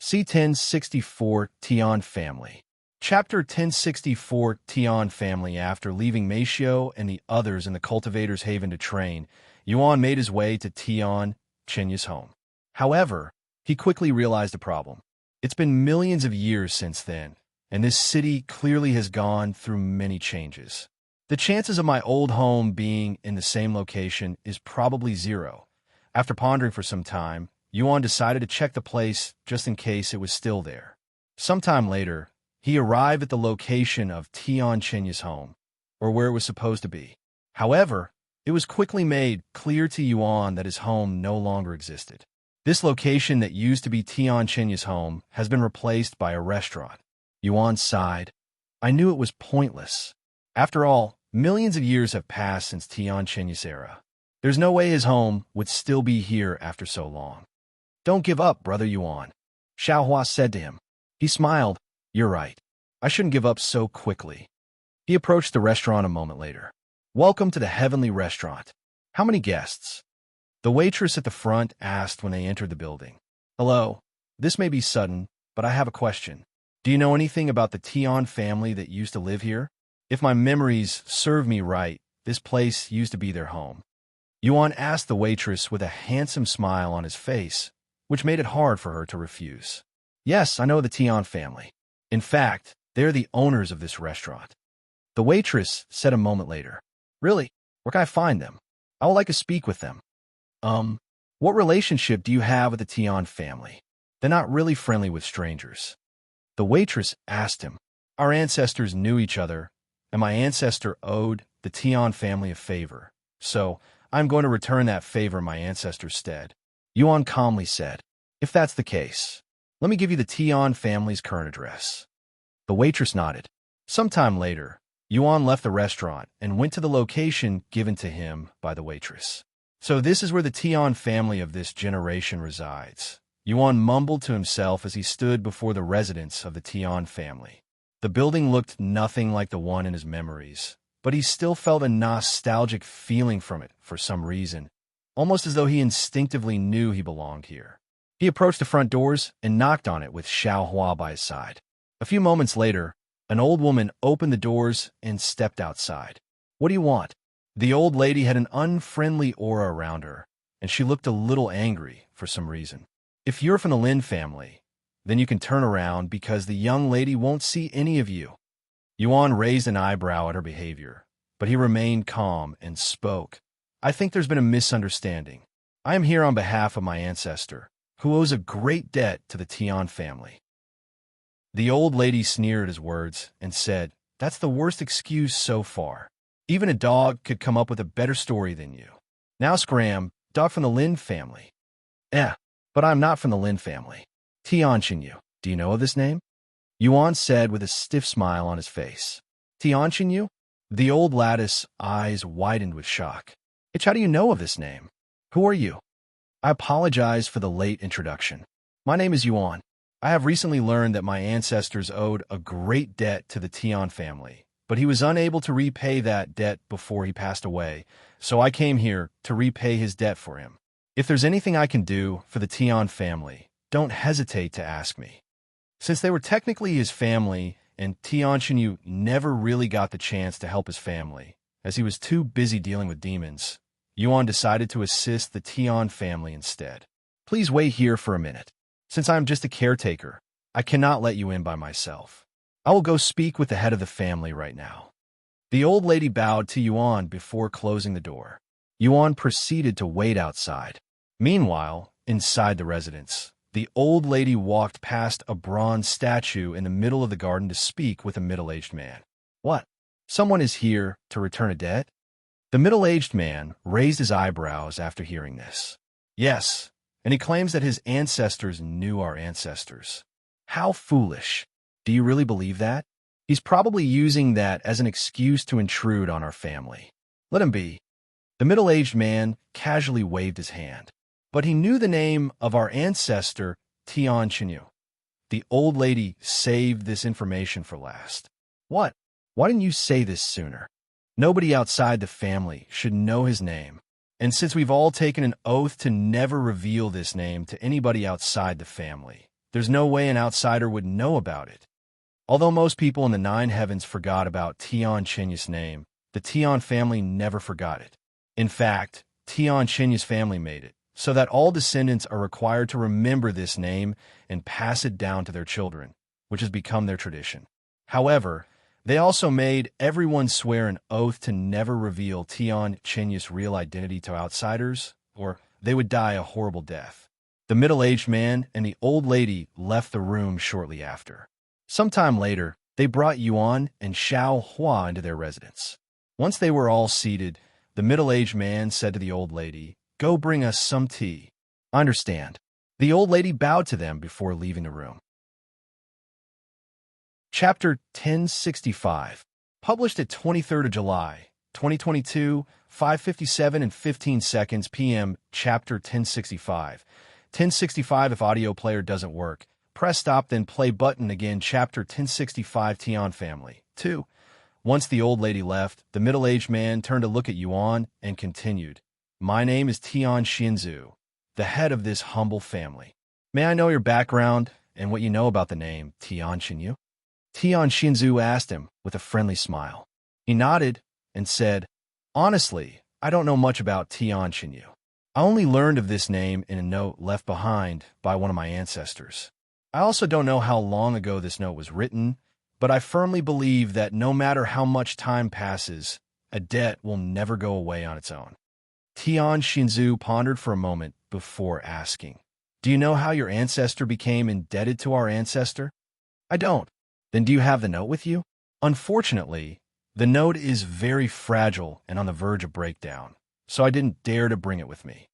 C1064 Tian Family. Chapter 1064 Tian Family. After leaving Meishio and the others in the cultivator's haven to train, Yuan made his way to Tian Chenya's home. However, he quickly realized a problem. It's been millions of years since then, and this city clearly has gone through many changes. The chances of my old home being in the same location is probably zero. After pondering for some time, Yuan decided to check the place just in case it was still there. Sometime later, he arrived at the location of Tian Chenya's home, or where it was supposed to be. However, it was quickly made clear to Yuan that his home no longer existed. This location that used to be Tian Chenya's home has been replaced by a restaurant. Yuan sighed. I knew it was pointless. After all, millions of years have passed since Tian Chenya's era. There's no way his home would still be here after so long. Don't give up, brother Yuan, Xiaohua said to him. He smiled. You're right. I shouldn't give up so quickly. He approached the restaurant a moment later. Welcome to the heavenly restaurant. How many guests? The waitress at the front asked when they entered the building. Hello. This may be sudden, but I have a question. Do you know anything about the Tian family that used to live here? If my memories serve me right, this place used to be their home. Yuan asked the waitress with a handsome smile on his face, which made it hard for her to refuse. Yes, I know the Tian family. In fact, they're the owners of this restaurant. The waitress said a moment later. Really? Where can I find them? I would like to speak with them. What relationship do you have with the Tian family? They're not really friendly with strangers. The waitress asked him. Our ancestors knew each other, and my ancestor owed the Tian family a favor. So, I'm going to return that favor in my ancestor's stead. Yuan calmly said, If that's the case, let me give you the Tian family's current address. The waitress nodded. Sometime later, Yuan left the restaurant and went to the location given to him by the waitress. So this is where the Tian family of this generation resides. Yuan mumbled to himself as he stood before the residence of the Tian family. The building looked nothing like the one in his memories, but he still felt a nostalgic feeling from it for some reason, almost as though he instinctively knew he belonged here. He approached the front doors and knocked on it with Xiaohua by his side. A few moments later, an old woman opened the doors and stepped outside. What do you want? The old lady had an unfriendly aura around her, and she looked a little angry for some reason. If you're from the Lin family, then you can turn around because the young lady won't see any of you. Yuan raised an eyebrow at her behavior, but he remained calm and spoke. I think there's been a misunderstanding. I am here on behalf of my ancestor, who owes a great debt to the Tian family. The old lady sneered at his words and said, That's the worst excuse so far. Even a dog could come up with a better story than you. Now scram, dog from the Lin family. But I'm not from the Lin family. Tian Chenyu, do you know of this name? Yuan said with a stiff smile on his face. Tian Chenyu? The old lattice eyes widened with shock. How do you know of this name? Who are you? I apologize for the late introduction. My name is Yuan. I have recently learned that my ancestors owed a great debt to the Tian family, but he was unable to repay that debt before he passed away, so I came here to repay his debt for him. If there's anything I can do for the Tian family, don't hesitate to ask me. Since they were technically his family, and Tian Chenyu never really got the chance to help his family, as he was too busy dealing with demons, Yuan decided to assist the Tian family instead. Please wait here for a minute. Since I am just a caretaker, I cannot let you in by myself. I will go speak with the head of the family right now. The old lady bowed to Yuan before closing the door. Yuan proceeded to wait outside. Meanwhile, inside the residence, the old lady walked past a bronze statue in the middle of the garden to speak with a middle-aged man. What? Someone is here to return a debt? The middle-aged man raised his eyebrows after hearing this. Yes, and he claims that his ancestors knew our ancestors. How foolish. Do you really believe that? He's probably using that as an excuse to intrude on our family. Let him be. The middle-aged man casually waved his hand. But he knew the name of our ancestor, Tian Chenyu. The old lady saved this information for last. What? Why didn't you say this sooner? Nobody outside the family should know his name. And since we've all taken an oath to never reveal this name to anybody outside the family, There's no way an outsider would know about it. Although most people in the Nine Heavens forgot about Tian Chinyu's name, the Tian family never forgot it. In fact, Tian Chinyu's family made it, so that all descendants are required to remember this name and pass it down to their children, which has become their tradition. However, they also made everyone swear an oath to never reveal Tian Chinyu's real identity to outsiders, or they would die a horrible death. The middle-aged man and the old lady left the room shortly after. Sometime later, they brought Yuan and Xiao Hua into their residence. Once they were all seated, the middle-aged man said to the old lady, "Go bring us some tea." "I understand." The old lady bowed to them before leaving the room. Chapter 1065, published at 23rd of July, 2022, 5:57 and 15 seconds p.m. Chapter 1065. 1065 if audio player doesn't work. Press stop, then play button again. Chapter 1065 Tian Family. 2. Once the old lady left, the middle-aged man turned to look at Yuan and continued, "My name is Tian Xinzu, the head of this humble family. May I know your background and what you know about the name Tian Xinyu?" Tian Xinzu asked him with a friendly smile. He nodded and said, "Honestly, I don't know much about Tian Xinyu. I only learned of this name in a note left behind by one of my ancestors. I also don't know how long ago this note was written, but I firmly believe that no matter how much time passes, a debt will never go away on its own." Tian Xinzu pondered for a moment before asking, "Do you know how your ancestor became indebted to our ancestor?" "I don't." "Then do you have the note with you?" "Unfortunately, the note is very fragile and on the verge of breakdown, so I didn't dare to bring it with me."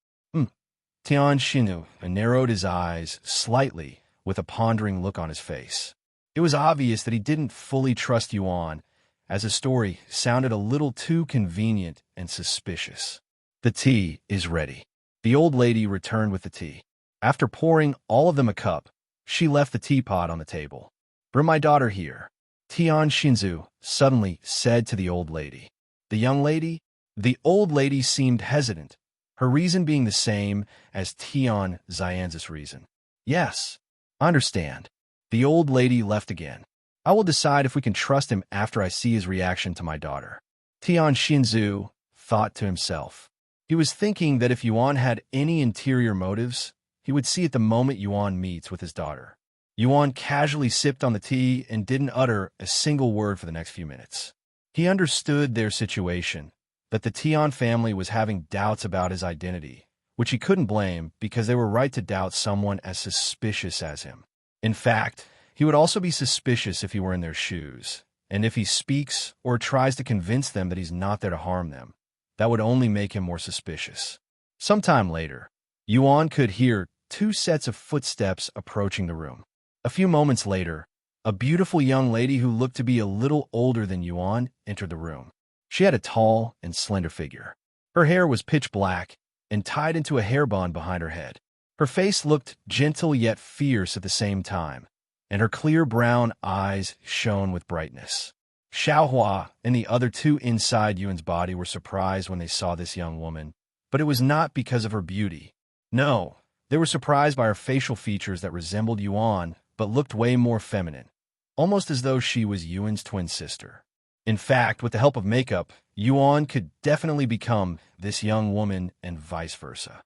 Tian Xinyu narrowed his eyes slightly with a pondering look on his face. It was obvious that he didn't fully trust Yuan, as his story sounded a little too convenient and suspicious. "The tea is ready." The old lady returned with the tea. After pouring all of them a cup, she left the teapot on the table. "Bring my daughter here," Tian Xinzu suddenly said to the old lady. "The young lady?" The old lady seemed hesitant, her reason being the same as Tian Xianz's reason. "Yes, I understand." The old lady left again. "I will decide if we can trust him after I see his reaction to my daughter." Tian Xinzu thought to himself. He was thinking that if Yuan had any interior motives, he would see it the moment Yuan meets with his daughter. Yuan casually sipped on the tea and didn't utter a single word for the next few minutes. He understood their situation, that the Tian family was having doubts about his identity, which he couldn't blame because they were right to doubt someone as suspicious as him. In fact, he would also be suspicious if he were in their shoes, and if he speaks or tries to convince them that he's not there to harm them, that would only make him more suspicious. Sometime later, Yuan could hear 2 sets of footsteps approaching the room. A few moments later, a beautiful young lady who looked to be a little older than Yuan entered the room. She had a tall and slender figure. Her hair was pitch black and tied into a hairband behind her head. Her face looked gentle yet fierce at the same time, and her clear brown eyes shone with brightness. Xiaohua and the other 2 inside Yuan's body were surprised when they saw this young woman, but it was not because of her beauty. No, they were surprised by her facial features that resembled Yuan, but looked way more feminine, almost as though she was Yuan's twin sister. In fact, with the help of makeup, Yuan could definitely become this young woman and vice versa.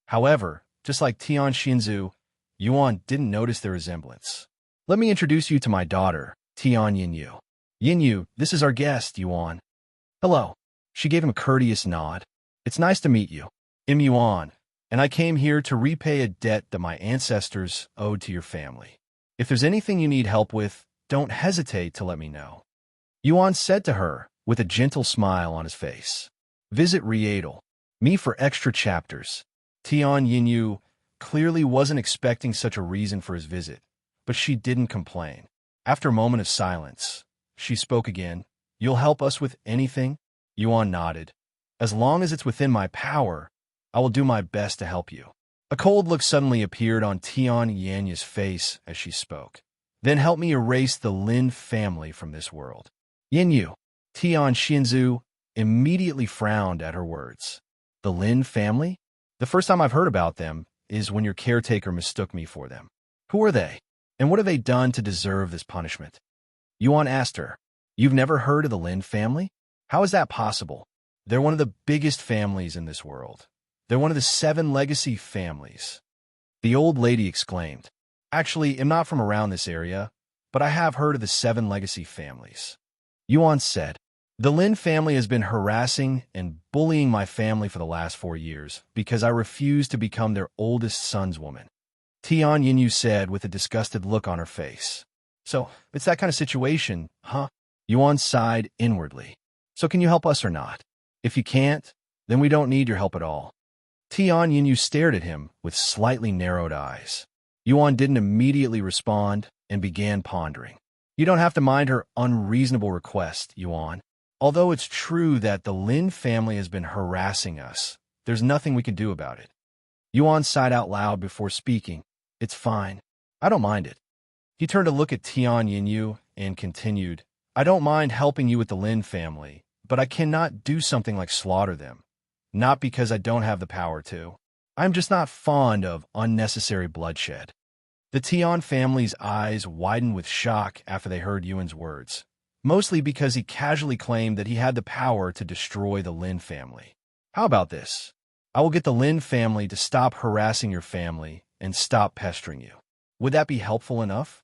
However, just like Tian Xinzu, Yuan didn't notice their resemblance. "Let me introduce you to my daughter, Tian Yinyu." "Yinyu, this is our guest, Yuan." "Hello." She gave him a courteous nod. "It's nice to meet you. I'm Yuan, and I came here to repay a debt that my ancestors owed to your family. If there's anything you need help with, don't hesitate to let me know." Yuan said to her with a gentle smile on his face. "Visit Riedel. Me for extra chapters." Tian Yinyu clearly wasn't expecting such a reason for his visit, but she didn't complain. After a moment of silence, she spoke again. "You'll help us with anything?" Yuan nodded. "As long as it's within my power, I will do my best to help you." A cold look suddenly appeared on Tian Yanyu's face as she spoke. "Then help me erase the Lin family from this world." "Yinyu." Tian Xinzu immediately frowned at her words. "The Lin family? The first time I've heard about them, is when your caretaker mistook me for them. Who are they? And what have they done to deserve this punishment? Yuan asked her. You've never heard of the Lin family? How is that possible? They're one of the biggest families in this world. They're one of the 7 legacy families. The old lady exclaimed. Actually, I'm not from around this area, but I have heard of the 7 legacy families. Yuan said. The Lin family has been harassing and bullying my family for the last 4 years because I refused to become their oldest son's woman. Tian Yinyu said with a disgusted look on her face. So, it's that kind of situation, huh? Yuan sighed inwardly. So can you help us or not? If you can't, then we don't need your help at all. Tian Yinyu stared at him with slightly narrowed eyes. Yuan didn't immediately respond and began pondering. You don't have to mind her unreasonable request, Yuan. Although it's true that the Lin family has been harassing us, there's nothing we can do about it. Yuan sighed out loud before speaking. It's fine. I don't mind it. He turned to look at Tian Yinyu and continued, I don't mind helping you with the Lin family, but I cannot do something like slaughter them. Not because I don't have the power to. I'm just not fond of unnecessary bloodshed. The Tian family's eyes widened with shock after they heard Yuan's words, mostly because he casually claimed that he had the power to destroy the Lin family. How about this? I will get the Lin family to stop harassing your family and stop pestering you. Would that be helpful enough?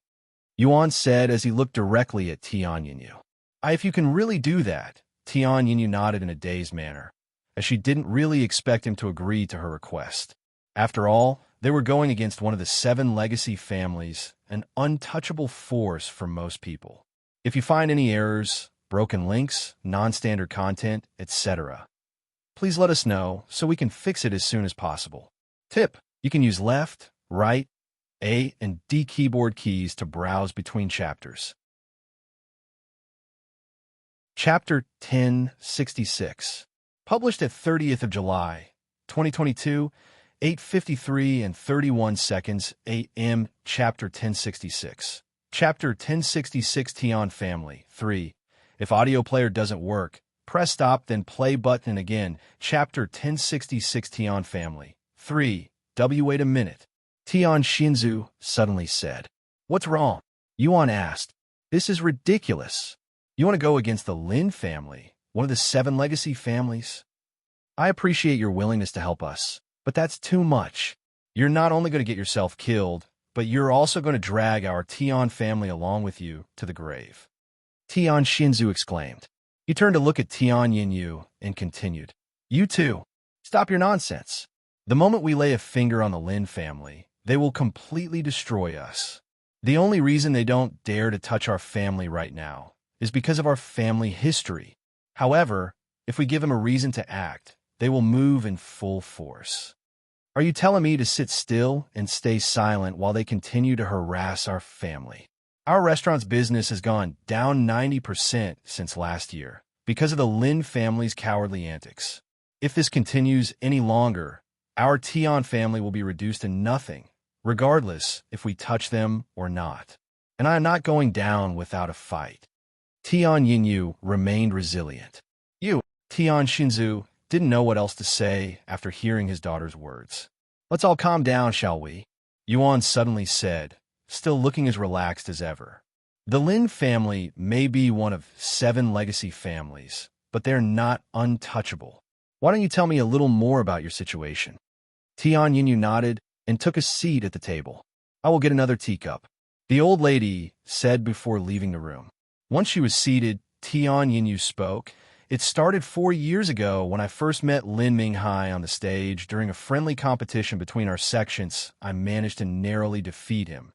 Yuan said as he looked directly at Tian Yinyu. If you can really do that, Tian Yinyu nodded in a dazed manner, as she didn't really expect him to agree to her request. After all, they were going against one of the 7 legacy families, an untouchable force for most people. If you find any errors, broken links, non-standard content, etc., please let us know so we can fix it as soon as possible. Tip: you can use left, right, A, and D keyboard keys to browse between chapters. Chapter 1066. Published at 30th of July, 2022, 8:53 and 31 seconds a.m. Chapter 1066. Chapter 1066 Tian Family 3. If audio player doesn't work, press stop then play button again. Chapter 1066 Tian Family 3. Wait a minute. Tian Shinzu suddenly said. What's wrong? Yuan asked. This is ridiculous. You want to go against the Lin family, one of the 7 legacy families? I appreciate your willingness to help us, but that's too much. You're not only going to get yourself killed, but you're also going to drag our Tian family along with you to the grave. Tian Shinzu exclaimed. He turned to look at Tian Yinyu and continued. You too. Stop your nonsense. The moment we lay a finger on the Lin family, they will completely destroy us. The only reason they don't dare to touch our family right now is because of our family history. However, if we give them a reason to act, they will move in full force. Are you telling me to sit still and stay silent while they continue to harass our family? Our restaurant's business has gone down 90% since last year because of the Lin family's cowardly antics. If this continues any longer, our Tian family will be reduced to nothing, regardless if we touch them or not. And I am not going down without a fight. Tian Yinyu remained resilient. Tian Shinzu, didn't know what else to say after hearing his daughter's words. Let's all calm down, shall we? Yuan suddenly said, still looking as relaxed as ever. The Lin family may be one of 7 legacy families, but they're not untouchable. Why don't you tell me a little more about your situation? Tian Yinyu nodded and took a seat at the table. I will get another teacup, the old lady said before leaving the room. Once she was seated, Tian Yinyu spoke. It started 4 years ago when I first met Lin Minghai on the stage. During a friendly competition between our sections, I managed to narrowly defeat him,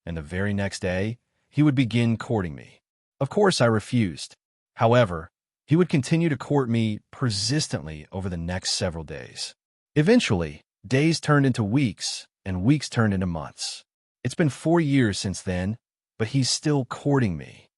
and the very next day, he would begin courting me. Of course, I refused. However, he would continue to court me persistently over the next several days. Eventually, days turned into weeks, and weeks turned into months. It's been 4 years since then, but he's still courting me.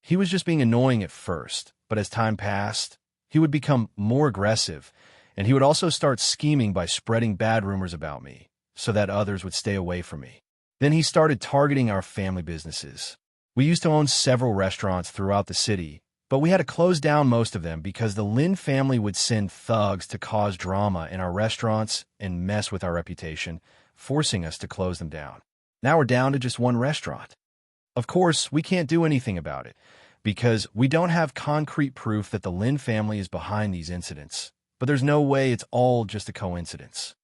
He was just being annoying at first, but as time passed, he would become more aggressive, and he would also start scheming by spreading bad rumors about me, so that others would stay away from me. Then he started targeting our family businesses. We used to own several restaurants throughout the city, but we had to close down most of them because the Lin family would send thugs to cause drama in our restaurants and mess with our reputation. forcing us to close them down. Now we're down to just one restaurant. Of course, we can't do anything about it, because we don't have concrete proof that the Lin family is behind these incidents, but there's no way it's all just a coincidence.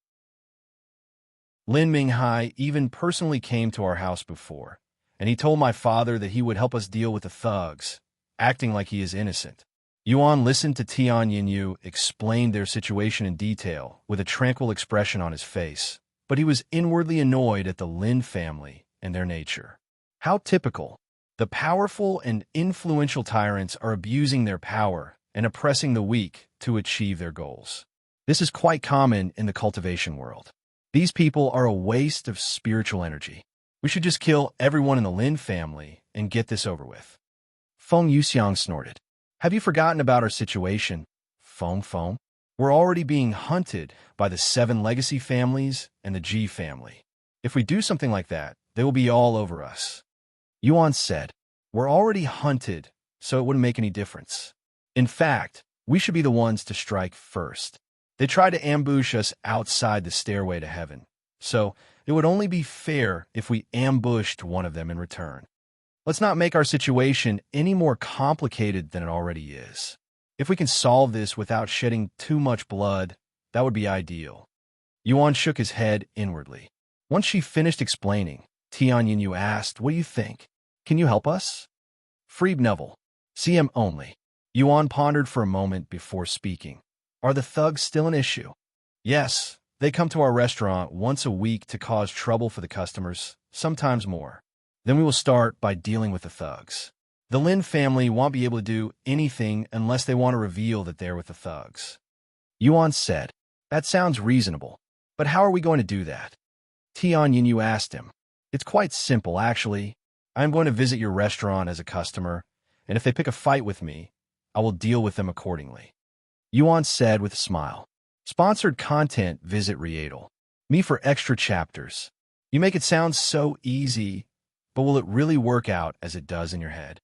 Lin Minghai even personally came to our house before, and he told my father that he would help us deal with the thugs, acting like he is innocent. Yuan listened to Tian Yinyu explain their situation in detail with a tranquil expression on his face, but he was inwardly annoyed at the Lin family and their nature. How typical. The powerful and influential tyrants are abusing their power and oppressing the weak to achieve their goals. This is quite common in the cultivation world. These people are a waste of spiritual energy. We should just kill everyone in the Lin family and get this over with. Feng Yuxiang snorted. Have you forgotten about our situation, Feng? We're already being hunted by the 7 legacy families and the Ji family. If we do something like that, they will be all over us. Yuan said, we're already hunted, so it wouldn't make any difference. In fact, we should be the ones to strike first. They tried to ambush us outside the stairway to heaven, so it would only be fair if we ambushed one of them in return. Let's not make our situation any more complicated than it already is. If we can solve this without shedding too much blood, that would be ideal. Yuan shook his head inwardly. Once she finished explaining, Tian Yinyu asked, what do you think? Can you help us? Freeb Neville. CM only. Yuan pondered for a moment before speaking. Are the thugs still an issue? Yes, they come to our restaurant once a week to cause trouble for the customers, sometimes more. Then we will start by dealing with the thugs. The Lin family won't be able to do anything unless they want to reveal that they're with the thugs. Yuan said, that sounds reasonable, but how are we going to do that? Tian Yinyu asked him. It's quite simple, actually. I am going to visit your restaurant as a customer, and if they pick a fight with me, I will deal with them accordingly. Yuan said with a smile. Sponsored content, visit Hideout. Me for extra chapters. You make it sound so easy, but will it really work out as it does in your head?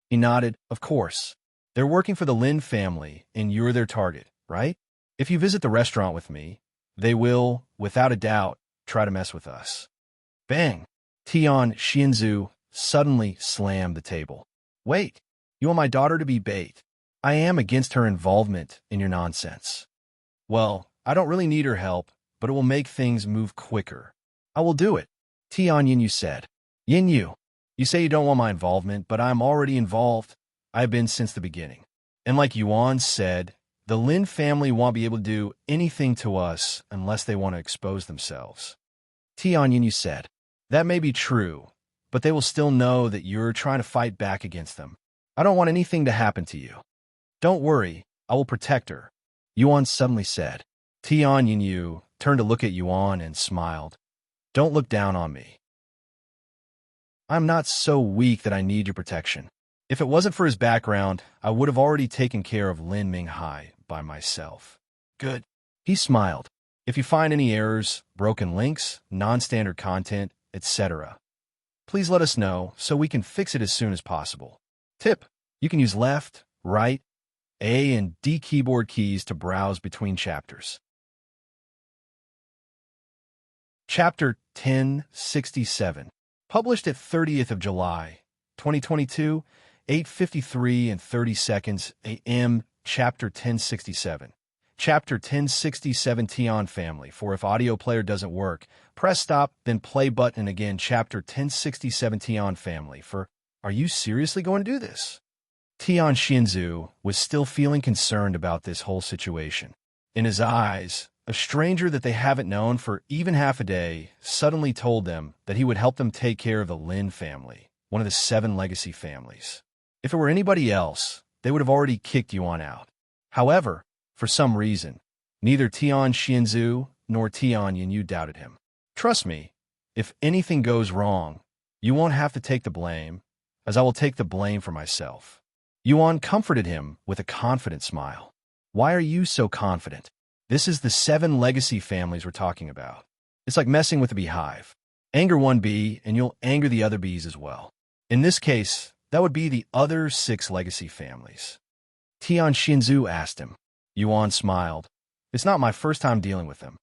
He nodded, of course. They're working for the Lin family, and you're their target, right? If you visit the restaurant with me, they will, without a doubt, try to mess with us. Bang! Tian Xianzu suddenly slammed the table. Wait, you want my daughter to be bait? I am against her involvement in your nonsense. Well, I don't really need her help, but it will make things move quicker. I will do it, Tian Yinyu said. Yinyu, you say you don't want my involvement, but I'm already involved. I've been since the beginning. And like Yuan said, the Lin family won't be able to do anything to us unless they want to expose themselves. Tian Yinyu said, that may be true, but they will still know that you're trying to fight back against them. I don't want anything to happen to you. Don't worry, I will protect her, Yuan suddenly said. Tian Yinyu turned to look at Yuan and smiled. Don't look down on me. I'm not so weak that I need your protection. If it wasn't for his background, I would have already taken care of Lin Minghai by myself. Good. He smiled. If you find any errors, broken links, non-standard content, etc., please let us know so we can fix it as soon as possible. Tip: you can use left, right, A and D keyboard keys to browse between chapters. Chapter 1067. Published at 30th of July, 2022, 8:53 and 30 seconds a.m. Chapter 1067. Chapter 1067 Tian Family. For if audio player doesn't work, press stop, then play button again. Chapter 1067 Tian Family. For are you seriously going to do this? Tian Xianzu was still feeling concerned about this whole situation. In his eyes, a stranger that they haven't known for even half a day suddenly told them that he would help them take care of the Lin family, one of the 7 legacy families. If it were anybody else, they would have already kicked Yuan out. However, for some reason, neither Tian Xianzu nor Tian Yinyu doubted him. Trust me, if anything goes wrong, you won't have to take the blame, as I will take the blame for myself. Yuan comforted him with a confident smile. Why are you so confident? This is the 7 legacy families we're talking about. It's like messing with a beehive. Anger one bee, and you'll anger the other bees as well. In this case, that would be the other 6 legacy families. Tian Xianzu asked him. Yuan smiled. It's not my first time dealing with them.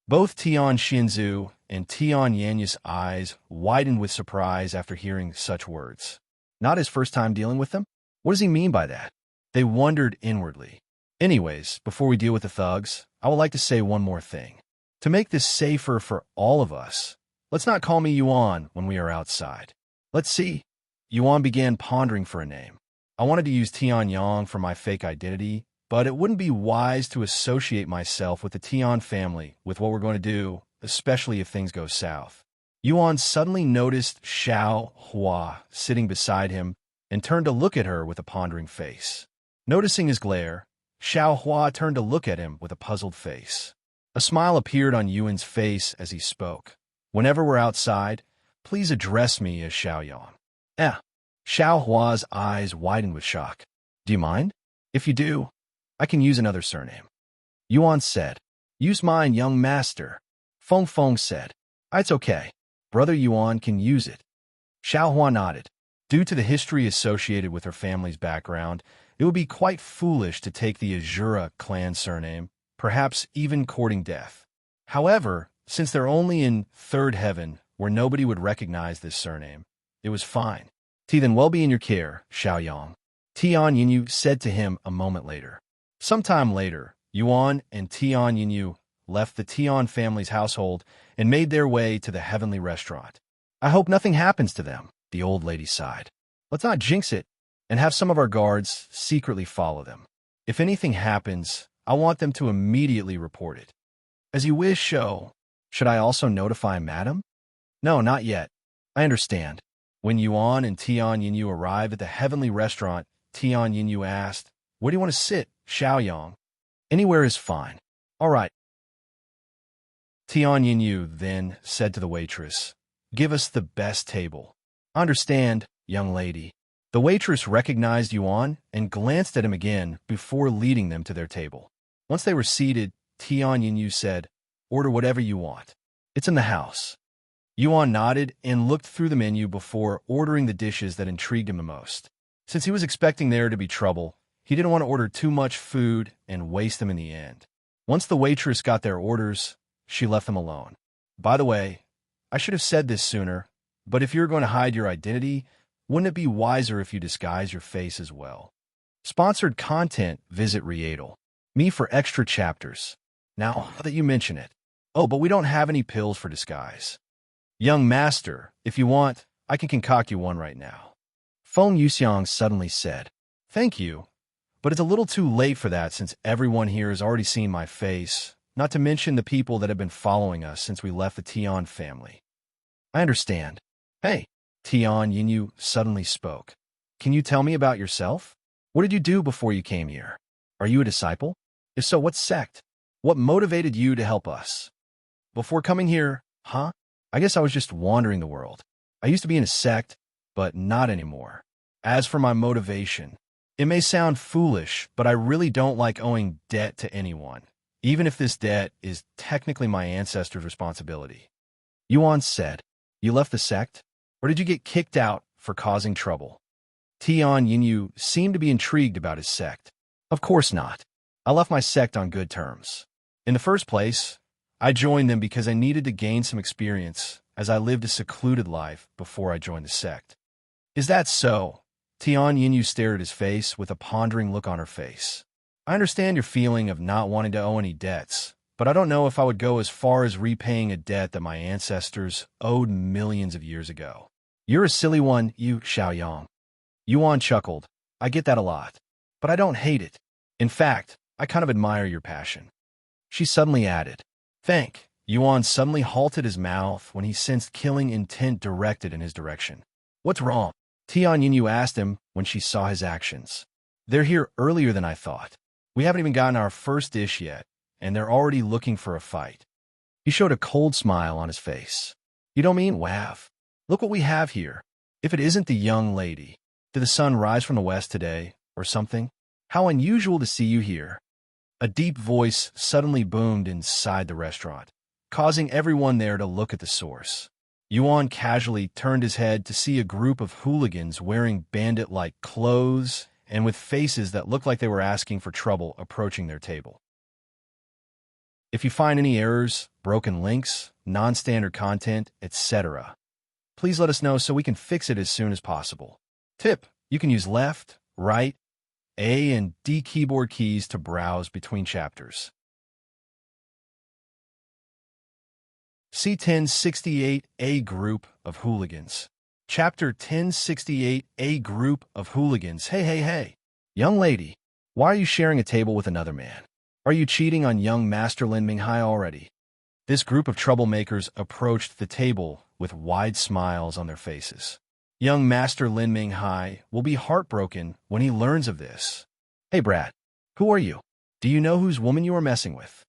Both Tian Xinzu and Tian Yanya's eyes widened with surprise after hearing such words. Not his first time dealing with them? What does he mean by that? They wondered inwardly. Anyways, before we deal with the thugs, I would like to say one more thing. To make this safer for all of us, let's not call me Yuan when we are outside. Let's see. Yuan began pondering for a name. I wanted to use Tian Yang for my fake identity, but it wouldn't be wise to associate myself with the Tian family with what we're going to do, especially if things go south. Yuan suddenly noticed Xiao Hua sitting beside him and turned to look at her with a pondering face. Noticing his glare, Xiao Hua turned to look at him with a puzzled face. A smile appeared on Yuan's face as he spoke. Whenever we're outside, please address me as Xiao Yang. Xiao Hua's eyes widened with shock. Do you mind? If you do, I can use another surname. Yuan said. Use mine, young master. Feng Feng said. It's okay. Brother Yuan can use it. Xiao Hua nodded. Due to the history associated with her family's background, it would be quite foolish to take the Azura clan surname, perhaps even courting death. However, since they're only in third heaven, where nobody would recognize this surname, it was fine. Then well be in your care, Xiao Yang. Tian Yinyu said to him a moment later. Sometime later, Yuan and Tian Yinyu left the Tian family's household and made their way to the heavenly restaurant. I hope nothing happens to them, the old lady sighed. Let's not jinx it and have some of our guards secretly follow them. If anything happens, I want them to immediately report it. As you wish, Shou. Should I also notify Madam? No, not yet. I understand. When Yuan and Tian Yinyu arrived at the heavenly restaurant, Tian Yinyu asked, Where do you want to sit, Xiao Yang? Anywhere is fine. All right. Tian Yinyu then said to the waitress, Give us the best table. Understand, young lady. The waitress recognized Yuan and glanced at him again before leading them to their table. Once they were seated, Tian Yinyu said, Order whatever you want. It's in the house. Yuan nodded and looked through the menu before ordering the dishes that intrigued him the most. Since he was expecting there to be trouble, he didn't want to order too much food and waste them in the end. Once the waitress got their orders, she left them alone. By the way, I should have said this sooner, but if you're going to hide your identity, wouldn't it be wiser if you disguise your face as well? Sponsored content, visit Hideout. Me for extra chapters. Now that you mention it. Oh, but we don't have any pills for disguise. Young master, if you want, I can concoct you one right now. Feng Yuxiang suddenly said, Thank you, but it's a little too late for that since everyone here has already seen my face, not to mention the people that have been following us since we left the Tian family. I understand. Hey, Tian Yinyu suddenly spoke. Can you tell me about yourself? What did you do before you came here? Are you a disciple? If so, what sect? What motivated you to help us? Before coming here, I guess I was just wandering the world. I used to be in a sect, but not anymore. As for my motivation, it may sound foolish, but I really don't like owing debt to anyone, even if this debt is technically my ancestors' responsibility. Yuan said, You left the sect? Or did you get kicked out for causing trouble? Tian Yinyu seemed to be intrigued about his sect. Of course not. I left my sect on good terms. In the first place, I joined them because I needed to gain some experience, as I lived a secluded life before I joined the sect. Is that so? Tian Yinyu stared at his face with a pondering look on her face. I understand your feeling of not wanting to owe any debts, but I don't know if I would go as far as repaying a debt that my ancestors owed millions of years ago. You're a silly one, you, Xiao Yang. Yuan chuckled. I get that a lot, but I don't hate it. In fact, I kind of admire your passion. She suddenly added, Thank. Yuan suddenly halted his mouth when he sensed killing intent directed in his direction. What's wrong? Tian Yinyu asked him when she saw his actions. They're here earlier than I thought. We haven't even gotten our first dish yet, and they're already looking for a fight. He showed a cold smile on his face. You don't mean wav? Look what we have here. If it isn't the young lady, did the sun rise from the west today, or something? How unusual to see you here. A deep voice suddenly boomed inside the restaurant, causing everyone there to look at the source. Yuan casually turned his head to see a group of hooligans wearing bandit-like clothes and with faces that looked like they were asking for trouble approaching their table. If you find any errors, broken links, non-standard content, etc., please let us know so we can fix it as soon as possible. Tip: you can use left, right, A and D keyboard keys to browse between chapters. C1088 A Group of Hooligans. Chapter 1068 A Group of Hooligans. Hey. Young lady, why are you sharing a table with another man? Are you cheating on young Master Lin Minghai already? This group of troublemakers approached the table with wide smiles on their faces. Young Master Lin Minghai will be heartbroken when he learns of this. Hey Brad, who are you? Do you know whose woman you are messing with?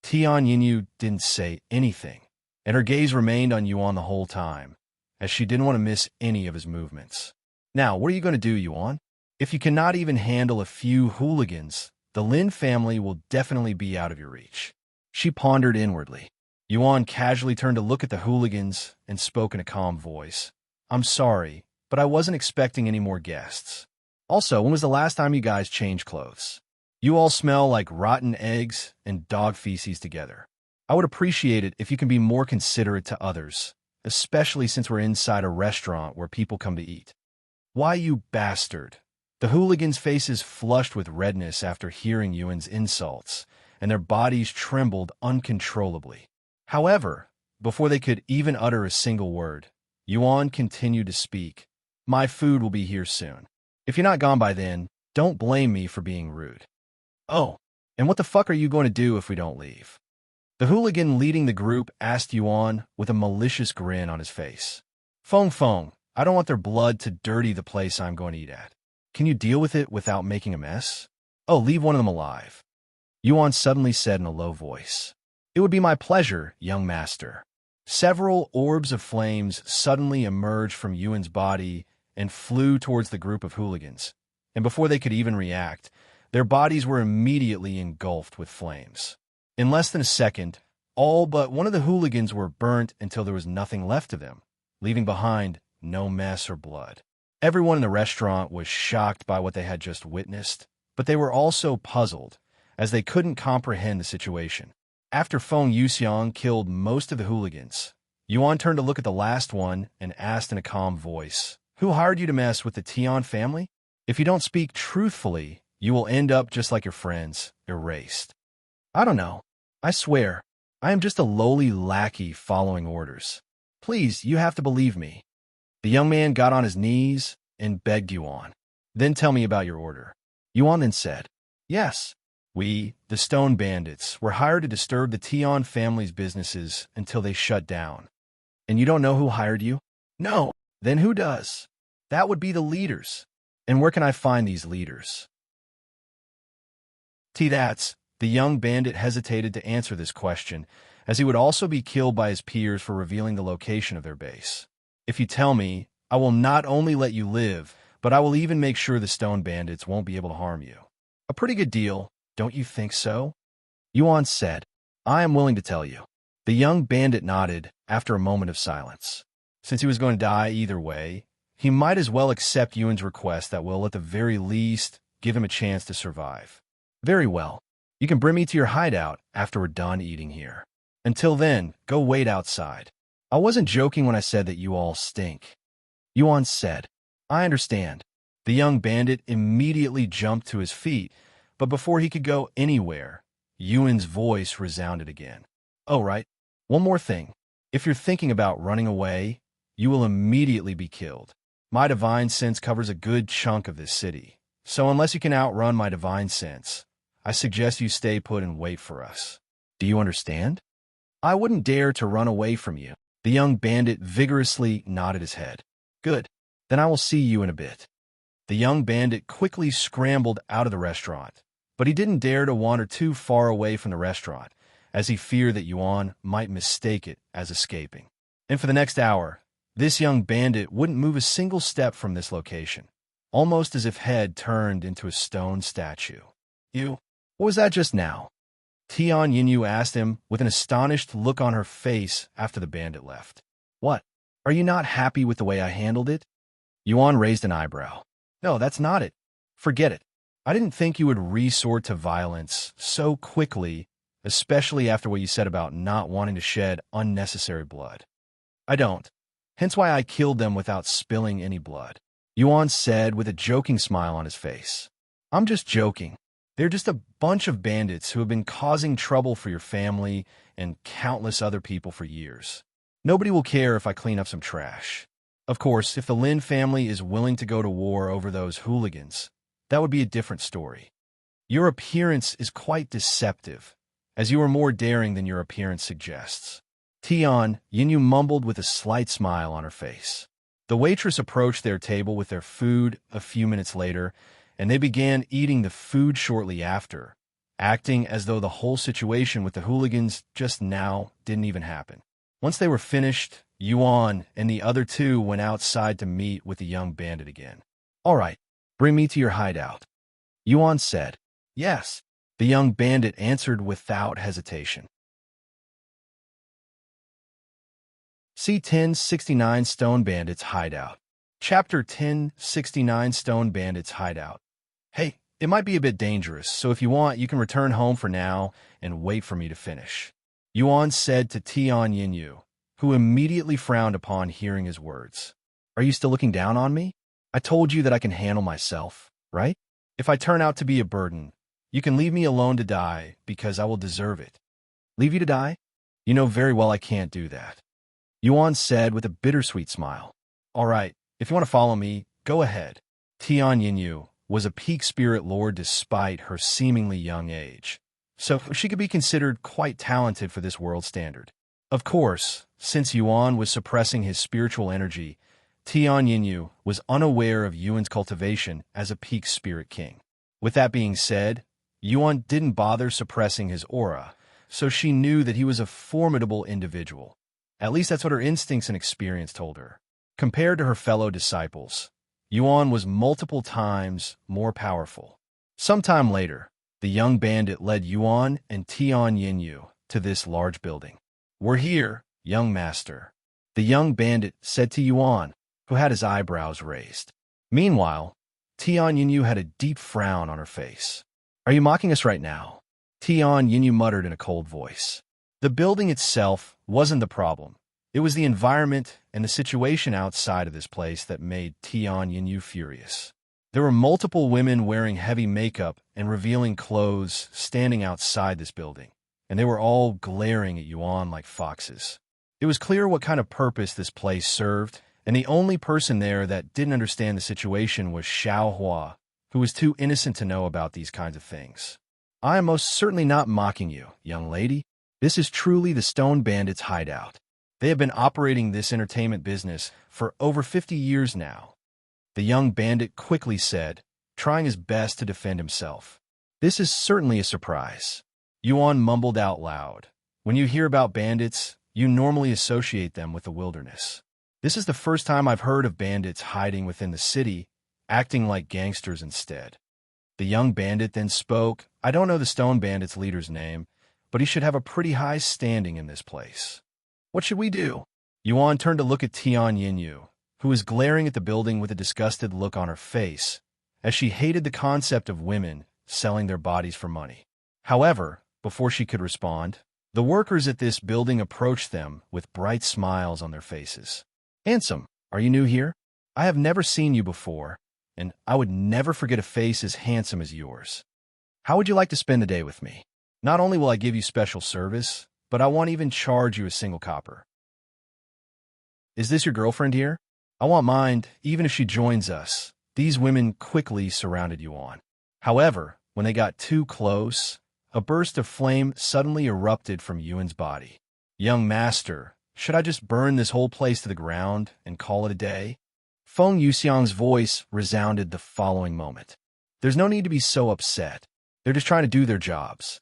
Tian didn't say anything, and her gaze remained on Yuan the whole time, as she didn't want to miss any of his movements. Now, what are you going to do, Yuan? If you cannot even handle a few hooligans, the Lin family will definitely be out of your reach. She pondered inwardly. Yuan casually turned to look at the hooligans and spoke in a calm voice. I'm sorry, but I wasn't expecting any more guests. Also, when was the last time you guys changed clothes? You all smell like rotten eggs and dog feces together. I would appreciate it if you can be more considerate to others, especially since we're inside a restaurant where people come to eat. Why, you bastard? The hooligans' faces flushed with redness after hearing Yuan's insults, and their bodies trembled uncontrollably. However, before they could even utter a single word, Yuan continued to speak. My food will be here soon. If you're not gone by then, don't blame me for being rude. Oh, and what the fuck are you going to do if we don't leave? The hooligan leading the group asked Yuan with a malicious grin on his face. Feng, I don't want their blood to dirty the place I'm going to eat at. Can you deal with it without making a mess? Oh, leave one of them alive. Yuan suddenly said in a low voice. It would be my pleasure, young master. Several orbs of flames suddenly emerged from Yuan's body and flew towards the group of hooligans, and before they could even react, their bodies were immediately engulfed with flames. In less than a second, all but one of the hooligans were burnt until there was nothing left of them, leaving behind no mess or blood. Everyone in the restaurant was shocked by what they had just witnessed, but they were also puzzled, as they couldn't comprehend the situation. After Feng Yuxiang killed most of the hooligans, Yuan turned to look at the last one and asked in a calm voice, Who hired you to mess with the Tian family? If you don't speak truthfully, you will end up just like your friends, erased. I don't know. I swear, I am just a lowly lackey following orders. Please, you have to believe me. The young man got on his knees and begged Yuan. Then tell me about your order. Yuan then said, Yes, we, the Stone Bandits, were hired to disturb the Tian family's businesses until they shut down. And you don't know who hired you? No. Then who does? That would be the leaders. And where can I find these leaders? The young bandit hesitated to answer this question, as he would also be killed by his peers for revealing the location of their base. If you tell me, I will not only let you live, but I will even make sure the Stone Bandits won't be able to harm you. A pretty good deal, don't you think so? Yuan said, I am willing to tell you. The young bandit nodded after a moment of silence. Since he was going to die either way, he might as well accept Yuan's request that will, at the very least, give him a chance to survive. Very well. You can bring me to your hideout after we're done eating here. Until then, go wait outside. I wasn't joking when I said that you all stink. Yuan said, I understand. The young bandit immediately jumped to his feet, but before he could go anywhere, Yuan's voice resounded again. Oh, right. One more thing. If you're thinking about running away, you will immediately be killed. My divine sense covers a good chunk of this city, so unless you can outrun my divine sense, I suggest you stay put and wait for us. Do you understand? I wouldn't dare to run away from you. The young bandit vigorously nodded his head. Good. Then I will see you in a bit. The young bandit quickly scrambled out of the restaurant, but he didn't dare to wander too far away from the restaurant, as he feared that Yuan might mistake it as escaping. And for the next hour, this young bandit wouldn't move a single step from this location, almost as if head turned into a stone statue. You? What was that just now? Tian Yinyu asked him with an astonished look on her face after the bandit left. What? Are you not happy with the way I handled it? Yuan raised an eyebrow. No, that's not it. Forget it. I didn't think you would resort to violence so quickly especially after what you said about not wanting to shed unnecessary blood. I don't. Hence why I killed them without spilling any blood. Yuan said with a joking smile on his face. I'm just joking. They're just a bunch of bandits who have been causing trouble for your family and countless other people for years. Nobody will care if I clean up some trash. Of course, if the Lin family is willing to go to war over those hooligans, that would be a different story. Your appearance is quite deceptive, as you are more daring than your appearance suggests. Tian, Yinyu mumbled with a slight smile on her face. The waitress approached their table with their food a few minutes later, and they began eating the food shortly after, acting as though the whole situation with the hooligans just now didn't even happen. Once they were finished, Yuan and the other two went outside to meet with the young bandit again. All right, bring me to your hideout, Yuan said. Yes, the young bandit answered without hesitation. C1089 Stone Bandits Hideout. Chapter 1069 Stone Bandits Hideout. Hey, it might be a bit dangerous, so if you want, you can return home for now and wait for me to finish, Yuan said to Tian Yinyu, who immediately frowned upon hearing his words. Are you still looking down on me? I told you that I can handle myself, right? If I turn out to be a burden, you can leave me alone to die because I will deserve it. Leave you to die? You know very well I can't do that, Yuan said with a bittersweet smile. All right, if you want to follow me, go ahead. Tian Yinyu was a peak spirit lord despite her seemingly young age, so she could be considered quite talented for this world standard. Of course, since Yuan was suppressing his spiritual energy, Tian Yinyu was unaware of Yuan's cultivation as a peak spirit king. With that being said, Yuan didn't bother suppressing his aura, so she knew that he was a formidable individual. At least that's what her instincts and experience told her. Compared to her fellow disciples, Yuan was multiple times more powerful. Sometime later, the young bandit led Yuan and Tian Yinyu to this large building. We're here, young master, the young bandit said to Yuan, who had his eyebrows raised. Meanwhile, Tian Yinyu had a deep frown on her face. Are you mocking us right now? Tian Yinyu muttered in a cold voice. The building itself wasn't the problem. It was the environment and the situation outside of this place that made Tian Yinyu furious. There were multiple women wearing heavy makeup and revealing clothes standing outside this building, and they were all glaring at Yuan like foxes. It was clear what kind of purpose this place served, and the only person there that didn't understand the situation was Xiao Hua, who was too innocent to know about these kinds of things. I am most certainly not mocking you, young lady. This is truly the Stone Bandits' hideout. They have been operating this entertainment business for over 50 years now, the young bandit quickly said, trying his best to defend himself. This is certainly a surprise. Yuan mumbled out loud. When you hear about bandits, you normally associate them with the wilderness. This is the first time I've heard of bandits hiding within the city, acting like gangsters instead. The young bandit then spoke. I don't know the Stone Bandits' leader's name, but he should have a pretty high standing in this place. What should we do? Yuan turned to look at Tian Yinyu, who was glaring at the building with a disgusted look on her face, as she hated the concept of women selling their bodies for money. However, before she could respond, the workers at this building approached them with bright smiles on their faces. Handsome, are you new here? I have never seen you before, and I would never forget a face as handsome as yours. How would you like to spend the day with me? Not only will I give you special service, but I won't even charge you a single copper. Is this your girlfriend here? I want mine, even if she joins us. These women quickly surrounded Yuan. However, when they got too close, a burst of flame suddenly erupted from Yuan's body. Young master, should I just burn this whole place to the ground and call it a day? Feng Yuxiang's voice resounded the following moment. There's no need to be so upset. They're just trying to do their jobs.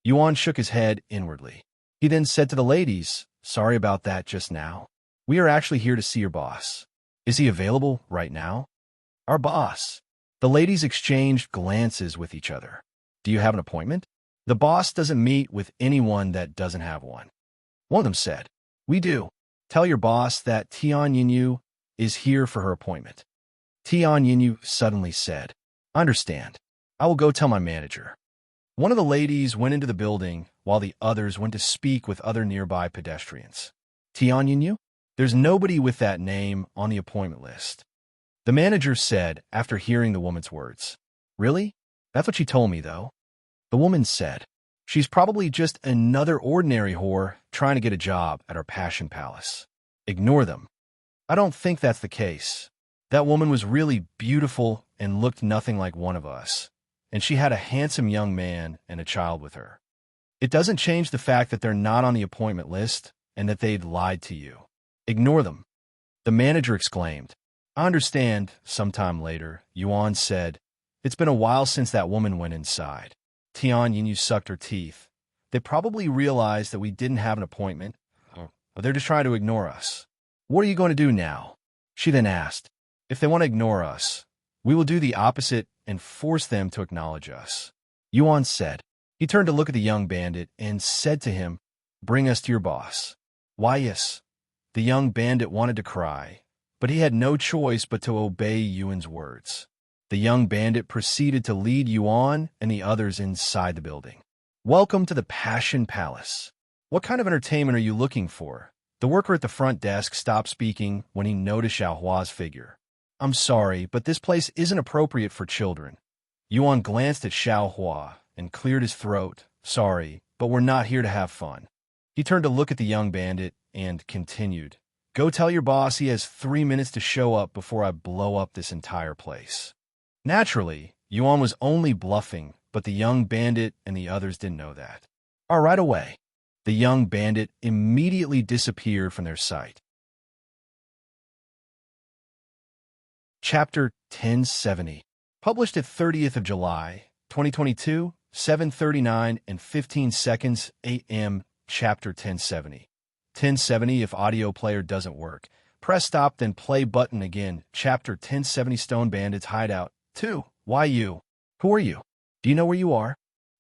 Yuan shook his head inwardly. He then said to the ladies, sorry about that just now. We are actually here to see your boss. Is he available right now? Our boss. The ladies exchanged glances with each other. Do you have an appointment? The boss doesn't meet with anyone that doesn't have one. One of them said, we do. Tell your boss that Tian Yinyu is here for her appointment. Tian Yinyu suddenly said, understand. I will go tell my manager. One of the ladies went into the building while the others went to speak with other nearby pedestrians. Tian, there's nobody with that name on the appointment list, the manager said after hearing the woman's words. Really? That's what she told me, though. The woman said, she's probably just another ordinary whore trying to get a job at our Passion Palace. Ignore them. I don't think that's the case. That woman was really beautiful and looked nothing like one of us, and she had a handsome young man and a child with her. It doesn't change the fact that they're not on the appointment list and that they'd lied to you. Ignore them, the manager exclaimed. I understand, sometime later, Yuan said. It's been a while since that woman went inside. Tian sucked her teeth. They probably realized that we didn't have an appointment, but they're just trying to ignore us. What are you going to do now? She then asked. If they want to ignore us, we will do the opposite and force them to acknowledge us, Yuan said. He turned to look at the young bandit and said to him, Bring us to your boss. Why, yes. The young bandit wanted to cry, but he had no choice but to obey Yuan's words. The young bandit proceeded to lead Yuan and the others inside the building. Welcome to the Passion Palace. What kind of entertainment are you looking for? The worker at the front desk stopped speaking when he noticed Xiaohua's figure. I'm sorry, but this place isn't appropriate for children. Yuan glanced at Xiaohua and cleared his throat. Sorry, but we're not here to have fun. He turned to look at the young bandit and continued. Go tell your boss he has 3 minutes to show up before I blow up this entire place. Naturally, Yuan was only bluffing, but the young bandit and the others didn't know that. Right away. The young bandit immediately disappeared from their sight. Chapter 1070. Published at 30th of July, 2022, 7:39 and 15 seconds a.m. Chapter 1070. 1070 if audio player doesn't work. Press stop then play button again. Chapter 1070 Stone Bandits Hideout. 2. Why you? Who are you? Do you know where you are?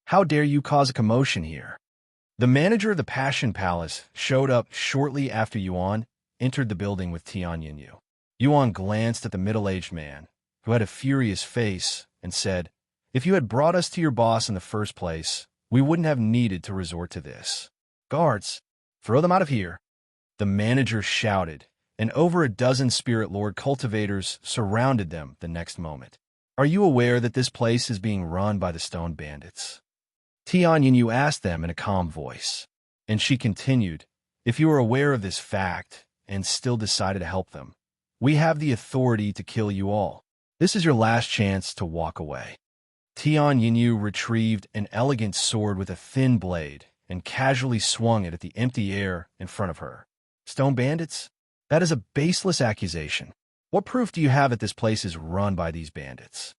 How dare you cause a commotion here? The manager of the Passion Palace showed up shortly after Yuan entered the building with Tian. Yuan glanced at the middle-aged man, who had a furious face, and said, If you had brought us to your boss in the first place, we wouldn't have needed to resort to this. Guards, throw them out of here. The manager shouted, and over a dozen Spirit Lord cultivators surrounded them the next moment. Are you aware that this place is being run by the Stone Bandits? Tian asked them in a calm voice, and she continued, If you are aware of this fact and still decided to help them, we have the authority to kill you all. This is your last chance to walk away. Tian retrieved an elegant sword with a thin blade and casually swung it at the empty air in front of her. Stone Bandits? That is a baseless accusation. What proof do you have that this place is run by these bandits?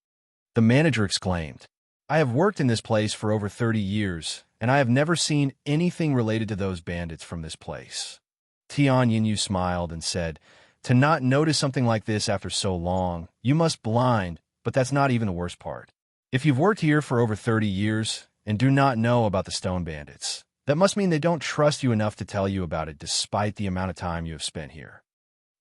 The manager exclaimed. I have worked in this place for over 30 years, and I have never seen anything related to those bandits from this place. Tian smiled and said, To not notice something like this after so long, you must blind, but that's not even the worst part. If you've worked here for over 30 years and do not know about the Stone Bandits, that must mean they don't trust you enough to tell you about it despite the amount of time you have spent here.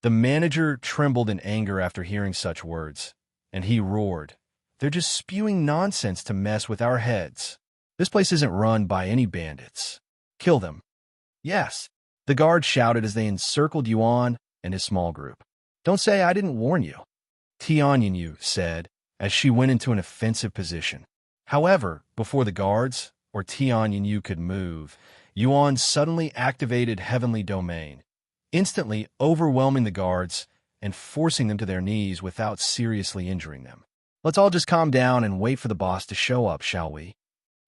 The manager trembled in anger after hearing such words, and he roared, They're just spewing nonsense to mess with our heads. This place isn't run by any bandits. Kill them. Yes, the guards shouted as they encircled Yuan and his small group. Don't say I didn't warn you, Tian said as she went into an offensive position. However, before the guards or Tian could move, Yuan suddenly activated Heavenly Domain, instantly overwhelming the guards and forcing them to their knees without seriously injuring them. Let's all just calm down and wait for the boss to show up, shall we?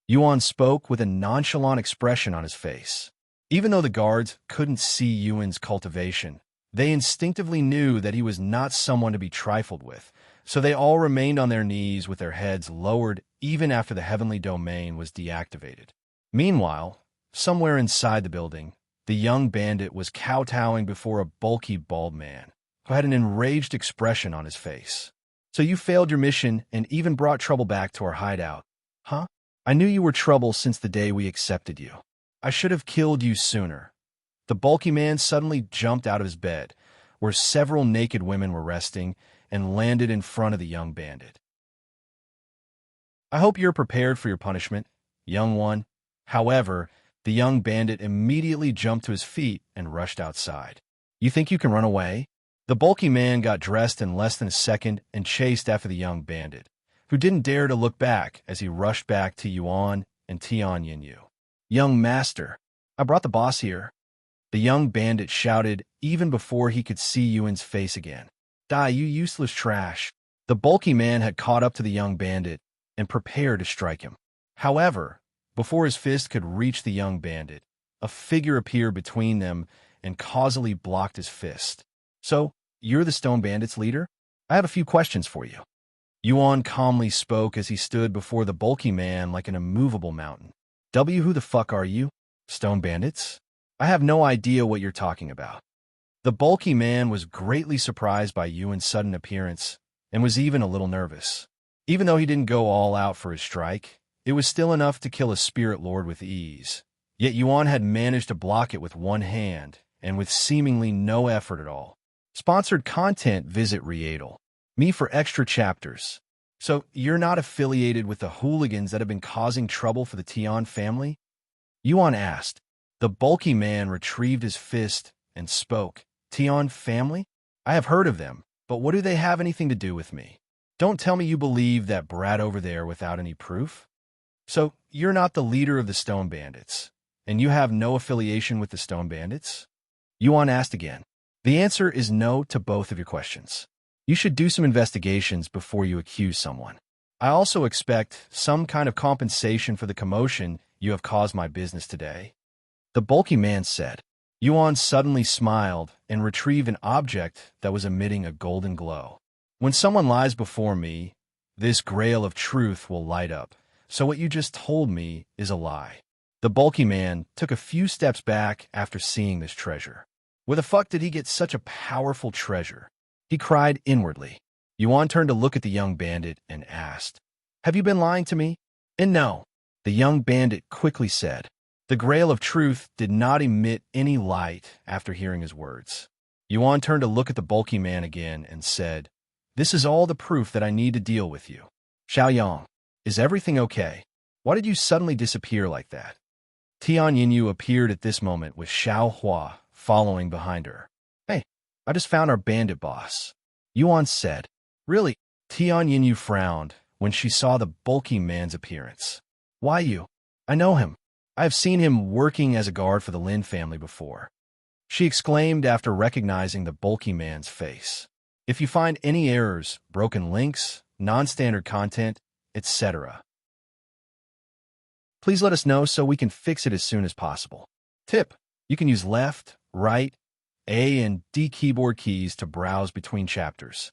Yuan spoke with a nonchalant expression on his face. Even though the guards couldn't see Yuan's cultivation, they instinctively knew that he was not someone to be trifled with, so they all remained on their knees with their heads lowered even after the Heavenly Domain was deactivated. Meanwhile, somewhere inside the building, the young bandit was kowtowing before a bulky bald man who had an enraged expression on his face. So you failed your mission and even brought trouble back to our hideout, huh? I knew you were trouble since the day we accepted you. I should have killed you sooner. The bulky man suddenly jumped out of his bed, where several naked women were resting, and landed in front of the young bandit. I hope you're prepared for your punishment, young one. However, the young bandit immediately jumped to his feet and rushed outside. You think you can run away? The bulky man got dressed in less than a second and chased after the young bandit, who didn't dare to look back as he rushed back to Yuan and Tian Yinyu. Young master, I brought the boss here. The young bandit shouted even before he could see Yuan's face again. Die, you useless trash. The bulky man had caught up to the young bandit and prepared to strike him. However, before his fist could reach the young bandit, a figure appeared between them and causally blocked his fist. So, you're the Stone Bandits leader? I have a few questions for you. Yuan calmly spoke as he stood before the bulky man like an immovable mountain. Who the fuck are you? Stone Bandits? I have no idea what you're talking about. The bulky man was greatly surprised by Yuan's sudden appearance and was even a little nervous. Even though he didn't go all out for his strike, it was still enough to kill a spirit lord with ease. Yet Yuan had managed to block it with one hand and with seemingly no effort at all. Sponsored content, visit Rendezvous. Me for extra chapters. So, you're not affiliated with the hooligans that have been causing trouble for the Tian family? Yuan asked. The bulky man retrieved his fist and spoke. Tian family? I have heard of them, but what do they have anything to do with me? Don't tell me you believe that brat over there without any proof? So, you're not the leader of the Stone Bandits, and you have no affiliation with the Stone Bandits? Yuan asked again. The answer is no to both of your questions. You should do some investigations before you accuse someone. I also expect some kind of compensation for the commotion you have caused my business today. The bulky man said. Yuan suddenly smiled and retrieved an object that was emitting a golden glow. When someone lies before me, this grail of truth will light up. So what you just told me is a lie. The bulky man took a few steps back after seeing this treasure. Where the fuck did he get such a powerful treasure? He cried inwardly. Yuan turned to look at the young bandit and asked, Have you been lying to me? And no, the young bandit quickly said. The grail of truth did not emit any light after hearing his words. Yuan turned to look at the bulky man again and said, This is all the proof that I need to deal with you. Xiaoyang, is everything okay? Why did you suddenly disappear like that? Tian Yinyu appeared at this moment with Xiao Hua following behind her. Hey, I just found our bandit boss. Yuan said. Really? Tian Yinyu frowned when she saw the bulky man's appearance. Why you? I know him. I have seen him working as a guard for the Lin family before. She exclaimed after recognizing the bulky man's face. If you find any errors, broken links, non-standard content, etc., please let us know so we can fix it as soon as possible. Tip: you can use left, right, A and D keyboard keys to browse between chapters.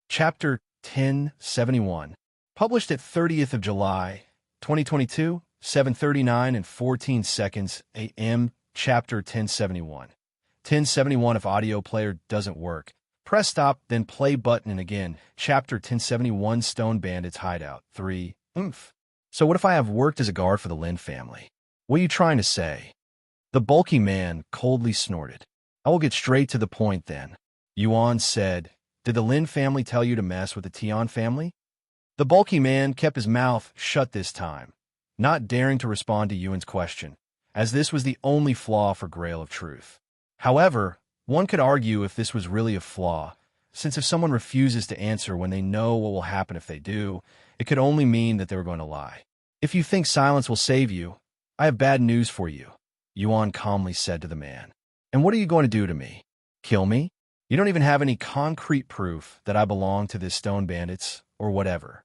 Chapter 1071. Published at 30th of July, 2022, 7:39 and 14 seconds a.m. Chapter 1071. 1071 if audio player doesn't work. Press stop, then play button, and again. Chapter 1071 Stone Bandits Hideout 3. So what if I have worked as a guard for the Lin family? What are you trying to say? The bulky man coldly snorted. I will get straight to the point then. Yuan said, Did the Lin family tell you to mess with the Tian family? The bulky man kept his mouth shut this time, not daring to respond to Yuan's question, as this was the only flaw for Grail of Truth. However, one could argue if this was really a flaw, since if someone refuses to answer when they know what will happen if they do, it could only mean that they were going to lie. If you think silence will save you, I have bad news for you, Yuan calmly said to the man. And what are you going to do to me? Kill me? You don't even have any concrete proof that I belong to this Stone Bandits or whatever.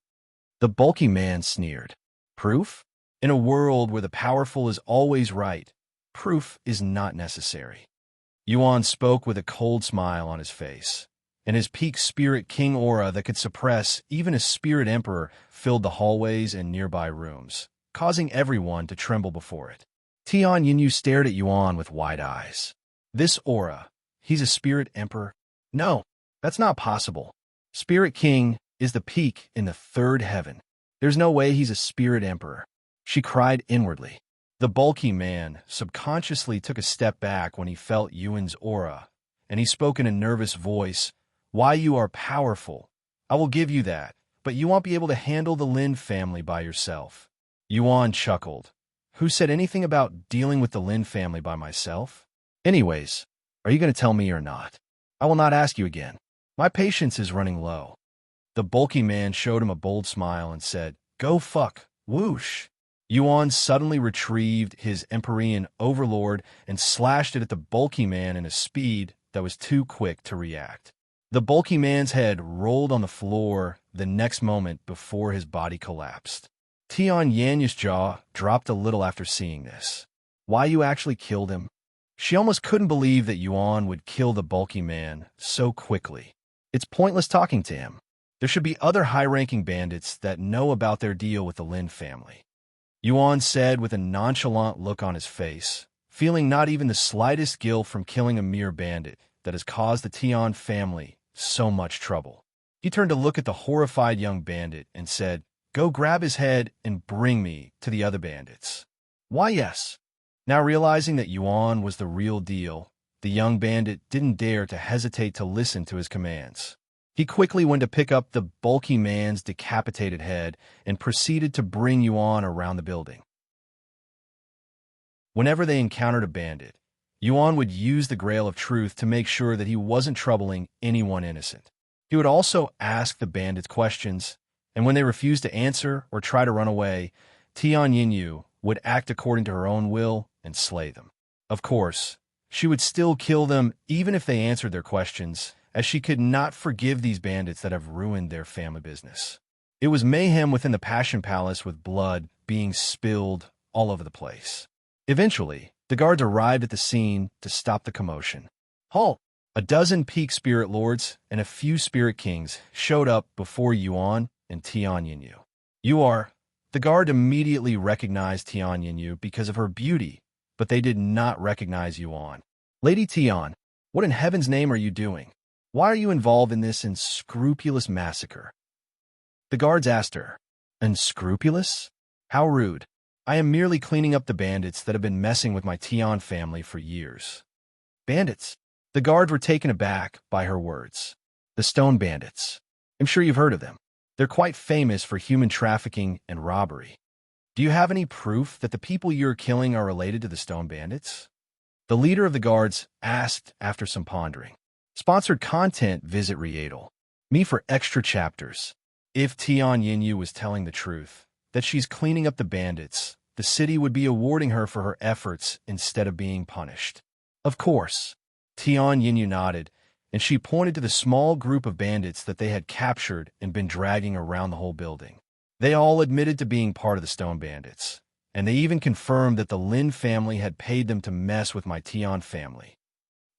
The bulky man sneered. Proof? In a world where the powerful is always right, proof is not necessary. Yuan spoke with a cold smile on his face, and his peak spirit king aura that could suppress even a spirit emperor filled the hallways and nearby rooms, causing everyone to tremble before it. Tian Yinyu stared at Yuan with wide eyes. This aura, he's a spirit emperor? No, that's not possible. Spirit king is the peak in the third heaven. There's no way he's a spirit emperor. She cried inwardly. The bulky man subconsciously took a step back when he felt Yuan's aura, and he spoke in a nervous voice. Why you are powerful. I will give you that, but you won't be able to handle the Lin family by yourself. Yuan chuckled. Who said anything about dealing with the Lin family by myself? Anyways, are you going to tell me or not? I will not ask you again. My patience is running low. The bulky man showed him a bold smile and said, Go fuck, whoosh. Yuan suddenly retrieved his Empyrean overlord and slashed it at the bulky man in a speed that was too quick to react. The bulky man's head rolled on the floor the next moment before his body collapsed. Tian Yanya's jaw dropped a little after seeing this. Why you actually killed him? She almost couldn't believe that Yuan would kill the bulky man so quickly. It's pointless talking to him. There should be other high-ranking bandits that know about their deal with the Lin family. Yuan said with a nonchalant look on his face, feeling not even the slightest guilt from killing a mere bandit that has caused the Tian family so much trouble. He turned to look at the horrified young bandit and said, Go grab his head and bring me to the other bandits. Why, yes. Now realizing that Yuan was the real deal, the young bandit didn't dare to hesitate to listen to his commands. He quickly went to pick up the bulky man's decapitated head and proceeded to bring Yuan around the building. Whenever they encountered a bandit, Yuan would use the Grail of Truth to make sure that he wasn't troubling anyone innocent. He would also ask the bandits questions, and when they refused to answer or try to run away, Tian Yinyu would act according to her own will and slay them. Of course, she would still kill them even if they answered their questions, as she could not forgive these bandits that have ruined their family business. It was mayhem within the Passion Palace with blood being spilled all over the place. Eventually, the guards arrived at the scene to stop the commotion. Halt! A dozen peak spirit lords and a few spirit kings showed up before Yuan and Tian Yinyu. You are... The guard immediately recognized Tian Yinyu because of her beauty, but they did not recognize Yuan. Lady Tian, what in heaven's name are you doing? Why are you involved in this unscrupulous massacre? The guards asked her. Unscrupulous? How rude. I am merely cleaning up the bandits that have been messing with my Tian family for years. Bandits? The guards were taken aback by her words. The Stone Bandits. I'm sure you've heard of them. They're quite famous for human trafficking and robbery. Do you have any proof that the people you're killing are related to the Stone Bandits? The leader of the guards asked after some pondering. Sponsored content, visit Hideout. Me for extra chapters. If Tian Yinyu was telling the truth, that she's cleaning up the bandits, the city would be awarding her for her efforts instead of being punished. Of course. Tian Yinyu nodded, and she pointed to the small group of bandits that they had captured and been dragging around the whole building. They all admitted to being part of the Stone Bandits, and they even confirmed that the Lin family had paid them to mess with my Tian family.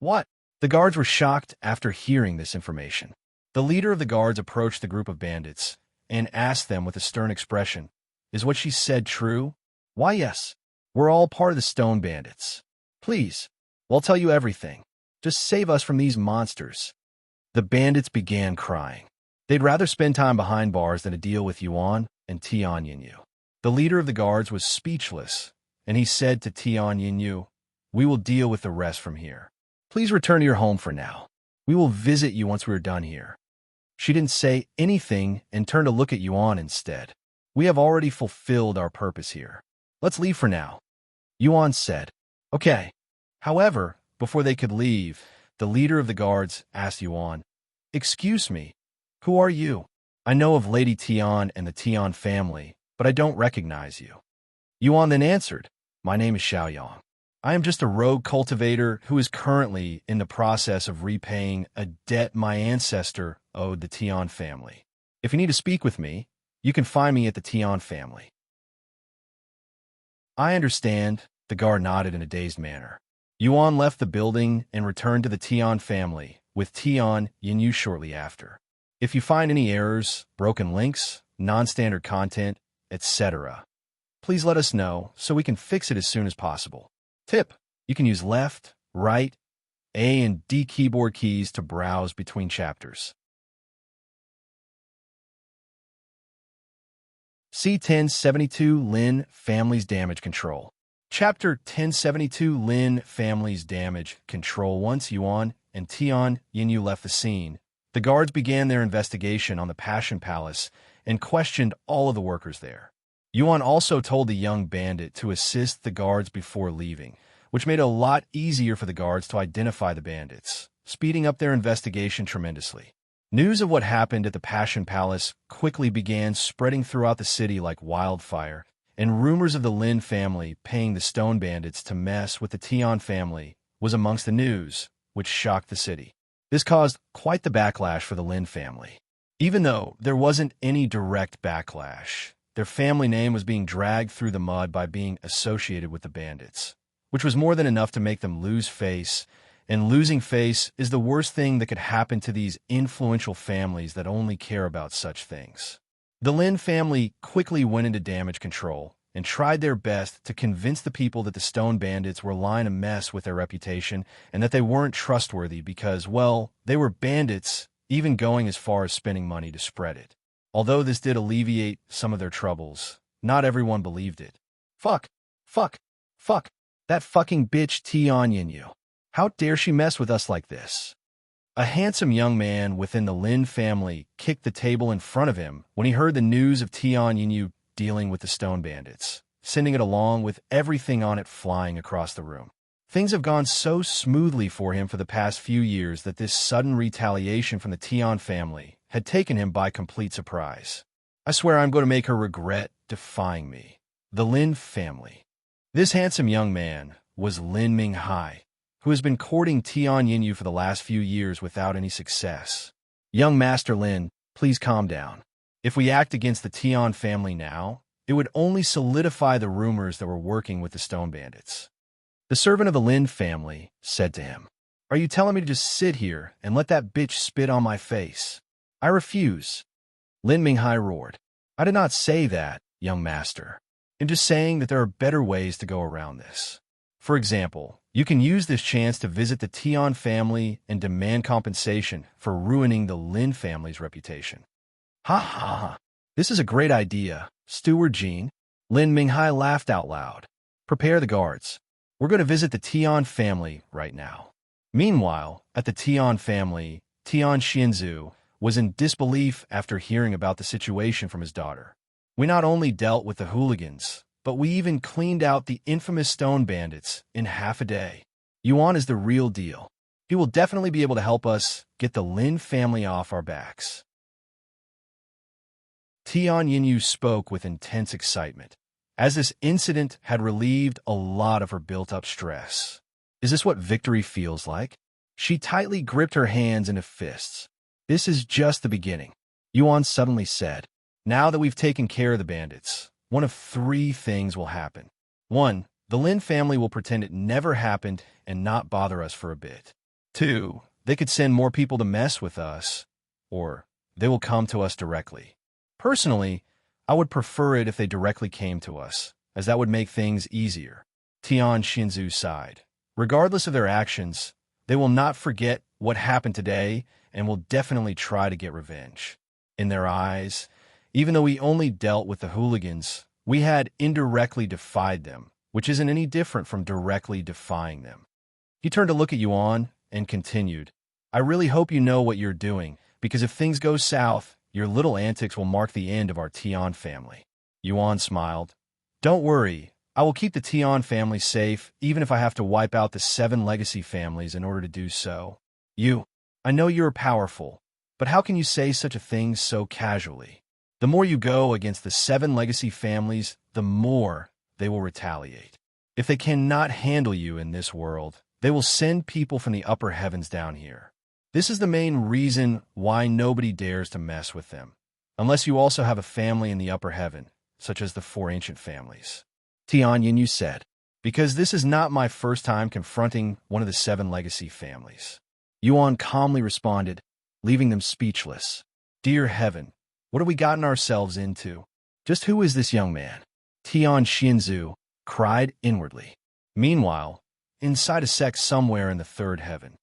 What? The guards were shocked after hearing this information. The leader of the guards approached the group of bandits and asked them with a stern expression, Is what she said true? Why, yes. We're all part of the Stone Bandits. Please, we'll tell you everything. Just save us from these monsters. The bandits began crying. They'd rather spend time behind bars than to deal with Yuan and Tian Yinyu. The leader of the guards was speechless, and he said to Tian Yinyu, We will deal with the rest from here. Please return to your home for now. We will visit you once we are done here. She didn't say anything and turned to look at Yuan instead. We have already fulfilled our purpose here. Let's leave for now. Yuan said, Okay. However, before they could leave, the leader of the guards asked Yuan, Excuse me, who are you? I know of Lady Tian and the Tian family, but I don't recognize you. Yuan then answered, My name is Xiaoyang. I am just a rogue cultivator who is currently in the process of repaying a debt my ancestor owed the Tian family. If you need to speak with me, you can find me at the Tian family. I understand, the guard nodded in a dazed manner. Yuan left the building and returned to the Tian family, with Tian Yinyu shortly after. If you find any errors, broken links, non-standard content, etc., please let us know so we can fix it as soon as possible. Tip: you can use left, right, A and D keyboard keys to browse between chapters. C1072 Lin Family's Damage Control. Chapter 1072 Lin Family's Damage Control. Once Yuan and Tian Yinyu left the scene, the guards began their investigation on the Passion Palace and questioned all of the workers there. Yuan also told the young bandit to assist the guards before leaving, which made it a lot easier for the guards to identify the bandits, speeding up their investigation tremendously. News of what happened at the Passion Palace quickly began spreading throughout the city like wildfire, and rumors of the Lin family paying the Stone Bandits to mess with the Tian family was amongst the news, which shocked the city. This caused quite the backlash for the Lin family. Even though there wasn't any direct backlash, their family name was being dragged through the mud by being associated with the bandits, which was more than enough to make them lose face, and losing face is the worst thing that could happen to these influential families that only care about such things. The Lin family quickly went into damage control and tried their best to convince the people that the Stone Bandits were lying a mess with their reputation and that they weren't trustworthy because, well, they were bandits, even going as far as spending money to spread it. Although this did alleviate some of their troubles, not everyone believed it. Fuck. That fucking bitch Tian. How dare she mess with us like this? A handsome young man within the Lin family kicked the table in front of him when he heard the news of Tian dealing with the Stone Bandits, sending it along with everything on it flying across the room. Things have gone so smoothly for him for the past few years that this sudden retaliation from the Tian family had taken him by complete surprise. I swear I'm going to make her regret defying me. The Lin family. This handsome young man was Lin Minghai, who has been courting Tian for the last few years without any success. Young Master Lin, please calm down. If we act against the Tian family now, it would only solidify the rumors that we're working with the Stone Bandits. The servant of the Lin family said to him, "Are you telling me to just sit here and let that bitch spit on my face?" "I refuse." Lin Minghai roared. "I did not say that, young master. I'm just saying that there are better ways to go around this. For example, you can use this chance to visit the Tian family and demand compensation for ruining the Lin family's reputation." "Ha ha ha. This is a great idea, Steward Jean." Lin Minghai laughed out loud. "Prepare the guards. We're going to visit the Tian family right now." Meanwhile, at the Tian family, Tian Xianzu was in disbelief after hearing about the situation from his daughter. "We not only dealt with the Hooligans, but we even cleaned out the infamous Stone Bandits in half a day. Yuan is the real deal. He will definitely be able to help us get the Lin family off our backs." Tian Yinyu spoke with intense excitement, as this incident had relieved a lot of her built-up stress. Is this what victory feels like? She tightly gripped her hands into fists. "This is just the beginning," Yuan suddenly said. "Now that we've taken care of the bandits, one of three things will happen. 1. The Lin family will pretend it never happened and not bother us for a bit. 2. They could send more people to mess with us, or they will come to us directly. Personally, I would prefer it if they directly came to us, as that would make things easier." Tian Xinzu sighed. "Regardless of their actions, they will not forget what happened today and will definitely try to get revenge. In their eyes, even though we only dealt with the Hooligans, we had indirectly defied them, which isn't any different from directly defying them." He turned to look at Yuan and continued, "I really hope you know what you're doing, because if things go south, your little antics will mark the end of our Tian family." Yuan smiled. "Don't worry, I will keep the Tian family safe, even if I have to wipe out the 7 legacy families in order to do so. I know you're powerful, but how can you say such a thing so casually? The more you go against the 7 legacy families, the more they will retaliate. If they cannot handle you in this world, they will send people from the upper heavens down here. This is the main reason why nobody dares to mess with them, unless you also have a family in the upper heaven, such as the 4 ancient families." Tian Yinyu said, "Because this is not my first time confronting one of the 7 legacy families." Yuan calmly responded, leaving them speechless. "Dear heaven, what have we gotten ourselves into? Just who is this young man?" Tian Xinzu cried inwardly. Meanwhile, inside a sect somewhere in the 3rd heaven.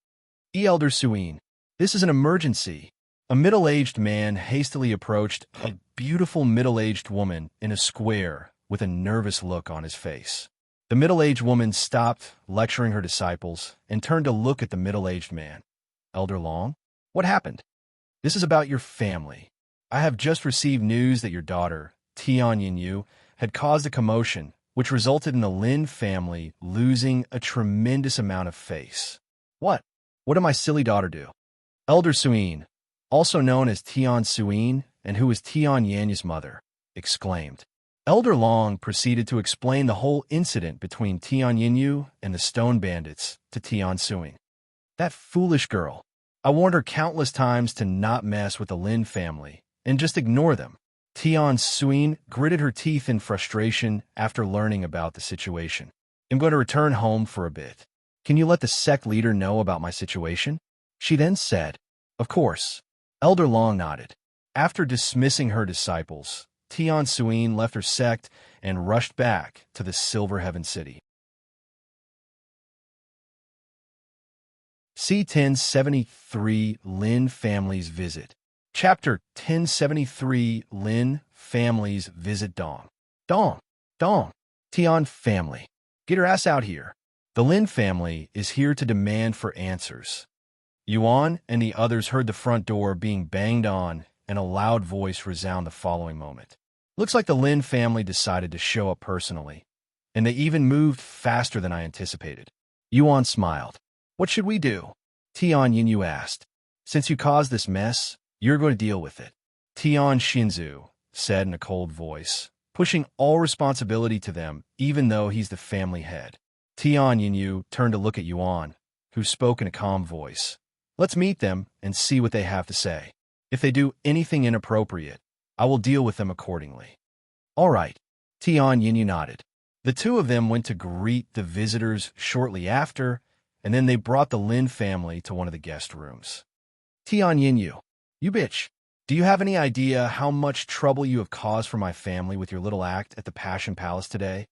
"Elder Suin, this is an emergency." A middle-aged man hastily approached a beautiful middle-aged woman in a square with a nervous look on his face. The middle-aged woman stopped lecturing her disciples and turned to look at the middle-aged man. "Elder Long, what happened?" "This is about your family. I have just received news that your daughter, Tian Yinyu, had caused a commotion, which resulted in the Lin family losing a tremendous amount of face. What? What did my silly daughter do? Elder Suyin, also known as Tian Suyin, and who was Tian Yanyu's mother, exclaimed. Elder Long proceeded to explain the whole incident between Tian Yinyu and the Stone Bandits to Tian Suyin. That foolish girl. I warned her countless times to not mess with the Lin family and just ignore them. Tian Suyin gritted her teeth in frustration after learning about the situation. I'm going to return home for a bit. Can you let the sect leader know about my situation? She then said. Of course. Elder Long nodded. After dismissing her disciples, Tian Suyin left her sect and rushed back to the Silver Heaven City. C1073 Lin Family's Visit. Chapter 1073 Lin Family's Visit Dong. Dong. Tian family. Get her ass out here. The Lin family is here to demand for answers. Yuan and the others heard the front door being banged on and a loud voice resound the following moment. Looks like the Lin family decided to show up personally, and they even moved faster than I anticipated. Yuan smiled. What should we do? Tian Yinyu asked. Since you caused this mess, you're going to deal with it. Tian Shinzu said in a cold voice, pushing all responsibility to them even though he's the family head. Tian Yinyu turned to look at Yuan, who spoke in a calm voice. Let's meet them and see what they have to say. If they do anything inappropriate, I will deal with them accordingly. All right. Tian Yinyu nodded. The two of them went to greet the visitors shortly after, and then they brought the Lin family to one of the guest rooms. Tian Yinyu, you bitch. Do you have any idea how much trouble you have caused for my family with your little act at the Passion Palace today?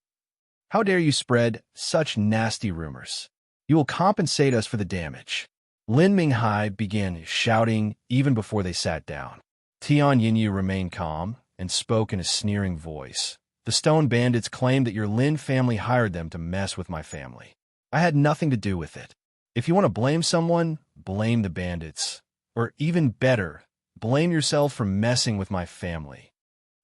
How dare you spread such nasty rumors? You will compensate us for the damage. Lin Minghai began shouting even before they sat down. Tian Yinyu remained calm and spoke in a sneering voice. The Stone Bandits claimed that your Lin family hired them to mess with my family. I had nothing to do with it. If you want to blame someone, blame the bandits. Or even better, blame yourself for messing with my family.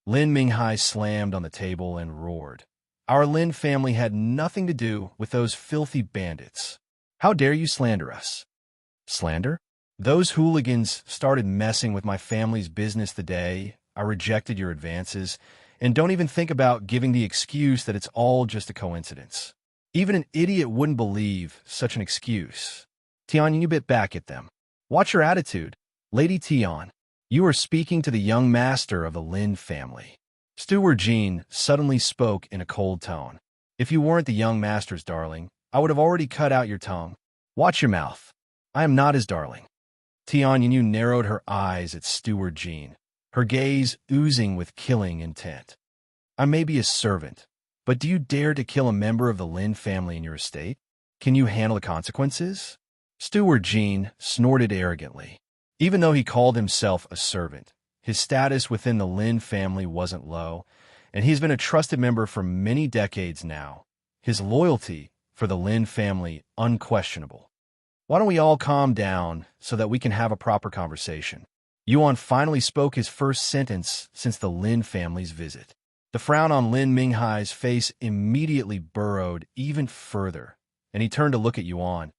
Lin Minghai slammed on the table and roared. Our Lin family had nothing to do with those filthy bandits. How dare you slander us? Slander? Those hooligans started messing with my family's business the day I rejected your advances, and don't even think about giving the excuse that it's all just a coincidence. Even an idiot wouldn't believe such an excuse. Tian, you bit back at them. Watch your attitude. Lady Tian, you are speaking to the young master of the Lin family. Steward Jean suddenly spoke in a cold tone. If you weren't the young master's darling, I would have already cut out your tongue. Watch your mouth. I am not his darling. Tian Yinyu narrowed her eyes at Steward Jean, her gaze oozing with killing intent. I may be a servant, but do you dare to kill a member of the Lin family in your estate? Can you handle the consequences? Steward Jean snorted arrogantly. Even though he called himself a servant, his status within the Lin family wasn't low, and he's been a trusted member for many decades now. His loyalty for the Lin family unquestionable. Why don't we all calm down so that we can have a proper conversation? Yuan finally spoke his first sentence since the Lin family's visit. The frown on Lin Minghai's face immediately burrowed even further, and he turned to look at Yuan.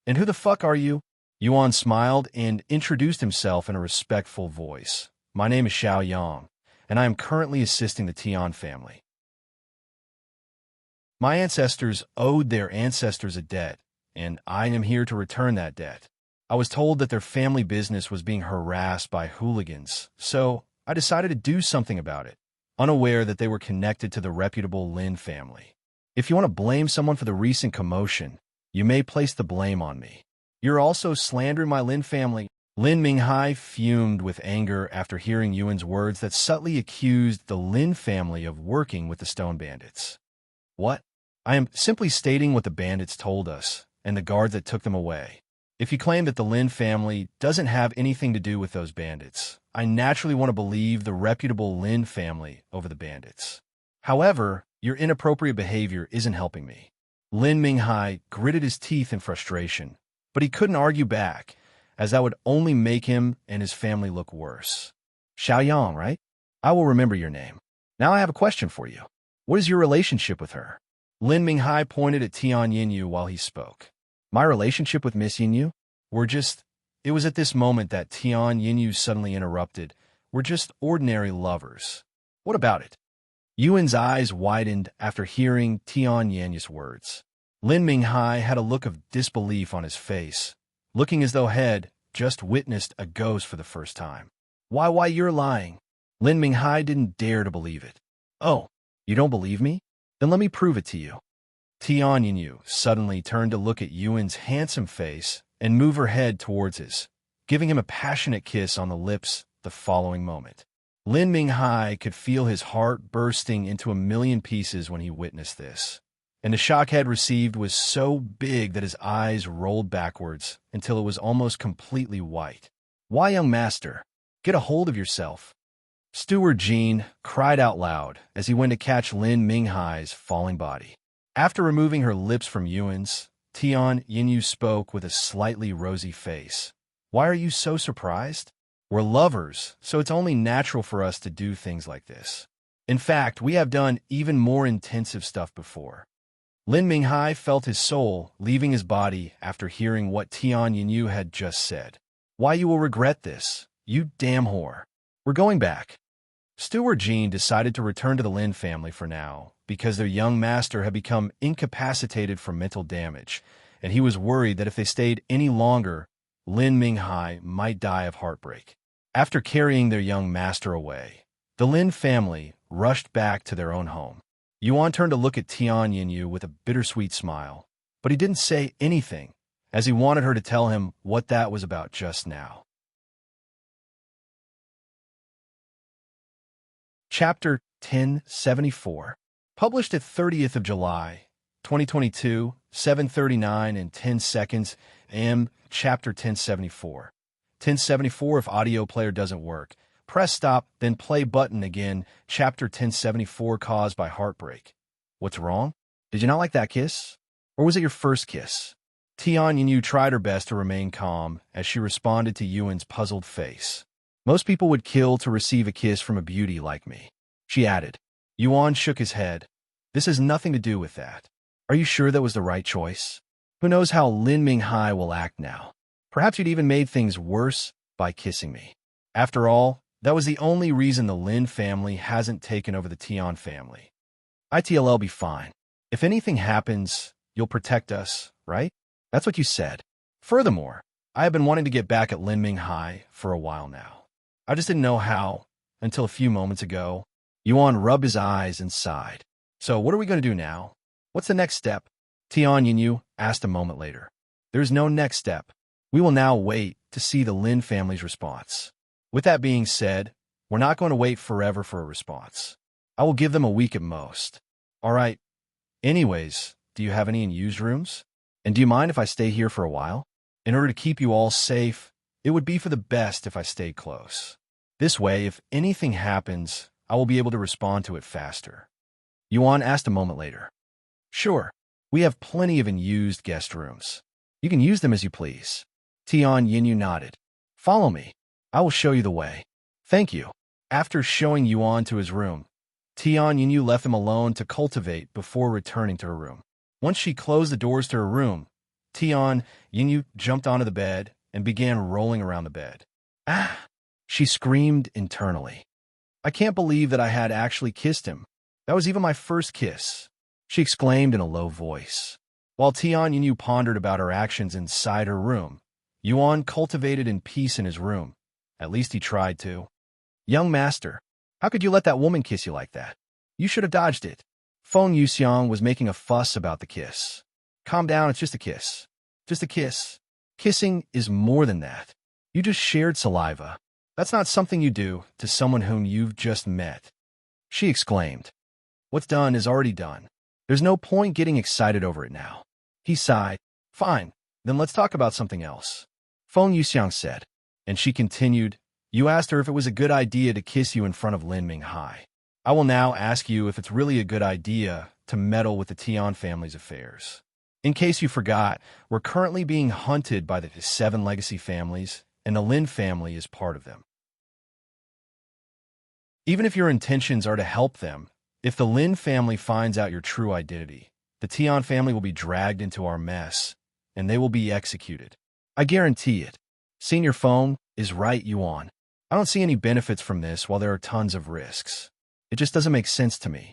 And who the fuck are you? Yuan smiled and introduced himself in a respectful voice. My name is Xiao Yang, and I am currently assisting the Tian family. My ancestors owed their ancestors a debt, and I am here to return that debt. I was told that their family business was being harassed by hooligans, so I decided to do something about it, unaware that they were connected to the reputable Lin family. If you want to blame someone for the recent commotion, you may place the blame on me. You're also slandering my Lin family. Lin Minghai fumed with anger after hearing Yuan's words that subtly accused the Lin family of working with the Stone Bandits. What? I am simply stating what the bandits told us, and the guard that took them away. If you claim that the Lin family doesn't have anything to do with those bandits, I naturally want to believe the reputable Lin family over the bandits. However, your inappropriate behavior isn't helping me. Lin Minghai gritted his teeth in frustration, but he couldn't argue back, as that would only make him and his family look worse. Xiaoyang, right? I will remember your name. Now I have a question for you. What is your relationship with her? Lin Minghai pointed at Tian Yinyu while he spoke. My relationship with Miss Yinyu? It was at this moment that Tian Yinyu suddenly interrupted. We're just ordinary lovers. What about it? Yuan's eyes widened after hearing Tian Yinyu's words. Lin Minghai had a look of disbelief on his face, looking as though he had just witnessed a ghost for the first time. Why, you're lying. Lin Minghai didn't dare to believe it. Oh, you don't believe me? Then let me prove it to you. Tian Yinyu suddenly turned to look at Yuan's handsome face and move her head towards his, giving him a passionate kiss on the lips the following moment. Lin Minghai could feel his heart bursting into a million pieces when he witnessed this, and the shock he had received was so big that his eyes rolled backwards until it was almost completely white. Why, young master? Get a hold of yourself. Steward Jean cried out loud as he went to catch Lin Minghai's falling body. After removing her lips from Yuan's, Tian Yinyu spoke with a slightly rosy face. Why are you so surprised? We're lovers, so it's only natural for us to do things like this. In fact, we have done even more intensive stuff before. Lin Minghai felt his soul leaving his body after hearing what Tian Yinyu had just said. Why, you will regret this, you damn whore. We're going back. Steward Jean decided to return to the Lin family for now because their young master had become incapacitated from mental damage, and he was worried that if they stayed any longer, Lin Minghai might die of heartbreak. After carrying their young master away, the Lin family rushed back to their own home. Yuan turned to look at Tian Yinyu with a bittersweet smile, but he didn't say anything, as he wanted her to tell him what that was about just now. Chapter 1074. Published at 30th of July, 2022, 7:39 and 10 seconds AM. Chapter 1074. 1074. If audio player doesn't work, press stop, then play button again. Chapter 1074. Caused by heartbreak. What's wrong? Did you not like that kiss? Or was it your first kiss? Tian Yinyu tried her best to remain calm as she responded to Yuan's puzzled face. Most people would kill to receive a kiss from a beauty like me, she added. Yuan shook his head. This has nothing to do with that. Are you sure that was the right choice? Who knows how Lin Minghai will act now? Perhaps you'd even made things worse by kissing me. After all, that was the only reason the Lin family hasn't taken over the Tian family. It'll be fine. If anything happens, you'll protect us, right? That's what you said. Furthermore, I have been wanting to get back at Lin Minghai for a while now. I just didn't know how, until a few moments ago. Yuan rubbed his eyes and sighed. So what are we going to do now? What's the next step? Tian Yinyu asked a moment later. There's no next step. We will now wait to see the Lin family's response. With that being said, we're not going to wait forever for a response. I will give them a week at most. All right. Anyways, do you have any unused rooms? And do you mind if I stay here for a while? In order to keep you all safe, it would be for the best if I stayed close. This way, if anything happens, I will be able to respond to it faster. Yuan asked a moment later. Sure, we have plenty of unused guest rooms. You can use them as you please. Tian Yinyu nodded. Follow me. I will show you the way. Thank you. After showing Yuan to his room, Tian Yinyu left him alone to cultivate before returning to her room. Once she closed the doors to her room, Tian Yinyu jumped onto the bed and began rolling around the bed. Ah! She screamed internally. I can't believe that I had actually kissed him. That was even my first kiss, she exclaimed in a low voice. While Tian Yinyu pondered about her actions inside her room, Yuan cultivated in peace in his room. At least he tried to. Young master, how could you let that woman kiss you like that? You should have dodged it. Feng Yuxiang was making a fuss about the kiss. Calm down, it's just a kiss. Just a kiss. Kissing is more than that. You just shared saliva. That's not something you do to someone whom you've just met, she exclaimed. What's done is already done. There's no point getting excited over it now. He sighed. Fine, then let's talk about something else, Feng Yuxiang said, and she continued, you asked her if it was a good idea to kiss you in front of Lin Minghai. I will now ask you if it's really a good idea to meddle with the Tian family's affairs. In case you forgot, we're currently being hunted by the 7 legacy families, and the Lin family is part of them. Even if your intentions are to help them, if the Lin family finds out your true identity, the Tian family will be dragged into our mess, and they will be executed. I guarantee it. Seeing your phone is right, Yuan. I don't see any benefits from this while there are tons of risks. It just doesn't make sense to me.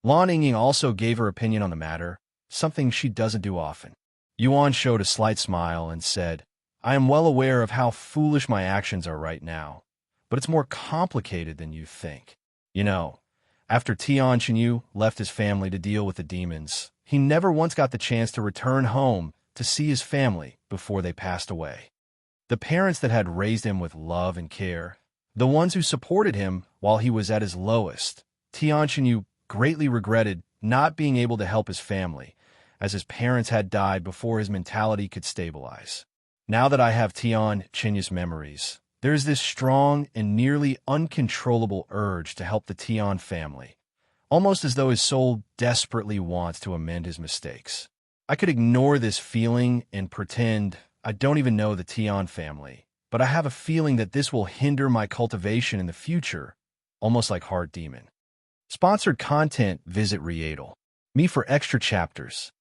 Lan Yingying also gave her opinion on the matter, something she doesn't do often. Yuan showed a slight smile and said, I am well aware of how foolish my actions are right now, but it's more complicated than you think. You know, after Tian Chenyu left his family to deal with the demons, he never once got the chance to return home to see his family before they passed away. The parents that had raised him with love and care, the ones who supported him while he was at his lowest, Tian Chenyu greatly regretted not being able to help his family, as his parents had died before his mentality could stabilize. Now that I have Tian Chenyu's memories, there is this strong and nearly uncontrollable urge to help the Tian family, almost as though his soul desperately wants to amend his mistakes. I could ignore this feeling and pretend I don't even know the Tian family, but I have a feeling that this will hinder my cultivation in the future, almost like Heart Demon. Sponsored content, visit Hideout. Me for extra chapters.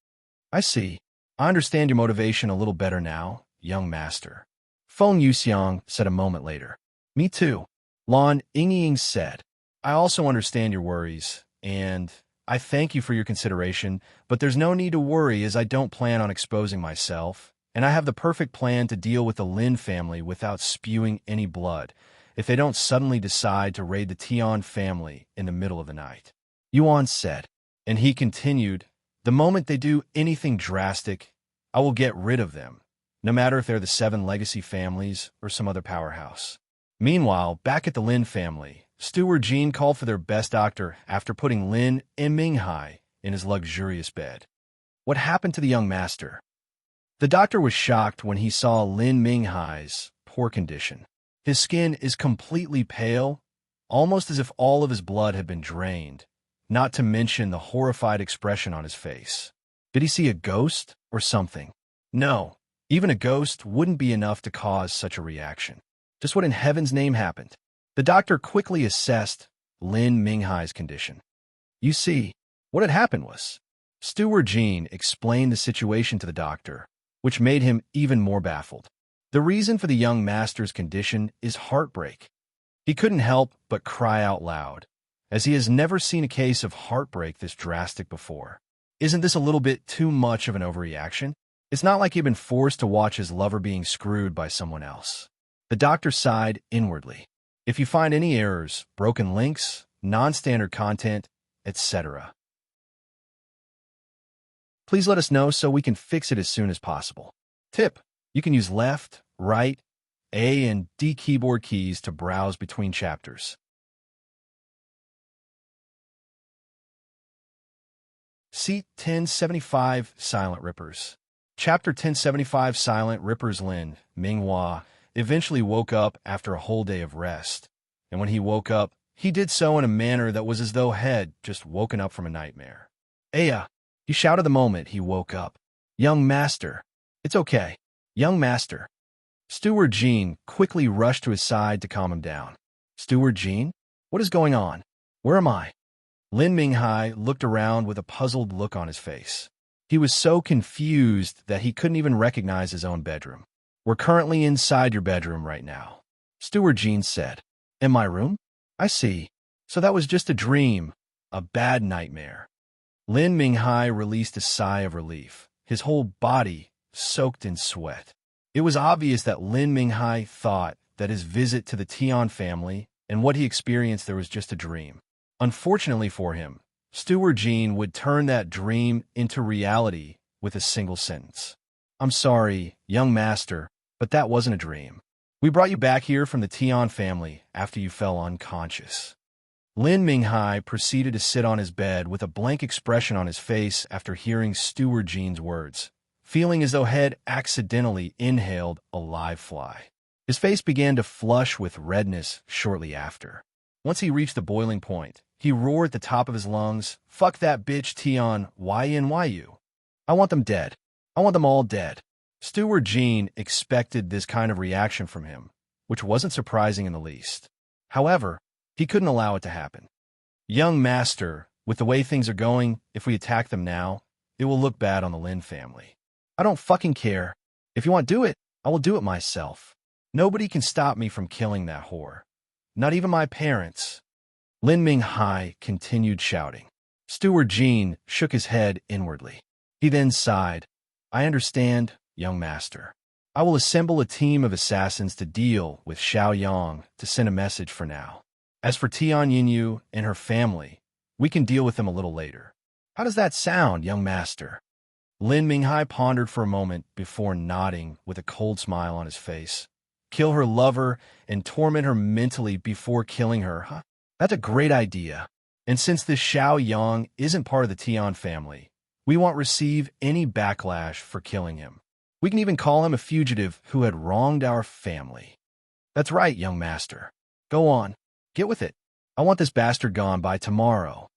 I see. I understand your motivation a little better now, young master. Feng Yuxiang said a moment later. Me too. Lan Yingying said. I also understand your worries, and I thank you for your consideration, but there's no need to worry as I don't plan on exposing myself, and I have the perfect plan to deal with the Lin family without spewing any blood, if they don't suddenly decide to raid the Tian family in the middle of the night. Yuan said, and he continued, the moment they do anything drastic, I will get rid of them, no matter if they're the 7 legacy families or some other powerhouse. Meanwhile, back at the Lin family, Steward Jean called for their best doctor after putting Lin and Minghai in his luxurious bed. What happened to the young master? The doctor was shocked when he saw Lin Minghai's poor condition. His skin is completely pale, almost as if all of his blood had been drained, not to mention the horrified expression on his face. Did he see a ghost or something? No, even a ghost wouldn't be enough to cause such a reaction. Just what in heaven's name happened? The doctor quickly assessed Lin Minghai's condition. You see, what had happened was, Steward Jean explained the situation to the doctor, which made him even more baffled. The reason for the young master's condition is heartbreak. He couldn't help but cry out loud, as he has never seen a case of heartbreak this drastic before. Isn't this a little bit too much of an overreaction? It's not like he'd been forced to watch his lover being screwed by someone else. The doctor sighed inwardly. If you find any errors, broken links, non-standard content, etc., please let us know so we can fix it as soon as possible. Tip: you can use left, right, A and D keyboard keys to browse between chapters. C1075 Silent Rippers. Chapter 1075 Silent Rippers. Lin Minghai eventually woke up after a whole day of rest, and when he woke up, he did so in a manner that was as though he had just woken up from a nightmare. Aya! He shouted the moment he woke up. Young master. It's okay. Young master. Steward Jean quickly rushed to his side to calm him down. Steward Jean? What is going on? Where am I? Lin Minghai looked around with a puzzled look on his face. He was so confused that he couldn't even recognize his own bedroom. We're currently inside your bedroom right now, Steward Jean said. In my room? I see. So that was just a dream, a bad nightmare. Lin Minghai released a sigh of relief, his whole body soaked in sweat. It was obvious that Lin Minghai thought that his visit to the Tian family and what he experienced there was just a dream. Unfortunately for him, Steward Jean would turn that dream into reality with a single sentence. I'm sorry, young master, but that wasn't a dream. We brought you back here from the Tian family after you fell unconscious. Lin Minghai proceeded to sit on his bed with a blank expression on his face after hearing Steward Jean's words, feeling as though he had accidentally inhaled a live fly. His face began to flush with redness shortly after. Once he reached the boiling point, he roared at the top of his lungs, "Fuck that bitch Tian Ynyu. I want them dead. I want them all dead." Steward Jean expected this kind of reaction from him, which wasn't surprising in the least. However, He couldn't allow it to happen. Young master, with the way things are going, if we attack them now, it will look bad on the Lin family. I don't fucking care. If you want to do it, I will do it myself. Nobody can stop me from killing that whore. Not even my parents. Lin Minghai continued shouting. Steward Jean shook his head inwardly. He then sighed. I understand, young master. I will assemble a team of assassins to deal with Xiao Yang to send a message for now. As for Tian Yinyu and her family, we can deal with them a little later. How does that sound, young master? Lin Minghai pondered for a moment before nodding with a cold smile on his face. Kill her lover and torment her mentally before killing her, huh? That's a great idea. And since this Xiao Yang isn't part of the Tian family, we won't receive any backlash for killing him. We can even call him a fugitive who had wronged our family. That's right, young master. Go on. Get with it. I want this bastard gone by tomorrow.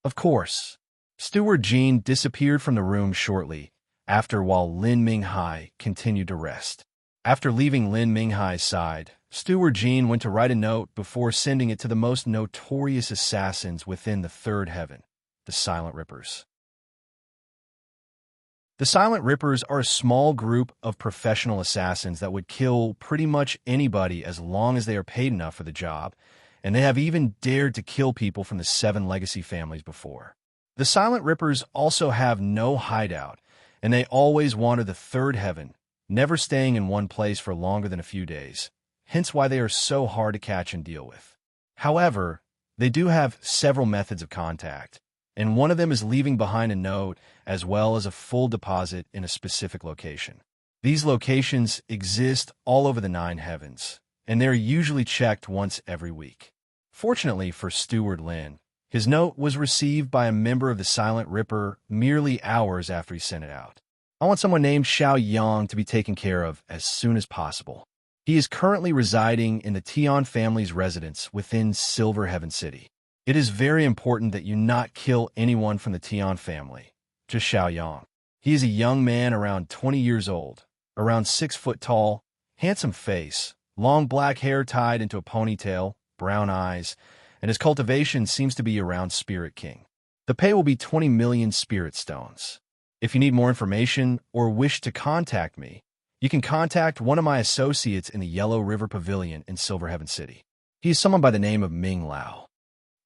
Of course. Steward Jean disappeared from the room shortly after while Lin Minghai continued to rest. After leaving Lin Minghai's side, Steward Jean went to write a note before sending it to the most notorious assassins within the third heaven, the Silent Rippers. The Silent Rippers are a small group of professional assassins that would kill pretty much anybody as long as they are paid enough for the job, and they have even dared to kill people from the 7 legacy families before. The Silent Rippers also have no hideout, and they always wander the third heaven, never staying in one place for longer than a few days, hence why they are so hard to catch and deal with. However, they do have several methods of contact, and one of them is leaving behind a note as well as a full deposit in a specific location. These locations exist all over the 9 heavens, and they're usually checked once every week. Fortunately for Steward Lin, his note was received by a member of the Silent Ripper merely hours after he sent it out. I want someone named Xiao Yang to be taken care of as soon as possible. He is currently residing in the Tian family's residence within Silver Heaven City. It is very important that you not kill anyone from the Tian family, just Xiao Yang. He is a young man around 20 years old, around 6 foot tall, handsome face, long black hair tied into a ponytail, brown eyes, and his cultivation seems to be around Spirit King. The pay will be 20 million spirit stones. If you need more information or wish to contact me, you can contact one of my associates in the Yellow River Pavilion in Silver Heaven City. He is someone by the name of Ming Lao.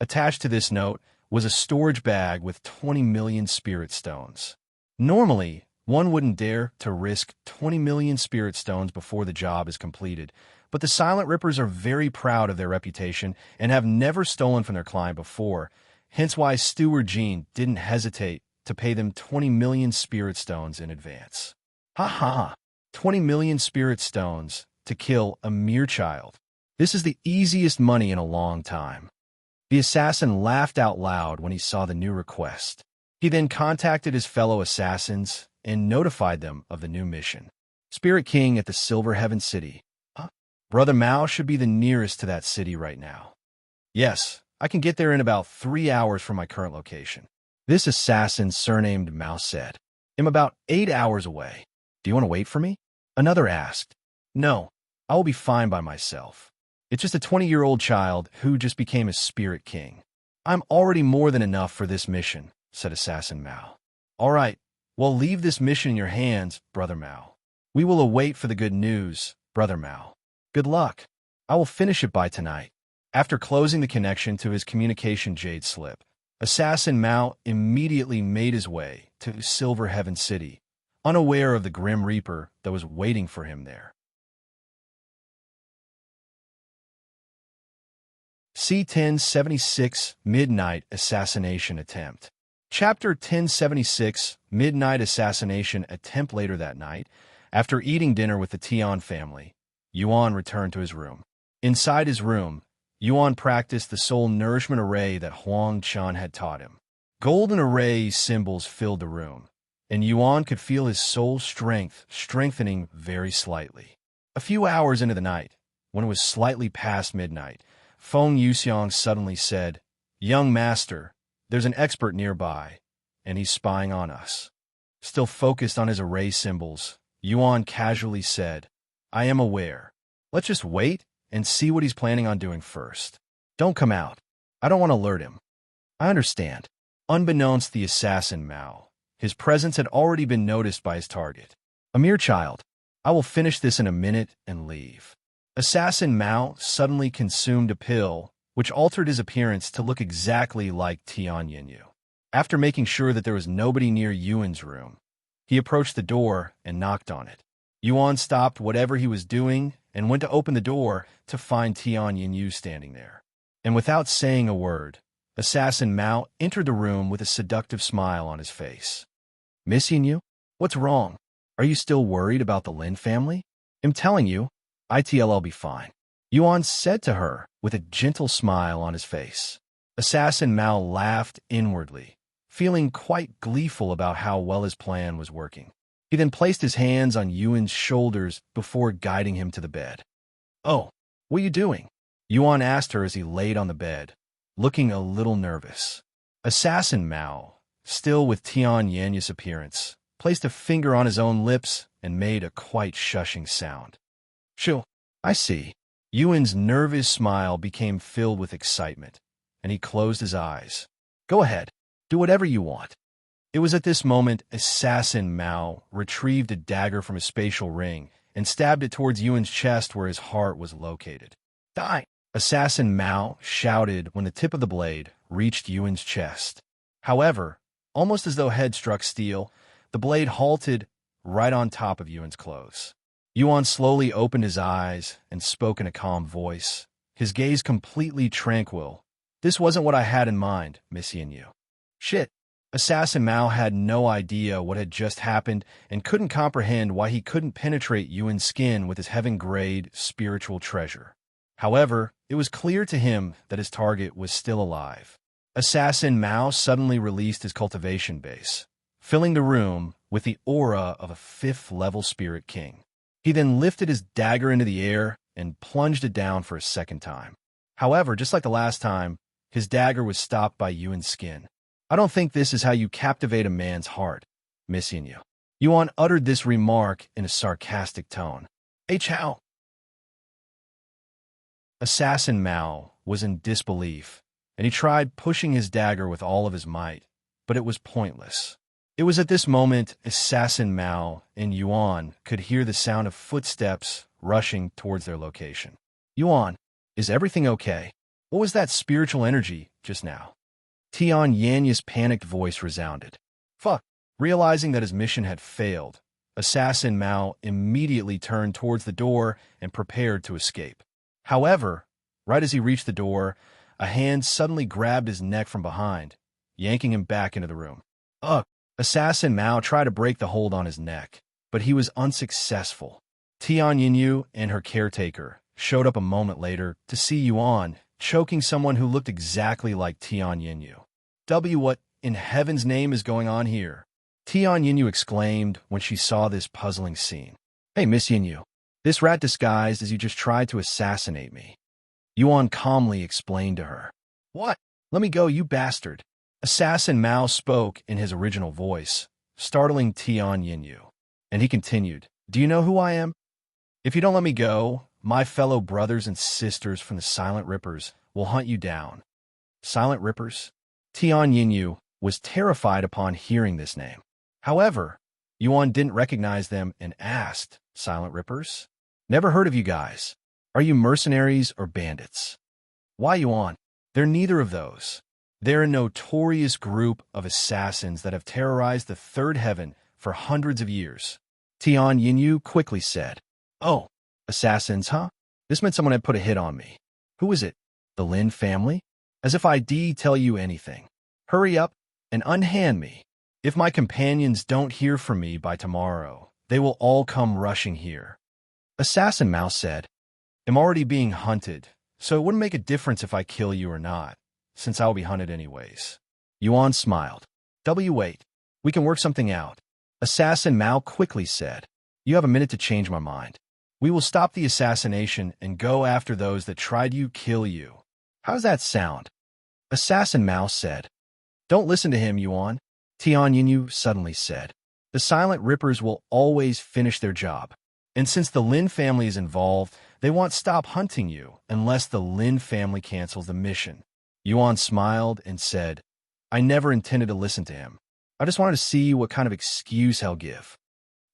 Attached to this note was a storage bag with 20 million spirit stones. Normally, one wouldn't dare to risk 20 million spirit stones before the job is completed, but the Silent Rippers are very proud of their reputation and have never stolen from their client before, hence why Steward Jean didn't hesitate to pay them 20 million spirit stones in advance. Ha ha! 20 million spirit stones to kill a mere child. This is the easiest money in a long time. The assassin laughed out loud when he saw the new request. He then contacted his fellow assassins and notified them of the new mission. Spirit King at the Silver Heaven City. Huh? Brother Mao should be the nearest to that city right now. Yes, I can get there in about 3 hours from my current location. This assassin surnamed Mao said. I'm about 8 hours away. Do you want to wait for me? Another asked. No, I will be fine by myself. It's just a 20-year-old child who just became a Spirit King. I'm already more than enough for this mission, said Assassin Mao. All right, well, leave this mission in your hands, Brother Mao. We will await for the good news, Brother Mao. Good luck. I will finish it by tonight. After closing the connection to his communication Jade slip, Assassin Mao immediately made his way to Silver Heaven City, unaware of the Grim Reaper that was waiting for him there. C1076 Midnight Assassination Attempt. Chapter 1076 Midnight Assassination Attempt. Later that night, after eating dinner with the Tian family, Yuan returned to his room. Inside his room, Yuan practiced the soul nourishment array that Huang Chan had taught him. Golden array symbols filled the room, and Yuan could feel his soul strength strengthening very slightly. A few hours into the night, when it was slightly past midnight, Feng Yuxiang suddenly said, Young master, there's an expert nearby, and he's spying on us. Still focused on his array symbols, Yuan casually said, I am aware. Let's just wait and see what he's planning on doing first. Don't come out. I don't want to alert him. I understand. Unbeknownst to the assassin Mao, his presence had already been noticed by his target. A mere child. I will finish this in a minute and leave. Assassin Mao suddenly consumed a pill, which altered his appearance to look exactly like Tian Yinyu. After making sure that there was nobody near Yuan's room, he approached the door and knocked on it. Yuan stopped whatever he was doing and went to open the door to find Tian Yinyu standing there. And without saying a word, Assassin Mao entered the room with a seductive smile on his face. Miss Yinyu, what's wrong? Are you still worried about the Lin family? I'm telling you, I'll be fine. Yuan said to her with a gentle smile on his face. Assassin Mao laughed inwardly, feeling quite gleeful about how well his plan was working. He then placed his hands on Yuan's shoulders before guiding him to the bed. Oh, what are you doing? Yuan asked her as he laid on the bed, looking a little nervous. Assassin Mao, still with Tian Yanyu's appearance, placed a finger on his own lips and made a quite shushing sound. Shoo, I see. Yuan's nervous smile became filled with excitement, and he closed his eyes. Go ahead, do whatever you want. It was at this moment Assassin Mao retrieved a dagger from his spatial ring and stabbed it towards Yuan's chest where his heart was located. Die! Assassin Mao shouted when the tip of the blade reached Yuan's chest. However, almost as though head struck steel, the blade halted right on top of Yuan's clothes. Yuan slowly opened his eyes and spoke in a calm voice, his gaze completely tranquil. This wasn't what I had in mind, Miss Yinyu. Shit. Assassin Mao had no idea what had just happened and couldn't comprehend why he couldn't penetrate Yuan's skin with his heaven-grade spiritual treasure. However, it was clear to him that his target was still alive. Assassin Mao suddenly released his cultivation base, filling the room with the aura of a 5th-level spirit king. He then lifted his dagger into the air and plunged it down for a second time. However, just like the last time, his dagger was stopped by Yuan's skin. I don't think this is how you captivate a man's heart, Miss Yinyu. Yuan uttered this remark in a sarcastic tone. How? Assassin Mao was in disbelief, and he tried pushing his dagger with all of his might, but it was pointless. It was at this moment Assassin Mao and Yuan could hear the sound of footsteps rushing towards their location. Yuan, is everything okay? What was that spiritual energy just now? Tian Yanyu's panicked voice resounded. Fuck. Realizing that his mission had failed, Assassin Mao immediately turned towards the door and prepared to escape. However, right as he reached the door, a hand suddenly grabbed his neck from behind, yanking him back into the room. Ugh! Assassin Mao tried to break the hold on his neck, but he was unsuccessful. Tian Yinyu and her caretaker showed up a moment later to see Yuan choking someone who looked exactly like Tian Yinyu. What in heaven's name is going on here? Tian Yinyu exclaimed when she saw this puzzling scene. Hey, Miss Yinyu, this rat disguised as you just tried to assassinate me. Yuan calmly explained to her. What? Let me go, you bastard. Assassin Mao spoke in his original voice, startling Tian Yinyu. And he continued, Do you know who I am? If you don't let me go, my fellow brothers and sisters from the Silent Rippers will hunt you down. Silent Rippers? Tian Yinyu was terrified upon hearing this name. However, Yuan didn't recognize them and asked, Silent Rippers? Never heard of you guys. Are you mercenaries or bandits? Why, Yuan? They're neither of those. They're a notorious group of assassins that have terrorized the third heaven for hundreds of years. Tian Yinyu quickly said, Oh, assassins, huh? This meant someone had put a hit on me. Who is it? The Lin family? As if I'd tell you anything. Hurry up and unhand me. If my companions don't hear from me by tomorrow, they will all come rushing here. Assassin Mao said, I'm already being hunted, so it wouldn't make a difference if I kill you or not, since I'll be hunted anyways. Yuan smiled. Wait, we can work something out. Assassin Mao quickly said, You have a minute to change my mind. We will stop the assassination and go after those that tried you, kill you. How does that sound? Assassin Mao said. Don't listen to him, Yuan. Tian Yinyu suddenly said. The Silent Rippers will always finish their job. And since the Lin family is involved, They won't stop hunting you unless the Lin family cancels the mission. Yuan smiled and said, I never intended to listen to him. I just wanted to see what kind of excuse he'll give.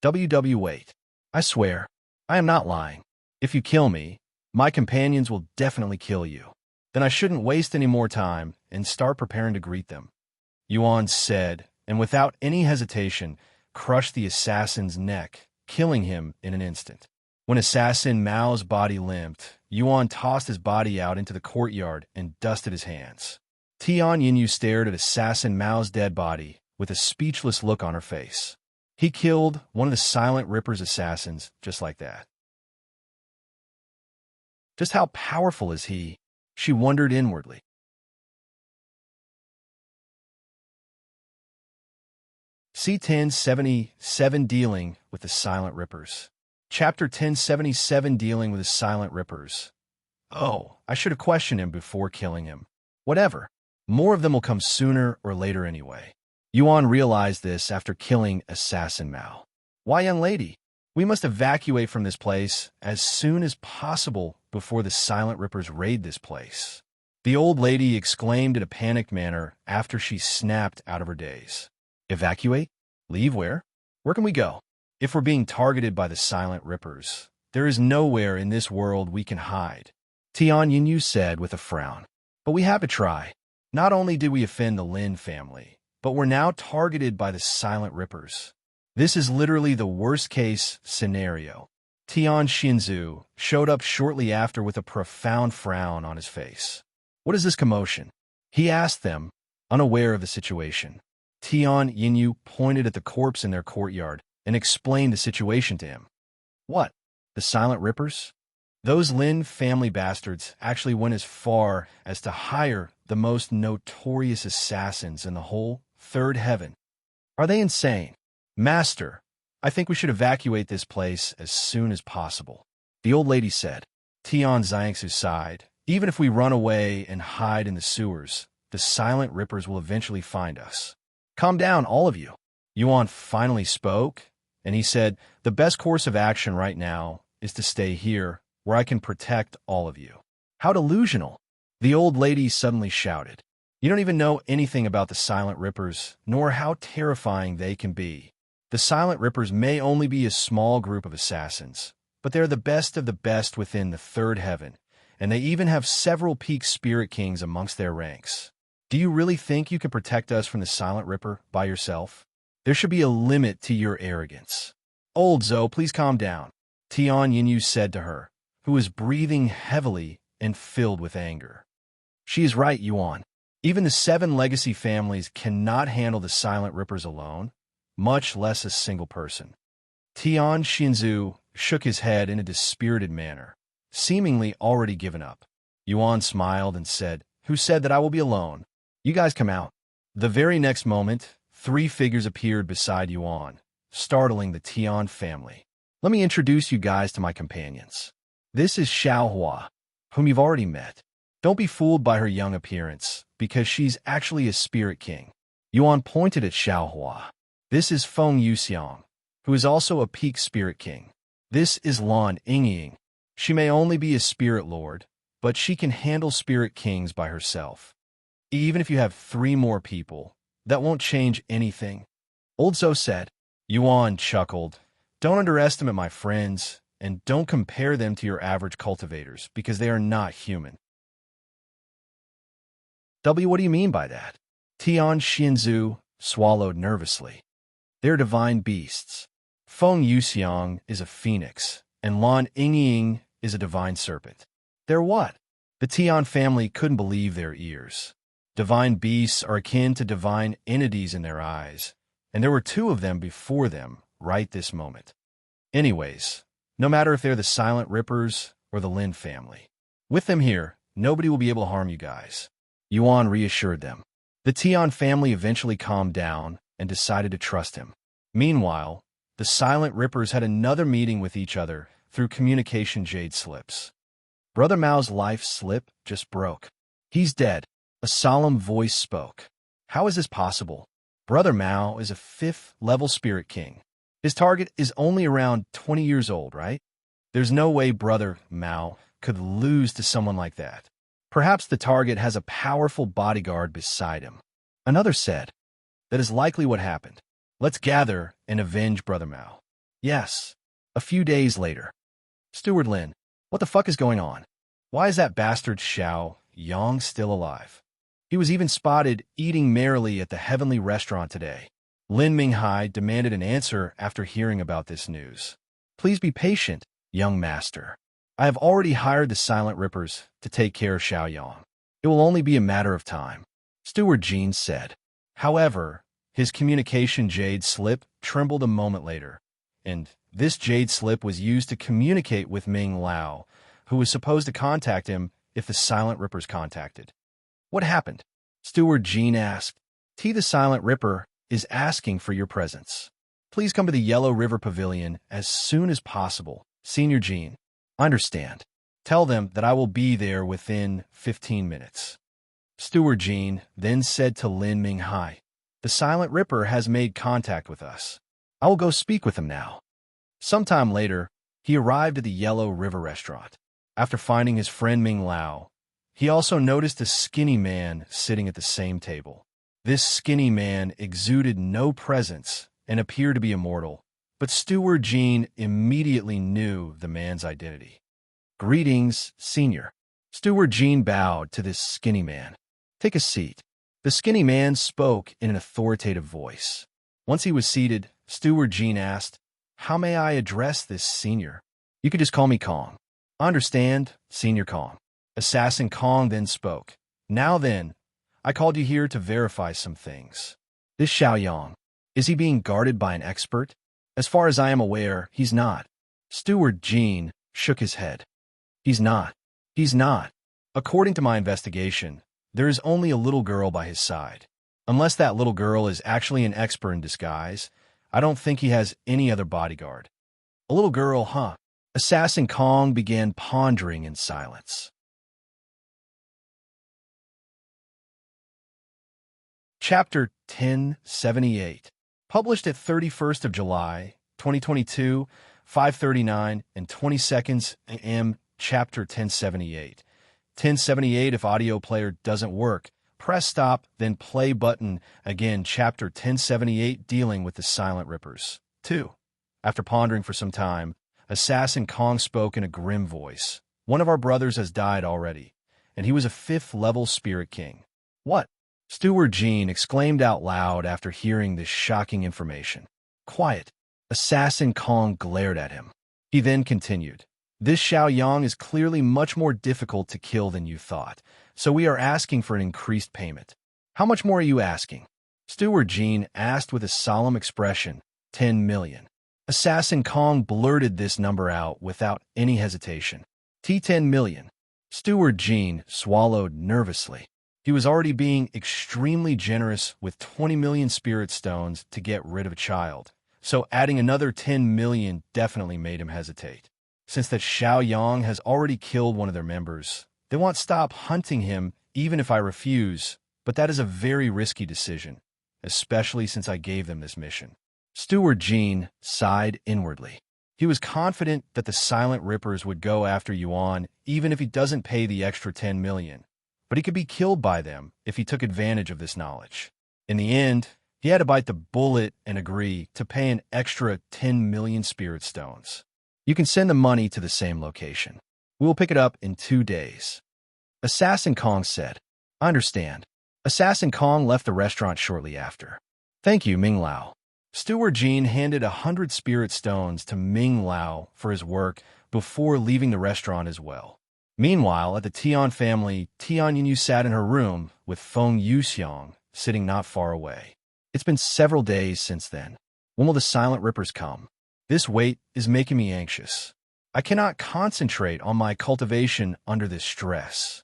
Wait. I swear, I am not lying. If you kill me, my companions will definitely kill you. Then I shouldn't waste any more time and start preparing to greet them. Yuan said, and without any hesitation, crushed the assassin's neck, killing him in an instant. When Assassin Mao's body limped, Yuan tossed his body out into the courtyard and dusted his hands. Tian Yinyu stared at Assassin Mao's dead body with a speechless look on her face. He killed one of the Silent Ripper's assassins just like that. Just how powerful is he? She wondered inwardly. C1077 Dealing with the Silent Rippers. Chapter 1077 Dealing with the Silent Rippers. Oh, I should have questioned him before killing him. Whatever. More of them will come sooner or later anyway. Yuan realized this after killing Assassin Mao. Why, young lady? We must evacuate from this place as soon as possible before the Silent Rippers raid this place. The old lady exclaimed in a panicked manner after she snapped out of her daze. Evacuate? Leave where? Where can we go? If we're being targeted by the Silent Rippers, there is nowhere in this world we can hide, Tian Yinyu said with a frown. But we have to try. Not only did we offend the Lin family, but we're now targeted by the Silent Rippers. This is literally the worst-case scenario. Tian Xinzu showed up shortly after with a profound frown on his face. What is this commotion? He asked them, unaware of the situation. Tian Yinyu pointed at the corpse in their courtyard and explained the situation to him. What? The Silent Rippers? Those Lin family bastards actually went as far as to hire the most notorious assassins in the whole third heaven. Are they insane? Master, I think we should evacuate this place as soon as possible, the old lady said. Tian Xiangsu sighed. Even if we run away and hide in the sewers, the Silent Rippers will eventually find us. Calm down, all of you. Yuan finally spoke, and he said, the best course of action right now is to stay here, where I can protect all of you. How delusional! The old lady suddenly shouted. You don't even know anything about the Silent Rippers, nor how terrifying they can be. The Silent Rippers may only be a small group of assassins, but they're the best of the best within the third heaven, and they even have several peak spirit kings amongst their ranks. Do you really think you can protect us from the Silent Ripper by yourself? There should be a limit to your arrogance. Old Zhou, please calm down, Tian Yinyu said to her, who was breathing heavily and filled with anger. She is right, Yuan. Even the 7 legacy families cannot handle the Silent Rippers alone, much less a single person. Tian Xinzu shook his head in a dispirited manner, seemingly already given up. Yuan smiled and said, Who said that I will be alone? You guys come out. The very next moment, 3 figures appeared beside Yuan, startling the Tian family. Let me introduce you guys to my companions. This is Xiaohua, whom you've already met. Don't be fooled by her young appearance, because she's actually a spirit king. Yuan pointed at Xiaohua. This is Feng Yuxiang, who is also a peak spirit king. This is Lan Yingying. She may only be a spirit lord, but she can handle spirit kings by herself. Even if you have 3 more people, that won't change anything. Old Zhou said. Yuan chuckled. Don't underestimate my friends, and don't compare them to your average cultivators, because they are not human. What do you mean by that? Tian Xinzu swallowed nervously. They're divine beasts. Feng Yuxiang is a phoenix, and Lan Yingying is a divine serpent. They're what? The Tian family couldn't believe their ears. Divine beasts are akin to divine entities in their eyes, and there were 2 of them before them right this moment. Anyways, no matter if they're the Silent Rippers or the Lin family, with them here, nobody will be able to harm you guys. Yuan reassured them. The Tian family eventually calmed down and decided to trust him. Meanwhile, the Silent Rippers had another meeting with each other through communication Jade slips. Brother Mao's life slip just broke. He's dead. A solemn voice spoke. How is this possible? Brother Mao is a 5th level spirit king. His target is only around 20 years old, right? There's no way Brother Mao could lose to someone like that. Perhaps the target has a powerful bodyguard beside him. Another said, that is likely what happened. Let's gather and avenge Brother Mao. Yes. A few days later. Steward Lin, what the fuck is going on? Why is that bastard Xiao Yang still alive? He was even spotted eating merrily at the heavenly restaurant today. Lin Minghai demanded an answer after hearing about this news. Please be patient, young master. I have already hired the Silent Rippers to take care of Xiao Yang. It will only be a matter of time, Steward Jean said. However, his communication Jade slip trembled a moment later, and this Jade slip was used to communicate with Ming Lao, who was supposed to contact him if the Silent Rippers contacted. What happened? Steward Jean asked. T the Silent Ripper is asking for your presence. Please come to the Yellow River Pavilion as soon as possible, Senior Jean. Understand. Tell them that I will be there within 15 minutes. Steward Jean then said to Lin Minghai, the Silent Ripper has made contact with us. I will go speak with him now. Sometime later, he arrived at the Yellow River restaurant. After finding his friend Ming Lao, he also noticed a skinny man sitting at the same table. This skinny man exuded no presence and appeared to be immortal, but Steward Jean immediately knew the man's identity. Greetings, Senior. Steward Jean bowed to this skinny man. Take a seat. The skinny man spoke in an authoritative voice. Once he was seated, Steward Jean asked, how may I address this Senior? You could just call me Kong. I understand, Senior Kong. Assassin Kong then spoke. Now then, I called you here to verify some things. This Xiao Yang, is he being guarded by an expert? As far as I am aware, he's not. Steward Jean shook his head. He's not. He's not. According to my investigation, there is only a little girl by his side. Unless that little girl is actually an expert in disguise, I don't think he has any other bodyguard. A little girl, huh? Assassin Kong began pondering in silence. Chapter 1078. Published at 31st of July, 2022, 5:39 and 20 seconds a.m. Chapter 1078. 1078 if audio player doesn't work. Press stop, then play button. Again, Chapter 1078 dealing with the Silent Rippers. 2. After pondering for some time, Assassin Kong spoke in a grim voice. One of our brothers has died already, and he was a 5th-level Spirit King. What? Steward Jean exclaimed out loud after hearing this shocking information. Quiet. Assassin Kong glared at him. He then continued. This Xiao Yang is clearly much more difficult to kill than you thought, so we are asking for an increased payment. How much more are you asking? Steward Jean asked with a solemn expression. 10 million. Assassin Kong blurted this number out without any hesitation. 10 million. Steward Jean swallowed nervously. He was already being extremely generous with 20 million spirit stones to get rid of a child, so adding another 10 million definitely made him hesitate. Since that Xiao Yang has already killed one of their members, they won't stop hunting him even if I refuse, but that is a very risky decision, especially since I gave them this mission. Steward Jean sighed inwardly. He was confident that the Silent Rippers would go after Yuan even if he doesn't pay the extra 10 million, but he could be killed by them if he took advantage of this knowledge. In the end, he had to bite the bullet and agree to pay an extra 10 million spirit stones. You can send the money to the same location. We will pick it up in 2 days. Assassin Kong said. I understand. Assassin Kong left the restaurant shortly after. Thank you, Ming Lao. Steward Jean handed 100 spirit stones to Ming Lao for his work before leaving the restaurant as well. Meanwhile, at the Tian family, Tian Yinyu sat in her room with Feng Yuxiang sitting not far away. It's been several days since then. When will the Silent Rippers come? This wait is making me anxious. I cannot concentrate on my cultivation under this stress.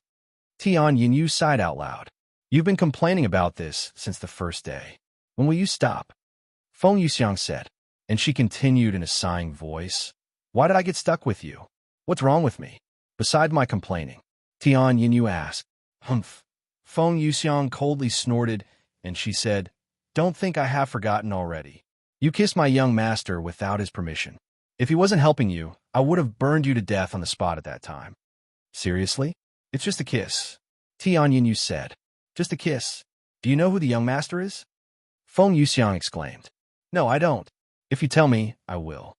Tian Yinyu sighed out loud. You've been complaining about this since the first day. When will you stop? Feng Yuxiang said, and she continued in a sighing voice. Why did I get stuck with you? What's wrong with me? Beside my complaining, Tian Yinyu asked. Humph. Feng Yuxiang coldly snorted, and she said, Don't think I have forgotten already. You kissed my young master without his permission. If he wasn't helping you, I would have burned you to death on the spot at that time. Seriously? It's just a kiss. Tian Yinyu said. Just a kiss. Do you know who the young master is? Feng Yuxiang exclaimed. No, I don't. If you tell me, I will.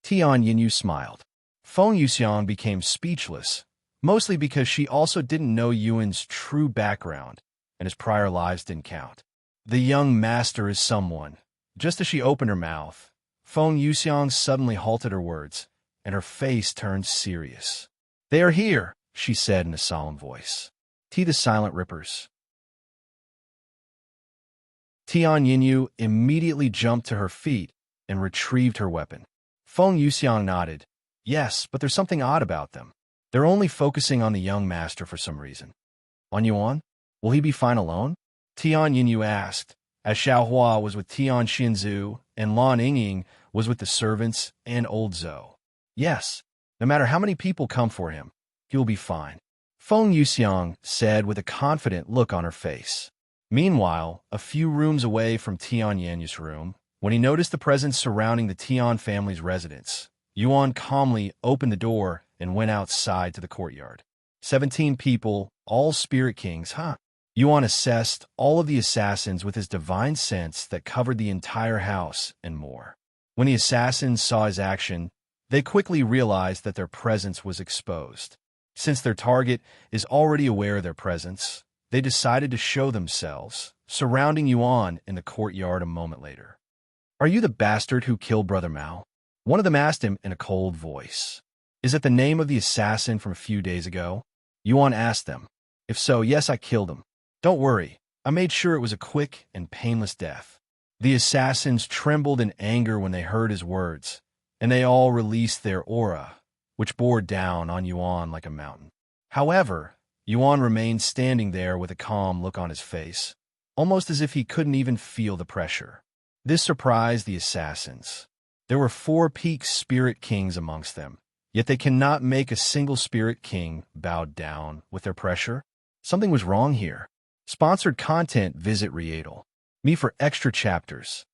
Tian Yinyu smiled. Feng Yuxiang became speechless, mostly because she also didn't know Yuan's true background, and his prior lives didn't count. The young master is someone. Just as she opened her mouth, Feng Yuxiang suddenly halted her words, and her face turned serious. They are here, she said in a solemn voice. The Silent Rippers. Tian Yinyu immediately jumped to her feet and retrieved her weapon. Feng Yuxiang nodded. Yes, but there's something odd about them. They're only focusing on the young master for some reason. On Yuan? Will he be fine alone? Tian Yinyu asked, as Xiaohua was with Tian Xinzu and Lan Yingying was with the servants and old Zhou. Yes, no matter how many people come for him, he will be fine, Feng Yuxiang said with a confident look on her face. Meanwhile, a few rooms away from Tian Yinyu's room, when he noticed the presence surrounding the Tian family's residence, Yuan calmly opened the door and went outside to the courtyard. 17 people, all spirit kings, huh? Yuan assessed all of the assassins with his divine sense that covered the entire house and more. When the assassins saw his action, they quickly realized that their presence was exposed. Since their target is already aware of their presence, they decided to show themselves, surrounding Yuan in the courtyard a moment later. Are you the bastard who killed Brother Mao? One of them asked him in a cold voice. Is it the name of the assassin from a few days ago? Yuan asked them. If so, yes, I killed him. Don't worry, I made sure it was a quick and painless death. The assassins trembled in anger when they heard his words, and they all released their aura, which bore down on Yuan like a mountain. However, Yuan remained standing there with a calm look on his face, almost as if he couldn't even feel the pressure. This surprised the assassins. There were 4 peak spirit kings amongst them, yet they cannot make a single spirit king bow down with their pressure. Something was wrong here. Sponsored content, visit Riedel. Me for extra chapters.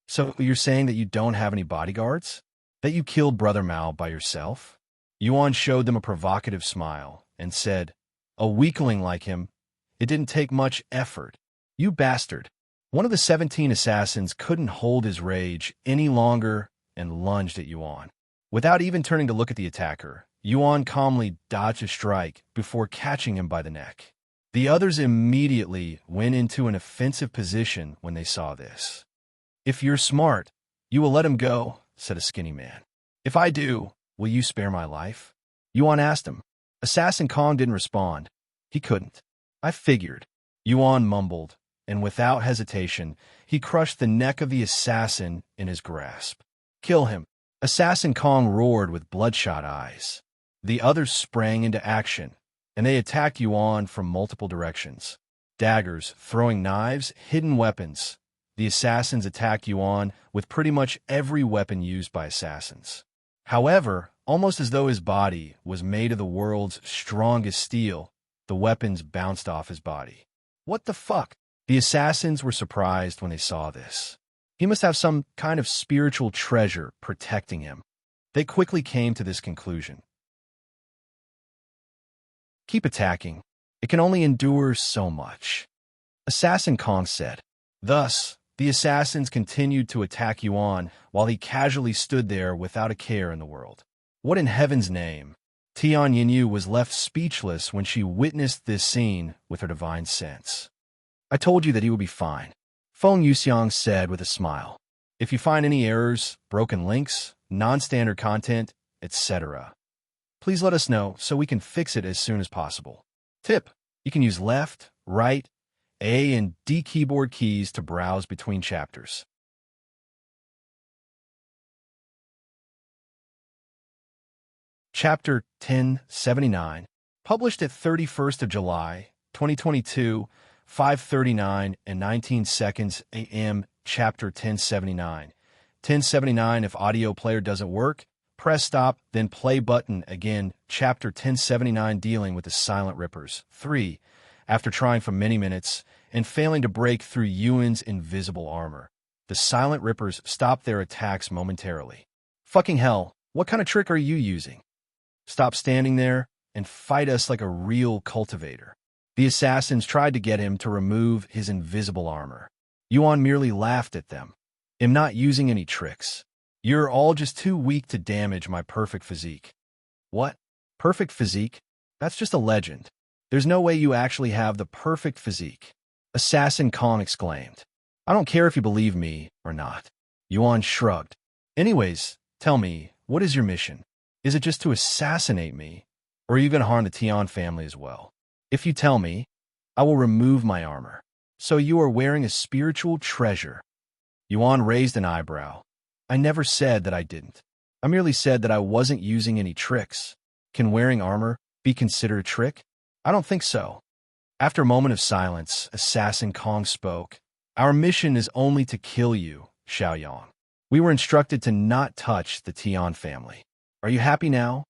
So you're saying that you don't have any bodyguards? That you killed Brother Mao by yourself? Yuan showed them a provocative smile and said, a weakling like him, it didn't take much effort. You bastard. One of the 17 assassins couldn't hold his rage any longer and lunged at Yuan. Without even turning to look at the attacker, Yuan calmly dodged a strike before catching him by the neck. The others immediately went into an offensive position when they saw this. If you're smart, you will let him go, said a skinny man. If I do, will you spare my life? Yuan asked him. Assassin Kong didn't respond. He couldn't. I figured. Yuan mumbled, and without hesitation, he crushed the neck of the assassin in his grasp. Kill him. Assassin Kong roared with bloodshot eyes. The others sprang into action, and they attacked Yuan from multiple directions. Daggers, throwing knives, hidden weapons. The assassins attacked Yuan with pretty much every weapon used by assassins. However, almost as though his body was made of the world's strongest steel, the weapons bounced off his body. What the fuck? The assassins were surprised when they saw this. He must have some kind of spiritual treasure protecting him. They quickly came to this conclusion. Keep attacking. It can only endure so much. Assassin Kong said. Thus, the assassins continued to attack Yuan while he casually stood there without a care in the world. What in heaven's name? Tian Yinyu was left speechless when she witnessed this scene with her divine sense. I told you that he would be fine, Feng Yuxiang said with a smile. If you find any errors, broken links, non-standard content, etc., please let us know so we can fix it as soon as possible. Tip: you can use left, right, A and D keyboard keys to browse between chapters. Chapter 1079, published at 31st of July, 2022, 5:39 and 19 seconds a.m. Chapter 1079. 1079 if audio player doesn't work, press stop, then play button again. Chapter 1079 dealing with the Silent Rippers. 3. After trying for many minutes and failing to break through Yuan's invisible armor, the Silent Rippers stopped their attacks momentarily. Fucking hell, What kind of trick are you using? Stop standing there and fight us like a real cultivator. The assassins tried to get him to remove his invisible armor. Yuan merely laughed at them. I'm not using any tricks. You're all just too weak to damage my perfect physique. What? Perfect physique? That's just a legend. There's no way you actually have the perfect physique. Assassin Kong exclaimed. I don't care if you believe me or not. Yuan shrugged. Anyways, tell me, what is your mission? Is it just to assassinate me, or are you going to harm the Tian family as well? If you tell me, I will remove my armor. So you are wearing a spiritual treasure. Yuan raised an eyebrow. I never said that I didn't. I merely said that I wasn't using any tricks. Can wearing armor be considered a trick? I don't think so. After a moment of silence, Assassin Kong spoke. Our mission is only to kill you, Xiaoyang. We were instructed to not touch the Tian family. Are you happy now?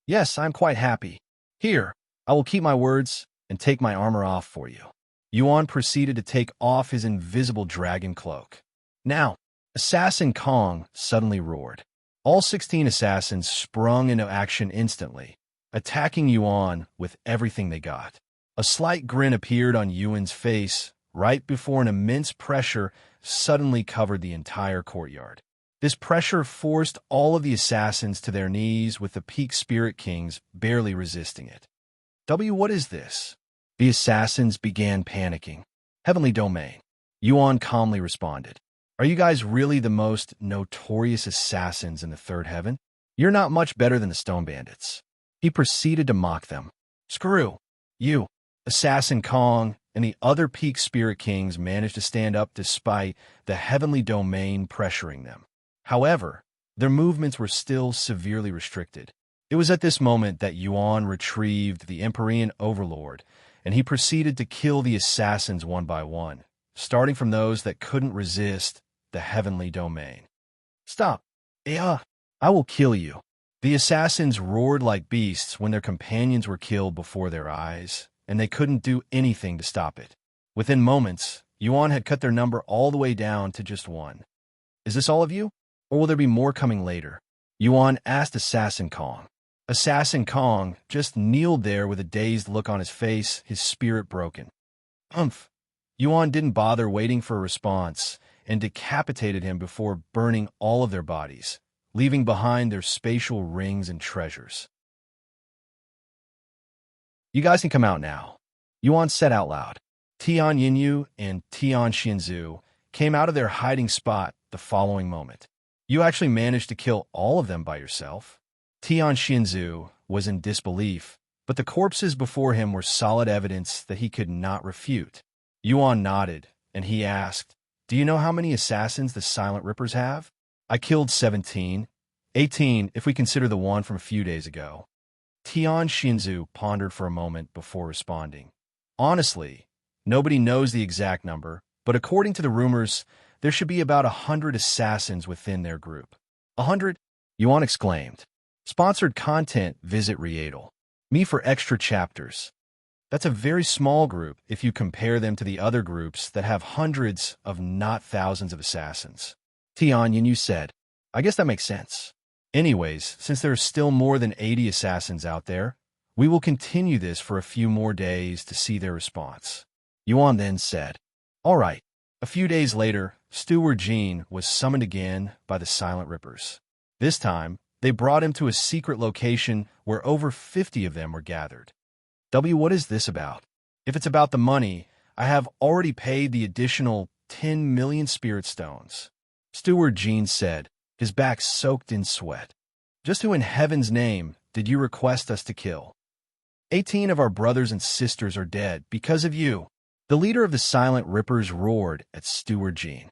Yes, I'm quite happy. Here, I will keep my words and take my armor off for you. Yuan proceeded to take off his invisible dragon cloak. Now, Assassin Kong suddenly roared. All 16 assassins sprung into action instantly, attacking Yuan with everything they got. A slight grin appeared on Yuan's face right before an immense pressure suddenly covered the entire courtyard. This pressure forced all of the assassins to their knees, with the peak spirit kings barely resisting it. What is this? The assassins began panicking. Heavenly domain. Yuan calmly responded. Are you guys really the most notorious assassins in the third heaven? You're not much better than the stone bandits. He proceeded to mock them. Screw you. Assassin Kong and the other peak spirit kings managed to stand up despite the heavenly domain pressuring them. However, their movements were still severely restricted. It was at this moment that Yuan retrieved the Empyrean Overlord, and he proceeded to kill the assassins one by one, starting from those that couldn't resist the heavenly domain. Stop. I will kill you. The assassins roared like beasts when their companions were killed before their eyes, and they couldn't do anything to stop it. Within moments, Yuan had cut their number all the way down to just one. Is this all of you? Or will there be more coming later? Yuan asked Assassin Kong. Assassin Kong just kneeled there with a dazed look on his face, his spirit broken. Yuan didn't bother waiting for a response and decapitated him before burning all of their bodies, leaving behind their spatial rings and treasures. You guys can come out now. Yuan said out loud. Tian Yinyu and Tian Xinzu came out of their hiding spot the following moment. You actually managed to kill all of them by yourself. Tian Xinzu was in disbelief, but the corpses before him were solid evidence that he could not refute. Yuan nodded, and he asked, Do you know how many assassins the Silent Rippers have? I killed 17. 18 if we consider the one from a few days ago. Tian Xinzu pondered for a moment before responding. Honestly, nobody knows the exact number, but according to the rumors, there should be about 100 assassins within their group. 100? Yuan exclaimed. Sponsored content, visit Hideout. Me for extra chapters. That's a very small group if you compare them to the other groups that have hundreds of not thousands of assassins. Tian Yinyu said, I guess that makes sense. Anyways, since there are still more than 80 assassins out there, we will continue this for a few more days to see their response. Yuan then said, All right. A few days later, Steward Jean was summoned again by the Silent Rippers. This time, they brought him to a secret location where over 50 of them were gathered. What is this about? If it's about the money, I have already paid the additional 10 million spirit stones. Steward Jean said, his back soaked in sweat. Just who in heaven's name did you request us to kill? 18 of our brothers and sisters are dead because of you. The leader of the Silent Rippers roared at Steward Jean.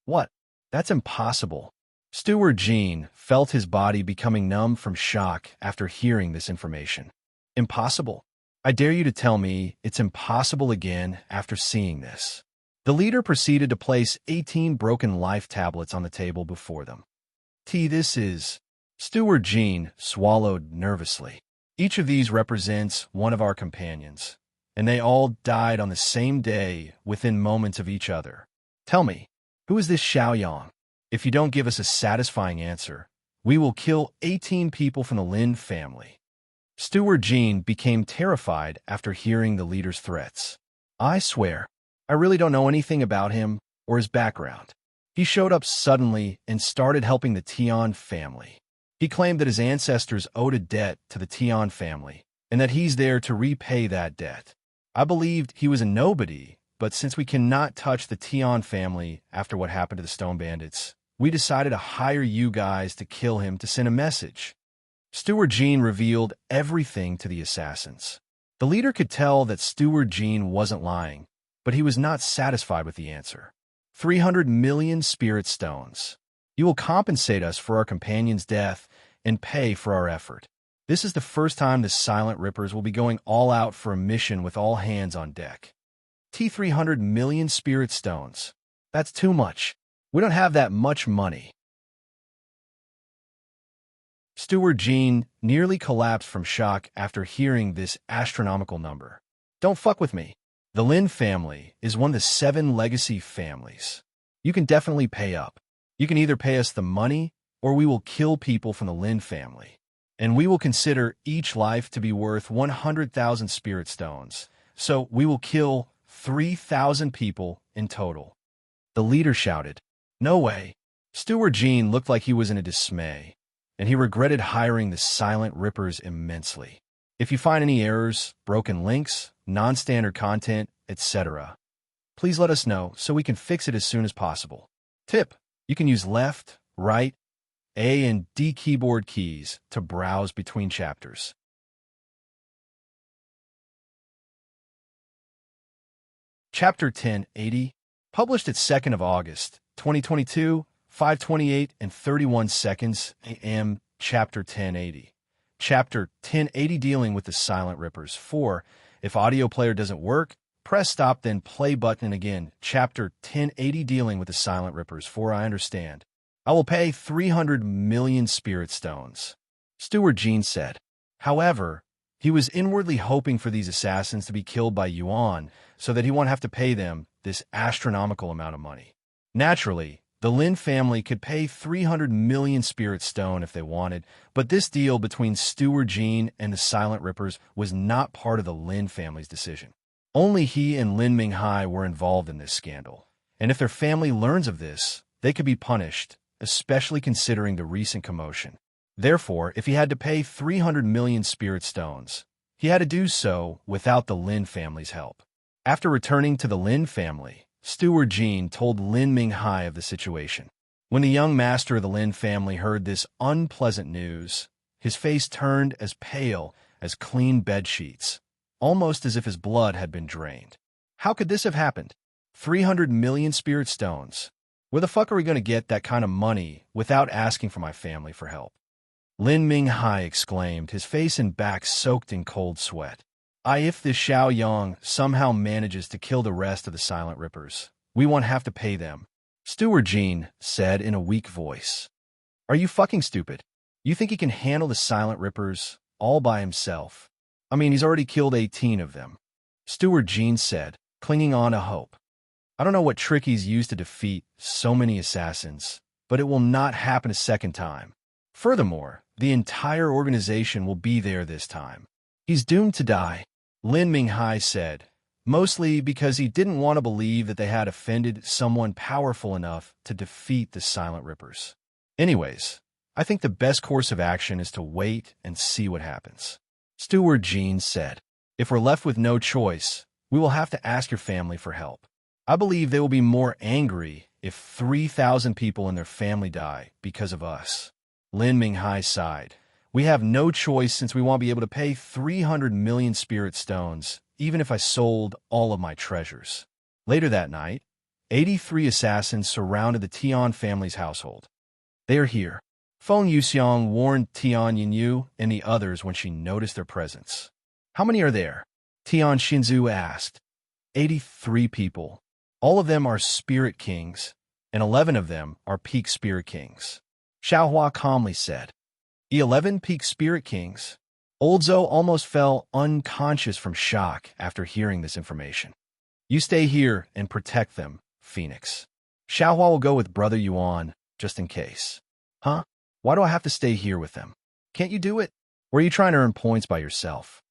What? That's impossible. Steward Jean felt his body becoming numb from shock after hearing this information. Impossible? I dare you to tell me it's impossible again after seeing this. The leader proceeded to place 18 broken life tablets on the table before them. This is... Steward Jean swallowed nervously. Each of these represents one of our companions, and they all died on the same day within moments of each other. Tell me, who is this Xiaoyang? If you don't give us a satisfying answer, We will kill 18 people from the Lin family. Steward Jean became terrified after hearing the leader's threats. I swear, I really don't know anything about him or his background. He showed up suddenly and started helping the Tian family. He claimed that his ancestors owed a debt to the Tian family and that he's there to repay that debt. I believed he was a nobody, but since we cannot touch the Tian family after what happened to the Stone Bandits, we decided to hire you guys to kill him to send a message. Steward Jean revealed everything to the assassins. The leader could tell that Steward Jean wasn't lying, but he was not satisfied with the answer. 300 million spirit stones. You will compensate us for our companion's death and pay for our effort. This is the first time the Silent Rippers will be going all out for a mission with all hands on deck. 300 million spirit stones. That's too much. We don't have that much money. Steward Jean nearly collapsed from shock after hearing this astronomical number. Don't fuck with me. The Lin family is one of the 7 legacy families. You can definitely pay up. You can either pay us the money or we will kill people from the Lin family. And we will consider each life to be worth 100,000 spirit stones. So we will kill 3,000 people in total. The leader shouted, "No way." Steward Jean looked like he was in a dismay, and he regretted hiring the Silent Rippers immensely. If you find any errors, broken links, non-standard content, etc., please let us know so we can fix it as soon as possible. Tip: you can use left, right, A and D keyboard keys to browse between chapters. Chapter 1080, published at 2nd of August, 2022, 5:28 and 31 seconds a.m. Chapter 1080. Chapter 1080 dealing with the Silent Rippers. 4. If audio player doesn't work, press stop then play button again. Chapter 1080 dealing with the Silent Rippers. 4. I understand. I will pay 300 million spirit stones, Steward Jean said. However, he was inwardly hoping for these assassins to be killed by Yuan so that he won't have to pay them this astronomical amount of money. Naturally, the Lin family could pay 300 million spirit stone if they wanted, but this deal between Steward Jean and the Silent Rippers was not part of the Lin family's decision. Only he and Lin Minghai were involved in this scandal, and if their family learns of this, they could be punished, especially considering the recent commotion. Therefore, if he had to pay 300 million spirit stones, he had to do so without the Lin family's help. After returning to the Lin family, Steward Jean told Lin Minghai of the situation. When the young master of the Lin family heard this unpleasant news, his face turned as pale as clean bed sheets, almost as if his blood had been drained. How could this have happened? 300 million spirit stones. Where the fuck are we going to get that kind of money without asking for my family for help? Lin Minghai exclaimed, his face and back soaked in cold sweat. If this Xiao Yang somehow manages to kill the rest of the Silent Rippers, we won't have to pay them, Steward Jean said in a weak voice. Are you fucking stupid? You think he can handle the Silent Rippers all by himself? I mean, he's already killed 18 of them, Steward Jean said, clinging on to hope. I don't know what trick he's used to defeat so many assassins, but it will not happen a second time. Furthermore, the entire organization will be there this time. He's doomed to die, Lin Minghai said, mostly because he didn't want to believe that they had offended someone powerful enough to defeat the Silent Rippers. Anyways, I think the best course of action is to wait and see what happens, Steward Jean said. If we're left with no choice, we will have to ask your family for help. I believe they will be more angry if 3,000 people in their family die because of us. Lin Minghai sighed. We have no choice since we won't be able to pay 300 million spirit stones, even if I sold all of my treasures. Later that night, 83 assassins surrounded the Tian family's household. They are here. Feng Yuxiang warned Tian Yinyu and the others when she noticed their presence. How many are there? Tian Xinzu asked. 83 people. All of them are spirit kings, and 11 of them are peak spirit kings, Xiaohua calmly said. 11 peak spirit kings. Old Zhou almost fell unconscious from shock after hearing this information. You stay here and protect them, Phoenix. Xiaohua will go with Brother Yuan, just in case. Huh? Why do I have to stay here with them? Can't you do it? Or are you trying to earn points by yourself?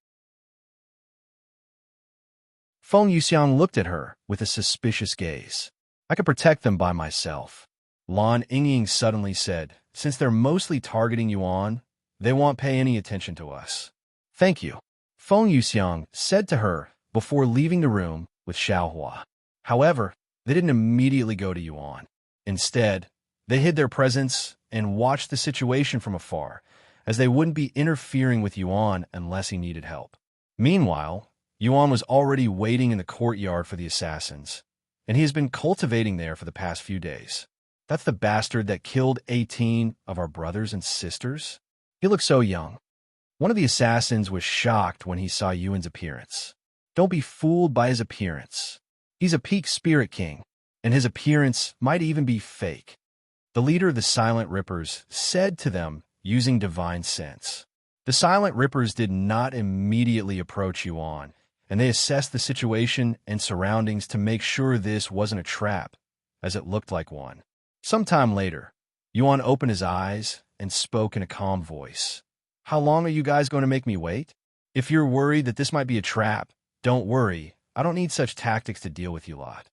Feng Yuxiang looked at her with a suspicious gaze. I could protect them by myself. Lan Yingying suddenly said, since they're mostly targeting Yuan, they won't pay any attention to us. Thank you, Feng Yuxiang said to her before leaving the room with Xiaohua. However, they didn't immediately go to Yuan. Instead, they hid their presence and watched the situation from afar, as they wouldn't be interfering with Yuan unless he needed help. Meanwhile, Yuan was already waiting in the courtyard for the assassins, and he has been cultivating there for the past few days. That's the bastard that killed 18 of our brothers and sisters? He looked so young. One of the assassins was shocked when he saw Yuan's appearance. Don't be fooled by his appearance. He's a peak spirit king, and his appearance might even be fake. The leader of the Silent Rippers said to them using divine sense. The Silent Rippers did not immediately approach Yuan, and they assessed the situation and surroundings to make sure this wasn't a trap, as it looked like one. Sometime later, Yuan opened his eyes and spoke in a calm voice. How long are you guys going to make me wait? If you're worried that this might be a trap, don't worry. I don't need such tactics to deal with you lot.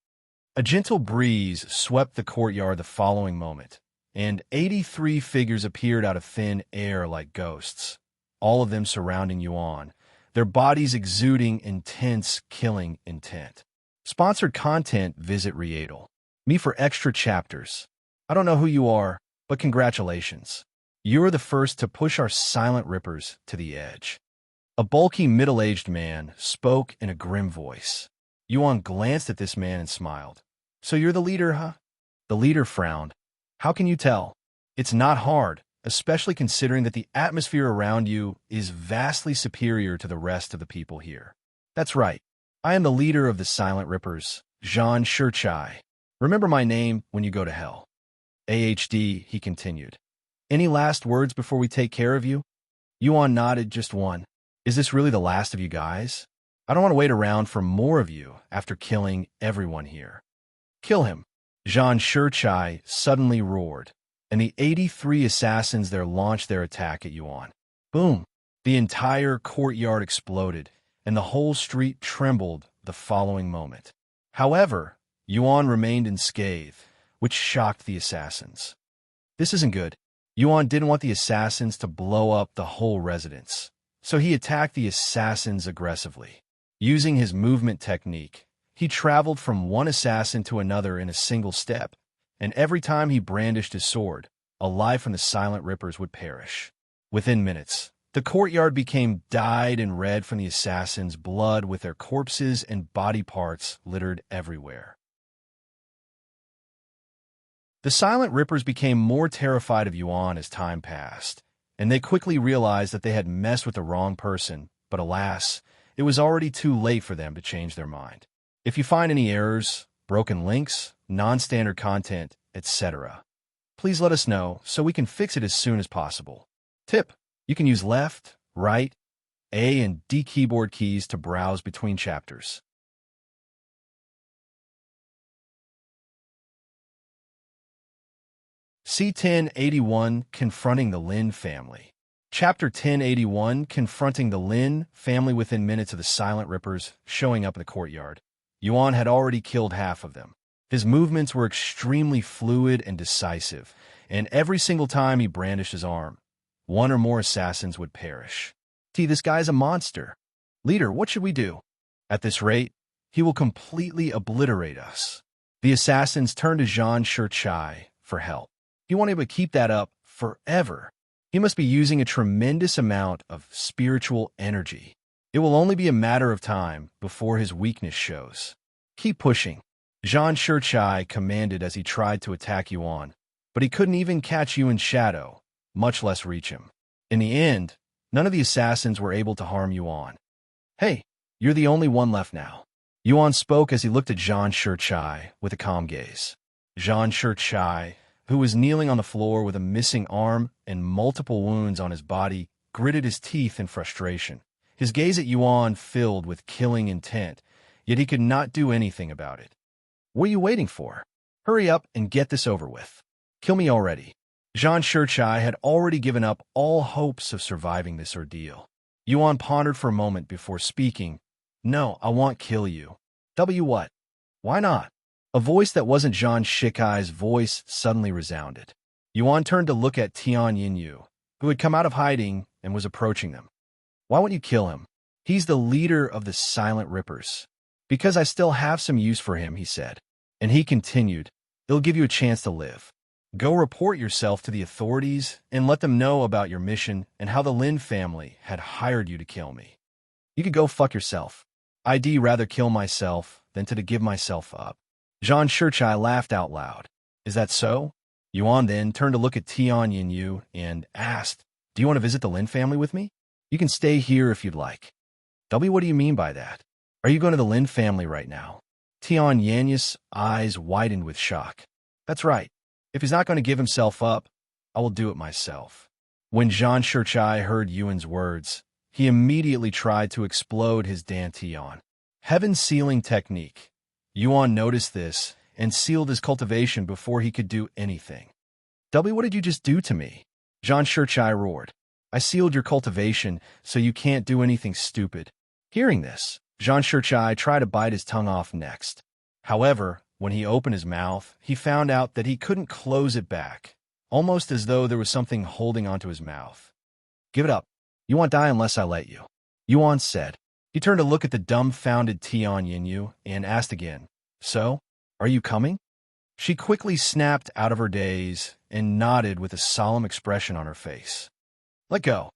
A gentle breeze swept the courtyard the following moment, and 83 figures appeared out of thin air like ghosts, all of them surrounding Yuan, their bodies exuding intense killing intent. Sponsored content, visit Hideout. Me for extra chapters. I don't know who you are, but congratulations. You're the first to push our Silent Rippers to the edge. A bulky middle-aged man spoke in a grim voice. Yuan glanced at this man and smiled. So you're the leader, huh? The leader frowned. How can you tell? It's not hard, especially considering that the atmosphere around you is vastly superior to the rest of the people here. That's right. I am the leader of the Silent Rippers, Zhan Shichai. Remember my name when you go to hell. AHD, he continued. Any last words before we take care of you? Yuan nodded, just one. Is this really the last of you guys? I don't want to wait around for more of you after killing everyone here. Kill him. Zhan Shichai suddenly roared, and the 83 assassins there launched their attack at Yuan. Boom! The entire courtyard exploded, and the whole street trembled the following moment. However, Yuan remained unscathed, which shocked the assassins. This isn't good. Yuan didn't want the assassins to blow up the whole residence, so he attacked the assassins aggressively. Using his movement technique, he traveled from one assassin to another in a single step, and every time he brandished his sword, a life from the Silent Rippers would perish. Within minutes, the courtyard became dyed in red from the assassins' blood, with their corpses and body parts littered everywhere. The Silent Rippers became more terrified of Yuan as time passed, and they quickly realized that they had messed with the wrong person, but alas, it was already too late for them to change their mind. If you find any errors, broken links, non-standard content, etc., please let us know so we can fix it as soon as possible. Tip: you can use left, right, A and D keyboard keys to browse between chapters. C1081 Confronting the Lin Family. Chapter 1081 Confronting the Lin Family. Within minutes of the Silent Rippers showing up in the courtyard, Yuan had already killed half of them. His movements were extremely fluid and decisive, and every single time he brandished his arm, one or more assassins would perish. This guy's a monster. Leader, what should we do? At this rate, he will completely obliterate us. The assassins turned to Zhan Shichai for help. He won't be able to keep that up forever. He must be using a tremendous amount of spiritual energy. It will only be a matter of time before his weakness shows. Keep pushing, Zhan Shichai commanded as he tried to attack Yuan, but he couldn't even catch Yuan's shadow, much less reach him. In the end, none of the assassins were able to harm Yuan. Hey, you're the only one left now. Yuan spoke as he looked at Zhan Shichai with a calm gaze. Zhan Shichai, who was kneeling on the floor with a missing arm and multiple wounds on his body, gritted his teeth in frustration. His gaze at Yuan filled with killing intent, yet he could not do anything about it. What are you waiting for? Hurry up and get this over with. Kill me already. Zhang Shichai had already given up all hopes of surviving this ordeal. Yuan pondered for a moment before speaking. No, I won't kill you. What? Why not? A voice that wasn't Zhang Shichai's voice suddenly resounded. Yuan turned to look at Tian Yinyu, who had come out of hiding and was approaching them. Why won't you kill him? He's the leader of the Silent Rippers. Because I still have some use for him, he said. And he continued, it'll give you a chance to live. Go report yourself to the authorities and let them know about your mission and how the Lin family had hired you to kill me. You could go fuck yourself. I'd rather kill myself than to give myself up. Zhang Shichai laughed out loud. Is that so? Yuan then turned to look at Tian Yinyu and asked, do you want to visit the Lin family with me? You can stay here if you'd like. What do you mean by that? Are you going to the Lin family right now? Tian Yanyu's eyes widened with shock. That's right. If he's not going to give himself up, I will do it myself. When Zhang Shichai heard Yuan's words, he immediately tried to explode his dantian. Heaven sealing technique. Yuan noticed this and sealed his cultivation before he could do anything. What did you just do to me? Zhang Shichai roared. I sealed your cultivation so you can't do anything stupid. Hearing this, Zhang Shichai tried to bite his tongue off next. However, when he opened his mouth, he found out that he couldn't close it back, almost as though there was something holding onto his mouth. Give it up. You won't die unless I let you, Yuan said. He turned to look at the dumbfounded Tian Yinyu and asked again, so, are you coming? She quickly snapped out of her daze and nodded with a solemn expression on her face. Let go.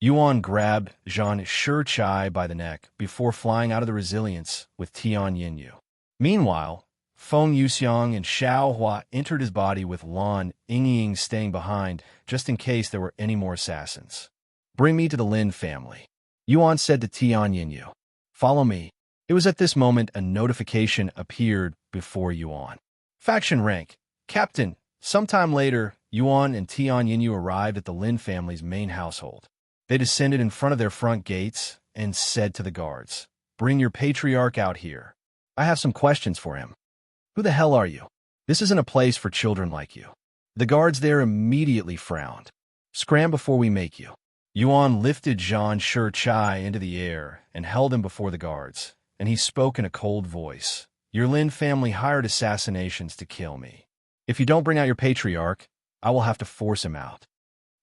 Yuan grabbed Zhang Shichai by the neck before flying out of the resilience with Tian Yinyu. Meanwhile, Feng Yuxiang and Xiao Hua entered his body with Lan Yingying staying behind just in case there were any more assassins. Bring me to the Lin family, Yuan said to Tian Yinyu. Follow me. It was at this moment a notification appeared before Yuan. Faction rank, Captain. Sometime later, Yuan and Tian Yinyu arrived at the Lin family's main household. They descended in front of their front gates and said to the guards, bring your patriarch out here. I have some questions for him. Who the hell are you? This isn't a place for children like you. The guards there immediately frowned. Scram before we make you. Yuan lifted Zhang Shichai into the air and held him before the guards, and he spoke in a cold voice. Your Lin family hired assassinations to kill me. If you don't bring out your patriarch, I will have to force him out.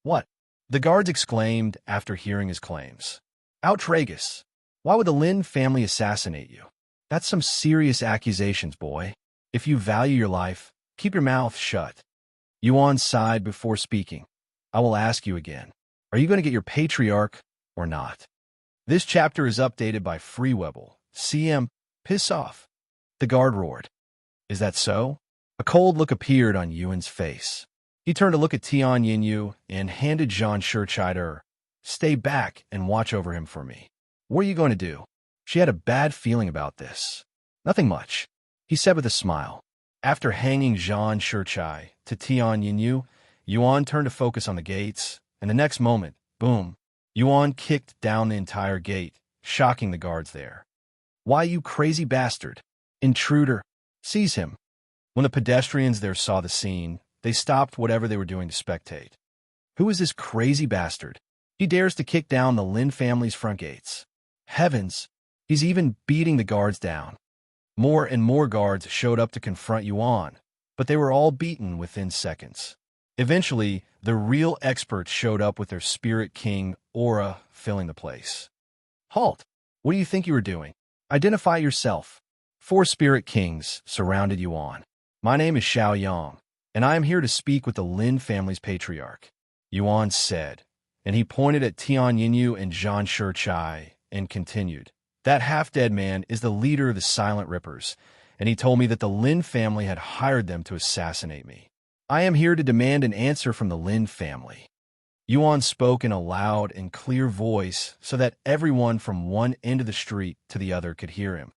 What? The guards exclaimed after hearing his claims. Outrageous. Why would the Lin family assassinate you? That's some serious accusations, boy. If you value your life, keep your mouth shut. Yuan sighed before speaking. I will ask you again. Are you going to get your patriarch or not? This chapter is updated by FreeWebble. CM, piss off. The guard roared. Is that so? A cold look appeared on Yuan's face. He turned to look at Tian Yinyu and handed Zhang Shichai to her. Stay back and watch over him for me. What are you going to do? She had a bad feeling about this. Nothing much, he said with a smile. After hanging Zhang Shichai to Tian Yinyu, Yuan turned to focus on the gates, and the next moment, boom, Yuan kicked down the entire gate, shocking the guards there. Why, you crazy bastard! Intruder! Seize him! When the pedestrians there saw the scene, they stopped whatever they were doing to spectate. Who is this crazy bastard? He dares to kick down the Lin family's front gates. Heavens! He's even beating the guards down. More and more guards showed up to confront Yuan, but they were all beaten within seconds. Eventually, the real experts showed up with their Spirit King aura filling the place. Halt! What do you think you were doing? Identify yourself. 4 Spirit Kings surrounded Yuan. My name is Xiao Yang, and I am here to speak with the Lin family's patriarch, Yuan said, and he pointed at Tian Yinyu and Zhang Shichai and continued. That half-dead man is the leader of the Silent Rippers, and he told me that the Lin family had hired them to assassinate me. I am here to demand an answer from the Lin family. Yuan spoke in a loud and clear voice so that everyone from one end of the street to the other could hear him.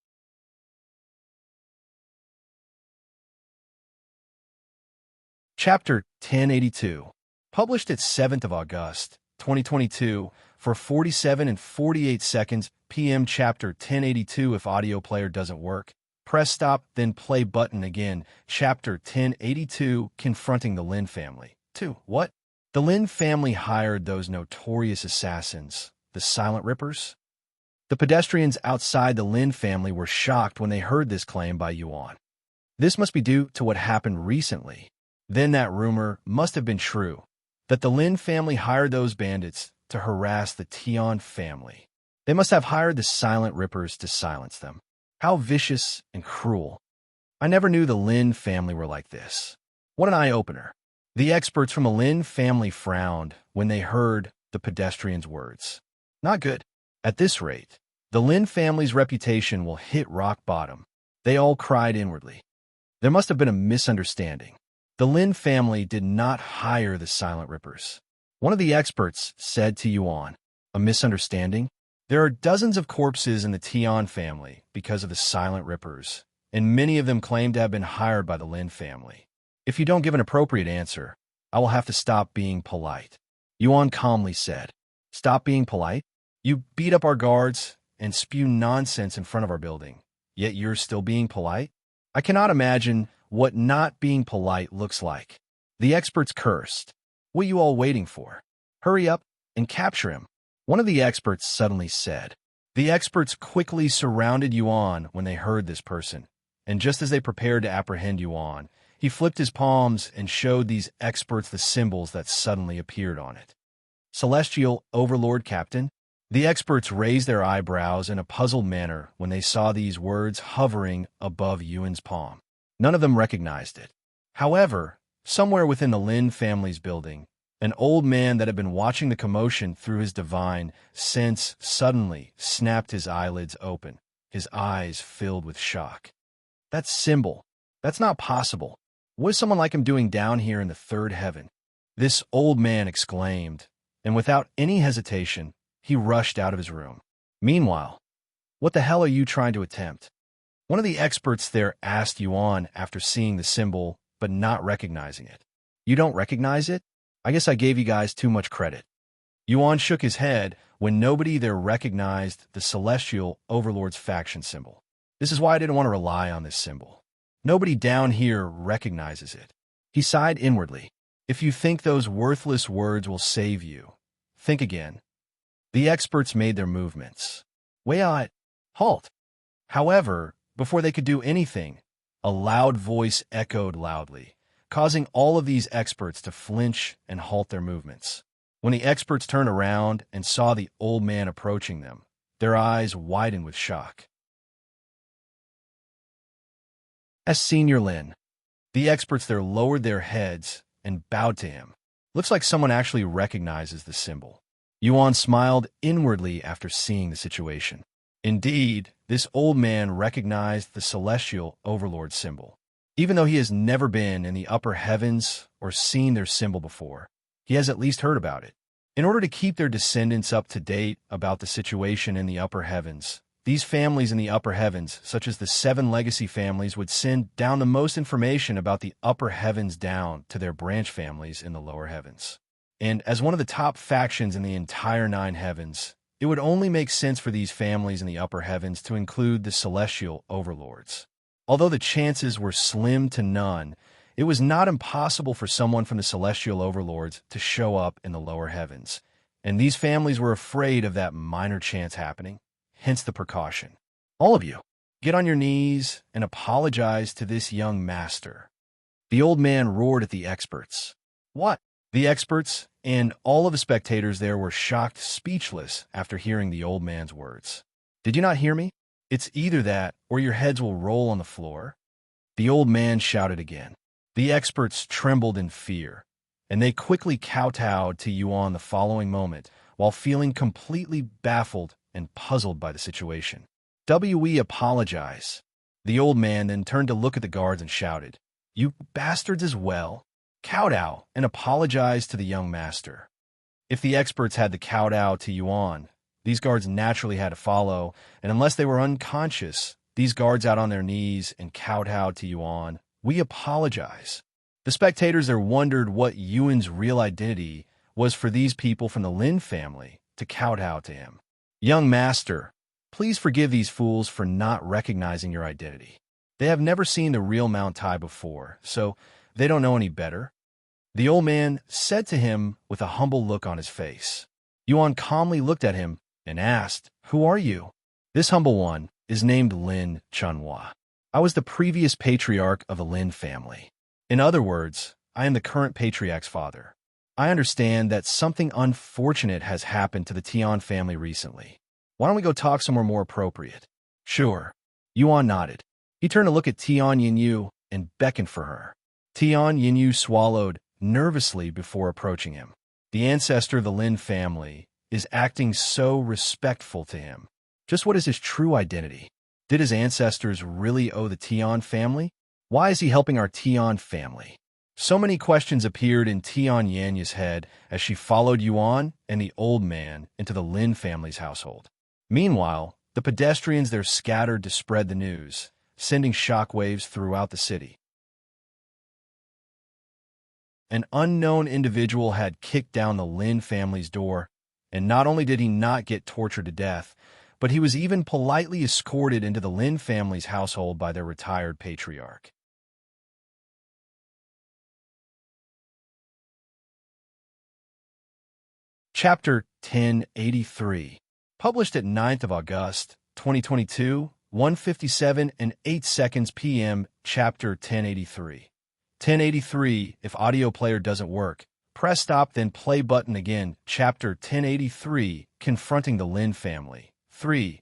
Chapter 1082, published at 7th of August, 2022, for 47 and 48 seconds p.m. Chapter 1082. If audio player doesn't work, Press stop, then play button again. Chapter 1082, Confronting the Lin Family. 2. What? The Lin family hired those notorious assassins, the Silent Rippers? The pedestrians outside the Lin family were shocked when they heard this claim by Yuan. This must be due to what happened recently. Then that rumor must have been true, that the Lin family hired those bandits to harass the Tian family. They must have hired the Silent Rippers to silence them. How vicious and cruel. I never knew the Lin family were like this. What an eye-opener. The experts from the Lin family frowned when they heard the pedestrians' words. Not good. At this rate, the Lin family's reputation will hit rock bottom. They all cried inwardly. There must have been a misunderstanding. The Lin family did not hire the Silent Rippers. One of the experts said to Yuan, a misunderstanding? There are dozens of corpses in the Tian family because of the Silent Rippers, and many of them claim to have been hired by the Lin family. If you don't give an appropriate answer, I will have to stop being polite. Yuan calmly said, Stop being polite? You beat up our guards and spew nonsense in front of our building, yet you're still being polite? I cannot imagine what not being polite looks like. The experts cursed. What are you all waiting for? Hurry up and capture him. One of the experts suddenly said. The experts quickly surrounded Yuan when they heard this person, and just as they prepared to apprehend Yuan, he flipped his palms and showed these experts the symbols that suddenly appeared on it. Celestial Overlord Captain? The experts raised their eyebrows in a puzzled manner when they saw these words hovering above Yuan's palm. None of them recognized it. However, somewhere within the Lin family's building, an old man that had been watching the commotion through his divine sense suddenly snapped his eyelids open, his eyes filled with shock. That symbol. That's not possible. What is someone like him doing down here in the third heaven? This old man exclaimed, and without any hesitation, he rushed out of his room. Meanwhile, what the hell are you trying to attempt? One of the experts there asked Yuan after seeing the symbol but not recognizing it. You don't recognize it? I guess I gave you guys too much credit. Yuan shook his head when nobody there recognized the Celestial Overlord's faction symbol. This is why I didn't want to rely on this symbol. Nobody down here recognizes it. He sighed inwardly. If you think those worthless words will save you, think again. The experts made their movements. Wait, halt. However, before they could do anything, a loud voice echoed loudly, causing all of these experts to flinch and halt their movements. When the experts turned around and saw the old man approaching them, their eyes widened with shock. As Senior Lin, the experts there lowered their heads and bowed to him. Looks like someone actually recognizes the symbol. Yuan smiled inwardly after seeing the situation. Indeed, this old man recognized the Celestial Overlord symbol. Even though he has never been in the upper heavens or seen their symbol before, he has at least heard about it. In order to keep their descendants up to date about the situation in the upper heavens, these families in the upper heavens, such as the 7 legacy families, would send down the most information about the upper heavens down to their branch families in the lower heavens. And as one of the top factions in the entire 9 heavens, it would only make sense for these families in the upper heavens to include the Celestial Overlords. Although the chances were slim to none, it was not impossible for someone from the Celestial Overlords to show up in the lower heavens, and these families were afraid of that minor chance happening, hence the precaution. All of you, get on your knees and apologize to this young master. The old man roared at the experts. What? The experts and all of the spectators there were shocked speechless after hearing the old man's words. Did you not hear me? It's either that or your heads will roll on the floor. The old man shouted again. The experts trembled in fear, and they quickly kowtowed to Yuan the following moment while feeling completely baffled and puzzled by the situation. We apologize. The old man then turned to look at the guards and shouted, You bastards as well. Kowtow and apologize to the young master. If the experts had to kowtow to Yuan, these guards naturally had to follow, and unless they were unconscious, these guards out on their knees and kowtowed to Yuan. We apologize. The spectators there wondered what Yuan's real identity was for these people from the Lin family to kowtow to him. Young master, please forgive these fools for not recognizing your identity. They have never seen the real Mount Tai before, so they don't know any better. The old man said to him with a humble look on his face. Yuan calmly looked at him and asked, "Who are you?" "This humble one is named Lin Chunhua. I was the previous patriarch of the Lin family. In other words, I am the current patriarch's father. I understand that something unfortunate has happened to the Tian family recently. Why don't we go talk somewhere more appropriate?" "Sure." Yuan nodded. He turned to look at Tian Yinyu and beckoned for her. Tian Yinyu swallowed nervously before approaching him. The ancestor of the Lin family is acting so respectful to him. Just what is his true identity? Did his ancestors really owe the Tian family? Why is he helping our Tian family? So many questions appeared in Tian Yanyu's head as she followed Yuan and the old man into the Lin family's household. Meanwhile, the pedestrians there scattered to spread the news, sending shockwaves throughout the city. An unknown individual had kicked down the Lin family's door, and not only did he not get tortured to death, but he was even politely escorted into the Lin family's household by their retired patriarch. Chapter 1083, published at 9th of August, 2022, 1:57 and 8 seconds p.m. Chapter 1083. 1083, if audio player doesn't work, press stop then play button again. Chapter 1083, Confronting the Lin family. 3.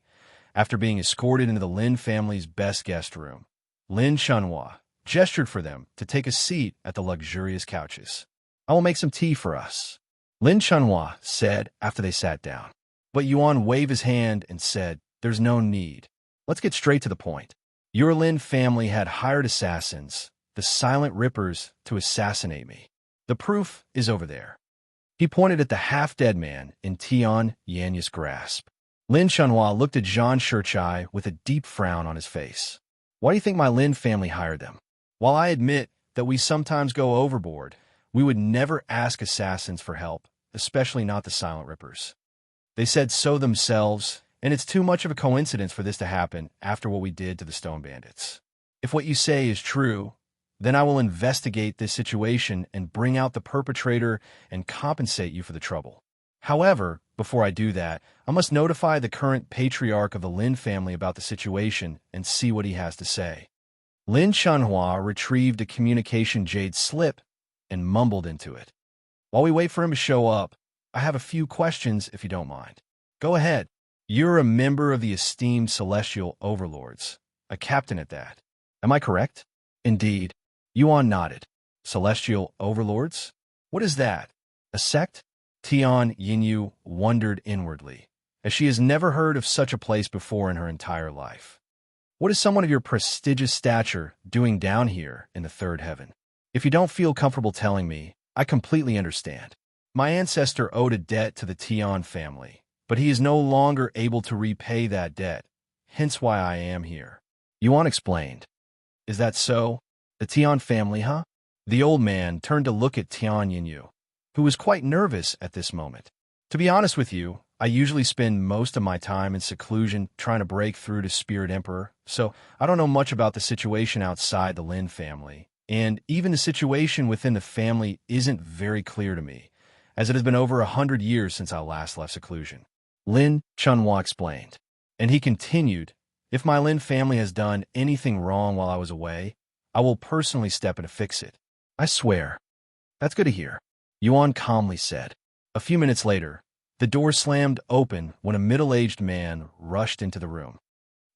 After being escorted into the Lin family's best guest room, Lin Chunhua gestured for them to take a seat at the luxurious couches. "I will make some tea for us," Lin Chunhua said after they sat down. But Yuan waved his hand and said, "There's no need. Let's get straight to the point. Your Lin family had hired assassins, the Silent Rippers, to assassinate me. The proof is over there." He pointed at the half-dead man in Tian Yanyu's grasp. Lin Chunhua looked at Zhang Shurchai with a deep frown on his face. "Why do you think my Lin family hired them? While I admit that we sometimes go overboard, we would never ask assassins for help, especially not the Silent Rippers. They said so themselves, and it's too much of a coincidence for this to happen after what we did to the Stone Bandits. If what you say is true, then I will investigate this situation and bring out the perpetrator and compensate you for the trouble. However, before I do that, I must notify the current patriarch of the Lin family about the situation and see what he has to say." Lin Chunhua retrieved a communication Jade slip and mumbled into it. "While we wait for him to show up, I have a few questions if you don't mind." "Go ahead." "You're a member of the esteemed Celestial Overlords, a captain at that. Am I correct?" "Indeed." Yuan nodded. "Celestial Overlords? What is that? A sect?" Tian Yinyu wondered inwardly, as she has never heard of such a place before in her entire life. "What is someone of your prestigious stature doing down here in the third heaven? If you don't feel comfortable telling me, I completely understand. My ancestor owed a debt to the Tian family, but he is no longer able to repay that debt, hence why I am here." Yuan explained. "Is that so? The Tian family, huh?" The old man turned to look at Tian Yinyu, who was quite nervous at this moment. "To be honest with you, I usually spend most of my time in seclusion trying to break through to Spirit Emperor, so I don't know much about the situation outside the Lin family, and even the situation within the family isn't very clear to me, as it has been over 100 years since I last left seclusion," Lin Chunhua explained. And he continued, "If my Lin family has done anything wrong while I was away, I will personally step in to fix it. I swear." "That's good to hear," Yuan calmly said. A few minutes later, the door slammed open when a middle-aged man rushed into the room.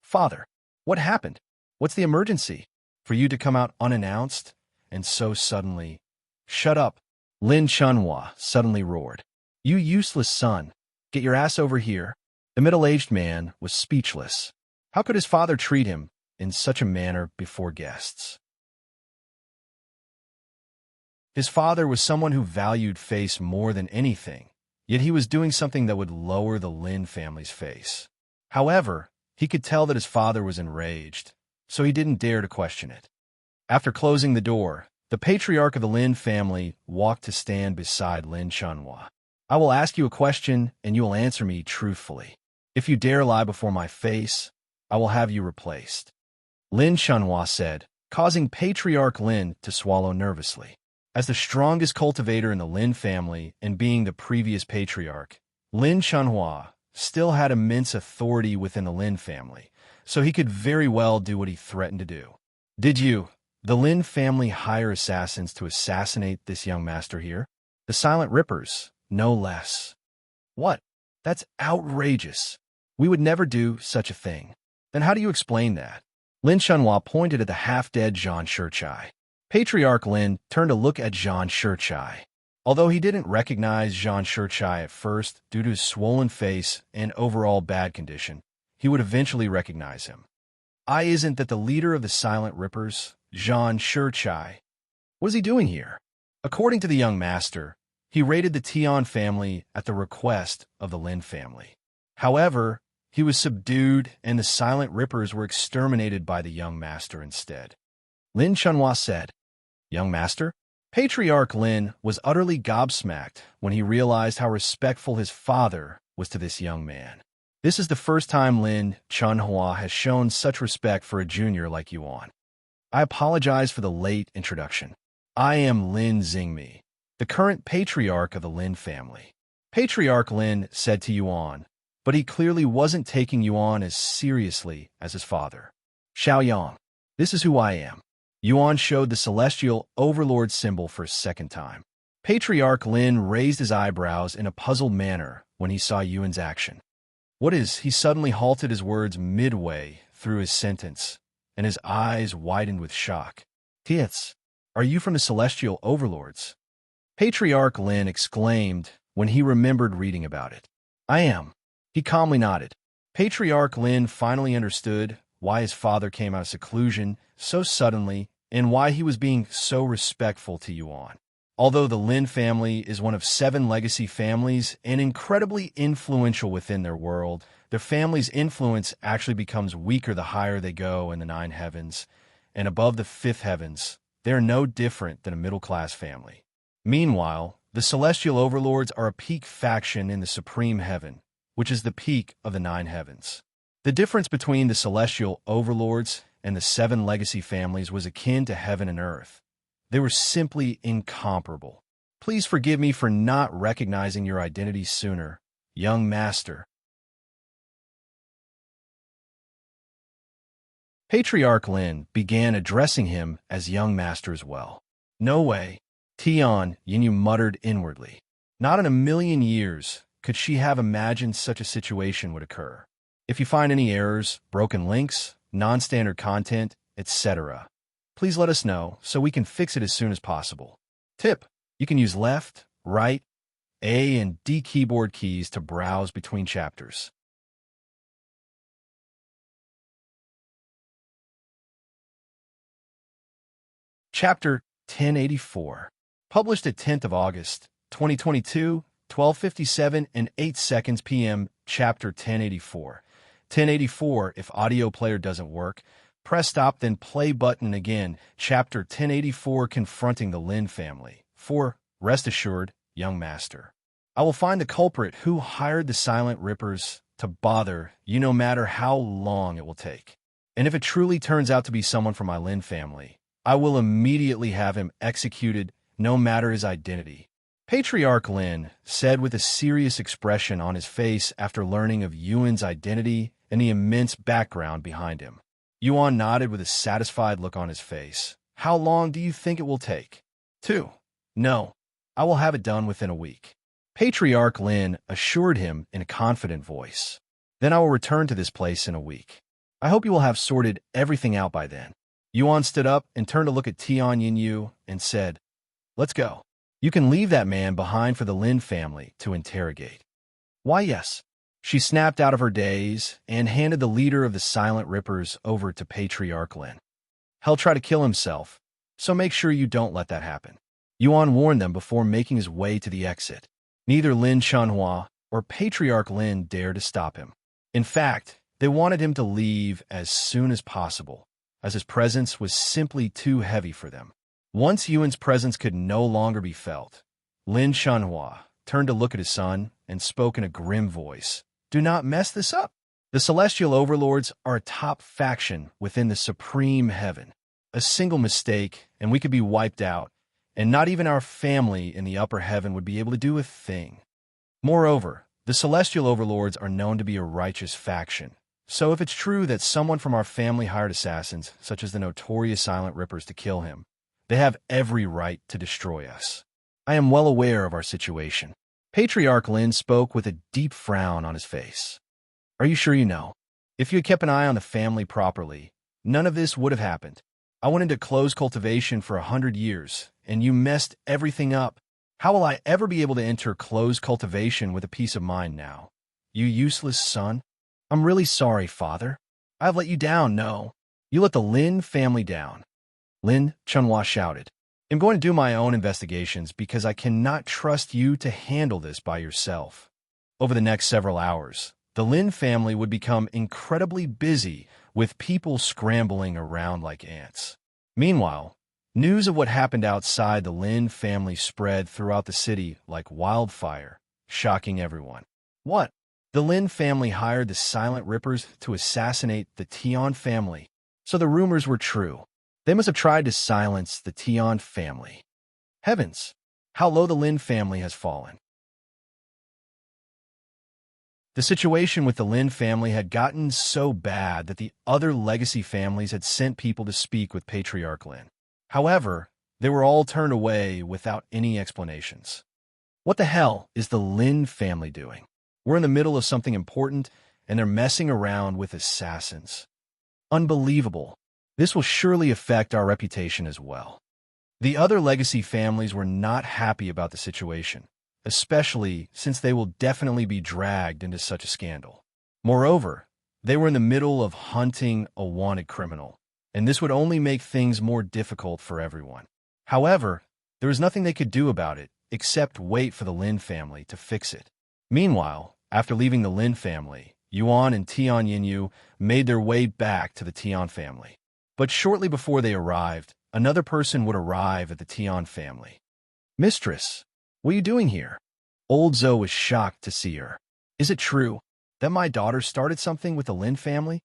"Father, what happened? What's the emergency? For you to come out unannounced and so suddenly—" "Shut up," Lin Chunhua suddenly roared. "You useless son, get your ass over here." The middle-aged man was speechless. How could his father treat him in such a manner before guests? His father was someone who valued face more than anything, yet he was doing something that would lower the Lin family's face. However, he could tell that his father was enraged, so he didn't dare to question it. After closing the door, the patriarch of the Lin family walked to stand beside Lin Chunhua. "I will ask you a question, and you will answer me truthfully. If you dare lie before my face, I will have you replaced." Lin Chunhua said, causing Patriarch Lin to swallow nervously. As the strongest cultivator in the Lin family and being the previous patriarch, Lin Chunhua still had immense authority within the Lin family, so he could very well do what he threatened to do. Did the Lin family, hire assassins to assassinate this young master here? The Silent Rippers, no less. What? That's outrageous. We would never do such a thing. Then how do you explain that? Lin Chunhua pointed at the half-dead Zhang Shichai. Patriarch Lin turned to look at Zhang Shichai. Although he didn't recognize Zhang Shichai at first due to his swollen face and overall bad condition, he would eventually recognize him. Isn't that the leader of the Silent Rippers, Zhang Shichai? What is he doing here? According to the young master, he raided the Tian family at the request of the Lin family. However, he was subdued and the Silent Rippers were exterminated by the young master instead. Lin Chunhua said, "Young master?" Patriarch Lin was utterly gobsmacked when he realized how respectful his father was to this young man. This is the first time Lin Chunhua has shown such respect for a junior like Yuan. I apologize for the late introduction. I am Lin Xingmi, the current patriarch of the Lin family. Patriarch Lin said to Yuan, but he clearly wasn't taking Yuan as seriously as his father. Xiaoyang, this is who I am. Yuan showed the celestial overlord symbol for a second time. Patriarch Lin raised his eyebrows in a puzzled manner when he saw Yuan's action. What is? He suddenly halted his words midway through his sentence, and his eyes widened with shock. Tiets, are you from the celestial overlords? Patriarch Lin exclaimed when he remembered reading about it. I am. He calmly nodded. Patriarch Lin finally understood why his father came out of seclusion so suddenly and why he was being so respectful to Yuan. Although the Lin family is one of 7 legacy families and incredibly influential within their world, their family's influence actually becomes weaker the higher they go in the 9 heavens, and above the 5th heavens, they are no different than a middle-class family. Meanwhile, the celestial overlords are a peak faction in the supreme heaven, which is the peak of the 9 heavens. The difference between the celestial overlords and the 7 legacy families was akin to heaven and earth. They were simply incomparable. Please forgive me for not recognizing your identity sooner, young master. Patriarch Lin began addressing him as young master as well. No way. Tian, Yinyu muttered inwardly. Not in a million years could she have imagined such a situation would occur. If you find any errors, broken links, non-standard content, etc., please let us know so we can fix it as soon as possible. Tip: you can use left, right, A and D keyboard keys to browse between chapters. Chapter 1084. Published at 10th of August, 2022, 12:57 and 8 seconds p.m. Chapter 1084. 1084, if audio player doesn't work, press stop then play button again. Chapter 1084, Confronting the Lin family. 4. Rest assured, young master. I will find the culprit who hired the Silent Rippers to bother you no matter how long it will take. And if it truly turns out to be someone from my Lin family, I will immediately have him executed no matter his identity. Patriarch Lin said with a serious expression on his face after learning of Yuan's identity and the immense background behind him. Yuan nodded with a satisfied look on his face. How long do you think it will take? 2. No, I will have it done within a week. Patriarch Lin assured him in a confident voice. Then I will return to this place in a week. I hope you will have sorted everything out by then. Yuan stood up and turned to look at Tian Yinyu and said, Let's go. You can leave that man behind for the Lin family to interrogate. Why, yes. She snapped out of her daze and handed the leader of the Silent Rippers over to Patriarch Lin. He'll try to kill himself, so make sure you don't let that happen. Yuan warned them before making his way to the exit. Neither Lin Chunhua or Patriarch Lin dared to stop him. In fact, they wanted him to leave as soon as possible, as his presence was simply too heavy for them. Once Yuan's presence could no longer be felt, Lin Chunhua turned to look at his son and spoke in a grim voice. Do not mess this up. The Celestial Overlords are a top faction within the Supreme Heaven. A single mistake, and we could be wiped out, and not even our family in the upper heaven would be able to do a thing. Moreover, the Celestial Overlords are known to be a righteous faction. So if it's true that someone from our family hired assassins, such as the notorious Silent Rippers, to kill him, they have every right to destroy us. I am well aware of our situation. Patriarch Lin spoke with a deep frown on his face. Are you sure you know? If you had kept an eye on the family properly, none of this would have happened. I went into closed cultivation for 100 years, and you messed everything up. How will I ever be able to enter closed cultivation with a peace of mind now? You useless son? I'm really sorry, father. I've let you down, no. You let the Lin family down. Lin Chunhua shouted. I'm going to do my own investigations because I cannot trust you to handle this by yourself. Over the next several hours, the Lin family would become incredibly busy with people scrambling around like ants. Meanwhile, news of what happened outside the Lin family spread throughout the city like wildfire, shocking everyone. What? The Lin family hired the Silent Rippers to assassinate the Tian family. So the rumors were true. They must have tried to silence the Tian family. Heavens, how low the Lin family has fallen. The situation with the Lin family had gotten so bad that the other legacy families had sent people to speak with Patriarch Lin. However, they were all turned away without any explanations. What the hell is the Lin family doing? We're in the middle of something important, and they're messing around with assassins. Unbelievable. This will surely affect our reputation as well. The other legacy families were not happy about the situation, especially since they will definitely be dragged into such a scandal. Moreover, they were in the middle of hunting a wanted criminal, and this would only make things more difficult for everyone. However, there was nothing they could do about it except wait for the Lin family to fix it. Meanwhile, after leaving the Lin family, Yuan and Tian Yinyu made their way back to the Tian family. But shortly before they arrived, another person would arrive at the Tian family. Mistress, what are you doing here? Old Zhou was shocked to see her. Is it true that my daughter started something with the Lin family?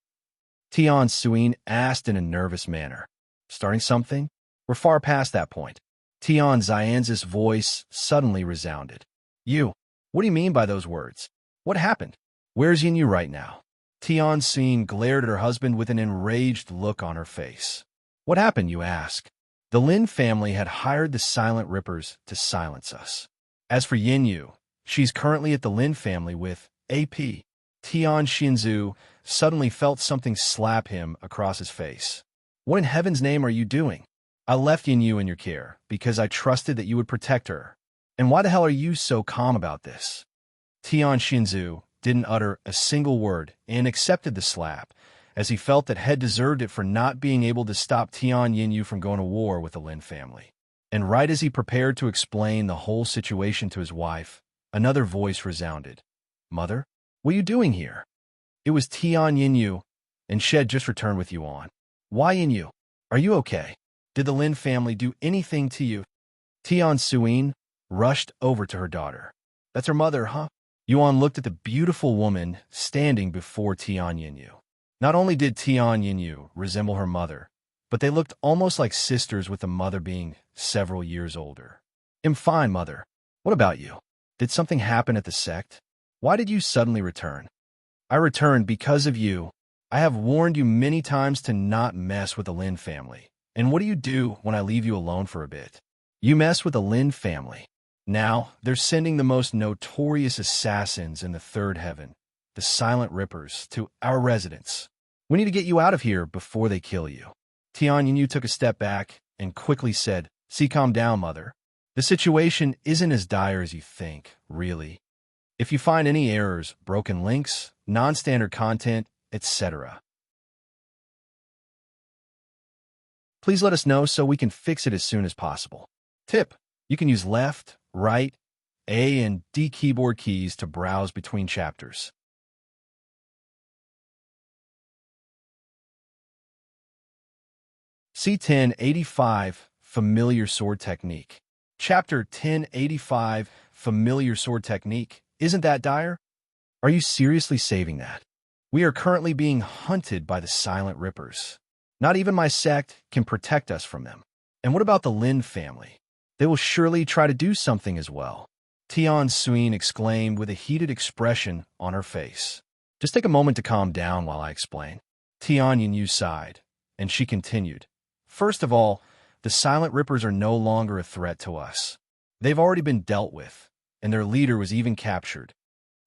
Tian Suin asked in a nervous manner. Starting something? We're far past that point. Tian Xianz's voice suddenly resounded. You, what do you mean by those words? What happened? Where's Yinyu right now? Tian Suin glared at her husband with an enraged look on her face. What happened, you ask? The Lin family had hired the Silent Rippers to silence us. As for Yinyu, she's currently at the Lin family with AP. Tian Xinzu suddenly felt something slap him across his face. What in heaven's name are you doing? I left Yinyu in your care because I trusted that you would protect her. And why the hell are you so calm about this? Tian Xinzu didn't utter a single word and accepted the slap, as he felt that Head deserved it for not being able to stop Tian Yinyu from going to war with the Lin family. And right as he prepared to explain the whole situation to his wife, another voice resounded. Mother, what are you doing here? It was Tian Yinyu, and Shed just returned with Yuan. Why Yinyu? Are you okay? Did the Lin family do anything to you? Tian Suin rushed over to her daughter. That's her mother, huh? Yuan looked at the beautiful woman standing before Tian Yinyu. Not only did Tian Yinyu resemble her mother, but they looked almost like sisters, with the mother being several years older. I'm fine, mother. What about you? Did something happen at the sect? Why did you suddenly return? I returned because of you. I have warned you many times to not mess with the Lin family. And what do you do when I leave you alone for a bit? You mess with the Lin family. Now, they're sending the most notorious assassins in the third heaven, the Silent Rippers, to our residence. We need to get you out of here before they kill you. Tian Yinyu took a step back and quickly said, calm down, mother. The situation isn't as dire as you think, really. If you find any errors, broken links, non-standard content, etc., please let us know so we can fix it as soon as possible. Tip: you can use left, right, A and D keyboard keys to browse between chapters. C1088 Familiar Sword Technique. Chapter 1085 Familiar Sword Technique. Isn't that dire? Are you seriously saving that? We are currently being hunted by the Silent Rippers. Not even my sect can protect us from them. And what about the Lin family? They will surely try to do something as well. Tian Suyin exclaimed with a heated expression on her face. Just take a moment to calm down while I explain. Tian Yinyu sighed, and she continued. First of all, the Silent Rippers are no longer a threat to us. They've already been dealt with, and their leader was even captured.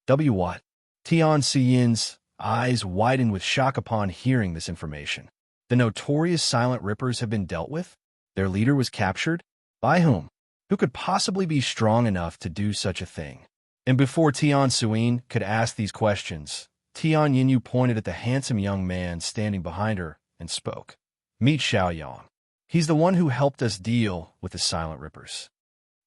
What? Tian Suyin's eyes widened with shock upon hearing this information. The notorious Silent Rippers have been dealt with? Their leader was captured? By whom? Who could possibly be strong enough to do such a thing? And before Tian Suyin could ask these questions, Tian Yinyu pointed at the handsome young man standing behind her and spoke. Meet Xiaoyang. He's the one who helped us deal with the Silent Rippers.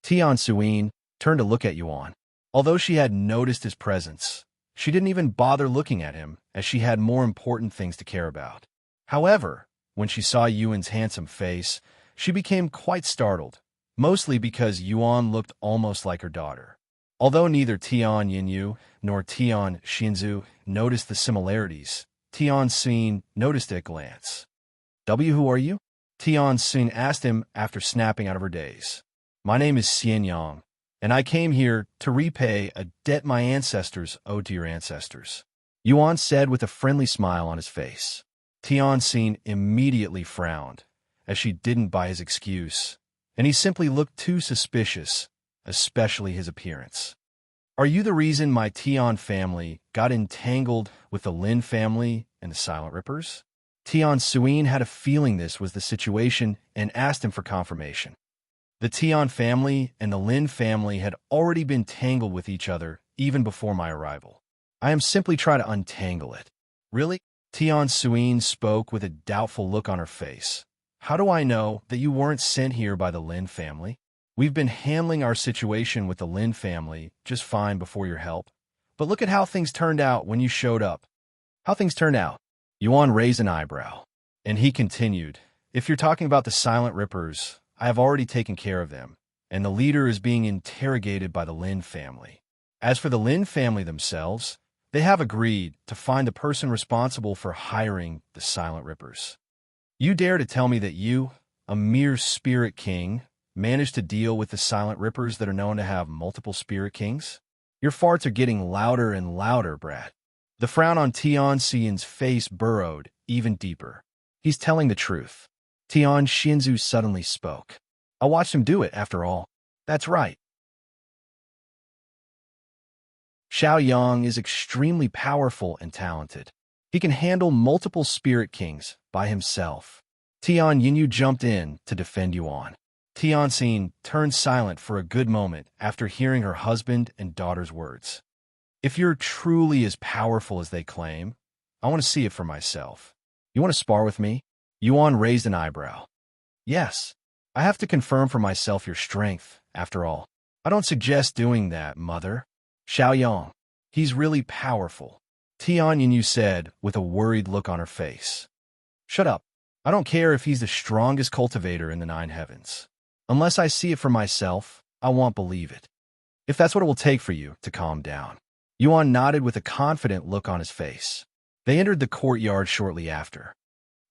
Tian Suyin turned to look at Yuan. Although she had noticed his presence, she didn't even bother looking at him, as she had more important things to care about. However, when she saw Yuan's handsome face, she became quite startled, mostly because Yuan looked almost like her daughter. Although neither Tian Yinyu nor Tian Xinzu noticed the similarities, Tian Xin noticed at a glance. Who are you? Tian Xin asked him after snapping out of her daze. My name is Xianyang, and I came here to repay a debt my ancestors owed to your ancestors. Yuan said with a friendly smile on his face. Tian Xin immediately frowned, as she didn't buy his excuse, and he simply looked too suspicious, especially his appearance. Are you the reason my Tian family got entangled with the Lin family and the Silent Rippers? Tian Suyin had a feeling this was the situation and asked him for confirmation. The Tian family and the Lin family had already been tangled with each other even before my arrival. I am simply trying to untangle it. Really? Tian Suyin spoke with a doubtful look on her face. How do I know that you weren't sent here by the Lin family? We've been handling our situation with the Lin family just fine before your help. But look at how things turned out when you showed up. How things turned out? Yuan raised an eyebrow, and he continued, if you're talking about the Silent Rippers, I have already taken care of them, and the leader is being interrogated by the Lin family. As for the Lin family themselves, they have agreed to find the person responsible for hiring the Silent Rippers. You dare to tell me that you, a mere spirit king, managed to deal with the Silent Rippers that are known to have multiple spirit kings? Your farts are getting louder and louder, brat. The frown on Tian Xiyin's face burrowed even deeper. He's telling the truth. Tian Xinzu suddenly spoke. I watched him do it, after all. That's right. Xiaoyang is extremely powerful and talented. He can handle multiple spirit kings by himself. Tian Yinyu jumped in to defend Yuan. Tian Xin turned silent for a good moment after hearing her husband and daughter's words. If you're truly as powerful as they claim, I want to see it for myself. You want to spar with me? Yuan raised an eyebrow. Yes, I have to confirm for myself your strength, after all. I don't suggest doing that, mother. Xiaoyang, he's really powerful. Tian Yinyu said with a worried look on her face. Shut up. I don't care if he's the strongest cultivator in the 9 heavens. Unless I see it for myself, I won't believe it. If that's what it will take for you to calm down. Yuan nodded with a confident look on his face. They entered the courtyard shortly after.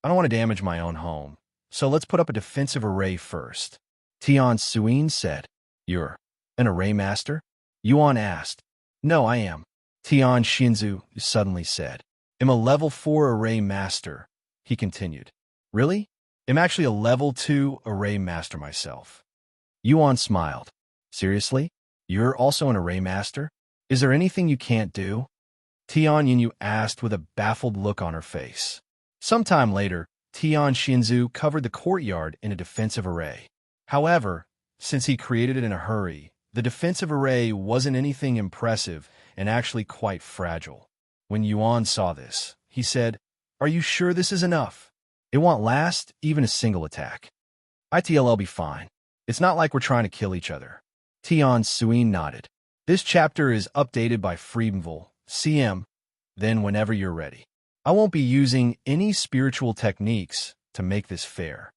I don't want to damage my own home, so let's put up a defensive array first. Tian Suyin said. You're an array master? Yuan asked. No, I am. Tian Xinzu suddenly said. I'm a level 4 array master, he continued. Really? I'm actually a level 2 array master myself. Yuan smiled. Seriously? You're also an array master? Is there anything you can't do? Tian Yinyu asked with a baffled look on her face. Sometime later, Tian Xinzu covered the courtyard in a defensive array. However, since he created it in a hurry, the defensive array wasn't anything impressive and actually quite fragile. When Yuan saw this, he said, Are you sure this is enough? It won't last even a single attack. ITLL be fine. It's not like we're trying to kill each other. Tian Suyin nodded. This chapter is updated by Freedomville, CM, then whenever you're ready. I won't be using any spiritual techniques to make this fair.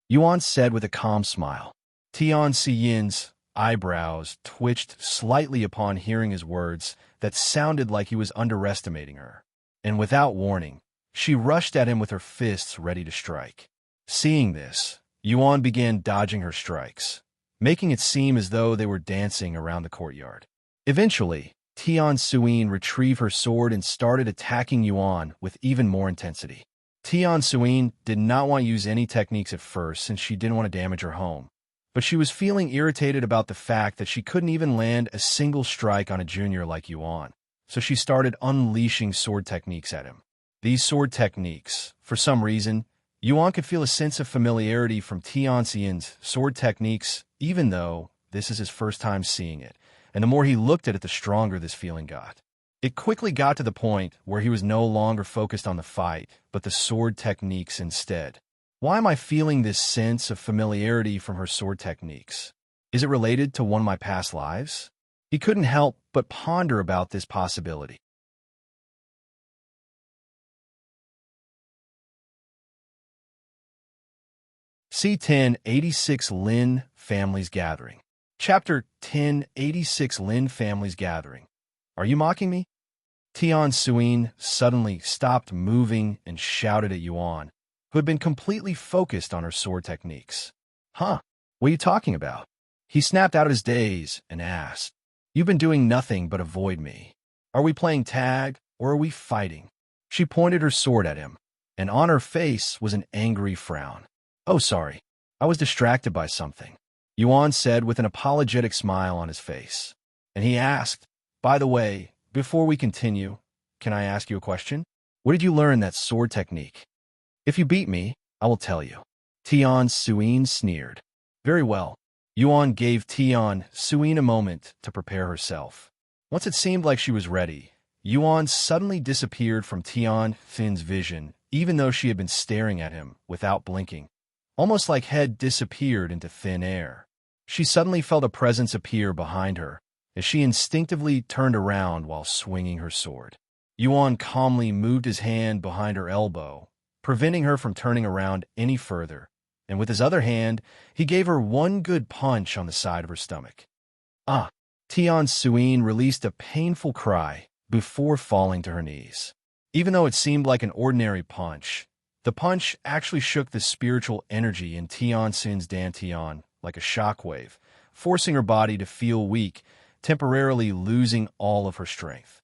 Yuan said with a calm smile. Tian Xiyin's eyebrows twitched slightly upon hearing his words that sounded like he was underestimating her. and without warning, she rushed at him with her fists ready to strike. Seeing this, Yuan began dodging her strikes, making it seem as though they were dancing around the courtyard. Eventually, Tian Suyin retrieved her sword and started attacking Yuan with even more intensity. Tian Suyin did not want to use any techniques at first since she didn't want to damage her home, but she was feeling irritated about the fact that she couldn't even land a single strike on a junior like Yuan, so she started unleashing sword techniques at him. These sword techniques, for some reason, Yuan could feel a sense of familiarity from Tian Suyin's sword techniques, even though this is his first time seeing it, and the more he looked at it, the stronger this feeling got. It quickly got to the point where he was no longer focused on the fight, but the sword techniques instead. Why am I feeling this sense of familiarity from her sword techniques? Is it related to one of my past lives? He couldn't help but ponder about this possibility. C1086 Lin Family's Gathering. Chapter 1086 Lin Family's Gathering. Are you mocking me? Tian Suyin suddenly stopped moving and shouted at Yuan, who had been completely focused on her sword techniques. Huh? What are you talking about? He snapped out of his daze and asked, You've been doing nothing but avoid me. Are we playing tag or are we fighting? She pointed her sword at him, and on her face was an angry frown. Oh, sorry. I was distracted by something, Yuan said with an apologetic smile on his face. And he asked, By the way, before we continue, can I ask you a question? Where did you learn that sword technique? If you beat me, I will tell you. Tian Suyin sneered. Very well. Yuan gave Tian Suyin a moment to prepare herself. Once it seemed like she was ready, Yuan suddenly disappeared from Tian Suiyin's vision, even though she had been staring at him without blinking. Almost like head disappeared into thin air. She suddenly felt a presence appear behind her, as she instinctively turned around while swinging her sword. Yuan calmly moved his hand behind her elbow, preventing her from turning around any further, and with his other hand, he gave her one good punch on the side of her stomach. Ah! Tian Suyin released a painful cry before falling to her knees. Even though it seemed like an ordinary punch, the punch actually shook the spiritual energy in Tian Suyin's dantian like a shockwave, forcing her body to feel weak, temporarily losing all of her strength.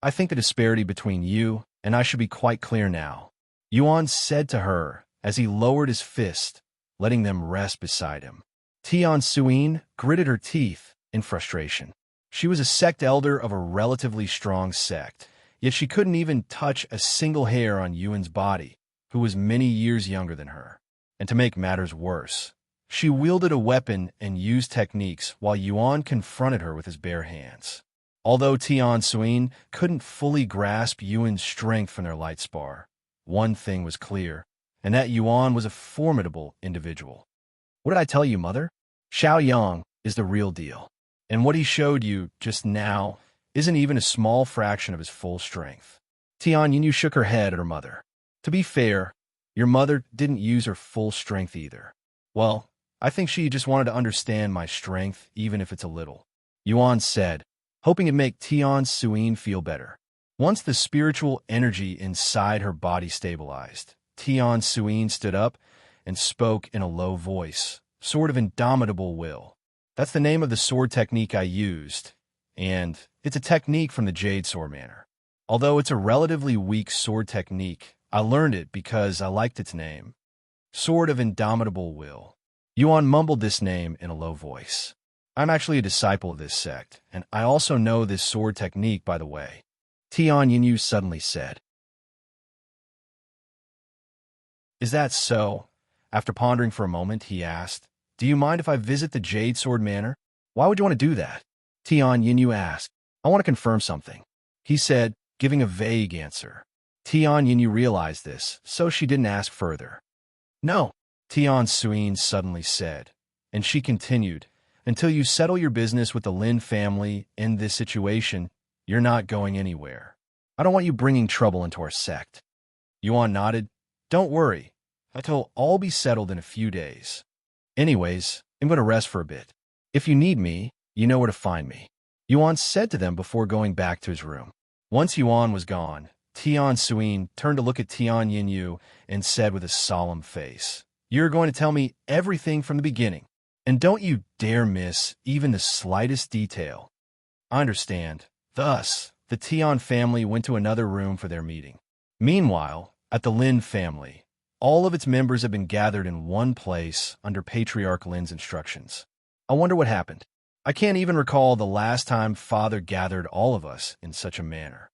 I think the disparity between you and I should be quite clear now, Yuan said to her as he lowered his fist, letting them rest beside him. Tian Suyin gritted her teeth in frustration. She was a sect elder of a relatively strong sect, yet she couldn't even touch a single hair on Yuan's body, who was many years younger than her. And to make matters worse, she wielded a weapon and used techniques while Yuan confronted her with his bare hands. Although Tian Suyin couldn't fully grasp Yuan's strength from their light spar, one thing was clear, and that Yuan was a formidable individual. What did I tell you, mother? Xiao Yang is the real deal, and what he showed you just now isn't even a small fraction of his full strength. Tian Yu shook her head at her mother. To be fair, your mother didn't use her full strength either. Well, I think she just wanted to understand my strength, even if it's a little, Yuan said, hoping to make Tian Suyin feel better. Once the spiritual energy inside her body stabilized, Tian Suyin stood up and spoke in a low voice, sort of indomitable will. That's the name of the sword technique I used, and it's a technique from the Jade sword manor. Although it's a relatively weak sword technique, I learned it because I liked its name. Sword of Indomitable Will. Yuan mumbled this name in a low voice. I'm actually a disciple of this sect, and I also know this sword technique, by the way, Tian Yu suddenly said. Is that so? After pondering for a moment, he asked, Do you mind if I visit the Jade Sword Manor? Why would you want to do that? Tian Yu asked. I want to confirm something, he said, giving a vague answer. Tian Yu realized this, so she didn't ask further. No, Tian Suyin suddenly said, and she continued, Until you settle your business with the Lin family in this situation, you're not going anywhere. I don't want you bringing trouble into our sect. Yuan nodded. Don't worry. It'll all be settled in a few days. Anyways, I'm going to rest for a bit. If you need me, you know where to find me, Yuan said to them before going back to his room. Once Yuan was gone, Tian Suin turned to look at Tian Yinyu and said with a solemn face, "You're going to tell me everything from the beginning, and don't you dare miss even the slightest detail." "I understand." Thus, the Tian family went to another room for their meeting. Meanwhile, at the Lin family, all of its members have been gathered in one place under Patriarch Lin's instructions. I wonder what happened. I can't even recall the last time Father gathered all of us in such a manner.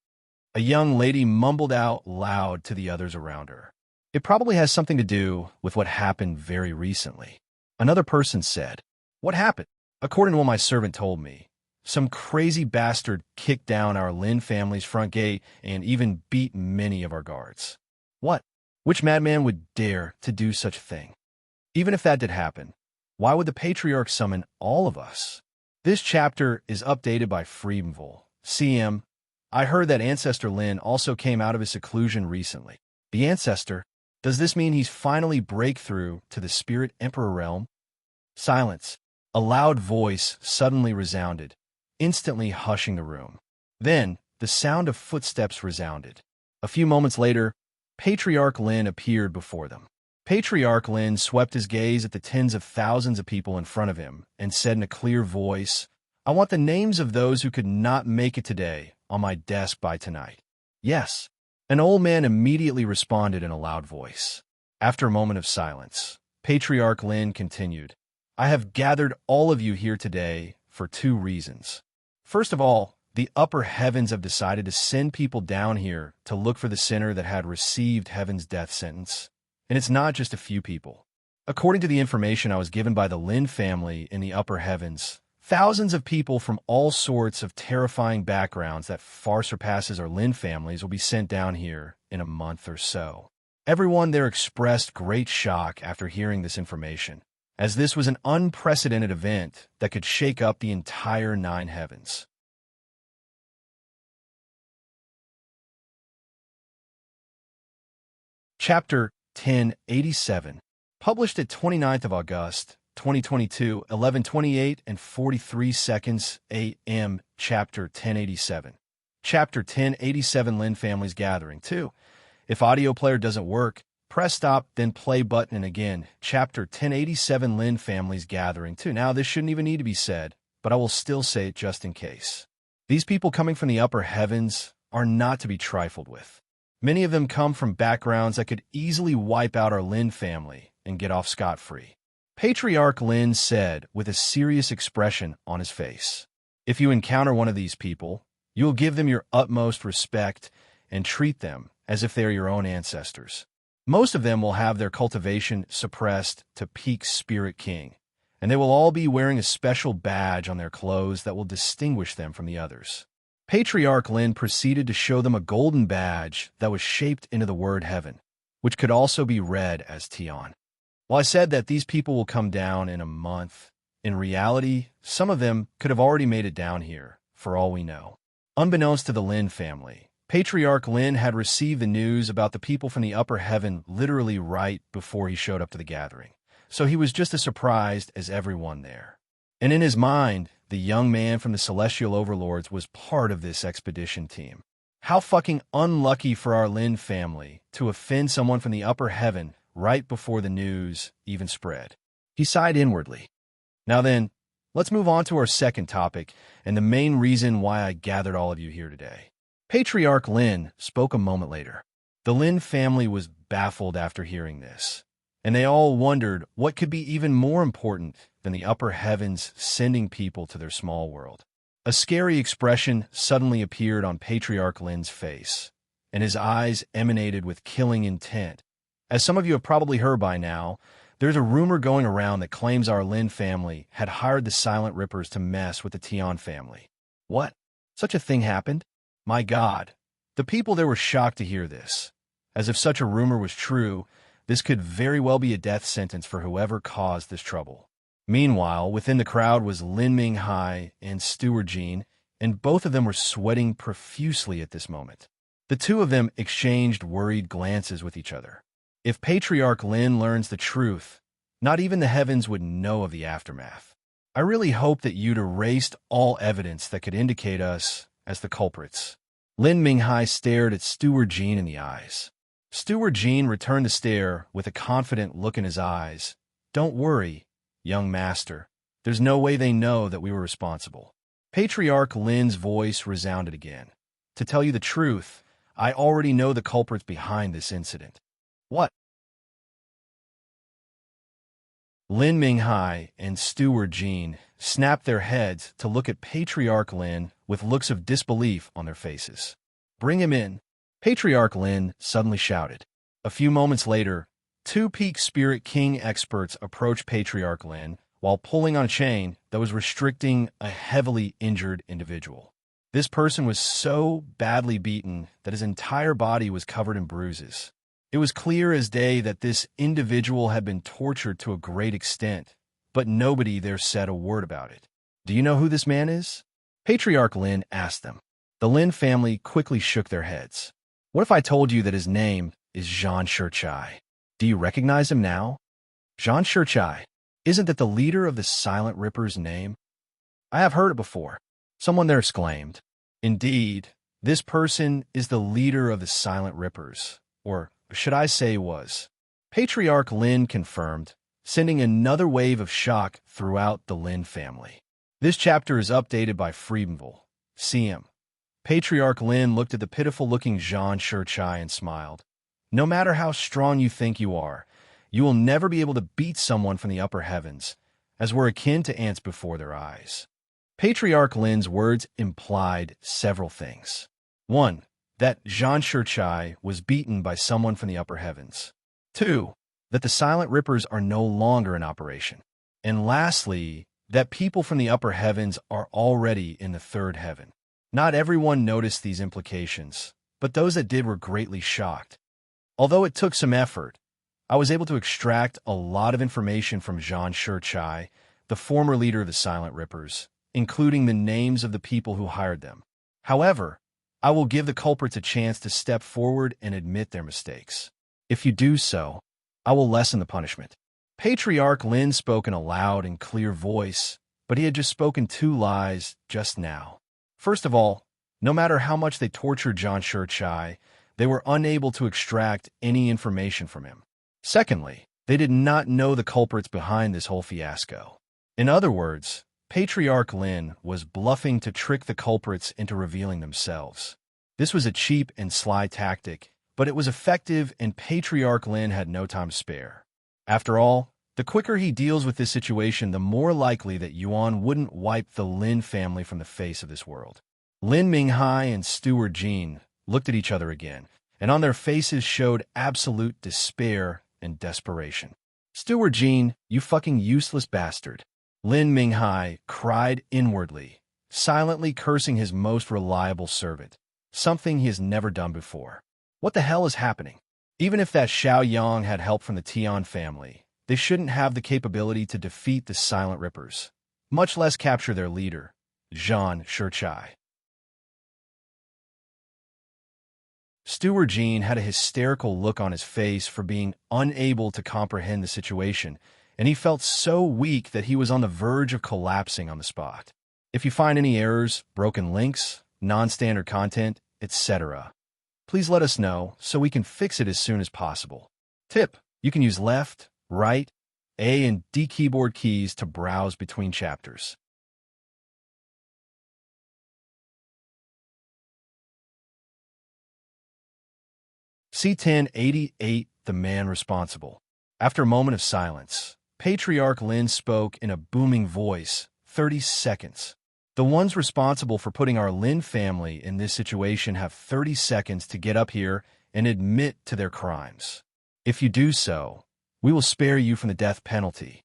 A young lady mumbled out loud to the others around her. "It probably has something to do with what happened very recently." Another person said, "What happened?" "According to what my servant told me, some crazy bastard kicked down our Lin family's front gate and even beat many of our guards." "What? Which madman would dare to do such a thing?" "Even if that did happen, why would the Patriarch summon all of us?" This chapter is updated by Freedomville. CM, I heard that Ancestor Lin also came out of his seclusion recently. The Ancestor? Does this mean he's finally break through to the Spirit Emperor realm? Silence. A loud voice suddenly resounded, instantly hushing the room. Then, the sound of footsteps resounded. A few moments later, Patriarch Lin appeared before them. Patriarch Lin swept his gaze at the tens of thousands of people in front of him and said in a clear voice, "I want the names of those who could not make it today on my desk by tonight." "Yes." An old man immediately responded in a loud voice. After a moment of silence, Patriarch Lin continued, "I have gathered all of you here today for two reasons. First of all, the upper heavens have decided to send people down here to look for the sinner that had received heaven's death sentence. And it's not just a few people. According to the information I was given by the Lin family in the upper heavens, thousands of people from all sorts of terrifying backgrounds that far surpasses our Lin families will be sent down here in a month or so." Everyone there expressed great shock after hearing this information, as this was an unprecedented event that could shake up the entire nine heavens. Chapter 1087, published at 29th of August, 2022, 11:28 and 43 seconds a.m. Chapter 1087. Chapter 1087 Lin Family's Gathering 2. If audio player doesn't work, press stop, then play button, and again. Chapter 1087 Lin Family's Gathering 2. Now, this shouldn't even need to be said, but I will still say it just in case. These people coming from the upper heavens are not to be trifled with. Many of them come from backgrounds that could easily wipe out our Lin family and get off scot-free. Patriarch Lin said with a serious expression on his face, "If you encounter one of these people, you will give them your utmost respect and treat them as if they are your own ancestors. Most of them will have their cultivation suppressed to peak Spirit King, and they will all be wearing a special badge on their clothes that will distinguish them from the others." Patriarch Lin proceeded to show them a golden badge that was shaped into the word heaven, which could also be read as Tian. While I said that these people will come down in a month, in reality, some of them could have already made it down here, for all we know. Unbeknownst to the Lin family, Patriarch Lin had received the news about the people from the upper heaven literally right before he showed up to the gathering, so he was just as surprised as everyone there. And in his mind, the young man from the Celestial Overlords was part of this expedition team. How fucking unlucky for our Lin family to offend someone from the upper heaven right before the news even spread. He sighed inwardly. Now then, let's move on to our second topic and the main reason why I gathered all of you here today. Patriarch Lin spoke a moment later. The Lin family was baffled after hearing this, and they all wondered what could be even more important than the upper heavens sending people to their small world. A scary expression suddenly appeared on Patriarch Lin's face, and his eyes emanated with killing intent. As some of you have probably heard by now, there's a rumor going around that claims our Lin family had hired the Silent Rippers to mess with the Tian family. What? Such a thing happened? My God. The people there were shocked to hear this. As if such a rumor was true, this could very well be a death sentence for whoever caused this trouble. Meanwhile, within the crowd was Lin Minghai and Steward Jean, and both of them were sweating profusely at this moment. The two of them exchanged worried glances with each other. If Patriarch Lin learns the truth, not even the heavens would know of the aftermath. I really hope that you'd erased all evidence that could indicate us as the culprits. Lin Minghai stared at Steward Jean in the eyes. Steward Jean returned the stare with a confident look in his eyes. Don't worry, young master. There's no way they know that we were responsible. Patriarch Lin's voice resounded again. To tell you the truth, I already know the culprits behind this incident. What? Lin Minghai and Steward Jean snapped their heads to look at Patriarch Lin with looks of disbelief on their faces. Bring him in, Patriarch Lin suddenly shouted. A few moments later, two Peak Spirit King experts approached Patriarch Lin while pulling on a chain that was restricting a heavily injured individual. This person was so badly beaten that his entire body was covered in bruises. It was clear as day that this individual had been tortured to a great extent, but nobody there said a word about it. Do you know who this man is? Patriarch Lin asked them. The Lin family quickly shook their heads. What if I told you that his name is Zhan Shichai? Do you recognize him now? Zhan Shichai. Isn't that the leader of the Silent Ripper's name? I have heard it before, someone there exclaimed. Indeed, this person is the leader of the Silent Rippers, or should I say was. Patriarch Lin confirmed, sending another wave of shock throughout the Lin family. This chapter is updated by Freedomville. CM. Patriarch Lin looked at the pitiful-looking Zhan Shichai and smiled. No matter how strong you think you are, you will never be able to beat someone from the upper heavens, as we're akin to ants before their eyes. Patriarch Lin's words implied several things. 1. That Zhan Shichai was beaten by someone from the upper heavens. 2. That the Silent Rippers are no longer in operation. And lastly, that people from the upper heavens are already in the third heaven. Not everyone noticed these implications, but those that did were greatly shocked. Although it took some effort, I was able to extract a lot of information from Zhan Shichai, the former leader of the Silent Rippers, including the names of the people who hired them. However, I will give the culprits a chance to step forward and admit their mistakes. If you do so, I will lessen the punishment. Patriarch Lin spoke in a loud and clear voice, but he had just spoken 2 lies just now. First of all, no matter how much they tortured Zhan Shichai, they were unable to extract any information from him. Secondly, they did not know the culprits behind this whole fiasco. In other words, Patriarch Lin was bluffing to trick the culprits into revealing themselves. This was a cheap and sly tactic, but it was effective and Patriarch Lin had no time to spare. After all, the quicker he deals with this situation, the more likely that Yuan wouldn't wipe the Lin family from the face of this world. Lin Minghai and Steward Jean looked at each other again, and on their faces showed absolute despair and desperation. Steward Jean, you fucking useless bastard. Lin Minghai cried inwardly, silently cursing his most reliable servant, something he has never done before. What the hell is happening? Even if that Xiao Yang had help from the Tian family, they shouldn't have the capability to defeat the Silent Rippers, much less capture their leader, Zhan Shichai. Steward Jean had a hysterical look on his face for being unable to comprehend the situation, and he felt so weak that he was on the verge of collapsing on the spot. If you find any errors, broken links, non-standard content, etc., please let us know so we can fix it as soon as possible. Tip: you can use left, right, A and D keyboard keys to browse between chapters. C1088 The Man Responsible. After a moment of silence, Patriarch Lin spoke in a booming voice. 30 seconds. The ones responsible for putting our Lin family in this situation have 30 seconds to get up here and admit to their crimes. If you do so, we will spare you from the death penalty.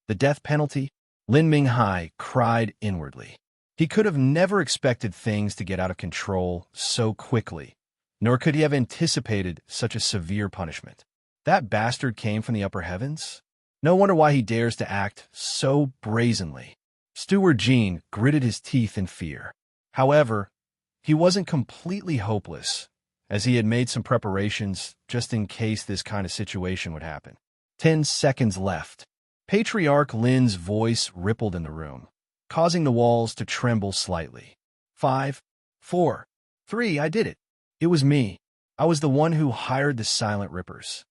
The death penalty? Lin Minghai cried inwardly. He could have never expected things to get out of control so quickly, nor could he have anticipated such a severe punishment. That bastard came from the upper heavens? No wonder why he dares to act so brazenly. Steward Jean gritted his teeth in fear. However, he wasn't completely hopeless, as he had made some preparations just in case this kind of situation would happen. 10 seconds left. Patriarch Lin's voice rippled in the room, causing the walls to tremble slightly. 5, 4, 3. I did it. It was me. I was the one who hired the Silent Rippers.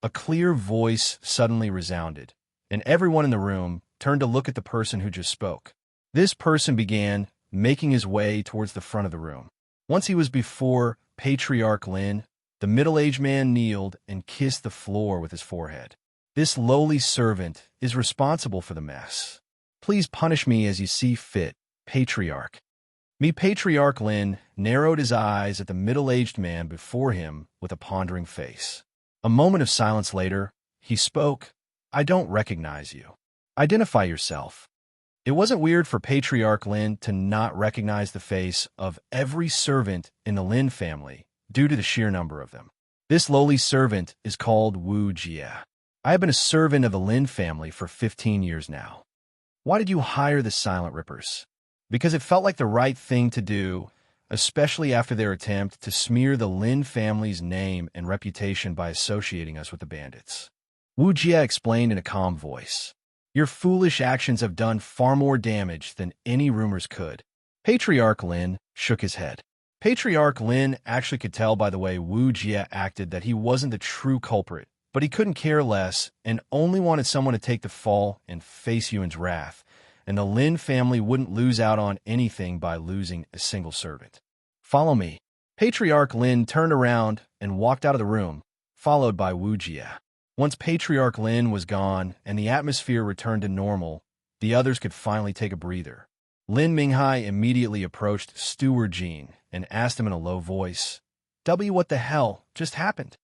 A clear voice suddenly resounded, and everyone in the room turned to look at the person who just spoke. This person began making his way towards the front of the room. Once he was before Patriarch Lin, the middle-aged man kneeled and kissed the floor with his forehead. This lowly servant is responsible for the mess. Please punish me as you see fit, Patriarch. Patriarch Lin narrowed his eyes at the middle-aged man before him with a pondering face. A moment of silence later, he spoke. I don't recognize you. Identify yourself. It wasn't weird for Patriarch Lin to not recognize the face of every servant in the Lin family due to the sheer number of them. This lowly servant is called Wu Jie. I have been a servant of the Lin family for 15 years now. Why did you hire the Silent Rippers? Because it felt like the right thing to do, especially after their attempt to smear the Lin family's name and reputation by associating us with the Bandits. Wu Jie explained in a calm voice. Your foolish actions have done far more damage than any rumors could. Patriarch Lin shook his head. Patriarch Lin actually could tell by the way Wu Jie acted that he wasn't the true culprit, but he couldn't care less and only wanted someone to take the fall and face Yuan's wrath, and the Lin family wouldn't lose out on anything by losing a single servant. Follow me. Patriarch Lin turned around and walked out of the room, followed by Wu Jie. Once Patriarch Lin was gone and the atmosphere returned to normal, the others could finally take a breather. Lin Minghai immediately approached Steward Jean and asked him in a low voice, What the hell just happened?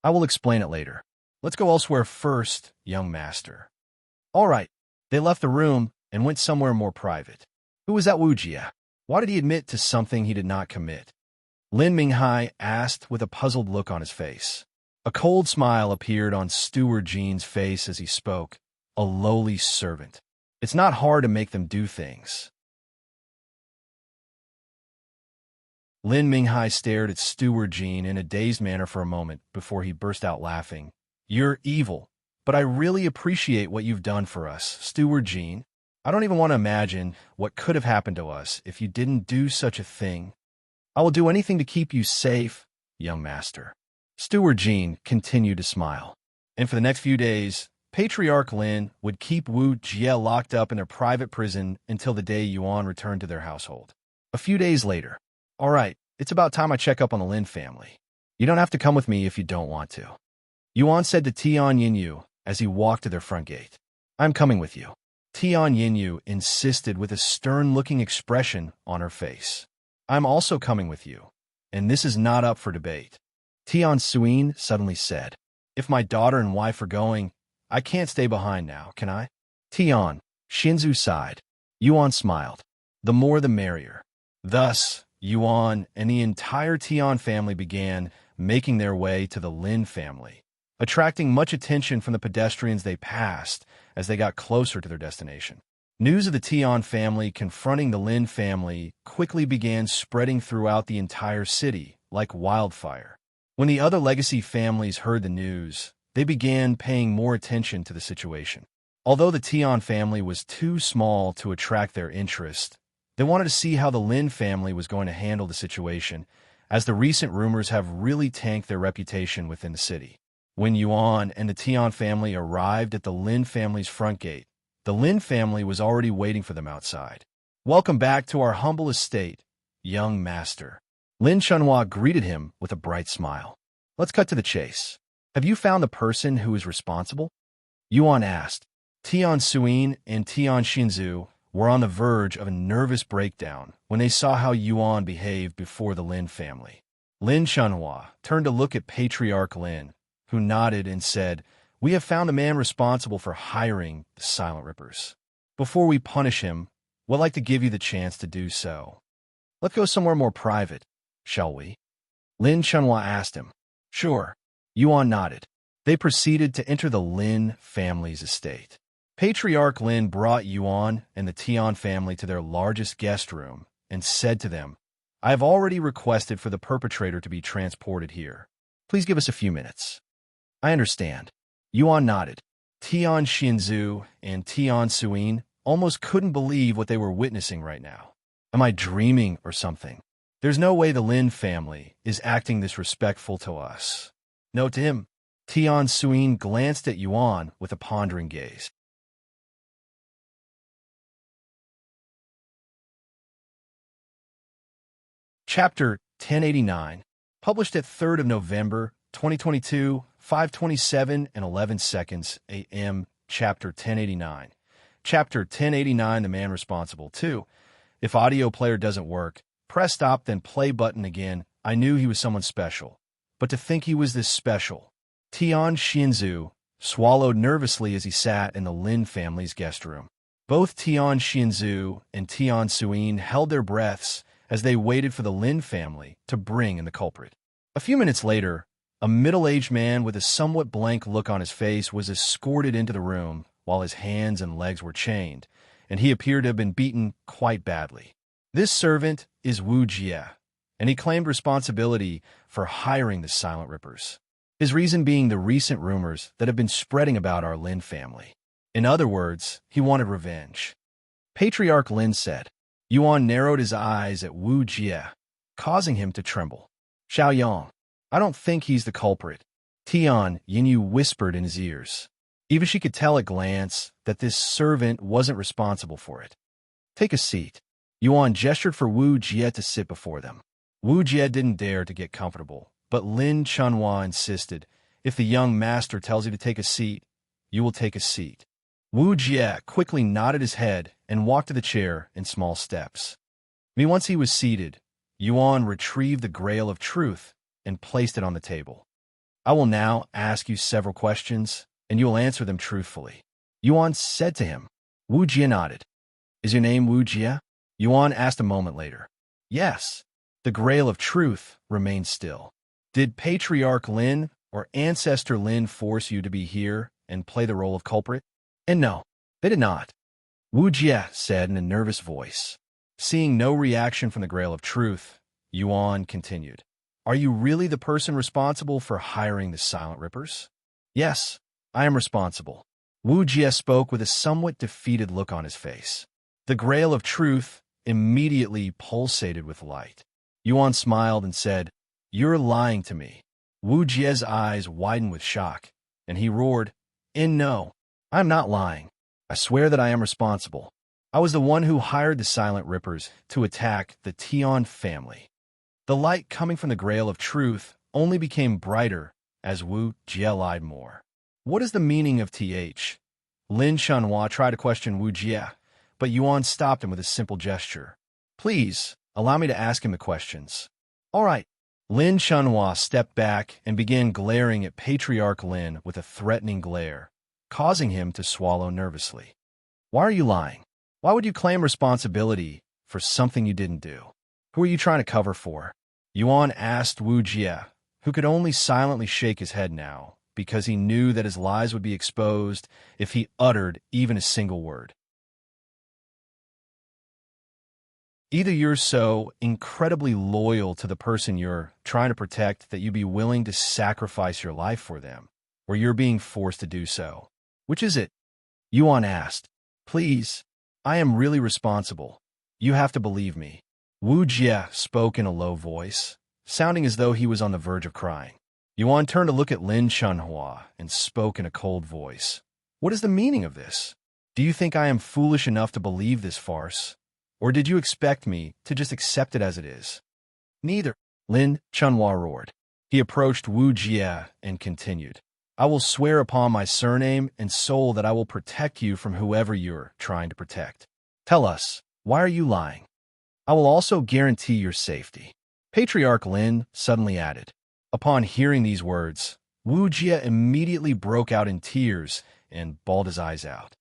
I will explain it later. Let's go elsewhere first, young master. All right. They left the room and went somewhere more private. Who was that Wu Jie? Why did he admit to something he did not commit? Lin Minghai asked with a puzzled look on his face. A cold smile appeared on Steward Jean's face as he spoke. A lowly servant. It's not hard to make them do things. Lin Minghai stared at Steward Jean in a dazed manner for a moment before he burst out laughing. You're evil, but I really appreciate what you've done for us, Steward Jean. I don't even want to imagine what could have happened to us if you didn't do such a thing. I will do anything to keep you safe, young master. Steward Jean continued to smile. And for the next few days, Patriarch Lin would keep Wu Jie locked up in their private prison until the day Yuan returned to their household. A few days later, all right, it's about time I check up on the Lin family. You don't have to come with me if you don't want to. Yuan said to Tian Yinyu as he walked to their front gate. I'm coming with you. Tian Yinyu insisted with a stern-looking expression on her face. I'm also coming with you, and this is not up for debate. Tian Suin suddenly said, If my daughter and wife are going, I can't stay behind now, can I? Tian, Shinzu sighed. Yuan smiled. The more the merrier. Thus, Yuan and the entire Tian family began making their way to the Lin family, attracting much attention from the pedestrians they passed as they got closer to their destination. News of the Tian family confronting the Lin family quickly began spreading throughout the entire city like wildfire. When the other legacy families heard the news, they began paying more attention to the situation. Although the Tian family was too small to attract their interest, they wanted to see how the Lin family was going to handle the situation, as the recent rumors have really tanked their reputation within the city. When Yuan and the Tian family arrived at the Lin family's front gate, the Lin family was already waiting for them outside. Welcome back to our humble estate, young master. Lin Chunhua greeted him with a bright smile. Let's cut to the chase. Have you found the person who is responsible? Yuan asked. Tian Suin and Tian Shinzu were on the verge of a nervous breakdown when they saw how Yuan behaved before the Lin family. Lin Chunhua turned to look at Patriarch Lin, who nodded and said, We have found the man responsible for hiring the Silent Rippers. Before we punish him, we'd like to give you the chance to do so. Let's go somewhere more private, shall we? Lin Chunhua asked him. Sure. Yuan nodded. They proceeded to enter the Lin family's estate. Patriarch Lin brought Yuan and the Tian family to their largest guest room and said to them, I have already requested for the perpetrator to be transported here. Please give us a few minutes. I understand. Yuan nodded. Tian Shinzu and Tian Suin almost couldn't believe what they were witnessing right now. Am I dreaming or something? There's no way the Lin family is acting this respectful to us. No, to him. Tian Suyin glanced at Yuan with a pondering gaze. Chapter 1089, published at 3rd of November, 2022, 5:27 and 11 seconds a.m. Chapter 1089. Chapter 1089, The Man Responsible. 2. If audio player doesn't work, press stop then play button again. I knew he was someone special. But to think he was this special. Tian Xianzu swallowed nervously as he sat in the Lin family's guest room. Both Tian Xianzu and Tian Suyin held their breaths as they waited for the Lin family to bring in the culprit. A few minutes later, a middle-aged man with a somewhat blank look on his face was escorted into the room while his hands and legs were chained, and he appeared to have been beaten quite badly. This servant is Wu Jie, and he claimed responsibility for hiring the Silent Rippers. His reason being the recent rumors that have been spreading about our Lin family. In other words, he wanted revenge. Patriarch Lin said. Yuan narrowed his eyes at Wu Jie, causing him to tremble. Xiaoyang, I don't think he's the culprit. Tian Yinyu whispered in his ears. Even she could tell at glance that this servant wasn't responsible for it. Take a seat. Yuan gestured for Wu Jie to sit before them. Wu Jie didn't dare to get comfortable, but Lin Chunhua insisted, if the young master tells you to take a seat, you will take a seat. Wu Jie quickly nodded his head and walked to the chair in small steps. Once he was seated, Yuan retrieved the Grail of Truth and placed it on the table. I will now ask you several questions, and you will answer them truthfully. Yuan said to him. Wu Jie nodded. Is your name Wu Jie? Yuan asked a moment later. Yes. The Grail of Truth remained still. Did Patriarch Lin or Ancestor Lin force you to be here and play the role of culprit? And no, they did not. Wu Jie said in a nervous voice. Seeing no reaction from the Grail of Truth, Yuan continued. Are you really the person responsible for hiring the Silent Rippers? Yes, I am responsible. Wu Jie spoke with a somewhat defeated look on his face. The Grail of Truth immediately pulsated with light. Yuan smiled and said, You're lying to me. Wu Jie's eyes widened with shock, and he roared, No, I'm not lying. I swear that I am responsible. I was the one who hired the Silent Rippers to attack the Tian family. The light coming from the Grail of Truth only became brighter as Wu Jie lied more. What is the meaning of TH? Lin Chunhua tried to question Wu Jie, but Yuan stopped him with a simple gesture. Please, allow me to ask him the questions. All right. Lin Chunhua stepped back and began glaring at Patriarch Lin with a threatening glare, causing him to swallow nervously. Why are you lying? Why would you claim responsibility for something you didn't do? Who are you trying to cover for? Yuan asked Wu Jie, who could only silently shake his head now, because he knew that his lies would be exposed if he uttered even a single word. Either you're so incredibly loyal to the person you're trying to protect that you'd be willing to sacrifice your life for them, or you're being forced to do so. Which is it? Yuan asked. Please, I am really responsible. You have to believe me. Wu Jie spoke in a low voice, sounding as though he was on the verge of crying. Yuan turned to look at Lin Chunhua and spoke in a cold voice. What is the meaning of this? Do you think I am foolish enough to believe this farce? Or did you expect me to just accept it as it is? Neither, Lin Chunhua roared. He approached Wu Jie and continued. I will swear upon my surname and soul that I will protect you from whoever you're trying to protect. Tell us, why are you lying? I will also guarantee your safety. Patriarch Lin suddenly added. Upon hearing these words, Wu Jie immediately broke out in tears and bawled his eyes out.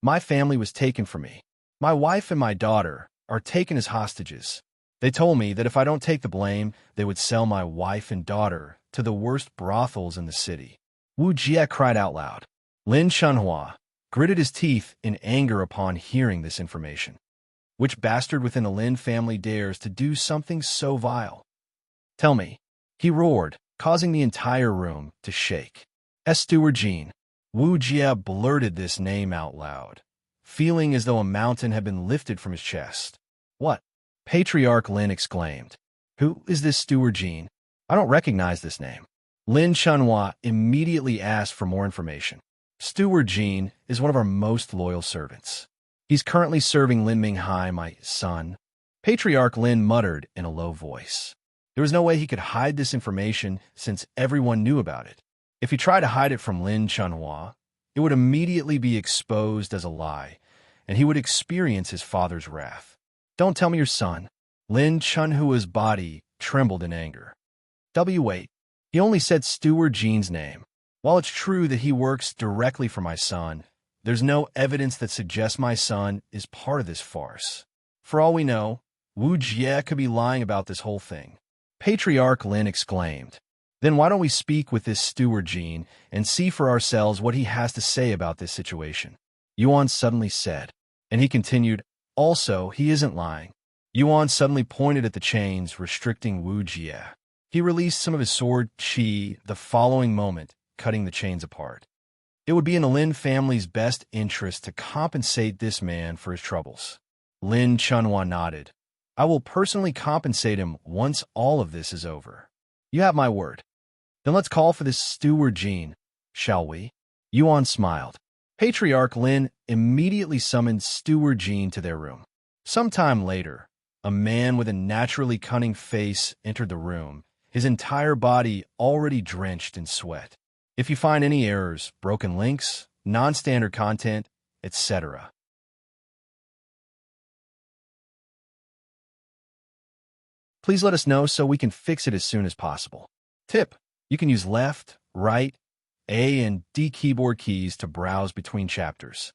My family was taken from me. My wife and my daughter are taken as hostages. They told me that if I don't take the blame, they would sell my wife and daughter to the worst brothels in the city. Wu Jie cried out loud. Lin Chunhua gritted his teeth in anger upon hearing this information. Which bastard within the Lin family dares to do something so vile? Tell me, he roared, causing the entire room to shake. Steward Jean. Wu Jie blurted this name out loud, feeling as though a mountain had been lifted from his chest. What? Patriarch Lin exclaimed. Who is this Steward Jean? I don't recognize this name. Lin Chunhua immediately asked for more information. Steward Jean is one of our most loyal servants. He's currently serving Lin Minghai, my son. Patriarch Lin muttered in a low voice. There was no way he could hide this information since everyone knew about it. If he tried to hide it from Lin Chunhua, it would immediately be exposed as a lie, and he would experience his father's wrath. Don't tell me your son. Lin Chunhua's body trembled in anger. Wait. He only said Steward Jean's name. While it's true that he works directly for my son, there's no evidence that suggests my son is part of this farce. For all we know, Wu Jie could be lying about this whole thing. Patriarch Lin exclaimed. Then why don't we speak with this Steward Jean and see for ourselves what he has to say about this situation? Yuan suddenly said. And he continued, also, he isn't lying. Yuan suddenly pointed at the chains restricting Wu Jie. He released some of his sword qi the following moment, cutting the chains apart. It would be in the Lin family's best interest to compensate this man for his troubles. Lin Chunhua nodded. I will personally compensate him once all of this is over. You have my word. Then let's call for this Steward Jean, shall we? Yuan smiled. Patriarch Lin immediately summoned Steward Jean to their room. Sometime later, a man with a naturally cunning face entered the room, his entire body already drenched in sweat. If you find any errors, broken links, non-standard content, etc., please let us know so we can fix it as soon as possible. Tip: you can use left, right, A and D keyboard keys to browse between chapters.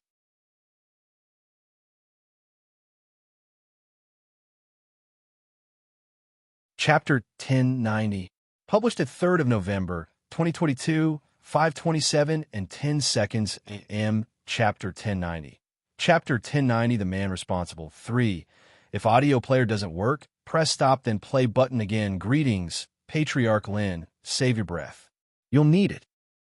Chapter 1090, published at 3rd of November, 2022, 5:27 and 10 seconds a.m. Chapter 1090. Chapter 1090, The Man Responsible. 3. If audio player doesn't work, press stop then play button again. Greetings, Patriarch Lin. Save your breath. You'll need it.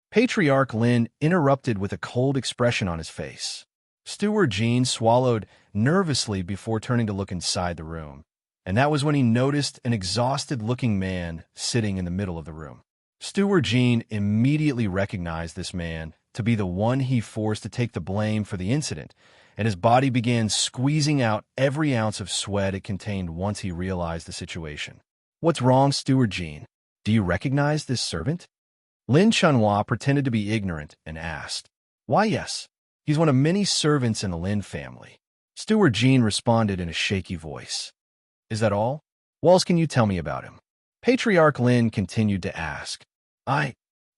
Patriarch Lin interrupted with a cold expression on his face. Steward Jean swallowed nervously before turning to look inside the room. And that was when he noticed an exhausted-looking man sitting in the middle of the room. Steward Jean immediately recognized this man to be the one he forced to take the blame for the incident, and his body began squeezing out every ounce of sweat it contained once he realized the situation. What's wrong, Steward Jean? Do you recognize this servant? Lin Chunhua pretended to be ignorant and asked. Why, yes. He's one of many servants in the Lin family. Steward Jean responded in a shaky voice. Is that all? What else can you tell me about him? Patriarch Lin continued to ask.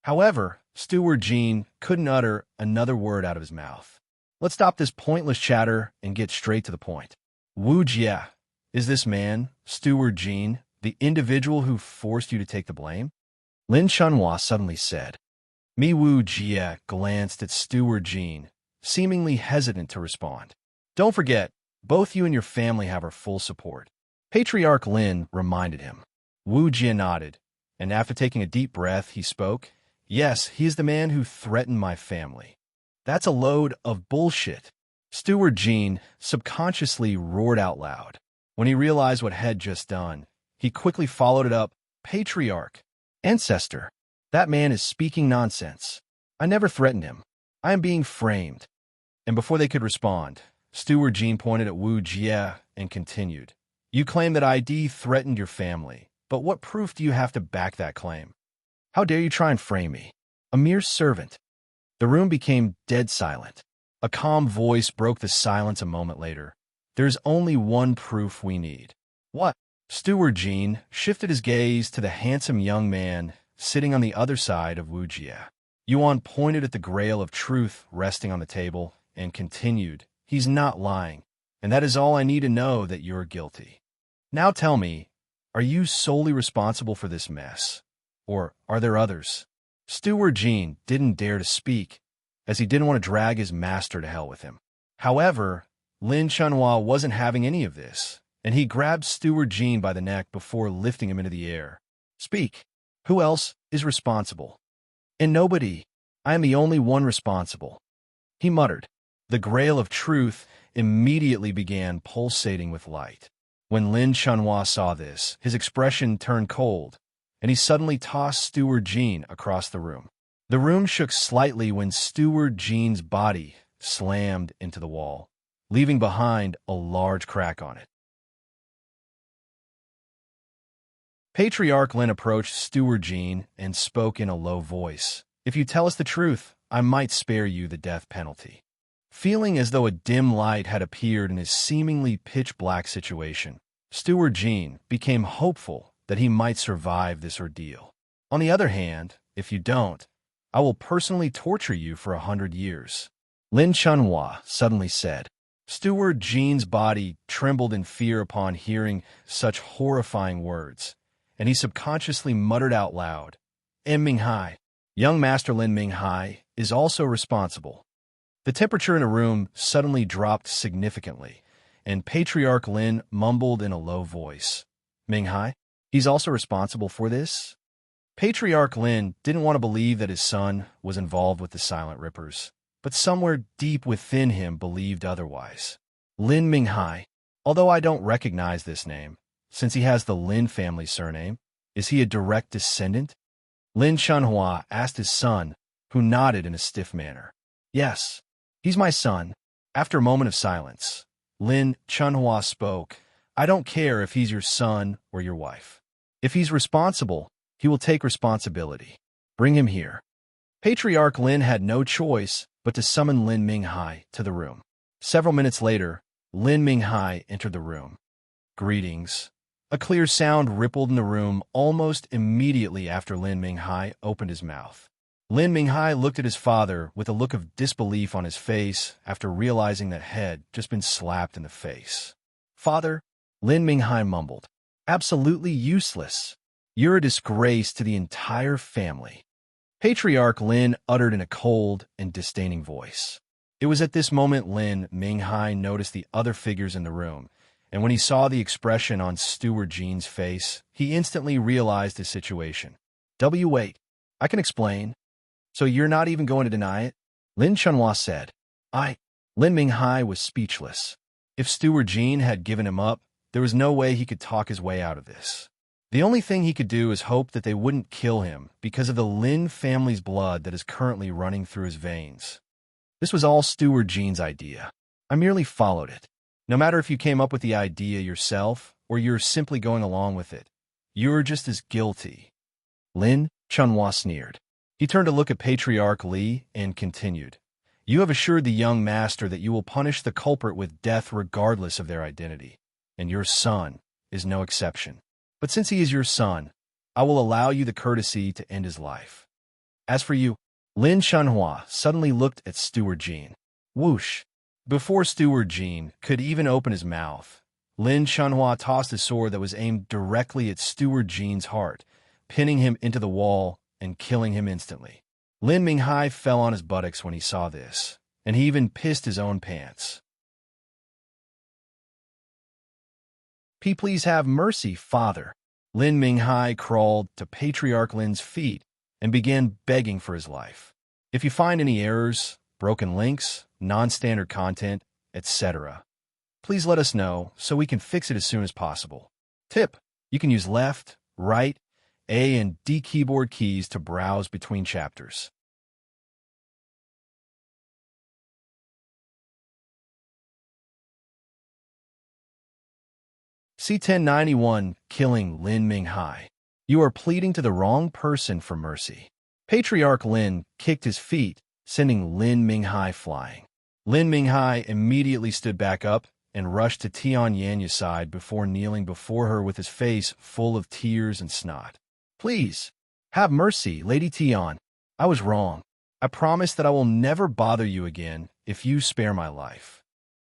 However, Steward Jean couldn't utter another word out of his mouth. Let's stop this pointless chatter and get straight to the point. Wu Jie, is this man, Steward Jean, the individual who forced you to take the blame? Lin Chunhua suddenly said. Mi Wu Jie glanced at Steward Jean, seemingly hesitant to respond. Don't forget, both you and your family have our full support. Patriarch Lin reminded him. Wu Jie nodded, and after taking a deep breath, he spoke. Yes, he is the man who threatened my family. That's a load of bullshit. Steward Jean subconsciously roared out loud. When he realized what had just done, he quickly followed it up. Patriarch, ancestor, that man is speaking nonsense. I never threatened him. I am being framed. And before they could respond, Steward Jean pointed at Wu Jie and continued. You claim that ID threatened your family, but what proof do you have to back that claim? How dare you try and frame me? A mere servant. The room became dead silent. A calm voice broke the silence a moment later. There's only one proof we need. What? Steward Jean shifted his gaze to the handsome young man sitting on the other side of Wu Jie. Yuan pointed at the grail of truth resting on the table and continued, he's not lying, and that is all I need to know that you're guilty. Now tell me, are you solely responsible for this mess? Or are there others? Steward Jean didn't dare to speak, as he didn't want to drag his master to hell with him. However, Lin Chunhua wasn't having any of this, and he grabbed Steward Jean by the neck before lifting him into the air. Speak. Who else is responsible? And nobody. I am the only one responsible. He muttered. The grail of truth immediately began pulsating with light. When Lin Chunhua saw this, his expression turned cold, and he suddenly tossed Steward Jean across the room. The room shook slightly when Steward Jean's body slammed into the wall, leaving behind a large crack on it. Patriarch Lin approached Steward Jean and spoke in a low voice. "If you tell us the truth, I might spare you the death penalty." Feeling as though a dim light had appeared in his seemingly pitch-black situation, Steward Jean became hopeful that he might survive this ordeal. "On the other hand, if you don't, I will personally torture you for 100 years. Lin Chunhua suddenly said. Steward Jean's body trembled in fear upon hearing such horrifying words, and he subconsciously muttered out loud, Minghai. Young Master Lin Minghai is also responsible." The temperature in the room suddenly dropped significantly, and Patriarch Lin mumbled in a low voice, "Minghai? He's also responsible for this?" Patriarch Lin didn't want to believe that his son was involved with the Silent Rippers, but somewhere deep within him believed otherwise. Lin Minghai, although I don't recognize this name, since he has the Lin family surname, is he a direct descendant? Lin Chunhua asked his son, who nodded in a stiff manner. "Yes, he's my son." After a moment of silence, Lin Chunhua spoke, "I don't care if he's your son or your wife. If he's responsible, he will take responsibility. Bring him here." Patriarch Lin had no choice but to summon Lin Minghai to the room. Several minutes later, Lin Minghai entered the room. "Greetings." A clear sound rippled in the room almost immediately after Lin Minghai opened his mouth. Lin Minghai looked at his father with a look of disbelief on his face after realizing that had just been slapped in the face. "Father," Lin Minghai mumbled, "absolutely useless. You're a disgrace to the entire family." Patriarch Lin uttered in a cold and disdaining voice. It was at this moment Lin Minghai noticed the other figures in the room, and when he saw the expression on Steward Jean's face, he instantly realized his situation. "Wait, I can explain. So you're not even going to deny it?" Lin Chunhua said. Lin Minghai was speechless. If Steward Jean had given him up, there was no way he could talk his way out of this. The only thing he could do is hope that they wouldn't kill him because of the Lin family's blood that is currently running through his veins. This was all Steward Jean's idea. I merely followed it. No matter if you came up with the idea yourself or you're simply going along with it, you're just as guilty. Lin Chunhua sneered. He turned to look at Patriarch Li and continued, "You have assured the young master that you will punish the culprit with death regardless of their identity, and your son is no exception. But since he is your son, I will allow you the courtesy to end his life. As for you," Lin Chunhua suddenly looked at Steward Jean. Whoosh! Before Steward Jean could even open his mouth, Lin Chunhua tossed a sword that was aimed directly at Steward Jean's heart, pinning him into the wall and killing him instantly. Lin Minghai fell on his buttocks when he saw this, and he even pissed his own pants. Please have mercy, father." Lin Minghai crawled to Patriarch Lin's feet and began begging for his life. "If you find any errors, broken links, non-standard content, etc., please let us know so we can fix it as soon as possible. Tip: you can use left, right, A and D keyboard keys to browse between chapters. C1091 Killing Lin Minghai. You are pleading to the wrong person for mercy. Patriarch Lin kicked his feet, sending Lin Minghai flying. Lin Minghai immediately stood back up and rushed to Tian Yanya's side before kneeling before her with his face full of tears and snot. "Please, have mercy, Lady Tian. I was wrong. I promise that I will never bother you again if you spare my life."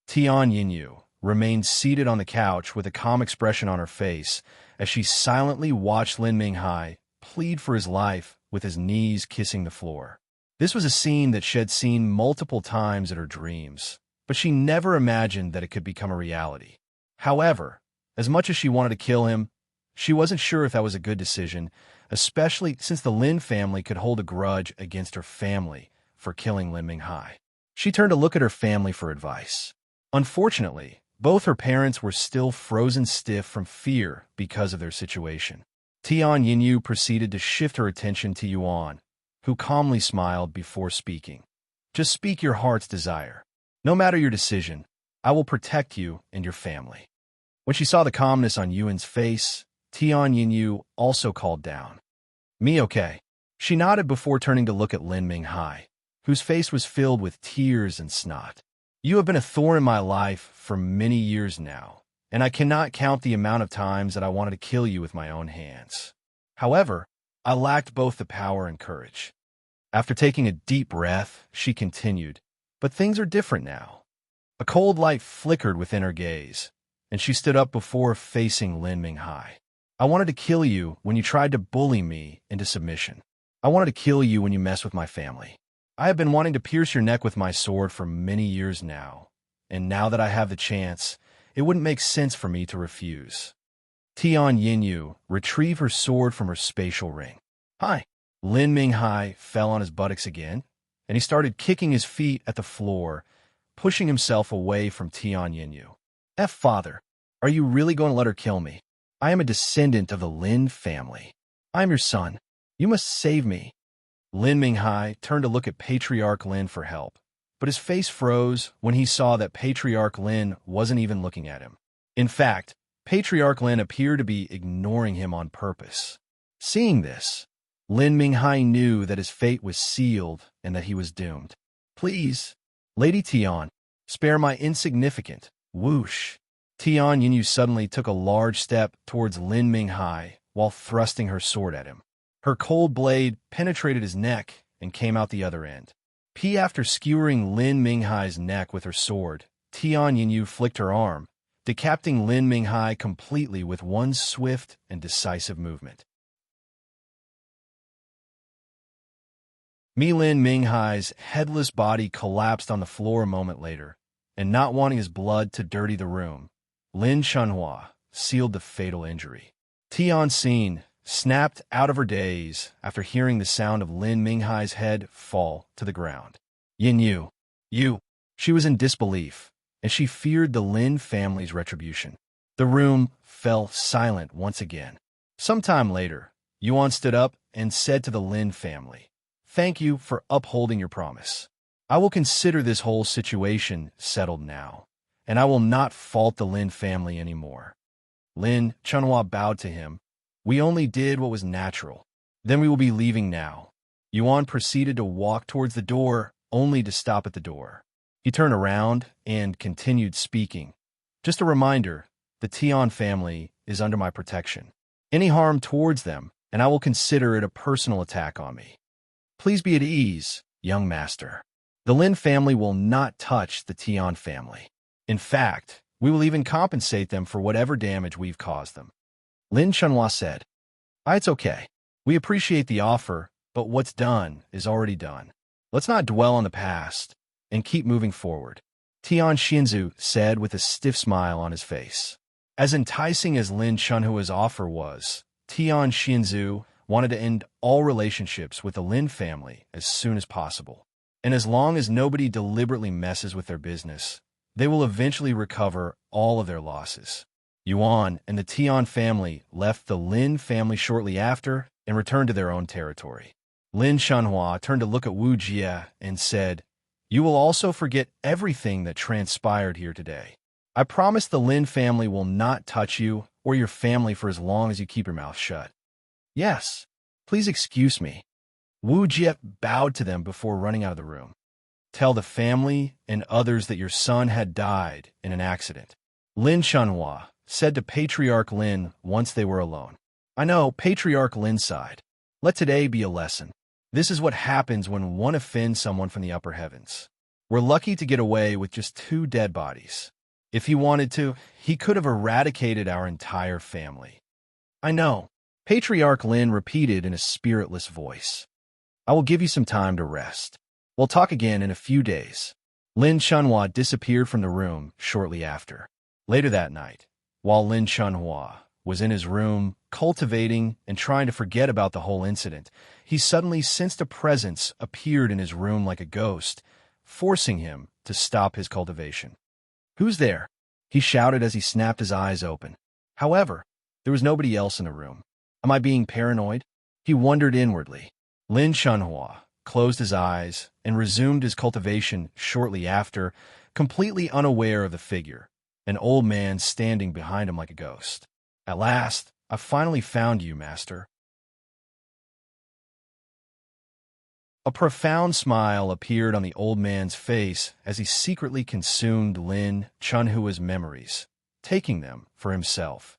Tian Yanyu remained seated on the couch with a calm expression on her face as she silently watched Lin Minghai plead for his life with his knees kissing the floor. This was a scene that she had seen multiple times in her dreams, but she never imagined that it could become a reality. However, as much as she wanted to kill him, she wasn't sure if that was a good decision, especially since the Lin family could hold a grudge against her family for killing Lin Minghai. She turned to look at her family for advice. Unfortunately, Both her parents were still frozen stiff from fear because of their situation. Tian Yinyu proceeded to shift her attention to Yuan, who calmly smiled before speaking. Just speak your heart's desire. No matter your decision, I will protect you and your family. When she saw the calmness on Yuan's face, Tian Yinyu also called down. Me okay? She nodded before turning to look at Lin Minghai, whose face was filled with tears and snot. You have been a thorn in my life for many years now, and I cannot count the amount of times that I wanted to kill you with my own hands. However, I lacked both the power and courage. After taking a deep breath, she continued, but things are different now. A cold light flickered within her gaze, and she stood up before facing Lin Minghai. I wanted to kill you when you tried to bully me into submission. I wanted to kill you when you messed with my family. I have been wanting to pierce your neck with my sword for many years now, and now that I have the chance, it wouldn't make sense for me to refuse. Tian Yinyu retrieved her sword from her spatial ring. Hi. Lin Minghai fell on his buttocks again, and he started kicking his feet at the floor, pushing himself away from Tian Yinyu. Father, are you really going to let her kill me? I am a descendant of the Lin family. I am your son. You must save me. Lin Minghai turned to look at Patriarch Lin for help, but his face froze when he saw that Patriarch Lin wasn't even looking at him. In fact, Patriarch Lin appeared to be ignoring him on purpose. Seeing this, Lin Minghai knew that his fate was sealed and that he was doomed. Please, Lady Tian, spare my insignificant. Whoosh. Tian Yinyu suddenly took a large step towards Lin Minghai while thrusting her sword at him. Her cold blade penetrated his neck and came out the other end. After skewering Lin Minghai's neck with her sword, Tian Yinyu flicked her arm, decapitating Lin Minghai completely with one swift and decisive movement. Lin Minghai's headless body collapsed on the floor a moment later, and not wanting his blood to dirty the room, Lin Chunhua sealed the fatal injury. Tian Xin snapped out of her daze after hearing the sound of Lin Minghai's head fall to the ground. Yinyu, you. She was in disbelief, and she feared the Lin family's retribution. The room fell silent once again. Sometime later, Yuan stood up and said to the Lin family, "Thank you for upholding your promise. I will consider this whole situation settled now, and I will not fault the Lin family anymore." Lin Chunhua bowed to him. "We only did what was natural. Then we will be leaving now." Yuan proceeded to walk towards the door, only to stop at the door. He turned around and continued speaking. "Just a reminder, the Tian family is under my protection. Any harm towards them, and I will consider it a personal attack on me. Please be at ease, young master. The Lin family will not touch the Tian family. In fact, we will even compensate them for whatever damage we've caused them." Lin Chunhua said, "It's okay. We appreciate the offer, but what's done is already done. Let's not dwell on the past and keep moving forward." Tian Xinzu said with a stiff smile on his face. As enticing as Lin Chunhua's offer was, Tian Xinzu wanted to end all relationships with the Lin family as soon as possible. And as long as nobody deliberately messes with their business, they will eventually recover all of their losses. Yuan and the Tian family left the Lin family shortly after and returned to their own territory. Lin Chunhua turned to look at Wu Jie and said, "You will also forget everything that transpired here today. I promise the Lin family will not touch you or your family for as long as you keep your mouth shut." "Yes, please excuse me." Wu Jie bowed to them before running out of the room. "Tell the family and others that your son had died in an accident," Lin Chunhua said to Patriarch Lin once they were alone. "I know," Patriarch Lin sighed. "Let today be a lesson. This is what happens when one offends someone from the upper heavens. We're lucky to get away with just 2 dead bodies. If he wanted to, he could have eradicated our entire family." "I know," Patriarch Lin repeated in a spiritless voice. "I will give you some time to rest. We'll talk again in a few days." Lin Chunhua disappeared from the room shortly after. Later that night, while Lin Chunhua was in his room cultivating and trying to forget about the whole incident, he suddenly sensed a presence appeared in his room like a ghost, forcing him to stop his cultivation. "Who's there?" he shouted as he snapped his eyes open. However, there was nobody else in the room. Am I being paranoid? He wondered inwardly. Lin Chunhua closed his eyes and resumed his cultivation shortly after, completely unaware of the figure, an old man standing behind him like a ghost. At last, I finally found you, master. A profound smile appeared on the old man's face as he secretly consumed Lin Chunhua's memories, taking them for himself.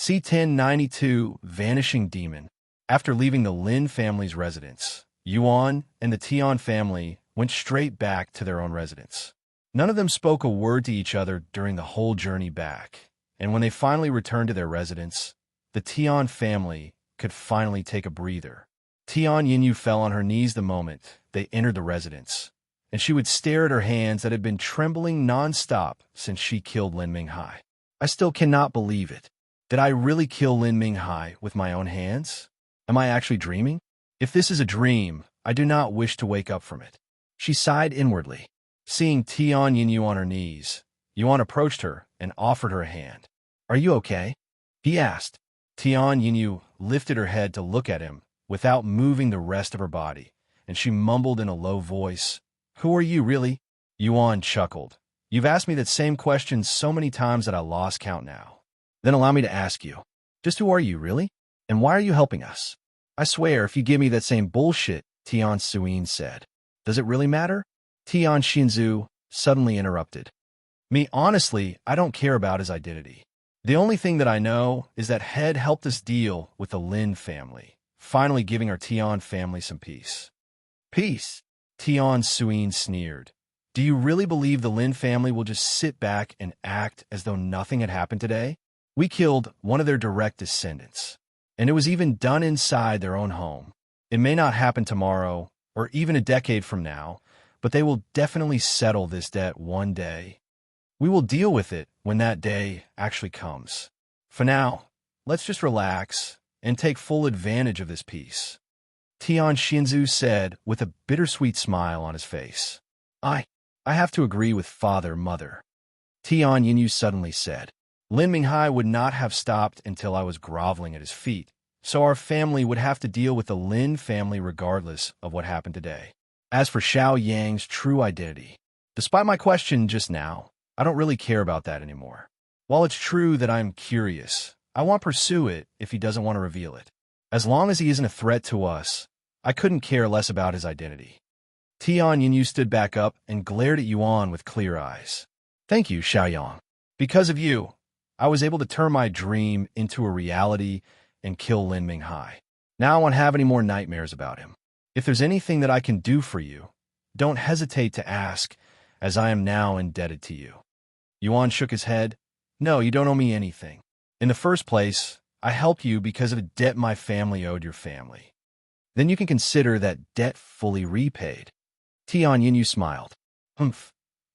C1088 Vanishing Demon. After leaving the Lin family's residence, Yuan and the Tian family went straight back to their own residence. None of them spoke a word to each other during the whole journey back, and when they finally returned to their residence, the Tian family could finally take a breather. Tian Yinyu fell on her knees the moment they entered the residence, and she would stare at her hands that had been trembling non-stop since she killed Lin Minghai. I still cannot believe it. Did I really kill Lin Minghai with my own hands? Am I actually dreaming? If this is a dream, I do not wish to wake up from it. She sighed inwardly. Seeing Tian Yinyu on her knees, Yuan approached her and offered her a hand. Are you okay? He asked. Tian Yinyu lifted her head to look at him without moving the rest of her body, and she mumbled in a low voice, Who are you, really? Yuan chuckled. You've asked me that same question so many times that I lost count now. Then allow me to ask you, just who are you, really? And why are you helping us? I swear, if you give me that same bullshit, Tian Suyin said. Does it really matter? Tian Xinzu suddenly interrupted. Me, honestly, I don't care about his identity. The only thing that I know is that Head helped us deal with the Lin family, finally giving our Tian family some peace. Peace? Tian Suyin sneered. Do you really believe the Lin family will just sit back and act as though nothing had happened today? We killed one of their direct descendants, and it was even done inside their own home. It may not happen tomorrow, or even a decade from now, but they will definitely settle this debt one day. We will deal with it when that day actually comes. For now, let's just relax and take full advantage of this peace. Tian Xinzu said with a bittersweet smile on his face. I have to agree with Father, Mother. Tian Yinyu suddenly said. Lin Minghai would not have stopped until I was groveling at his feet, so our family would have to deal with the Lin family regardless of what happened today. As for Xiao Yang's true identity, despite my question just now, I don't really care about that anymore. While it's true that I'm curious, I won't pursue it if he doesn't want to reveal it. As long as he isn't a threat to us, I couldn't care less about his identity. Tian Yinyu stood back up and glared at Yuan with clear eyes. Thank you, Xiaoyang. Because of you, I was able to turn my dream into a reality and kill Lin Minghai. Now I won't have any more nightmares about him. If there's anything that I can do for you, don't hesitate to ask, as I am now indebted to you. Yuan shook his head. No, you don't owe me anything. In the first place, I helped you because of a debt my family owed your family. Then you can consider that debt fully repaid. Tian Yinyu smiled. Humph.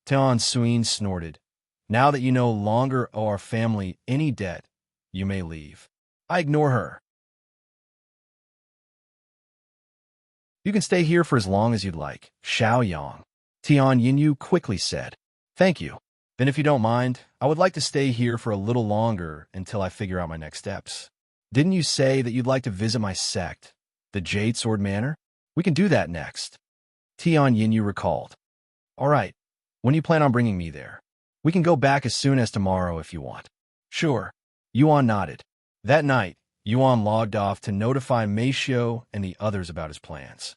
Tian Suyin snorted. Now that you no longer owe our family any debt, you may leave. I ignore her. You can stay here for as long as you'd like, Xiaoyang. Tian Yinyu quickly said. Thank you. Then if you don't mind, I would like to stay here for a little longer until I figure out my next steps. Didn't you say that you'd like to visit my sect, the Jade Sword Manor? We can do that next. Tian Yinyu recalled. All right. When do you plan on bringing me there? We can go back as soon as tomorrow if you want. Sure. Yuan nodded. That night, Yuan logged off to notify Meishio and the others about his plans.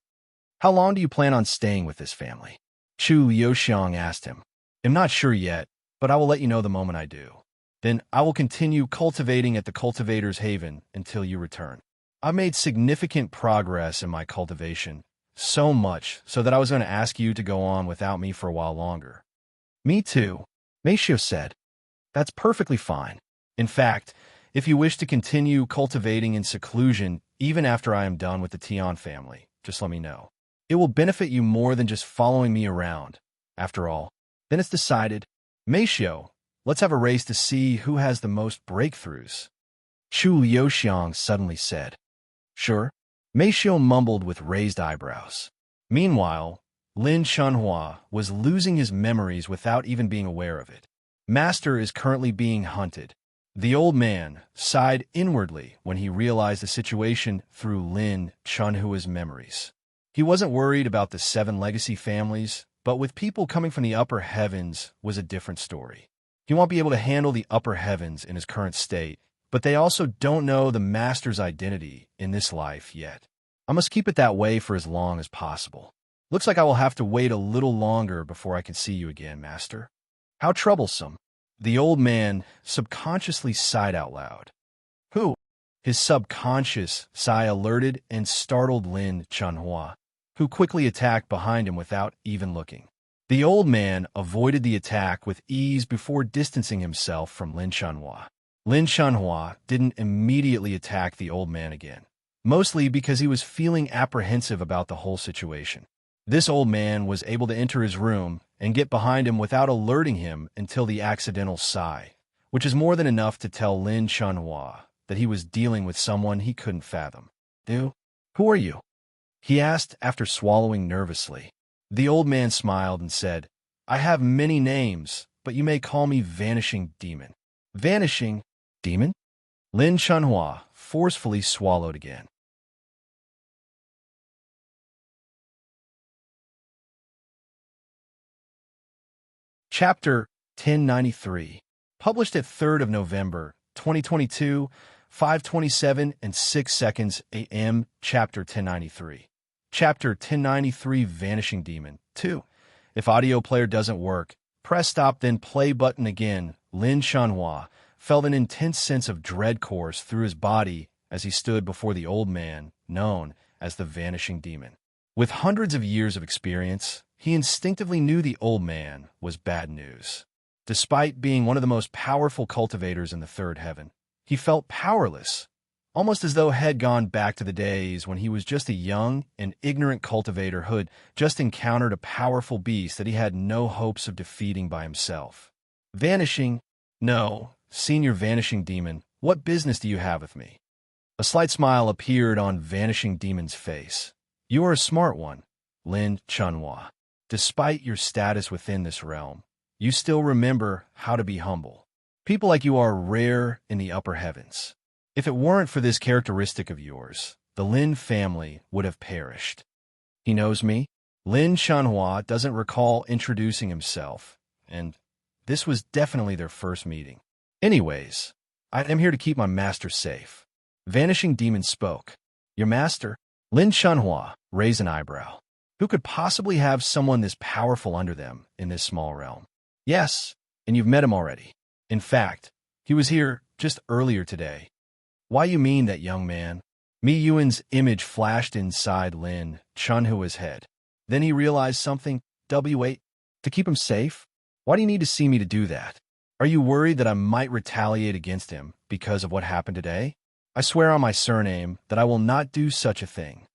How long do you plan on staying with this family? Chu Liuxiang asked him. I'm not sure yet, but I will let you know the moment I do. Then I will continue cultivating at the Cultivator's Haven until you return. I made significant progress in my cultivation, so much so that I was going to ask you to go on without me for a while longer. Me too, Meishio said. That's perfectly fine. In fact, if you wish to continue cultivating in seclusion even after I am done with the Tian family, just let me know. It will benefit you more than just following me around. After all, then it's decided. Meishio, let's have a race to see who has the most breakthroughs. Chu Liuxiang suddenly said. Sure. Meishio mumbled with raised eyebrows. Meanwhile, Lin Chunhua was losing his memories without even being aware of it. Master is currently being hunted. The old man sighed inwardly when he realized the situation through Lin Chunhua's memories. He wasn't worried about the 7 legacy families, but with people coming from the upper heavens was a different story. He won't be able to handle the upper heavens in his current state, but they also don't know the Master's identity in this life yet. I must keep it that way for as long as possible. Looks like I will have to wait a little longer before I can see you again, Master. How troublesome. The old man subconsciously sighed out loud. Who? His subconscious sigh alerted and startled Lin Chunhua, who quickly attacked behind him without even looking. The old man avoided the attack with ease before distancing himself from Lin Chunhua. Lin Chunhua didn't immediately attack the old man again, mostly because he was feeling apprehensive about the whole situation. This old man was able to enter his room and get behind him without alerting him until the accidental sigh, which is more than enough to tell Lin Chunhua that he was dealing with someone he couldn't fathom. Who are you? He asked after swallowing nervously. The old man smiled and said, I have many names, but you may call me Vanishing Demon. Vanishing Demon? Lin Chunhua forcefully swallowed again. Chapter 1093, published at 3rd of November, 2022, 5:27 and 6 seconds a.m. Chapter 1093. Chapter 1093 Vanishing Demon 2. If audio player doesn't work, press stop then play button again. Lin Chunhua felt an intense sense of dread course through his body as he stood before the old man, known as the Vanishing Demon. With hundreds of years of experience, he instinctively knew the old man was bad news. Despite being one of the most powerful cultivators in the third heaven, he felt powerless, almost as though he had gone back to the days when he was just a young and ignorant cultivator who had just encountered a powerful beast that he had no hopes of defeating by himself. Vanishing? No, Senior Vanishing Demon, what business do you have with me? A slight smile appeared on Vanishing Demon's face. You are a smart one, Lin Chunhua. Despite your status within this realm, you still remember how to be humble. People like you are rare in the upper heavens. If it weren't for this characteristic of yours, the Lin family would have perished. He knows me. Lin Chunhua doesn't recall introducing himself, and this was definitely their first meeting. Anyways, I am here to keep my master safe. Vanishing Demon spoke. Your master? Lin Chunhua raised an eyebrow. Who could possibly have someone this powerful under them in this small realm? Yes, and you've met him already. In fact, he was here just earlier today. Why you mean that, young man? Mi Yuan's image flashed inside Lin Chunhua's head. Then he realized something. W8, to keep him safe? Why do you need to see me to do that? Are you worried that I might retaliate against him because of what happened today? I swear on my surname that I will not do such a thing.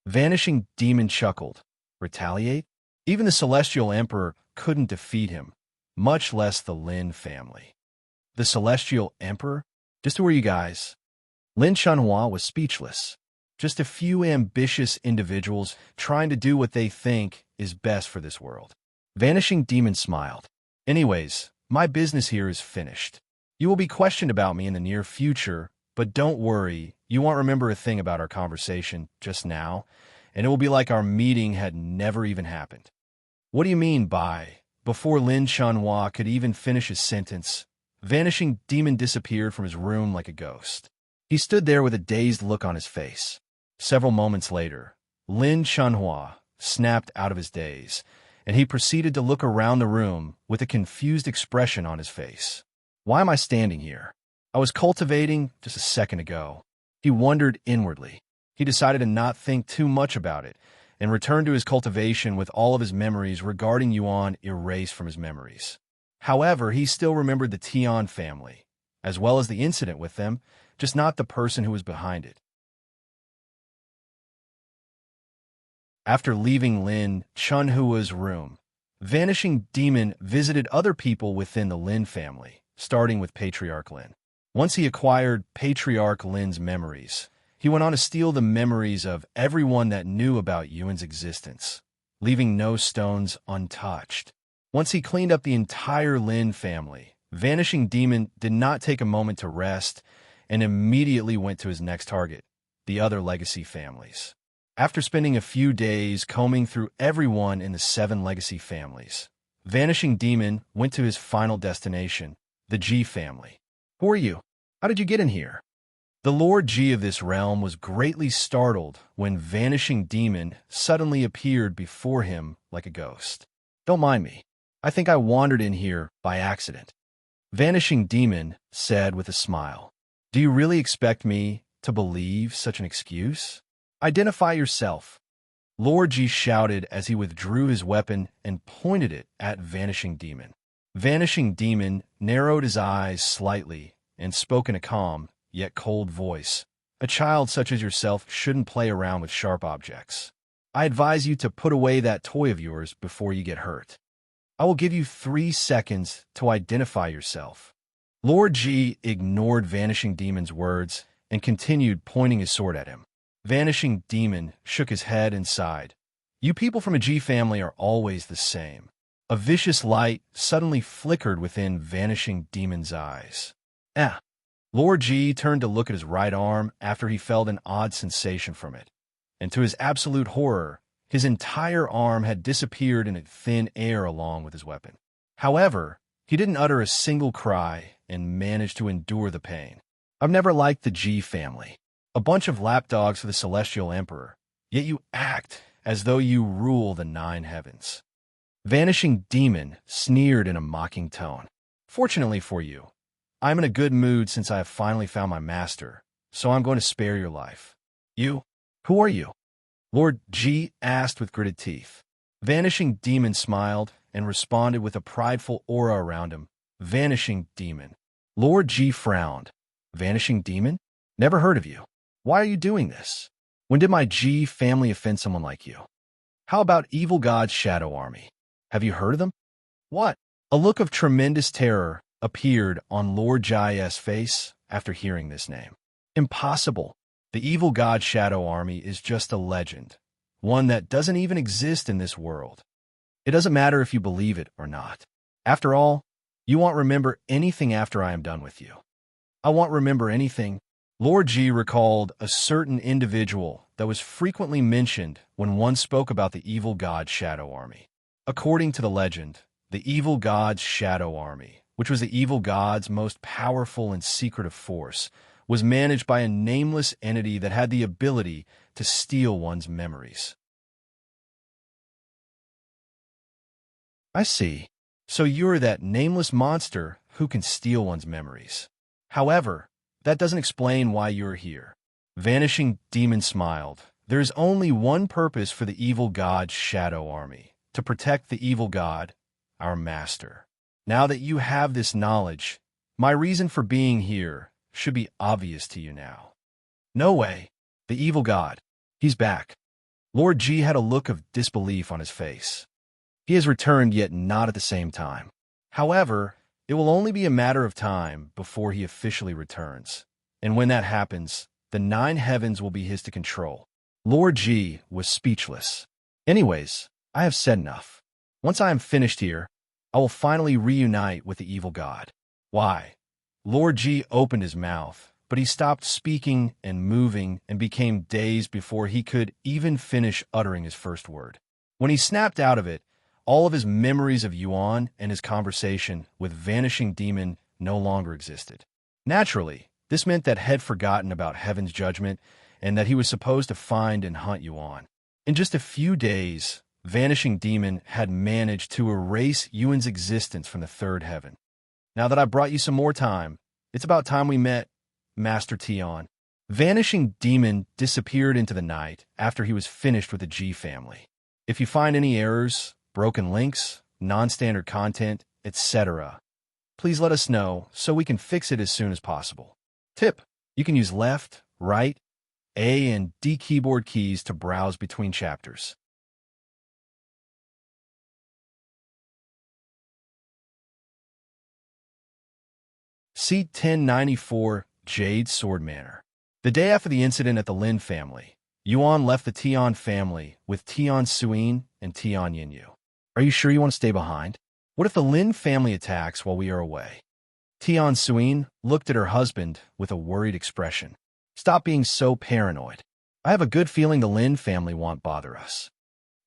Vanishing Demon chuckled. Retaliate? Even the Celestial Emperor couldn't defeat him, much less the Lin family. The Celestial Emperor? Just who are you guys? Lin Chunhua was speechless. Just a few ambitious individuals trying to do what they think is best for this world. Vanishing Demon smiled. Anyways, my business here is finished. You will be questioned about me in the near future, but don't worry, you won't remember a thing about our conversation just now, and it will be like our meeting had never even happened. What do you mean by? Before Lin Chunhua could even finish his sentence, Vanishing Demon disappeared from his room like a ghost. He stood there with a dazed look on his face. Several moments later, Lin Chunhua snapped out of his daze, and he proceeded to look around the room with a confused expression on his face. Why am I standing here? I was cultivating just a second ago. He wondered inwardly. He decided to not think too much about it and returned to his cultivation with all of his memories regarding Yuan erased from his memories. However, he still remembered the Tian family, as well as the incident with them, just not the person who was behind it. After leaving Lin Chunhua's room, Vanishing Demon visited other people within the Lin family, starting with Patriarch Lin. Once he acquired Patriarch Lin's memories, he went on to steal the memories of everyone that knew about Yuan's existence, leaving no stones untouched. Once he cleaned up the entire Lin family, Vanishing Demon did not take a moment to rest and immediately went to his next target, the other legacy families. After spending a few days combing through everyone in the 7 legacy families, Vanishing Demon went to his final destination, the G family. Who are you? How did you get in here? The Lord G of this realm was greatly startled when Vanishing Demon suddenly appeared before him like a ghost. Don't mind me. I think I wandered in here by accident. Vanishing Demon said with a smile. Do you really expect me to believe such an excuse? Identify yourself. Lord G shouted as he withdrew his weapon and pointed it at Vanishing Demon. Vanishing Demon narrowed his eyes slightly and spoke in a calm, yet cold voice. A child such as yourself shouldn't play around with sharp objects. I advise you to put away that toy of yours before you get hurt. I will give you 3 seconds to identify yourself. Lord G ignored Vanishing Demon's words and continued pointing his sword at him. Vanishing Demon shook his head and sighed. You people from a G family are always the same. A vicious light suddenly flickered within Vanishing Demon's eyes. Lord G turned to look at his right arm after he felt an odd sensation from it. And to his absolute horror, his entire arm had disappeared in thin air along with his weapon. However, he didn't utter a single cry and managed to endure the pain. I've never liked the G family. A bunch of lapdogs for the Celestial Emperor, yet you act as though you rule the 9 heavens. Vanishing Demon sneered in a mocking tone. Fortunately for you, I'm in a good mood since I have finally found my master, so I'm going to spare your life. You? Who are you? Lord G asked with gritted teeth. Vanishing Demon smiled and responded with a prideful aura around him. Vanishing Demon. Lord G frowned. Vanishing Demon? Never heard of you. Why are you doing this? When did my G family offend someone like you? How about Evil God's Shadow Army? Have you heard of them? What? A look of tremendous terror appeared on Lord Jai's face after hearing this name. Impossible. The Evil God Shadow Army is just a legend, one that doesn't even exist in this world. It doesn't matter if you believe it or not. After all, you won't remember anything after I am done with you. I won't remember anything. Lord G recalled a certain individual that was frequently mentioned when one spoke about the Evil God Shadow Army. According to the legend, the Evil God's Shadow Army, which was the evil god's most powerful and secretive force, was managed by a nameless entity that had the ability to steal one's memories. I see. So you're that nameless monster who can steal one's memories. However, that doesn't explain why you're here. Vanishing Demon smiled. There is only one purpose for the Evil God's Shadow Army, to protect the evil god, our master. Now that you have this knowledge, my reason for being here should be obvious to you now. No way. The evil god. He's back. Lord G had a look of disbelief on his face. He has returned, yet not at the same time. However, it will only be a matter of time before he officially returns. And when that happens, the 9 heavens will be his to control. Lord G was speechless. Anyways, I have said enough. Once I am finished here, I will finally reunite with the evil god. Why? Lord G opened his mouth, but he stopped speaking and moving and became dazed before he could even finish uttering his first word. When he snapped out of it, all of his memories of Yuan and his conversation with Vanishing Demon no longer existed. Naturally, this meant that he had forgotten about heaven's judgment and that he was supposed to find and hunt Yuan. In just a few days, Vanishing Demon had managed to erase Yuan's existence from the 3rd heaven. Now that I brought you some more time, it's about time we met, Master Tian. Vanishing Demon disappeared into the night after he was finished with the G family. If you find any errors, broken links, non-standard content, etc., please let us know so we can fix it as soon as possible. Tip: you can use left, right, A and D keyboard keys to browse between chapters. C1094 Jade Sword Manor. The day after the incident at the Lin family, Yuan left the Tian family with Tian Suyin and Tian Yinyu. Are you sure you want to stay behind? What if the Lin family attacks while we are away? Tian Suyin looked at her husband with a worried expression. Stop being so paranoid. I have a good feeling the Lin family won't bother us.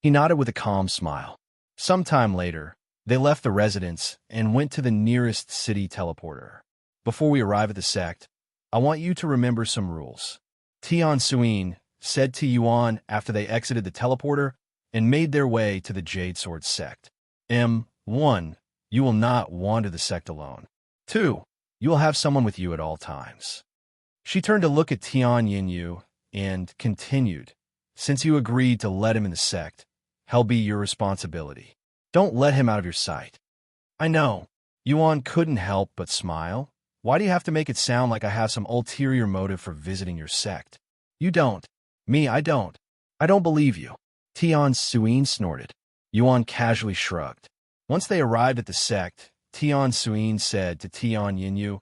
He nodded with a calm smile. Sometime later, they left the residence and went to the nearest city teleporter. Before we arrive at the sect, I want you to remember some rules. Tian Suyin said to Yuan after they exited the teleporter and made their way to the Jade Sword sect. 1. You will not wander the sect alone. 2. You will have someone with you at all times. She turned to look at Tian Yinyu and continued, since you agreed to let him in the sect, he'll be your responsibility. Don't let him out of your sight. I know. Yuan couldn't help but smile. Why do you have to make it sound like I have some ulterior motive for visiting your sect? You don't. Me, I don't. I don't believe you. Tian Suyin snorted. Yuan casually shrugged. Once they arrived at the sect, Tian Suyin said to Tian Yinyu,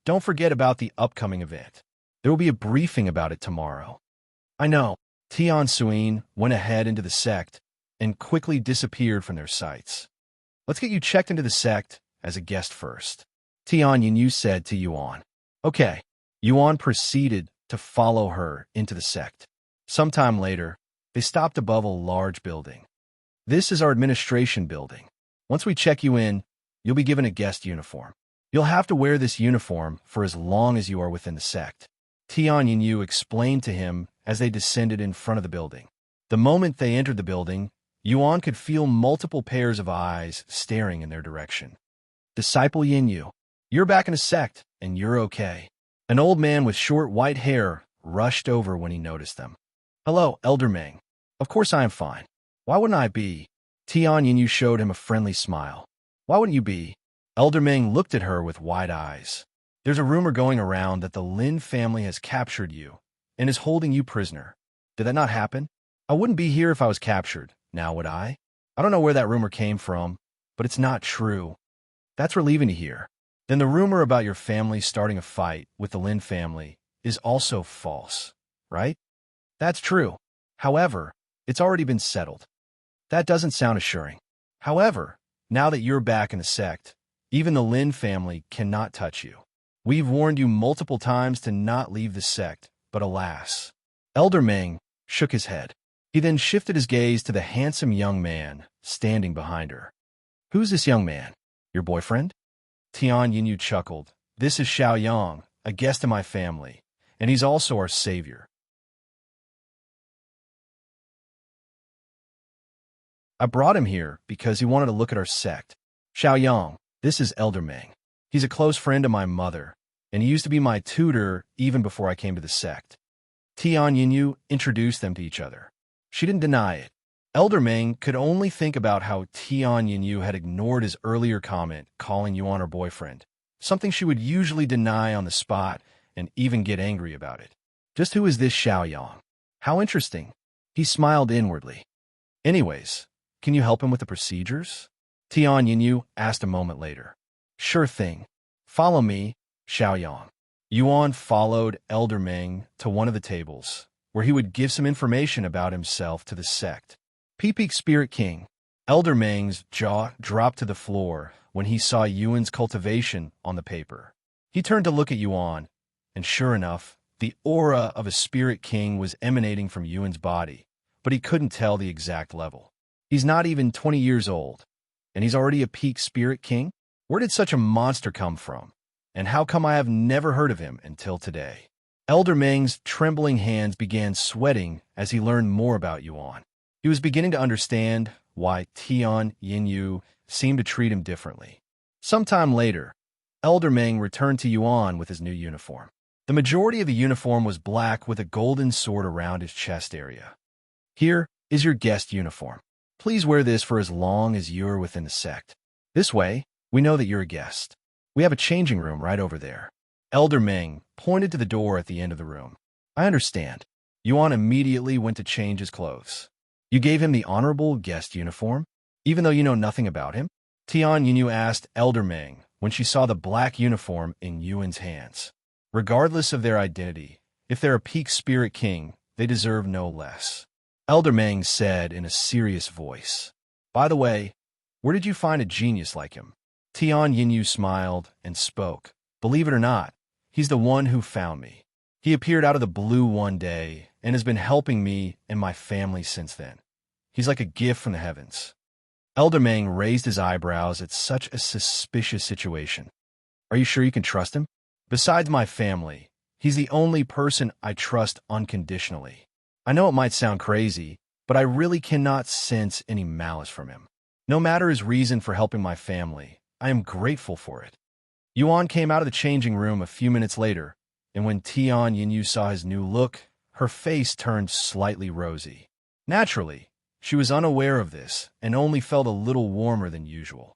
don't forget about the upcoming event. There will be a briefing about it tomorrow. I know. Tian Suyin went ahead into the sect and quickly disappeared from their sights. Let's get you checked into the sect as a guest first. Tian Yinyu said to Yuan. Okay. Yuan proceeded to follow her into the sect. Sometime later, they stopped above a large building. This is our administration building. Once we check you in, you'll be given a guest uniform. You'll have to wear this uniform for as long as you are within the sect. Tian Yinyu explained to him as they descended in front of the building. The moment they entered the building, Yuan could feel multiple pairs of eyes staring in their direction. Disciple Yinyu, you're back in a sect, and you're okay. An old man with short white hair rushed over when he noticed them. Hello, Elder Meng. Of course I am fine. Why wouldn't I be? Tian Yinyu showed him a friendly smile. Why wouldn't you be? Elder Meng looked at her with wide eyes. There's a rumor going around that the Lin family has captured you and is holding you prisoner. Did that not happen? I wouldn't be here if I was captured, now would I? I don't know where that rumor came from, but it's not true. That's relieving to hear. Then the rumor about your family starting a fight with the Lin family is also false, right? That's true. However, it's already been settled. That doesn't sound assuring. However, now that you're back in the sect, even the Lin family cannot touch you. We've warned you multiple times to not leave the sect, but alas. Elder Meng shook his head. He then shifted his gaze to the handsome young man standing behind her. Who's this young man? Your boyfriend? Tian Yinyu chuckled. This is Xiaoyang, a guest in my family, and he's also our savior. I brought him here because he wanted to look at our sect. Xiaoyang, this is Elder Meng. He's a close friend of my mother, and he used to be my tutor even before I came to the sect. Tian Yinyu introduced them to each other. She didn't deny it. Elder Meng could only think about how Tian Yinyu had ignored his earlier comment calling Yuan her boyfriend, something she would usually deny on the spot and even get angry about it. Just who is this Xiaoyang? How interesting. He smiled inwardly. Anyways, can you help him with the procedures? Tian Yinyu asked a moment later. Sure thing. Follow me, Xiaoyang. Yuan followed Elder Meng to one of the tables, where he would give some information about himself to the sect. Peak Spirit King. Elder Meng's jaw dropped to the floor when he saw Yuan's cultivation on the paper. He turned to look at Yuan, and sure enough, the aura of a Spirit King was emanating from Yuan's body, but he couldn't tell the exact level. He's not even 20 years old, and he's already a peak Spirit King? Where did such a monster come from? And how come I have never heard of him until today? Elder Meng's trembling hands began sweating as he learned more about Yuan. He was beginning to understand why Tian Yinyu seemed to treat him differently. Sometime later, Elder Meng returned to Yuan with his new uniform. The majority of the uniform was black with a golden sword around his chest area. Here is your guest uniform. Please wear this for as long as you're within the sect. This way, we know that you're a guest. We have a changing room right over there. Elder Meng pointed to the door at the end of the room. I understand. Yuan immediately went to change his clothes. You gave him the honorable guest uniform, even though you know nothing about him? Tian Yinyu asked Elder Meng when she saw the black uniform in Yuan's hands. Regardless of their identity, If they're a peak spirit king, they deserve no less. Elder Mang said in a serious voice. By the way, where did you find a genius like him? Tian Yinyu smiled and spoke. Believe it or not, he's the one who found me. He appeared out of the blue one day and has been helping me and my family since then. He's like a gift from the heavens. Elder Mang raised his eyebrows at such a suspicious situation. Are you sure you can trust him? Besides my family, he's the only person I trust unconditionally. I know it might sound crazy, but I really cannot sense any malice from him. No matter his reason for helping my family, I am grateful for it. Yuan came out of the changing room a few minutes later, and when Tian Yinyu saw his new look, her face turned slightly rosy. Naturally, she was unaware of this and only felt a little warmer than usual.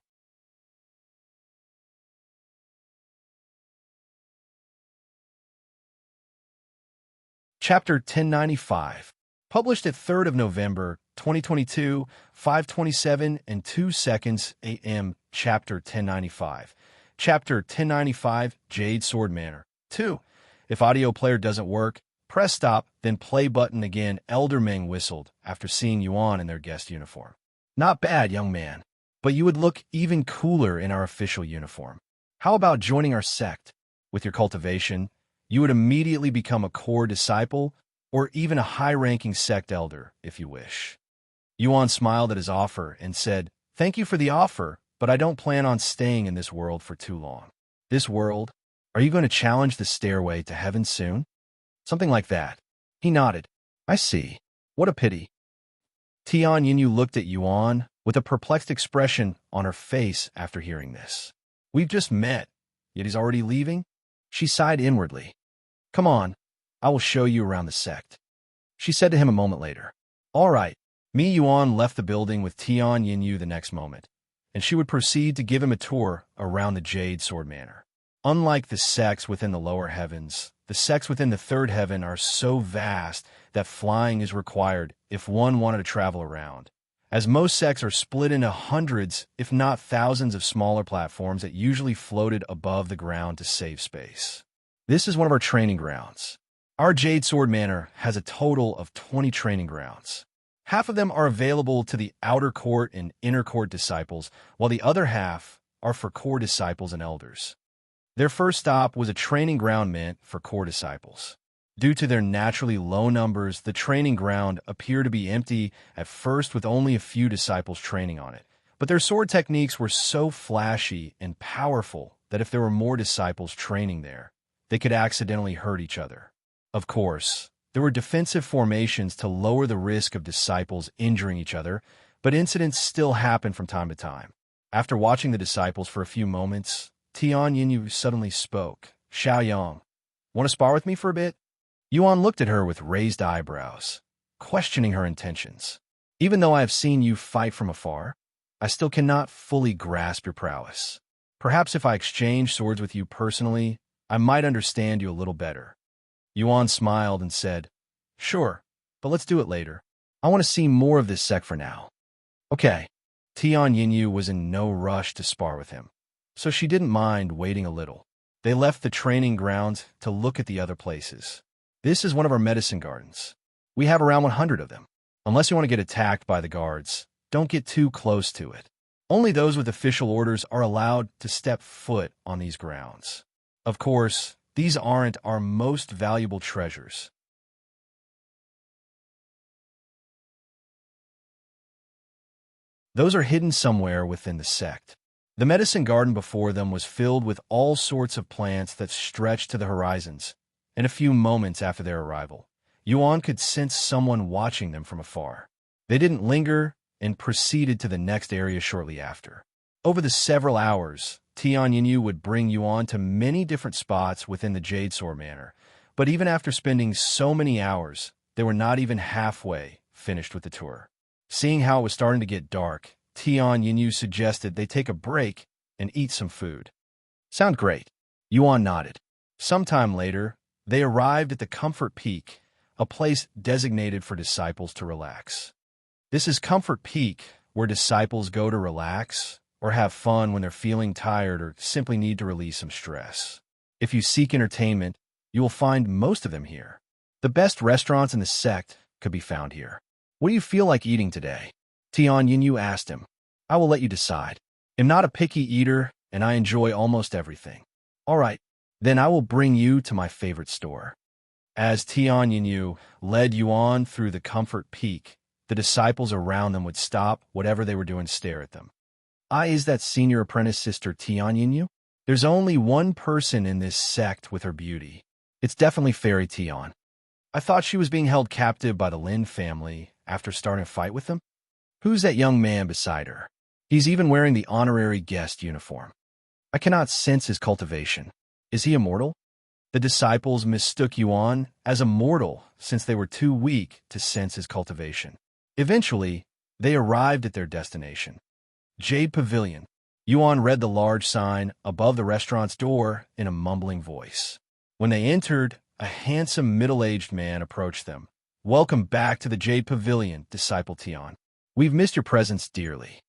Chapter 1095. Published at 3rd of November, 2022, 5:27 and 2 seconds a.m. Chapter 1095. Chapter 1095, Jade Sword Manor. 2. If audio player doesn't work, press stop, then play button again. Elder Ming whistled after seeing Yuan in their guest uniform. Not bad, young man, but you would look even cooler in our official uniform. How about joining our sect? With your cultivation, you would immediately become a core disciple or even a high-ranking sect elder, if you wish. Yuan smiled at his offer and said, Thank you for the offer, but I don't plan on staying in this world for too long. This world? Are you going to challenge the stairway to heaven soon? Something like that. He nodded. I see. What a pity. Tian Yinyu looked at Yuan with a perplexed expression on her face after hearing this. We've just met, yet he's already leaving? She sighed inwardly. Come on, I will show you around the sect. She said to him a moment later. All right. Yuan left the building with Tian Yinyu the next moment, and she would proceed to give him a tour around the Jade Sword Manor. Unlike the sects within the lower heavens, the sects within the third heaven are so vast that flying is required if one wanted to travel around, as most sects are split into hundreds, if not thousands of smaller platforms that usually floated above the ground to save space. This is one of our training grounds. Our Jade Sword Manor has a total of 20 training grounds. Half of them are available to the outer court and inner court disciples, while the other half are for core disciples and elders. Their first stop was a training ground meant for core disciples. Due to their naturally low numbers, the training ground appeared to be empty at first with only a few disciples training on it. But their sword techniques were so flashy and powerful that if there were more disciples training there, they could accidentally hurt each other. Of course, there were defensive formations to lower the risk of disciples injuring each other, but incidents still happened from time to time. After watching the disciples for a few moments, Tian Yinyu suddenly spoke. Xiaoyang, want to spar with me for a bit? Yuan looked at her with raised eyebrows, questioning her intentions. Even though I have seen you fight from afar, I still cannot fully grasp your prowess. Perhaps if I exchange swords with you personally, I might understand you a little better. Yuan smiled and said, Sure, but let's do it later. I want to see more of this sect for now. Okay. Tian Yinyu was in no rush to spar with him, so she didn't mind waiting a little. They left the training grounds to look at the other places. This is one of our medicine gardens. We have around 100 of them. Unless you want to get attacked by the guards, don't get too close to it. Only those with official orders are allowed to step foot on these grounds. Of course, these aren't our most valuable treasures. Those are hidden somewhere within the sect. The medicine garden before them was filled with all sorts of plants that stretched to the horizons, and a few moments after their arrival, Yuan could sense someone watching them from afar. They didn't linger and proceeded to the next area shortly after. Over the several hours, Tian Yinyu would bring Yuan to many different spots within the Jade Sword Manor, but even after spending so many hours, they were not even halfway finished with the tour. Seeing how it was starting to get dark, Tian Yinyu suggested they take a break and eat some food. Sound great. Yuan nodded. Sometime later, they arrived at the Comfort Peak, a place designated for disciples to relax. This is Comfort Peak, where disciples go to relax or have fun when they're feeling tired or simply need to release some stress. If you seek entertainment, You will find most of them here. The best restaurants in the sect could be found here. What do you feel like eating today? Tian Yinyu asked him. I will let you decide. I'm not a picky eater, and I enjoy almost everything. All right, then I will bring you to my favorite store. As Tian Yinyu led Yuan through the comfort peak, the disciples around them would stop whatever they were doing to stare at them. Is that senior apprentice sister Tian Yinyu? There's only one person in this sect with her beauty. It's definitely Fairy Tian. I thought she was being held captive by the Lin family after starting a fight with them. Who's that young man beside her? He's even wearing the honorary guest uniform. I cannot sense his cultivation. Is he immortal? The disciples mistook Yuan as a mortal since they were too weak to sense his cultivation. Eventually, they arrived at their destination. Jade Pavilion. Yuan read the large sign above the restaurant's door in a mumbling voice. When they entered, a handsome middle-aged man approached them. Welcome back to the Jade Pavilion, Disciple Tian. We've missed your presence dearly.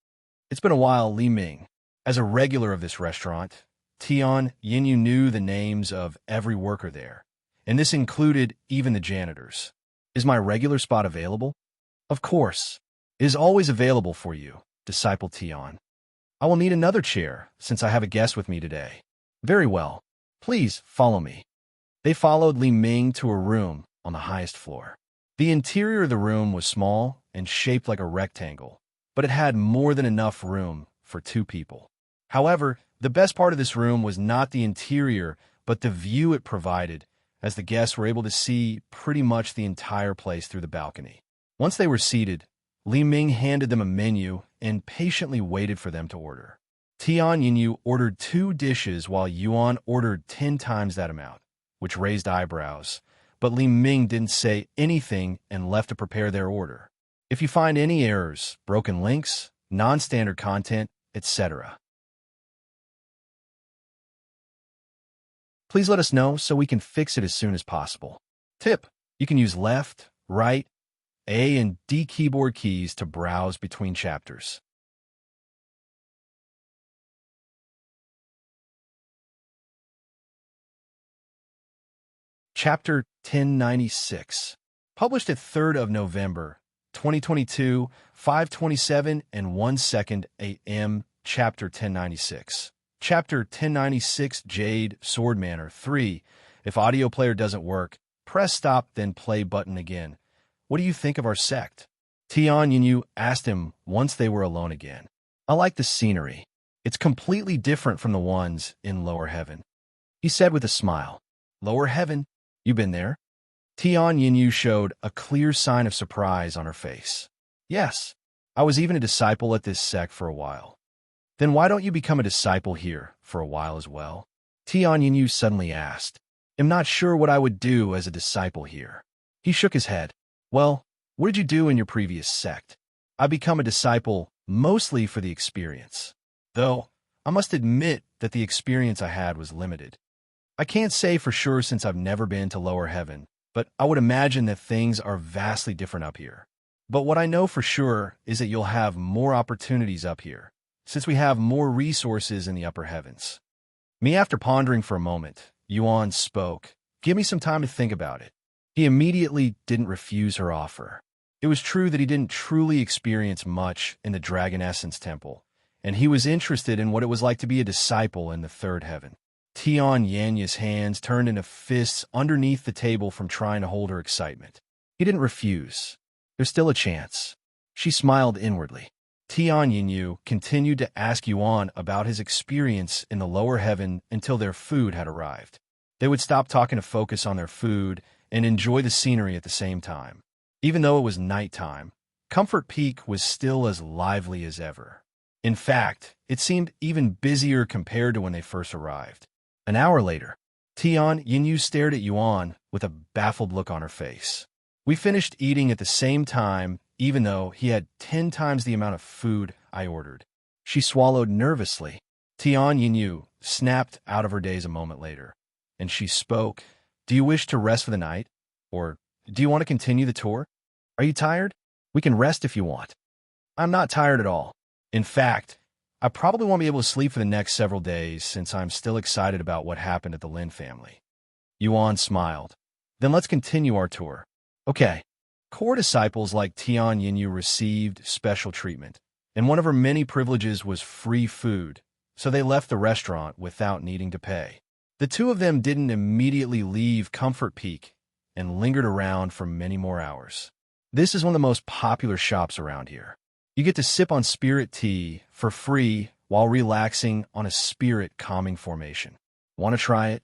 It's been a while, Li Ming. As a regular of this restaurant, Tian Yinyu knew the names of every worker there, and this included even the janitors. Is my regular spot available? Of course. It is always available for you, Disciple Tian. I will need another chair, since I have a guest with me today. Very well. Please follow me. They followed Li Ming to a room on the highest floor. The interior of the room was small and shaped like a rectangle, but it had more than enough room for 2 people. However, the best part of this room was not the interior, but the view it provided, as the guests were able to see pretty much the entire place through the balcony. Once they were seated, Li Ming handed them a menu and patiently waited for them to order. Tian Yinyu ordered 2 dishes while Yuan ordered 10 times that amount, which raised eyebrows, but Li Ming didn't say anything and left to prepare their order. If you find any errors, broken links, non-standard content, etc., please let us know so we can fix it as soon as possible. Tip: you can use left, right, A and D keyboard keys to browse between chapters. Chapter 1096. Published at 3rd of November, 2022, 5:27 and 1 second a.m. Chapter 1096. Chapter 1096 Jade, Sword Manor 3. If audio player doesn't work, press stop then play button again. What do you think of our sect? Tian Yinyu asked him once they were alone again. I like the scenery. It's completely different from the ones in Lower Heaven. He said with a smile. Lower Heaven? You been there? Tian Yinyu showed a clear sign of surprise on her face. Yes, I was even a disciple at this sect for a while. Then why don't you become a disciple here for a while as well? Tian Yinyu suddenly asked. I'm not sure what I would do as a disciple here. He shook his head. Well, what did you do in your previous sect? I become a disciple mostly for the experience. Though, I must admit that the experience I had was limited. I can't say for sure since I've never been to Lower Heaven, but I would imagine that things are vastly different up here. But what I know for sure is that you'll have more opportunities up here, since we have more resources in the upper heavens. Me, after pondering for a moment, Yuan spoke. Give me some time to think about it. He immediately didn't refuse her offer. It was true that he didn't truly experience much in the Dragon Essence Temple, and he was interested in what it was like to be a disciple in the 3rd heaven. Tian Yanya's hands turned into fists underneath the table from trying to hold her excitement. He didn't refuse. There's still a chance. She smiled inwardly. Tian Yinyu continued to ask Yuan about his experience in the lower heaven until their food had arrived. They would stop talking to focus on their food and enjoy the scenery at the same time. Even though it was nighttime, Comfort Peak was still as lively as ever. In fact, it seemed even busier compared to when they first arrived. An hour later, Tian Yinyu stared at Yuan with a baffled look on her face. We finished eating at the same time, even though he had 10 times the amount of food I ordered. She swallowed nervously. Tian Yinyu snapped out of her daze a moment later, and she spoke. Do you wish to rest for the night? Or do you want to continue the tour? Are you tired? We can rest if you want. I'm not tired at all. In fact, I probably won't be able to sleep for the next several days since I'm still excited about what happened at the Lin family. Yuan smiled. Then let's continue our tour. Okay. Core disciples like Tian Yinyu received special treatment, and one of her many privileges was free food, so they left the restaurant without needing to pay. The two of them didn't immediately leave Comfort Peak and lingered around for many more hours. This is one of the most popular shops around here. You get to sip on spirit tea for free while relaxing on a spirit calming formation. Want to try it?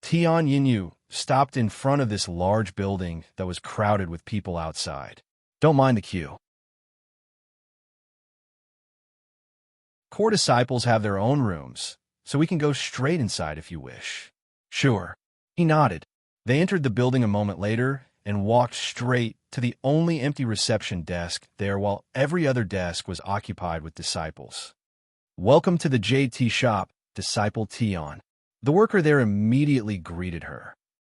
Tian Yinyu stopped in front of this large building that was crowded with people outside. Don't mind the queue. Core disciples have their own rooms, so we can go straight inside if you wish. Sure. He nodded. They entered the building a moment later and walked straight to the only empty reception desk there while every other desk was occupied with disciples. Welcome to the Jade tea shop, Disciple Tian. The worker there immediately greeted her.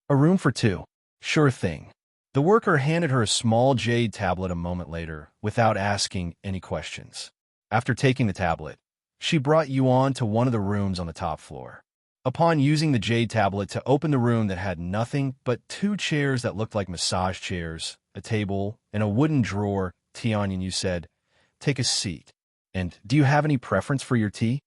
A room for two. Sure thing. The worker handed her a small Jade tablet a moment later without asking any questions. After taking the tablet, she brought Yuan to one of the rooms on the top floor. Upon using the Jade tablet to open the room that had nothing but two chairs that looked like massage chairs, a table, and a wooden drawer, Tian Yinyu said, "Take a seat. And do you have any preference for your tea?"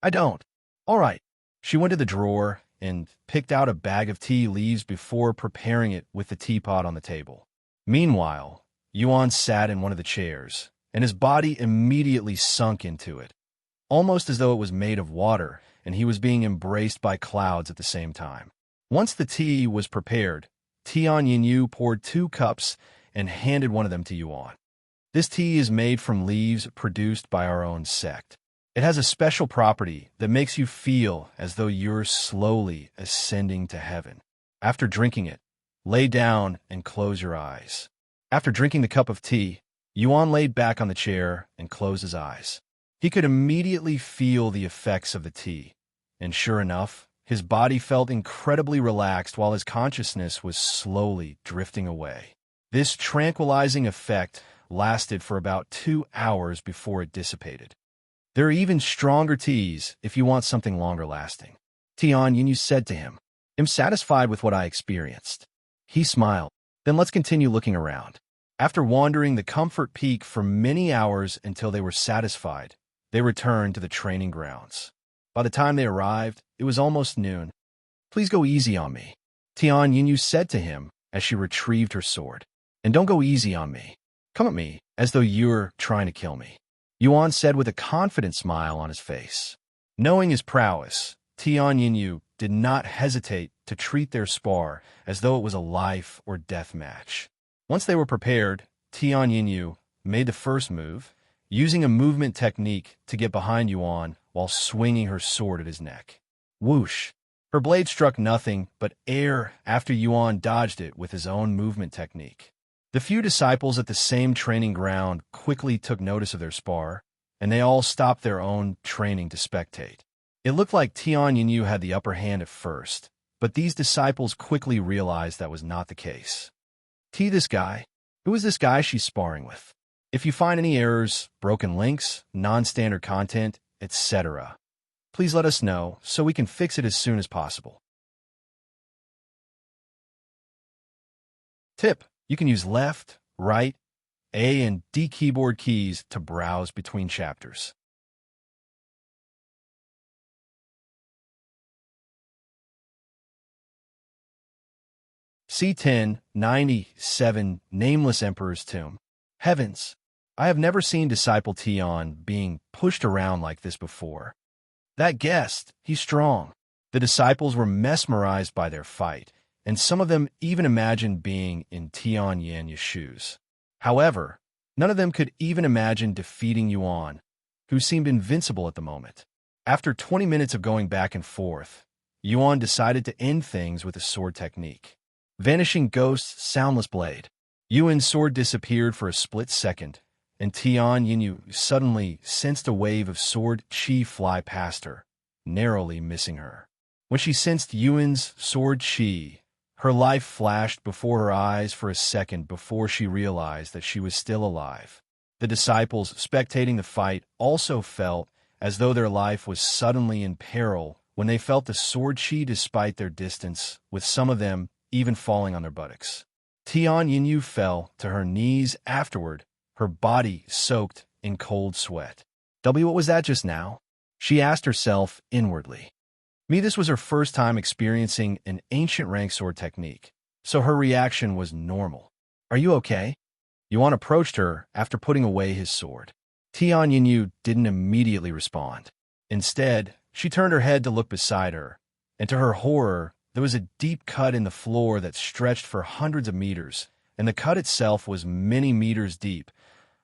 "I don't." "All right." She went to the drawer and picked out a bag of tea leaves before preparing it with the teapot on the table. Meanwhile, Yuan sat in one of the chairs, and his body immediately sunk into it, almost as though it was made of water, and he was being embraced by clouds at the same time. Once the tea was prepared, Tian Yinyu poured 2 cups and handed one of them to Yuan. This tea is made from leaves produced by our own sect. It has a special property that makes you feel as though you're slowly ascending to heaven. After drinking it, lay down and close your eyes. After drinking the cup of tea, Yuan laid back on the chair and closed his eyes. He could immediately feel the effects of the tea, and sure enough, his body felt incredibly relaxed while his consciousness was slowly drifting away. This tranquilizing effect lasted for about 2 hours before it dissipated. There are even stronger teas if you want something longer lasting. Tian Yinyu said to him, "I'm satisfied with what I experienced." He smiled. Then let's continue looking around. After wandering the Comfort Peak for many hours until they were satisfied, they returned to the training grounds. By the time they arrived, it was almost noon. "Please go easy on me," Tian Yinyu said to him as she retrieved her sword. "And don't go easy on me. Come at me as though you're trying to kill me," Yuan said with a confident smile on his face. Knowing his prowess, Tian Yinyu did not hesitate to treat their spar as though it was a life or death match. Once they were prepared, Tian Yinyu made the first move, using a movement technique to get behind Yuan while swinging her sword at his neck. Whoosh! Her blade struck nothing but air after Yuan dodged it with his own movement technique. The few disciples at the same training ground quickly took notice of their spar, and they all stopped their own training to spectate. It looked like Tian Yinyu had the upper hand at first, but these disciples quickly realized that was not the case. This guy? Who is this guy she's sparring with? If you find any errors, broken links, non-standard content, etc., please let us know so we can fix it as soon as possible. Tip: you can use left, right, A and D keyboard keys to browse between chapters. C1087 Nameless Emperor's Tomb. Heavens! I have never seen Disciple Tian being pushed around like this before. That guest, he's strong. The disciples were mesmerized by their fight, and some of them even imagined being in Tian Yin's shoes. However, none of them could even imagine defeating Yuan, who seemed invincible at the moment. After 20 minutes of going back and forth, Yuan decided to end things with a sword technique. Vanishing Ghost's Soundless Blade. Yuan's sword disappeared for a split second, and Tian Yinyu suddenly sensed a wave of sword chi fly past her, narrowly missing her. When she sensed Yuan's sword chi, her life flashed before her eyes for a second before she realized that she was still alive. The disciples spectating the fight also felt as though their life was suddenly in peril when they felt the sword chi despite their distance, with some of them even falling on their buttocks. Tian Yinyu fell to her knees afterward, her body soaked in cold sweat. What was that just now? She asked herself inwardly. This was her first time experiencing an ancient rank sword technique, so her reaction was normal. Are you okay? Yuan approached her after putting away his sword. Tian Yinyu didn't immediately respond. Instead, she turned her head to look beside her, and to her horror, there was a deep cut in the floor that stretched for hundreds of meters, and the cut itself was many meters deep,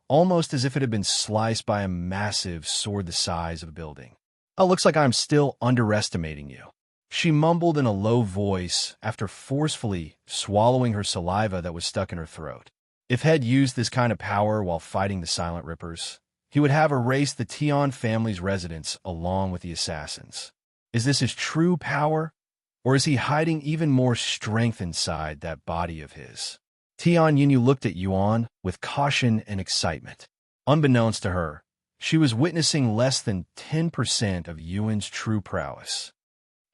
almost as if it had been sliced by a massive sword the size of a building. Oh, looks like I'm still underestimating you. She mumbled in a low voice after forcefully swallowing her saliva that was stuck in her throat. If Head used this kind of power while fighting the Silent Rippers, he would have erased the Tian family's residence along with the assassins. Is this his true power, or is he hiding even more strength inside that body of his? Tian Yinyu looked at Yuan with caution and excitement. Unbeknownst to her, she was witnessing less than 10% of Yuan's true prowess.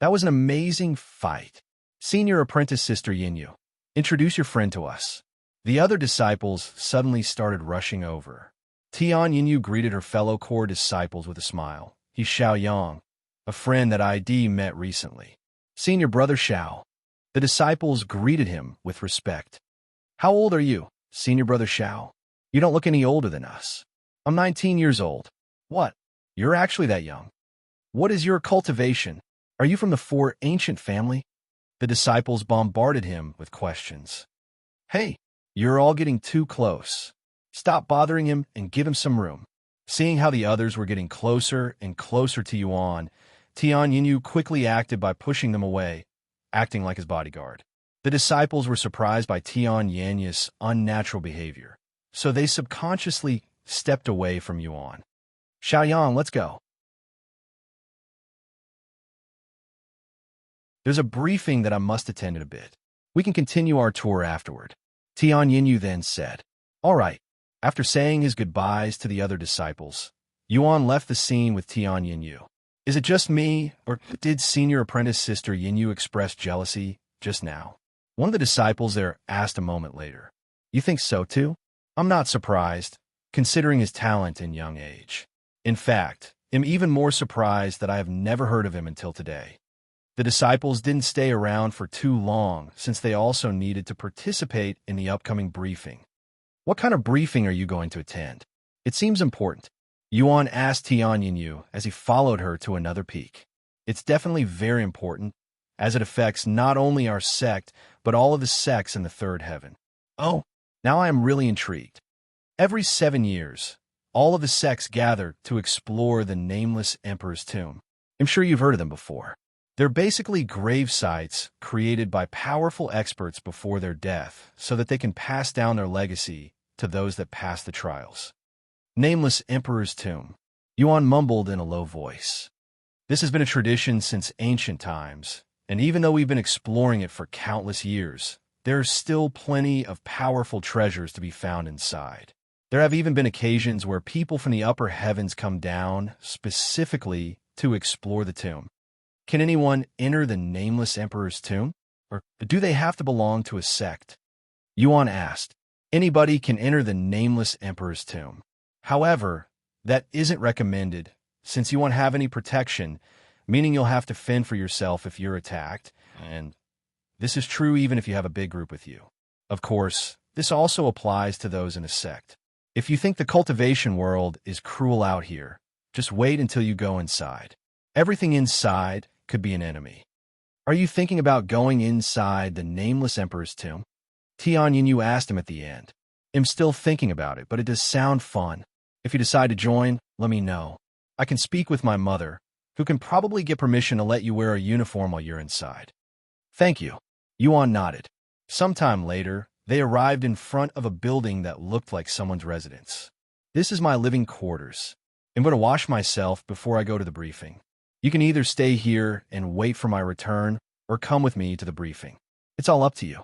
That was an amazing fight. Senior apprentice Sister Yinyu, introduce your friend to us. The other disciples suddenly started rushing over. Tian Yinyu greeted her fellow core disciples with a smile. He's Xiaoyang, a friend that ID met recently. Senior brother Xiao. The disciples greeted him with respect. How old are you, Senior brother Xiao? You don't look any older than us. I'm 19 years old. What? You're actually that young. What is your cultivation? Are you from the Four Ancient family? The disciples bombarded him with questions. Hey, you're all getting too close. Stop bothering him and give him some room. Seeing how the others were getting closer and closer to Yuan, Tian Yinyu quickly acted by pushing them away, acting like his bodyguard. The disciples were surprised by Tian Yanyu's unnatural behavior, so they subconsciously stepped away from Yuan. Xiaoyang, let's go. There's a briefing that I must attend in a bit. We can continue our tour afterward. Tian Yinyu then said. All right. After saying his goodbyes to the other disciples, Yuan left the scene with Tian Yinyu. Is it just me, or did Senior Apprentice Sister Yinyu express jealousy just now? One of the disciples there asked a moment later. You think so too? I'm not surprised, considering his talent in young age. In fact, I'm even more surprised that I have never heard of him until today. The disciples didn't stay around for too long since they also needed to participate in the upcoming briefing. What kind of briefing are you going to attend? It seems important. Yuan asked Tian Yinyu as he followed her to another peak. It's definitely very important, as it affects not only our sect, but all of the sects in the third heaven. Oh, now I am really intrigued. Every 7 years, all of the sects gather to explore the Nameless Emperor's tomb. I'm sure you've heard of them before. They're basically grave sites created by powerful experts before their death so that they can pass down their legacy to those that pass the trials. Nameless Emperor's Tomb. Yuan mumbled in a low voice. This has been a tradition since ancient times, and even though we've been exploring it for countless years, there are still plenty of powerful treasures to be found inside. There have even been occasions where people from the upper heavens come down specifically to explore the tomb. Can anyone enter the Nameless Emperor's tomb? Or do they have to belong to a sect? Yuan asked. Anybody can enter the Nameless Emperor's tomb. However, that isn't recommended, since you won't have any protection, meaning you'll have to fend for yourself if you're attacked, and this is true even if you have a big group with you. Of course, this also applies to those in a sect. If you think the cultivation world is cruel out here, just wait until you go inside. Everything inside could be an enemy. Are you thinking about going inside the Nameless Emperor's tomb? Tian Yinyu asked him at the end. I'm still thinking about it, but it does sound fun. If you decide to join, let me know. I can speak with my mother, who can probably get permission to let you wear a uniform while you're inside. Thank you. Yuan nodded. Sometime later, they arrived in front of a building that looked like someone's residence. This is my living quarters. I'm going to wash myself before I go to the briefing. You can either stay here and wait for my return, or come with me to the briefing. It's all up to you.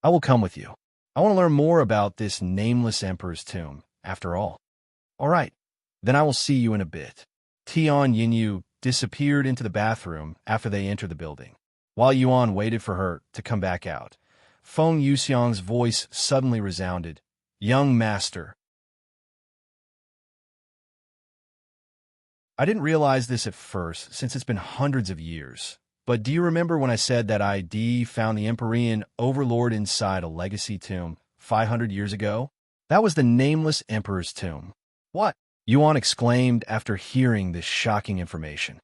I will come with you. I want to learn more about this Nameless Emperor's tomb, after all. All right, then I will see you in a bit. Tian Yinyu disappeared into the bathroom after they entered the building. While Yuan waited for her to come back out, Feng Yuxiang's voice suddenly resounded. "Young master." I didn't realize this at first, since it's been hundreds of years. But do you remember when I said that ID found the Empyrean overlord inside a legacy tomb 500 years ago? That was the Nameless Emperor's tomb. What? Yuan exclaimed after hearing this shocking information.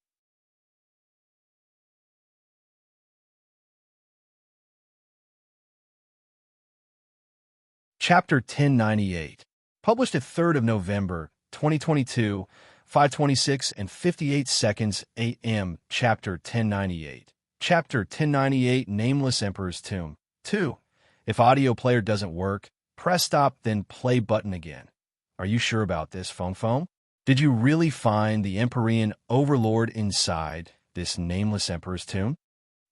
Chapter 1098. Published at 3rd of November, 2022, 5:26 and 58 seconds a.m. Chapter 1098. Chapter 1098 Nameless Emperor's Tomb. 2. If audio player doesn't work, press stop then play button again. Are you sure about this, Feng? Did you really find the Empyrean overlord inside this Nameless Emperor's tomb?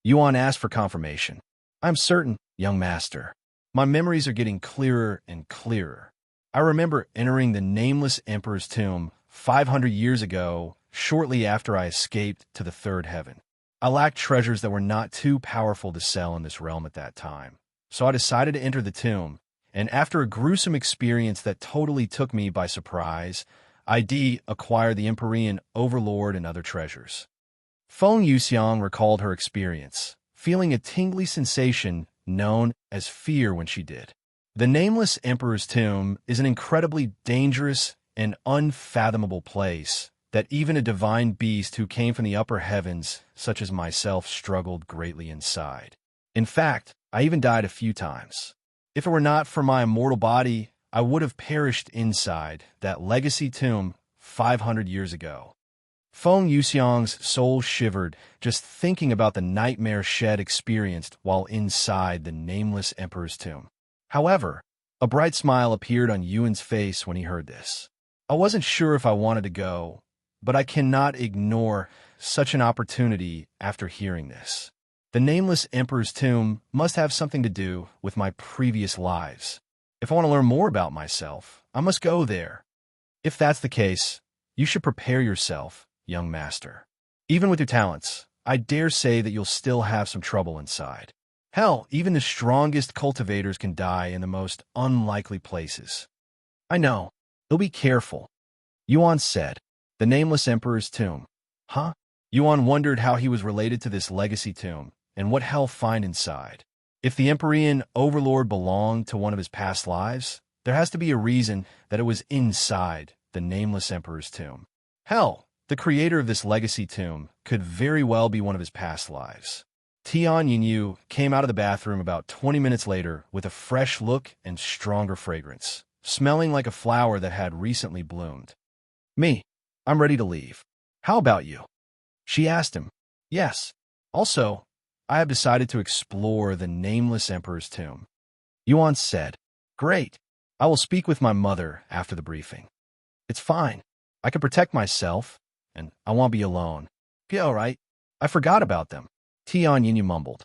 Yuan asked for confirmation. I'm certain, young master. My memories are getting clearer and clearer. I remember entering the Nameless Emperor's tomb 500 years ago, shortly after I escaped to the third heaven. I lacked treasures that were not too powerful to sell in this realm at that time, so I decided to enter the tomb, and after a gruesome experience that totally took me by surprise, I acquired the Empyrean overlord and other treasures. Feng Yuxiang recalled her experience, feeling a tingly sensation known as fear when she did. The Nameless Emperor's tomb is an incredibly dangerous and unfathomable place that even a divine beast who came from the upper heavens, such as myself, struggled greatly inside. In fact, I even died a few times. If it were not for my immortal body, I would have perished inside that legacy tomb 500 years ago. Feng Yuxiang's soul shivered just thinking about the nightmare Shed experienced while inside the Nameless Emperor's tomb. However, a bright smile appeared on Yuan's face when he heard this. I wasn't sure if I wanted to go, but I cannot ignore such an opportunity after hearing this. The Nameless Emperor's tomb must have something to do with my previous lives. If I want to learn more about myself, I must go there. If that's the case, you should prepare yourself, young master. Even with your talents, I dare say that you'll still have some trouble inside. Hell, even the strongest cultivators can die in the most unlikely places. I know. He'll be careful. Yuan said. The Nameless Emperor's tomb. Huh? Yuan wondered how he was related to this legacy tomb, and what hell find inside. If the Empyrean overlord belonged to one of his past lives, there has to be a reason that it was inside the Nameless Emperor's tomb. Hell, the creator of this legacy tomb could very well be one of his past lives. Tian came out of the bathroom about 20 minutes later with a fresh look and stronger fragrance, smelling like a flower that had recently bloomed. Me, I'm ready to leave. How about you? She asked him. Yes. Also, I have decided to explore the Nameless Emperor's tomb. Yuan said, Great. I will speak with my mother after the briefing. It's fine. I can protect myself, and I won't be alone. Be all right. I forgot about them. Tian mumbled.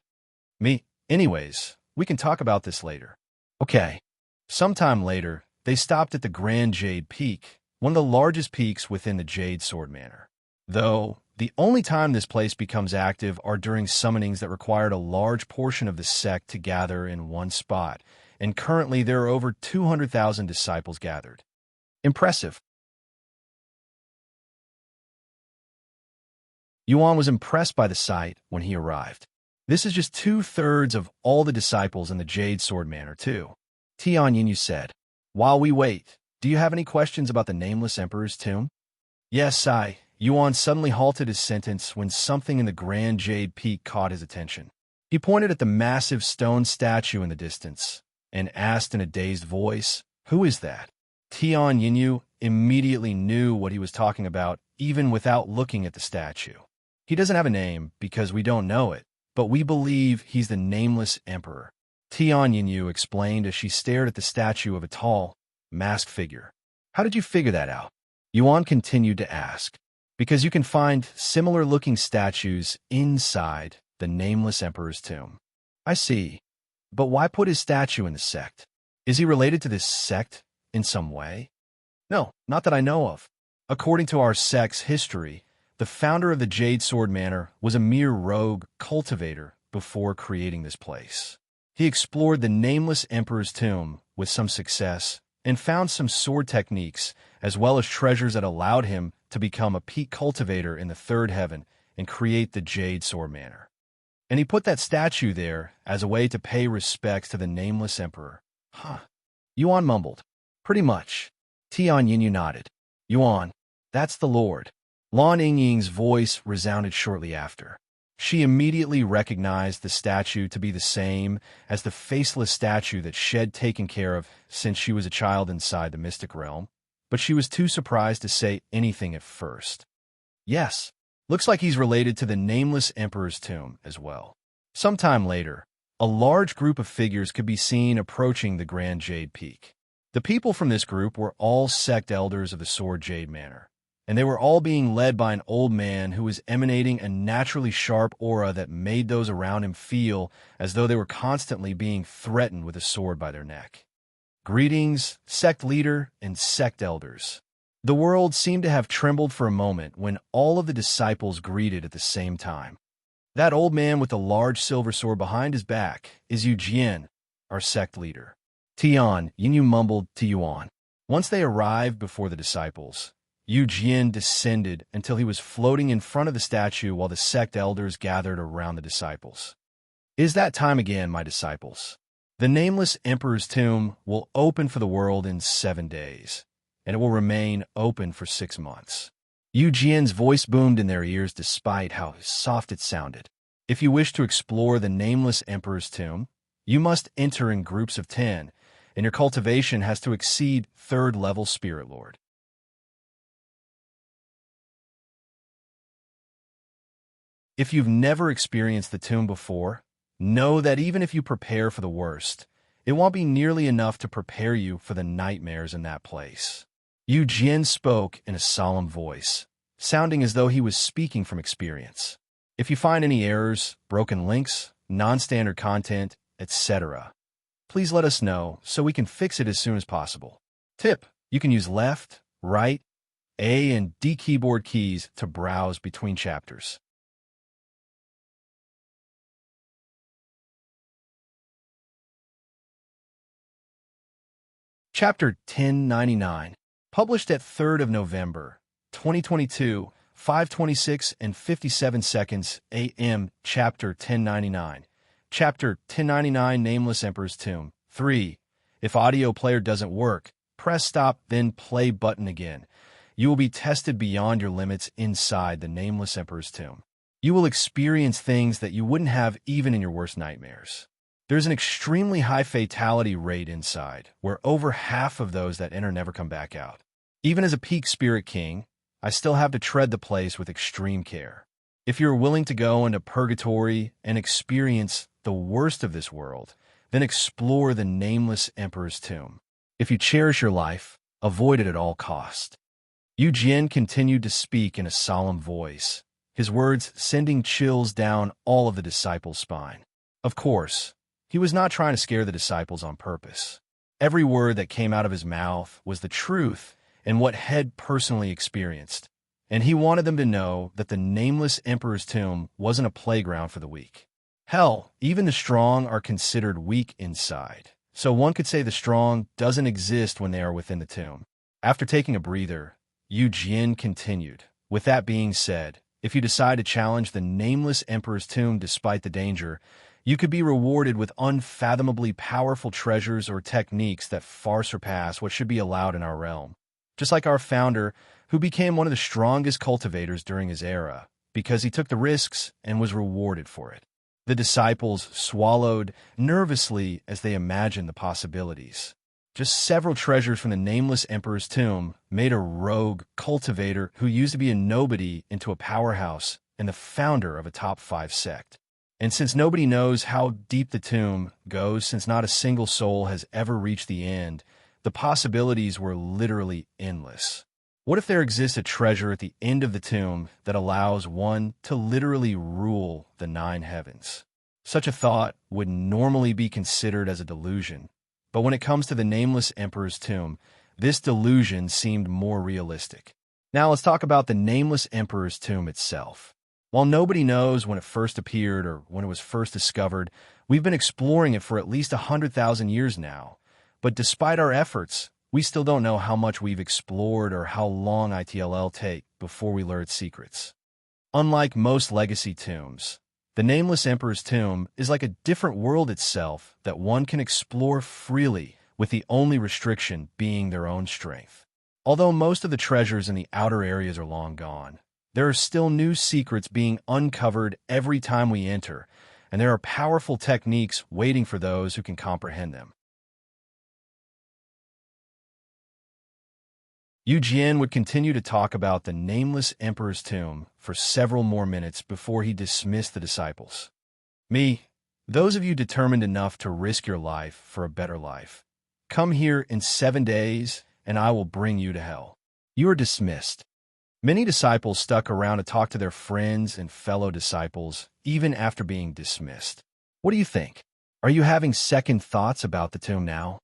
Me, anyways, we can talk about this later. Okay. Sometime later, they stopped at the Grand Jade Peak, one of the largest peaks within the Jade Sword Manor. Though, the only time this place becomes active are during summonings that required a large portion of the sect to gather in one spot, and currently there are over 200,000 disciples gathered. Impressive. Yuan was impressed by the sight when he arrived. This is just 2/3 of all the disciples in the Jade Sword Manor, too. Tian said. While we wait, do you have any questions about the Nameless Emperor's tomb? Yes, Yuan suddenly halted his sentence when something in the Grand Jade Peak caught his attention. He pointed at the massive stone statue in the distance and asked in a dazed voice, Who is that? Tian immediately knew what he was talking about, even without looking at the statue. He doesn't have a name because we don't know it, but we believe he's the Nameless Emperor. Tian explained as she stared at the statue of a tall, masked figure. How did you figure that out? Yuan continued to ask. Because you can find similar-looking statues inside the Nameless Emperor's tomb. I see. But why put his statue in the sect? Is he related to this sect in some way? No, not that I know of. According to our sect's history, The founder of the Jade Sword Manor was a mere rogue cultivator before creating this place. He explored the Nameless Emperor's tomb with some success and found some sword techniques as well as treasures that allowed him to become a peak cultivator in the third heaven and create the Jade Sword Manor. And he put that statue there as a way to pay respects to the Nameless Emperor. Huh. Yuan mumbled. Pretty much. Tian Yinyu nodded. Yuan, that's the Lord. Lan Yingying's voice resounded shortly after. She immediately recognized the statue to be the same as the faceless statue that she had taken care of since she was a child inside the mystic realm, but she was too surprised to say anything at first. Yes, looks like he's related to the Nameless Emperor's tomb as well. Sometime later, a large group of figures could be seen approaching the Grand Jade Peak. The people from this group were all sect elders of the Sword Jade Manor, and they were all being led by an old man who was emanating a naturally sharp aura that made those around him feel as though they were constantly being threatened with a sword by their neck. Greetings, sect leader and sect elders. The world seemed to have trembled for a moment when all of the disciples greeted at the same time. That old man with the large silver sword behind his back is Yu Jian, our sect leader. Tian Yinyu mumbled to Yuan. Once they arrived before the disciples, Yu Jian descended until he was floating in front of the statue while the sect elders gathered around the disciples. It is that time again, my disciples. The Nameless Emperor's tomb will open for the world in 7 days, and it will remain open for 6 months. Yu Jian's voice boomed in their ears despite how soft it sounded. If you wish to explore the Nameless Emperor's tomb, you must enter in groups of 10, and your cultivation has to exceed 3rd level Spirit Lord. If you've never experienced the tomb before, know that even if you prepare for the worst, it won't be nearly enough to prepare you for the nightmares in that place. Yu Jian spoke in a solemn voice, sounding as though he was speaking from experience. If you find any errors, broken links, non-standard content, etc., please let us know so we can fix it as soon as possible. Tip: you can use left, right, A and D keyboard keys to browse between chapters. Chapter 1099, published at 3rd of November, 2022, 5:26 and 57 seconds AM. Chapter 1099. Chapter 1099, Nameless Emperor's Tomb. 3. If audio player doesn't work, press stop, then play button again. You will be tested beyond your limits inside the Nameless Emperor's Tomb. You will experience things that you wouldn't have even in your worst nightmares. There's an extremely high fatality rate inside, where over half of those that enter never come back out. Even as a peak spirit king, I still have to tread the place with extreme care. If you're willing to go into purgatory and experience the worst of this world, then explore the Nameless Emperor's tomb. If you cherish your life, avoid it at all cost. Yu Jian continued to speak in a solemn voice, his words sending chills down all of the disciples' spine. Of course, he was not trying to scare the disciples on purpose. Every word that came out of his mouth was the truth and what had personally experienced, and he wanted them to know that the Nameless Emperor's tomb wasn't a playground for the weak. Hell, even the strong are considered weak inside, so one could say the strong doesn't exist when they are within the tomb. After taking a breather, Yu Jian continued. With that being said, if you decide to challenge the Nameless Emperor's tomb despite the danger, you could be rewarded with unfathomably powerful treasures or techniques that far surpass what should be allowed in our realm. Just like our founder, who became one of the strongest cultivators during his era, because he took the risks and was rewarded for it. The disciples swallowed nervously as they imagined the possibilities. Just several treasures from the Nameless Emperor's tomb made a rogue cultivator who used to be a nobody into a powerhouse and the founder of a top 5 sect. And since nobody knows how deep the tomb goes, since not a single soul has ever reached the end, the possibilities were literally endless. What if there exists a treasure at the end of the tomb that allows one to literally rule the 9 heavens? Such a thought would normally be considered as a delusion, but when it comes to the Nameless Emperor's tomb, this delusion seemed more realistic. Now let's talk about the Nameless Emperor's tomb itself. While nobody knows when it first appeared or when it was first discovered, we've been exploring it for at least 100,000 years now. But despite our efforts, we still don't know how much we've explored or how long it'll take before we learn its secrets. Unlike most legacy tombs, the Nameless Emperor's tomb is like a different world itself that one can explore freely, with the only restriction being their own strength. Although most of the treasures in the outer areas are long gone, there are still new secrets being uncovered every time we enter, and there are powerful techniques waiting for those who can comprehend them. Jade would continue to talk about the Nameless Emperor's tomb for several more minutes before he dismissed the disciples. Those of you determined enough to risk your life for a better life, come here in 7 days, and I will bring you to hell. You are dismissed. Many disciples stuck around to talk to their friends and fellow disciples, even after being dismissed. What do you think? Are you having second thoughts about the tomb now?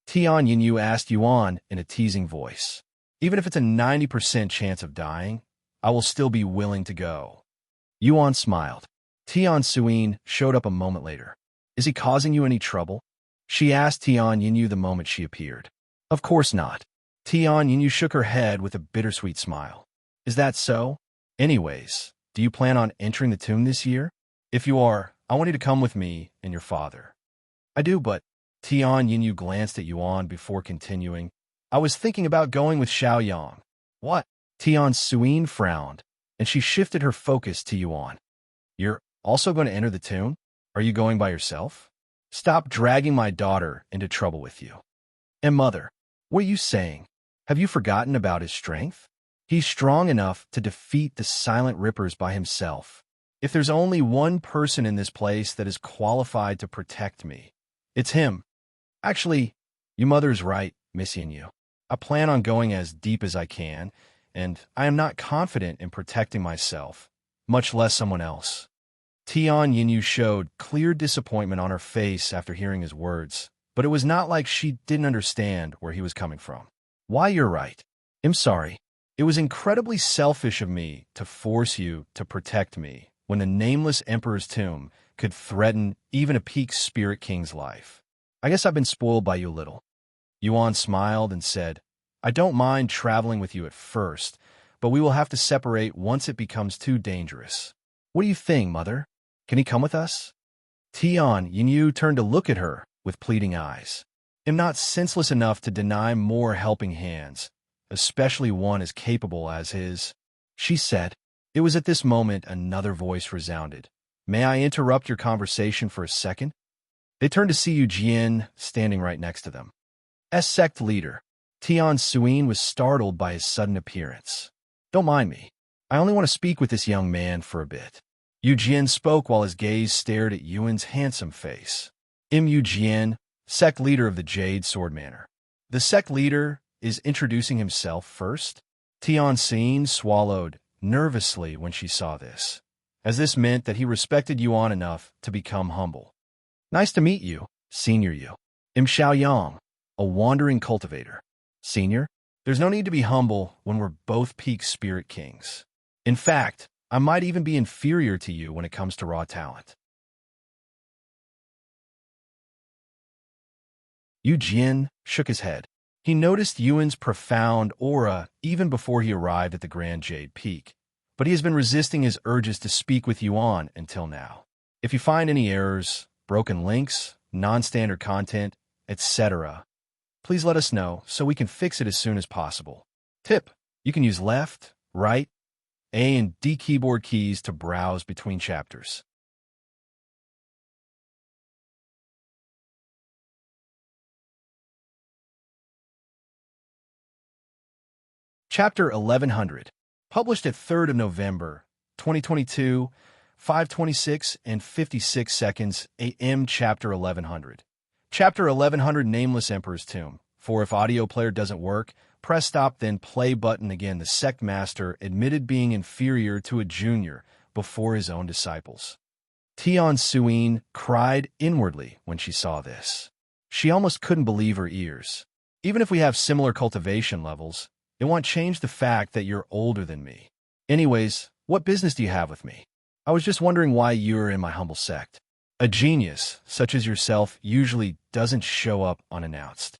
Tian asked Yuan in a teasing voice. Even if it's a 90% chance of dying, I will still be willing to go. Yuan smiled. Tian showed up a moment later. Is he causing you any trouble? She asked Tian the moment she appeared. Of course not. Tian shook her head with a bittersweet smile. Is that so? Anyways, do you plan on entering the tomb this year? If you are, I want you to come with me and your father. I do, but Tian glanced at Yuan before continuing. I was thinking about going with Xiaoyang. What? Tian frowned, and she shifted her focus to Yuan. You're also going to enter the tomb? Are you going by yourself? Stop dragging my daughter into trouble with you. And mother, what are you saying? Have you forgotten about his strength? He's strong enough to defeat the Silent Rippers by himself. If there's only one person in this place that is qualified to protect me, it's him. Actually, your mother's right, Miss Yin. I plan on going as deep as I can, and I am not confident in protecting myself, much less someone else. Tian showed clear disappointment on her face after hearing his words, but it was not like she didn't understand where he was coming from. Why, you're right. I'm sorry. It was incredibly selfish of me to force you to protect me when the Nameless Emperor's tomb could threaten even a peak spirit king's life. I guess I've been spoiled by you a little. Yuan smiled and said, I don't mind traveling with you at first, but we will have to separate once it becomes too dangerous. What do you think, mother? Can he come with us? Tian turned to look at her with pleading eyes. I'm not senseless enough to deny more helping hands, especially one as capable as his, she said. It was at this moment another voice resounded. May I interrupt your conversation for a second? They turned to see Jade standing right next to them. As sect leader, Tian was startled by his sudden appearance. Don't mind me. I only want to speak with this young man for a bit. Jade spoke while his gaze stared at Yuan's handsome face. Jade, sect leader of the Jade Sword Manor. The sect leader is introducing himself first? Tian swallowed nervously when she saw this, as this meant that he respected Yuan enough to become humble. Nice to meet you, Senior Yu. I'm Xiaoyang, a wandering cultivator. Senior, there's no need to be humble when we're both peak spirit kings. In fact, I might even be inferior to you when it comes to raw talent. Jade shook his head. He noticed Yuan's profound aura even before he arrived at the Grand Jade Peak, but he has been resisting his urges to speak with Yuan until now. If you find any errors, broken links, non-standard content, etc., please let us know so we can fix it as soon as possible. Tip: you can use left, right, A and D keyboard keys to browse between chapters. Chapter 1100, published at 3rd of November, 2022, 5:26 and 56 seconds AM. Chapter 1100. Chapter 1100, Nameless Emperor's Tomb. For if audio player doesn't work, press stop then play button again. The sect master admitted being inferior to a junior before his own disciples. Tian cried inwardly when she saw this. She almost couldn't believe her ears. Even if we have similar cultivation levels, It won't change the fact that you're older than me. Anyways, what business do you have with me? I was just wondering why you're in my humble sect. A genius, such as yourself, usually doesn't show up unannounced.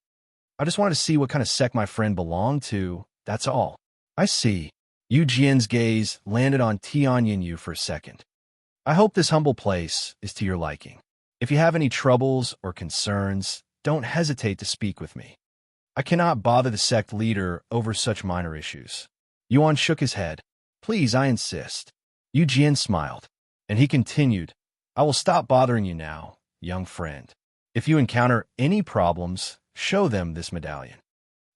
I just wanted to see what kind of sect my friend belonged to, that's all. I see. Yu Jian's gaze landed on Tian Yu for a second. I hope this humble place is to your liking. If you have any troubles or concerns, don't hesitate to speak with me. I cannot bother the sect leader over such minor issues. Yuan shook his head. Please, I insist. Yu Jian smiled, and he continued, I will stop bothering you now, young friend. If you encounter any problems, show them this medallion.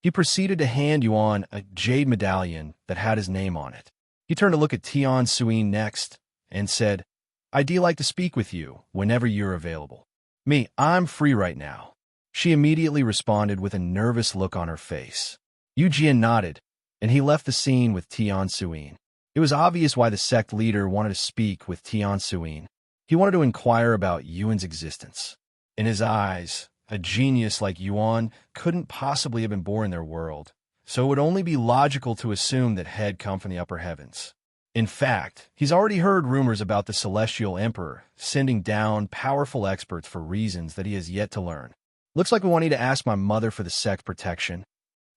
He proceeded to hand Yuan a jade medallion that had his name on it. He turned to look at Tian Suyin next and said, I'd like to speak with you whenever you're available. Me, I'm free right now. She immediately responded with a nervous look on her face. Yu Jian nodded, and he left the scene with Tian Suyin. It was obvious why the sect leader wanted to speak with Tian Suyin. He wanted to inquire about Yuan's existence. In his eyes, a genius like Yuan couldn't possibly have been born in their world, so it would only be logical to assume that he had come from the upper heavens. In fact, he's already heard rumors about the Celestial Emperor sending down powerful experts for reasons that he has yet to learn. Looks like we want you to ask my mother for the sect protection.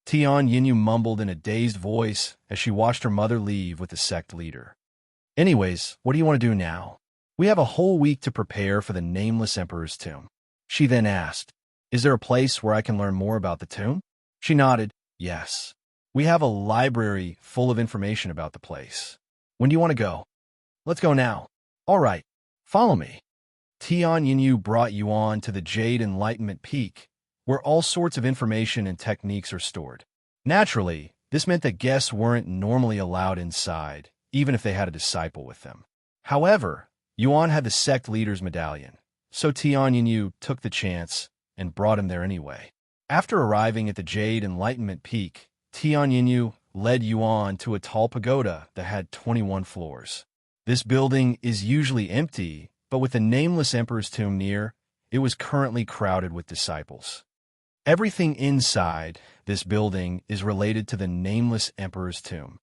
Tian Yu mumbled in a dazed voice as she watched her mother leave with the sect leader. Anyways, what do you want to do now? We have a whole week to prepare for the Nameless Emperor's tomb. She then asked, Is there a place where I can learn more about the tomb? She nodded, Yes. We have a library full of information about the place. When do you want to go? Let's go now. All right, follow me. Tian Yu brought Yuan to the Jade Enlightenment Peak, where all sorts of information and techniques are stored. Naturally, this meant that guests weren't normally allowed inside, even if they had a disciple with them. However, Yuan had the sect leader's medallion, so Tian Yu took the chance and brought him there anyway. After arriving at the Jade Enlightenment Peak, Tian Yu led Yuan to a tall pagoda that had 21 floors. This building is usually empty, but with the Nameless Emperor's tomb near, it was currently crowded with disciples. Everything inside this building is related to the Nameless Emperor's tomb.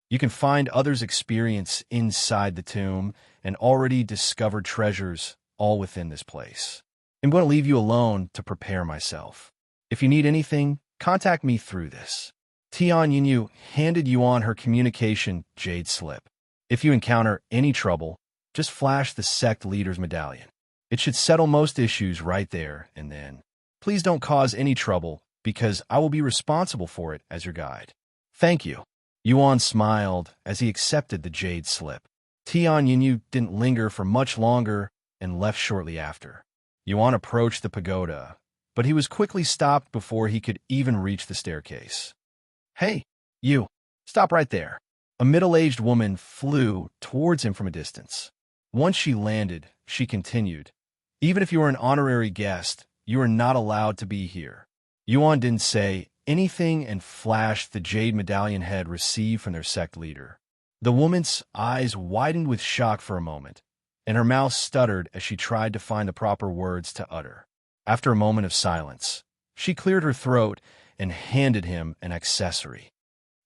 You can find others' experience inside the tomb and already discovered treasures all within this place. I'm going to leave you alone to prepare myself. If you need anything, contact me through this. Tian Yu handed Yuan her communication Jade slip. If you encounter any trouble, just flash the sect leader's medallion. It should settle most issues right there and then. Please don't cause any trouble, because I will be responsible for it as your guide. Thank you. Yuan smiled as he accepted the jade slip. Tian Yu didn't linger for much longer and left shortly after. Yuan approached the pagoda, but he was quickly stopped before he could even reach the staircase. Hey, you, stop right there. A middle-aged woman flew towards him from a distance. Once she landed, she continued, Even if you are an honorary guest, you are not allowed to be here. Yuan didn't say anything and flashed the jade medallion head received from their sect leader. The woman's eyes widened with shock for a moment, and her mouth stuttered as she tried to find the proper words to utter. After a moment of silence, she cleared her throat and handed him an accessory.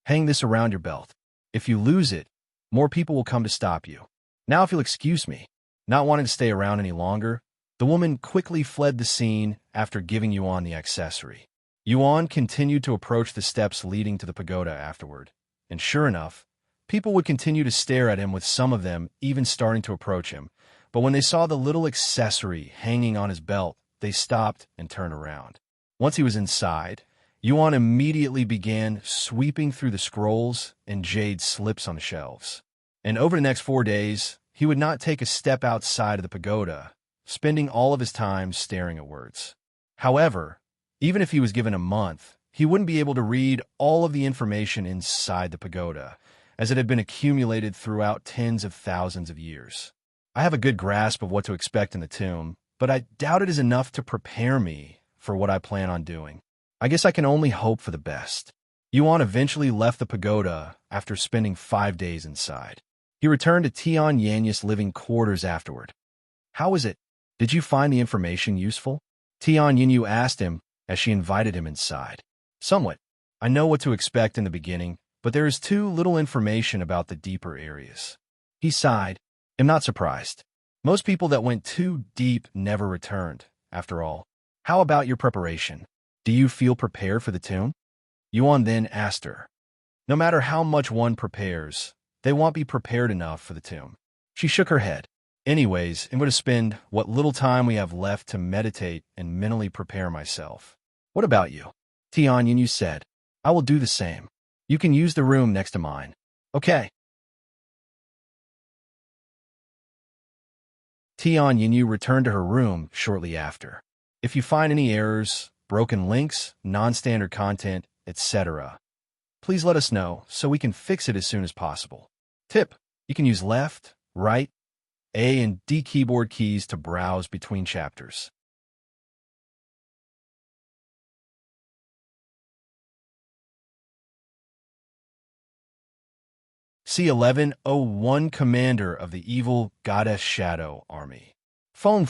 Hang this around your belt. If you lose it, more people will come to stop you. Now if you'll excuse me. Not wanting to stay around any longer, the woman quickly fled the scene after giving Yuan the accessory. Yuan continued to approach the steps leading to the pagoda afterward, and sure enough, people would continue to stare at him, with some of them even starting to approach him. But when they saw the little accessory hanging on his belt, they stopped and turned around. Once he was inside, Yuan immediately began sweeping through the scrolls and jade slips on the shelves. And over the next 4 days, he would not take a step outside of the pagoda, spending all of his time staring at words. However, even if he was given a month, he wouldn't be able to read all of the information inside the pagoda, as it had been accumulated throughout tens of thousands of years. I have a good grasp of what to expect in the tomb, but I doubt it is enough to prepare me for what I plan on doing. I guess I can only hope for the best. Yuan eventually left the pagoda after spending 5 days inside. He returned to Tian Yu's living quarters afterward. How is it? Did you find the information useful? Tian Yu asked him, as she invited him inside. Somewhat. I know what to expect in the beginning, but there is too little information about the deeper areas. He sighed. I'm not surprised. Most people that went too deep never returned, after all. How about your preparation? Do you feel prepared for the tomb? Yuan then asked her. No matter how much one prepares, they won't be prepared enough for the tomb. She shook her head. Anyways, I'm going to spend what little time we have left to meditate and mentally prepare myself. What about you? Tian Yu said. I will do the same. You can use the room next to mine. Okay. Tian Yu returned to her room shortly after. If you find any errors, broken links, non-standard content, etc., please let us know so we can fix it as soon as possible. Tip: you can use left, right, A and D keyboard keys to browse between chapters. C1088 Commander of the Evil Goddess Shadow Army. Phone,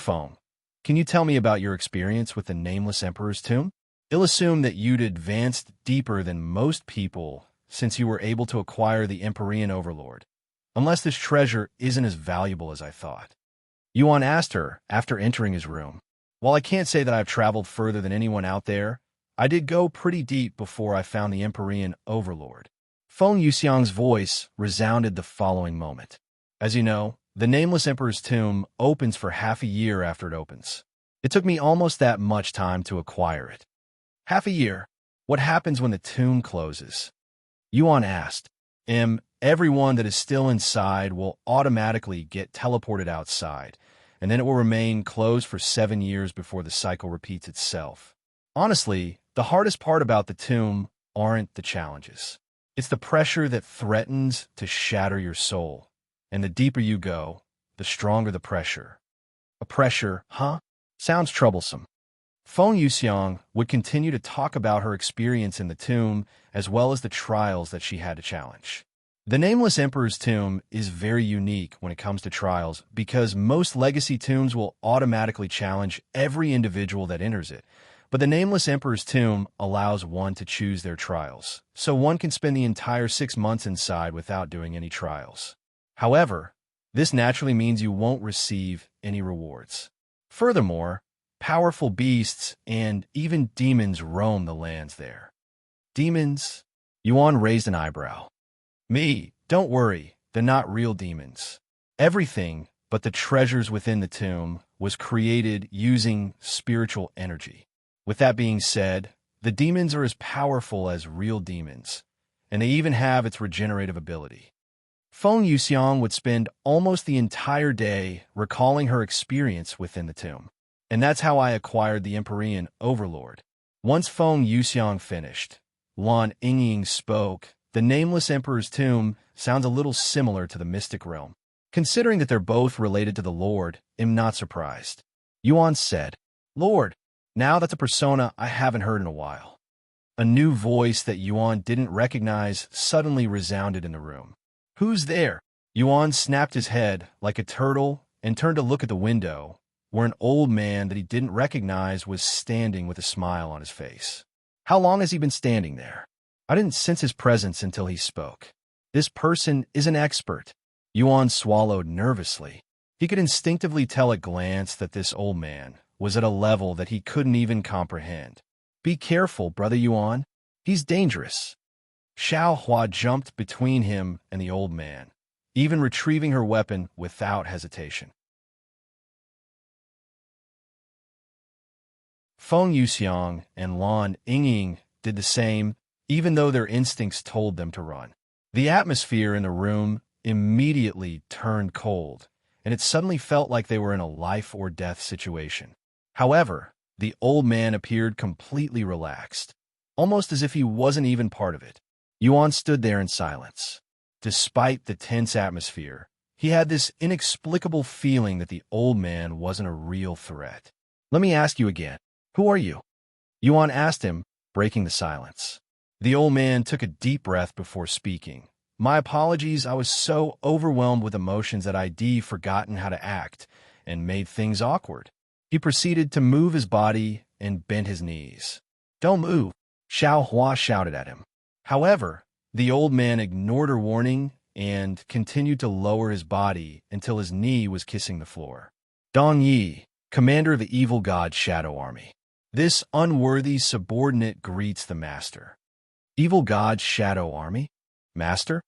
can you tell me about your experience with the Nameless Emperor's tomb? I'll assume that you'd advanced deeper than most people since you were able to acquire the Empyrean Overlord. Unless this treasure isn't as valuable as I thought. Yuan asked her after entering his room. While I can't say that I've traveled further than anyone out there, I did go pretty deep before I found the Empyrean Overlord. Feng Yuxiang's voice resounded the following moment. As you know, the Nameless Emperor's tomb opens for half a year after it opens. It took me almost that much time to acquire it. Half a year? What happens when the tomb closes? Yuan asked. Everyone that is still inside will automatically get teleported outside, and then it will remain closed for 7 years before the cycle repeats itself. Honestly, the hardest part about the tomb aren't the challenges. It's the pressure that threatens to shatter your soul. And the deeper you go, the stronger the pressure. A pressure, huh? Sounds troublesome. Feng Yuxiang would continue to talk about her experience in the tomb as well as the trials that she had to challenge. The Nameless Emperor's tomb is very unique when it comes to trials because most legacy tombs will automatically challenge every individual that enters it. But the Nameless Emperor's tomb allows one to choose their trials, so one can spend the entire 6 months inside without doing any trials. However, this naturally means you won't receive any rewards. Furthermore, powerful beasts and even demons roam the lands there. Demons? Yuan raised an eyebrow. Me, don't worry, they're not real demons. Everything but the treasures within the tomb was created using spiritual energy. With that being said, the demons are as powerful as real demons, and they even have its regenerative ability. Feng Yuxiang would spend almost the entire day recalling her experience within the tomb. And that's how I acquired the Empyrean Overlord. Once Feng Yuxiang finished, Lan Yingying spoke. The Nameless Emperor's tomb sounds a little similar to the Mystic Realm. Considering that they're both related to the Lord, I'm not surprised. Yuan said, Lord, now that's a persona I haven't heard in a while. A new voice that Yuan didn't recognize suddenly resounded in the room. Who's there? Yuan snapped his head like a turtle and turned to look at the window, where an old man that he didn't recognize was standing with a smile on his face. How long has he been standing there? I didn't sense his presence until he spoke. This person is an expert. Yuan swallowed nervously. He could instinctively tell at a glance that this old man was at a level that he couldn't even comprehend. Be careful, Brother Yuan. He's dangerous. Xiao Hua jumped between him and the old man, even retrieving her weapon without hesitation. Feng Yuxiang and Lan Yingying did the same, even though their instincts told them to run. The atmosphere in the room immediately turned cold, and it suddenly felt like they were in a life-or-death situation. However, the old man appeared completely relaxed, almost as if he wasn't even part of it. Yuan stood there in silence. Despite the tense atmosphere, he had this inexplicable feeling that the old man wasn't a real threat. Let me ask you again, who are you? Yuan asked him, breaking the silence. The old man took a deep breath before speaking. My apologies, I was so overwhelmed with emotions that I'd forgotten how to act and made things awkward. He proceeded to move his body and bent his knees. Don't move, Xiao Hua shouted at him. However, the old man ignored her warning and continued to lower his body until his knee was kissing the floor. Dong Yi, commander of the evil god Shadow Army. This unworthy subordinate greets the master. Evil god Shadow Army? Master?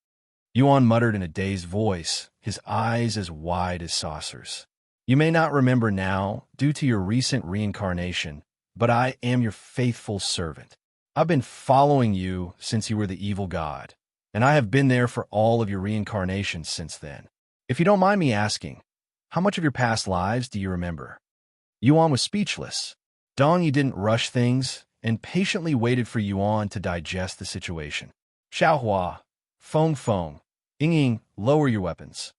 Yuan muttered in a dazed voice, his eyes as wide as saucers. You may not remember now, due to your recent reincarnation, but I am your faithful servant. I've been following you since you were the evil god, and I have been there for all of your reincarnations since then. If you don't mind me asking, how much of your past lives do you remember? Yuan was speechless. Dong Yi didn't rush things and patiently waited for Yuan to digest the situation. Xiaohua, Feng, Ying, lower your weapons.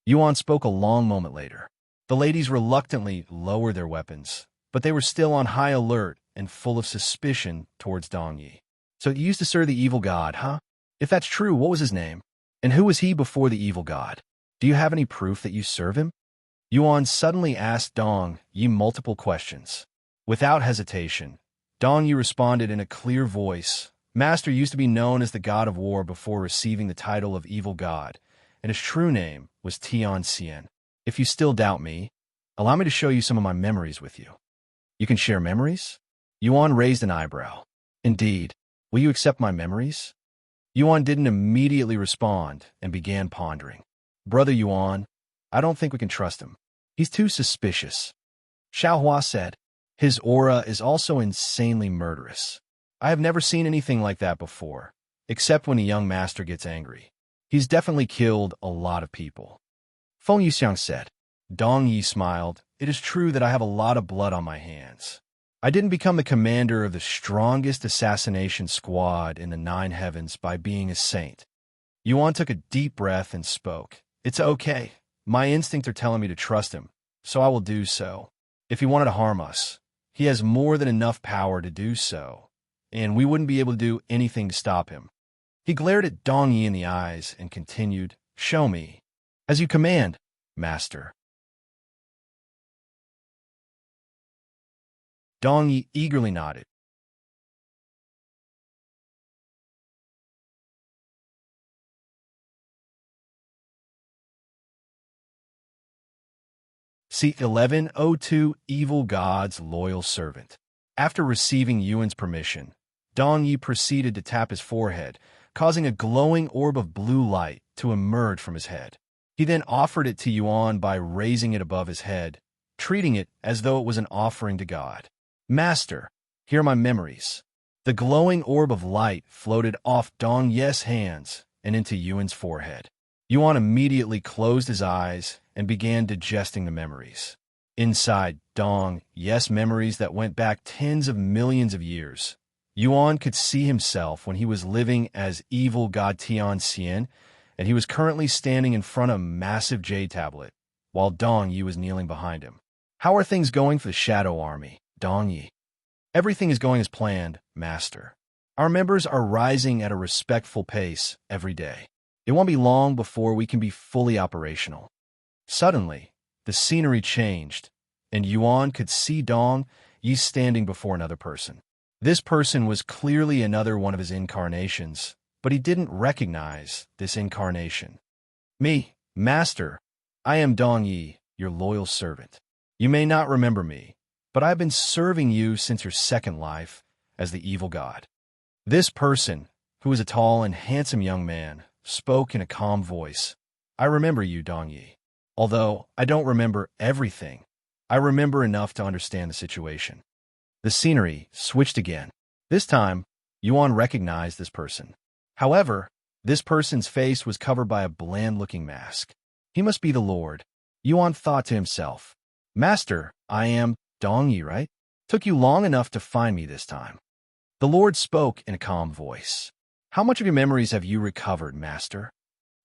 Yuan spoke a long moment later. The ladies reluctantly lowered their weapons, but they were still on high alert and full of suspicion towards Dong Yi. So you used to serve the evil god, huh? If that's true, what was his name? And who was he before the evil god? Do you have any proof that you serve him? Yuan suddenly asked Dong Yi multiple questions. Without hesitation, Dong Yi responded in a clear voice. Master used to be known as the god of war before receiving the title of evil god, and his true name was Tian. If you still doubt me, allow me to show you some of my memories with you. You can share memories? Yuan raised an eyebrow. Indeed. Will you accept my memories? Yuan didn't immediately respond and began pondering. Brother Yuan, I don't think we can trust him. He's too suspicious. Xiaohua said. His aura is also insanely murderous. I have never seen anything like that before, except when a young master gets angry. He's definitely killed a lot of people. Feng Yuxiang said. Dong Yi smiled. It is true that I have a lot of blood on my hands. I didn't become the commander of the strongest assassination squad in the 9 heavens by being a saint. Yuan took a deep breath and spoke. It's okay. My instincts are telling me to trust him, so I will do so. If he wanted to harm us, he has more than enough power to do so, and we wouldn't be able to do anything to stop him. He glared at Dong Yi in the eyes and continued, Show me. As you command, master. Dong Yi eagerly nodded. C1088 Evil God's Loyal Servant. After receiving Yuan's permission, Dong Yi proceeded to tap his forehead, causing a glowing orb of blue light to emerge from his head. He then offered it to Yuan by raising it above his head, treating it as though it was an offering to God. Master, here are my memories. The glowing orb of light floated off Dong Yi's hands and into Yuan's forehead. Yuan immediately closed his eyes and began digesting the memories. Inside Dong Yi's memories that went back tens of millions of years, Yuan could see himself when he was living as evil god Tian, and he was currently standing in front of a massive Jade tablet, while Dong Yi was kneeling behind him. How are things going for the Shadow Army, Dong Yi? Everything is going as planned, Master. Our members are rising at a respectful pace every day. It won't be long before we can be fully operational. Suddenly, the scenery changed, and Yuan could see Dong Yi standing before another person. This person was clearly another one of his incarnations, but he didn't recognize this incarnation. Me, Master, I am Dong Yi, your loyal servant. You may not remember me, but I've been serving you since your second life as the evil god. This person, who was a tall and handsome young man, spoke in a calm voice. I remember you, Dong Yi. Although I don't remember everything, I remember enough to understand the situation. The scenery switched again. This time, Yuan recognized this person. However, this person's face was covered by a bland-looking mask. He must be the Lord. Yuan thought to himself, Master, I am Dong Yi, right? Took you long enough to find me this time. The Lord spoke in a calm voice. How much of your memories have you recovered, Master?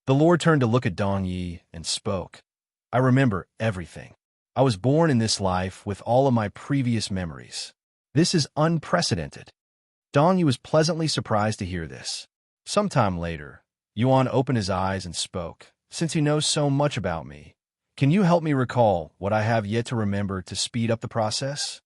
The Lord turned to look at Dong Yi and spoke. I remember everything. I was born in this life with all of my previous memories. This is unprecedented. Dong Yi was pleasantly surprised to hear this. Sometime later, Yuan opened his eyes and spoke. Since you know so much about me, can you help me recall what I have yet to remember to speed up the process?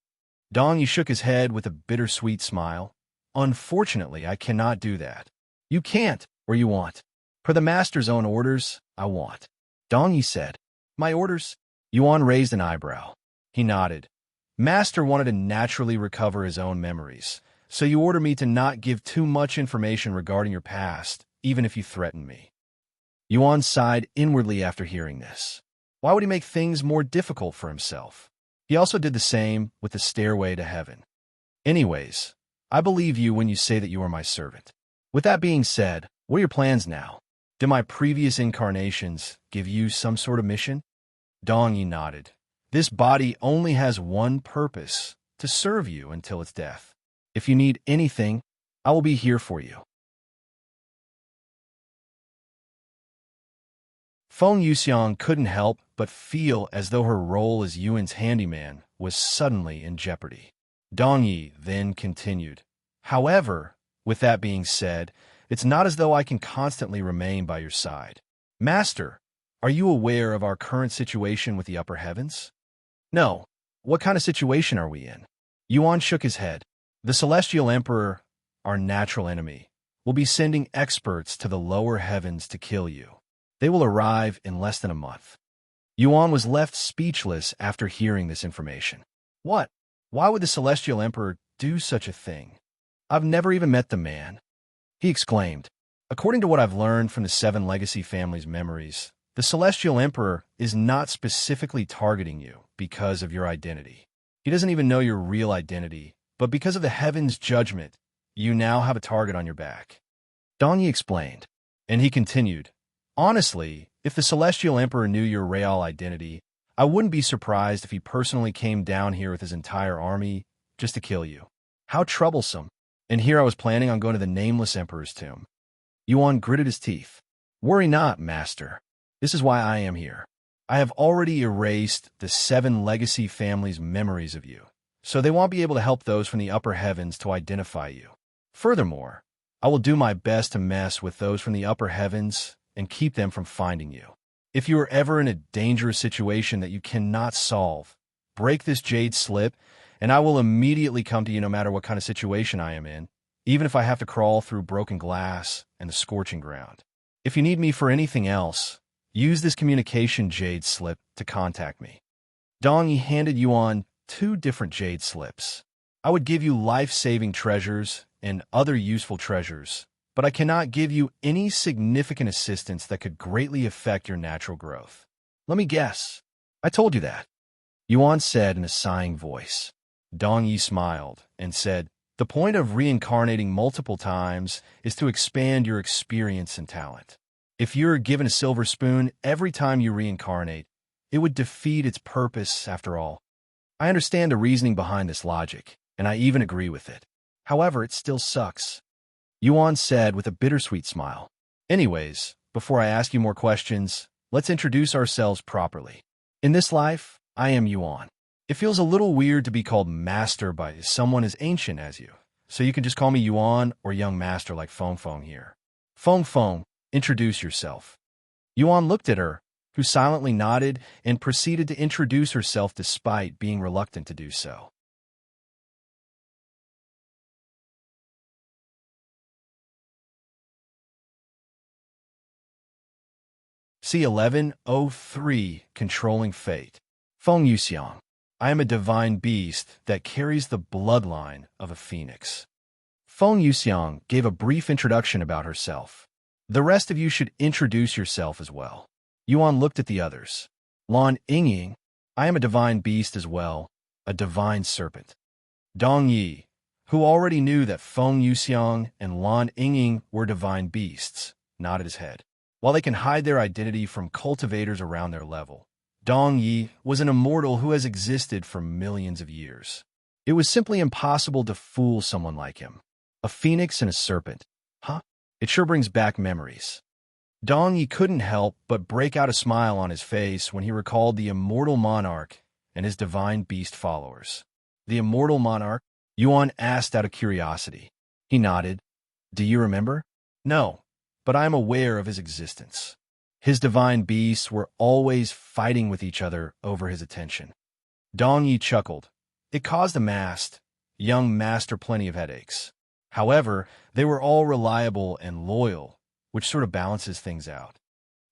Dong Yi shook his head with a bittersweet smile. Unfortunately, I cannot do that. You can't, or you want. Per the master's own orders, I want. Dong Yi said. My orders? Yuan raised an eyebrow. He nodded. Master wanted to naturally recover his own memories, so you order me to not give too much information regarding your past, even if you threaten me. Yuan sighed inwardly after hearing this. Why would he make things more difficult for himself? He also did the same with the stairway to heaven. Anyways, I believe you when you say that you are my servant. With that being said, what are your plans now? Did my previous incarnations give you some sort of mission? Dong Yi nodded. This body only has one purpose, to serve you until its death. If you need anything, I will be here for you. Feng Yuxiang couldn't help but feel as though her role as Yuan's handyman was suddenly in jeopardy. Dong Yi then continued. However, with that being said, it's not as though I can constantly remain by your side. Master, are you aware of our current situation with the upper heavens? No. What kind of situation are we in? Yuan shook his head. The Celestial Emperor, our natural enemy, will be sending experts to the lower heavens to kill you. They will arrive in less than a month. Yuan was left speechless after hearing this information. What? Why would the Celestial Emperor do such a thing? I've never even met the man. He exclaimed. According to what I've learned from the 7 Legacy family's memories, the Celestial Emperor is not specifically targeting you because of your identity. He doesn't even know your real identity, but because of the heaven's judgment, you now have a target on your back. Dong Yi explained, and he continued, honestly, if the Celestial Emperor knew your real identity, I wouldn't be surprised if he personally came down here with his entire army just to kill you. How troublesome. And here I was planning on going to the Nameless Emperor's tomb. Yuan gritted his teeth. Worry not, Master. This is why I am here. I have already erased the 7 Legacy family's memories of you, so they won't be able to help those from the upper heavens to identify you. Furthermore, I will do my best to mess with those from the upper heavens and keep them from finding you. If you are ever in a dangerous situation that you cannot solve, break this Jade slip, and I will immediately come to you no matter what kind of situation I am in, even if I have to crawl through broken glass and the scorching ground. If you need me for anything else, use this communication Jade slip to contact me. Dong Yi handed Yuan 2 different Jade slips. I would give you life-saving treasures and other useful treasures, but I cannot give you any significant assistance that could greatly affect your natural growth. Let me guess. I told you that. Yuan said in a sighing voice. Dong Yi smiled and said, the point of reincarnating multiple times is to expand your experience and talent. If you're given a silver spoon every time you reincarnate, it would defeat its purpose after all. I understand the reasoning behind this logic, and I even agree with it. However, it still sucks. Yuan said with a bittersweet smile. Anyways, before I ask you more questions, let's introduce ourselves properly. In this life, I am Yuan. It feels a little weird to be called Master by someone as ancient as you, so you can just call me Yuan or Young Master like Feng here. Feng, introduce yourself. Yuan looked at her, who silently nodded and proceeded to introduce herself despite being reluctant to do so. C1088 Controlling Fate. Feng Yuxiang. I am a divine beast that carries the bloodline of a phoenix. Feng Yuxiang gave a brief introduction about herself. The rest of you should introduce yourself as well. Yuan looked at the others. Lan Yingying, I am a divine beast as well, a divine serpent. Dong Yi, who already knew that Feng Yuxiang and Lan Yingying were divine beasts, nodded his head. While they can hide their identity from cultivators around their level, Dong Yi was an immortal who has existed for millions of years. It was simply impossible to fool someone like him. A phoenix and a serpent. Huh? It sure brings back memories. Dong Yi couldn't help but break out a smile on his face when he recalled the immortal monarch and his divine beast followers. The immortal monarch? Yuan asked out of curiosity. He nodded. Do you remember? No, but I am aware of his existence. His divine beasts were always fighting with each other over his attention. Dong Yi chuckled. It caused the young master plenty of headaches. However, they were all reliable and loyal, which sort of balances things out.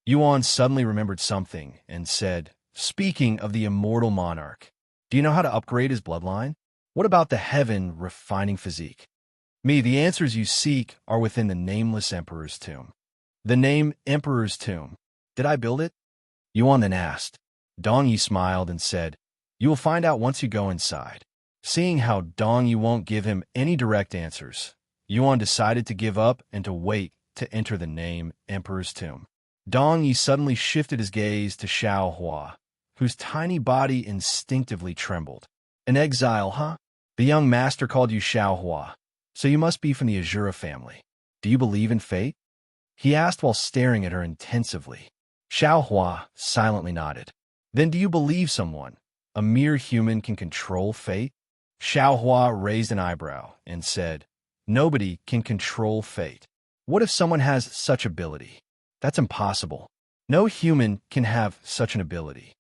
Yuan suddenly remembered something and said, "Speaking of the immortal monarch, do you know how to upgrade his bloodline? What about the heaven refining physique?" "Me, the answers you seek are within the Nameless Emperor's tomb." "The name Emperor's tomb. Did I build it?" Yuan then asked. Dong Yi smiled and said, "You will find out once you go inside." Seeing how Dong Yi won't give him any direct answers, Yuan decided to give up and to wait to enter the name Emperor's tomb. Dong Yi suddenly shifted his gaze to Xiao Hua, whose tiny body instinctively trembled. "An exile, huh? The young master called you Xiao Hua, so you must be from the Azura family. Do you believe in fate?" he asked while staring at her intensively. Xiao Hua silently nodded. "Then do you believe someone, a mere human, can control fate?" Xiao Hua raised an eyebrow and said, "Nobody can control fate. What if someone has such ability? That's impossible. No human can have such an ability."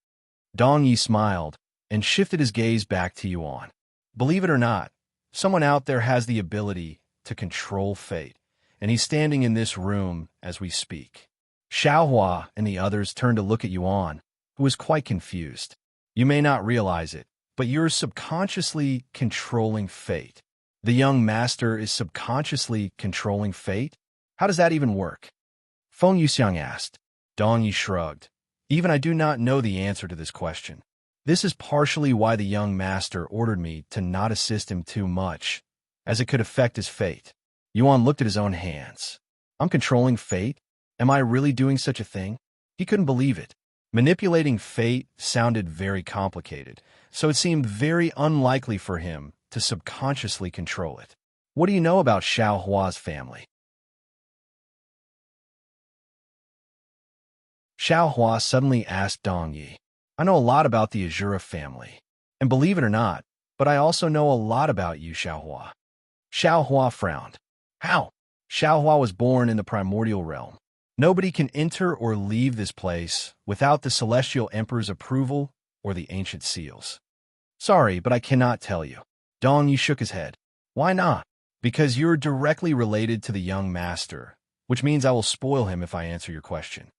Dong Yi smiled and shifted his gaze back to Yuan. "Believe it or not, someone out there has the ability to control fate, and he's standing in this room as we speak." Xiao Hua and the others turned to look at Yuan, who was quite confused. "You may not realize it, but you're subconsciously controlling fate." "The young master is subconsciously controlling fate? How does that even work?" Feng Yuxiang asked. Dong Yi shrugged. "Even I do not know the answer to this question. This is partially why the young master ordered me to not assist him too much, as it could affect his fate." Yuan looked at his own hands. "I'm controlling fate? Am I really doing such a thing?" He couldn't believe it. Manipulating fate sounded very complicated, so it seemed very unlikely for him to subconsciously control it. "What do you know about Xiao Hua's family?" Xiao Hua suddenly asked Dong Yi. "I know a lot about the Azura family. And believe it or not, but I also know a lot about you, Xiao Hua." Xiao Hua frowned. "How?" "Xiao Hua was born in the primordial realm. Nobody can enter or leave this place without the Celestial Emperor's approval or the ancient seals." "Sorry, but I cannot tell you." Dong Yi shook his head. "Why not?" "Because you're directly related to the young master, which means I will spoil him if I answer your question."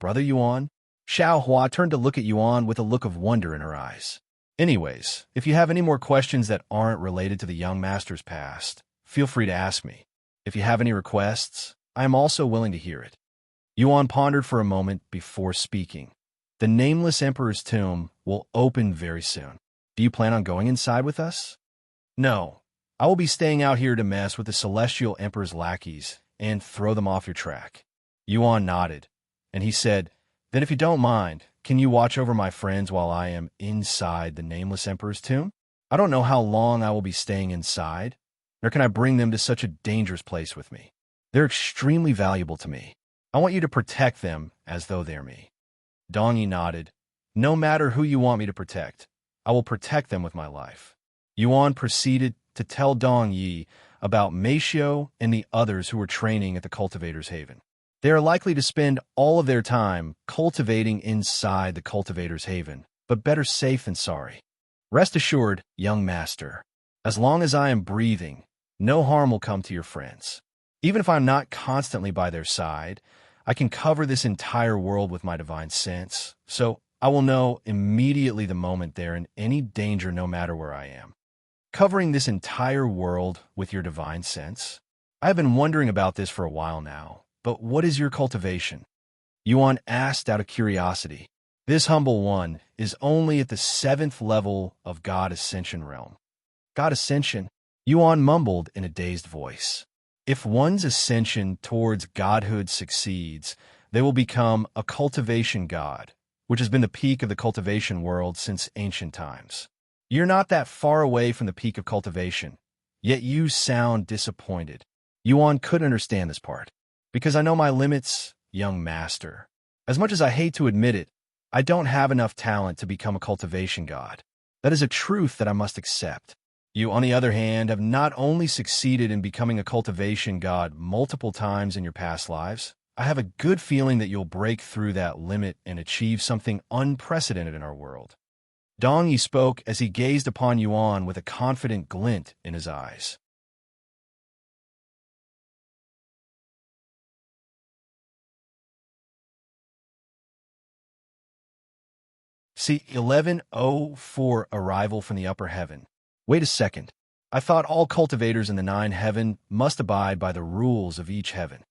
"Brother Yuan?" Xiao Hua turned to look at Yuan with a look of wonder in her eyes. "Anyways, if you have any more questions that aren't related to the young master's past, feel free to ask me. If you have any requests, I am also willing to hear it." Yuan pondered for a moment before speaking. "The Nameless Emperor's tomb will open very soon. Do you plan on going inside with us?" "No. I will be staying out here to mess with the Celestial Emperor's lackeys and throw them off your track." Yuan nodded, and he said, "Then if you don't mind, can you watch over my friends while I am inside the Nameless Emperor's tomb? I don't know how long I will be staying inside, nor can I bring them to such a dangerous place with me. They're extremely valuable to me. I want you to protect them as though they're me." Dong Yi nodded. "No matter who you want me to protect, I will protect them with my life." Yuan proceeded to tell Dong Yi about Meishio and the others who were training at the Cultivator's Haven. They are likely to spend all of their time cultivating inside the Cultivator's Haven, but better safe than sorry. Rest assured, young master, as long as I am breathing, no harm will come to your friends. Even if I'm not constantly by their side, I can cover this entire world with my divine sense, so I will know immediately the moment they're in any danger no matter where I am. Covering this entire world with your divine sense? I have been wondering about this for a while now, but what is your cultivation?" Yuan asked out of curiosity. "This humble one is only at the 7th level of God Ascension realm." "God Ascension?" Yuan mumbled in a dazed voice. "If one's ascension towards godhood succeeds, they will become a cultivation god, which has been the peak of the cultivation world since ancient times. You're not that far away from the peak of cultivation, yet you sound disappointed." Yuan couldn't understand this part. "Because I know my limits, young master. As much as I hate to admit it, I don't have enough talent to become a cultivation god. That is a truth that I must accept. You, on the other hand, have not only succeeded in becoming a cultivation god multiple times in your past lives, I have a good feeling that you'll break through that limit and achieve something unprecedented in our world." Dong Yi spoke as he gazed upon Yuan with a confident glint in his eyes. C1104 Arrival from the Upper Heaven. Wait a second. I thought all cultivators in the 9 heaven must abide by the rules of each heaven.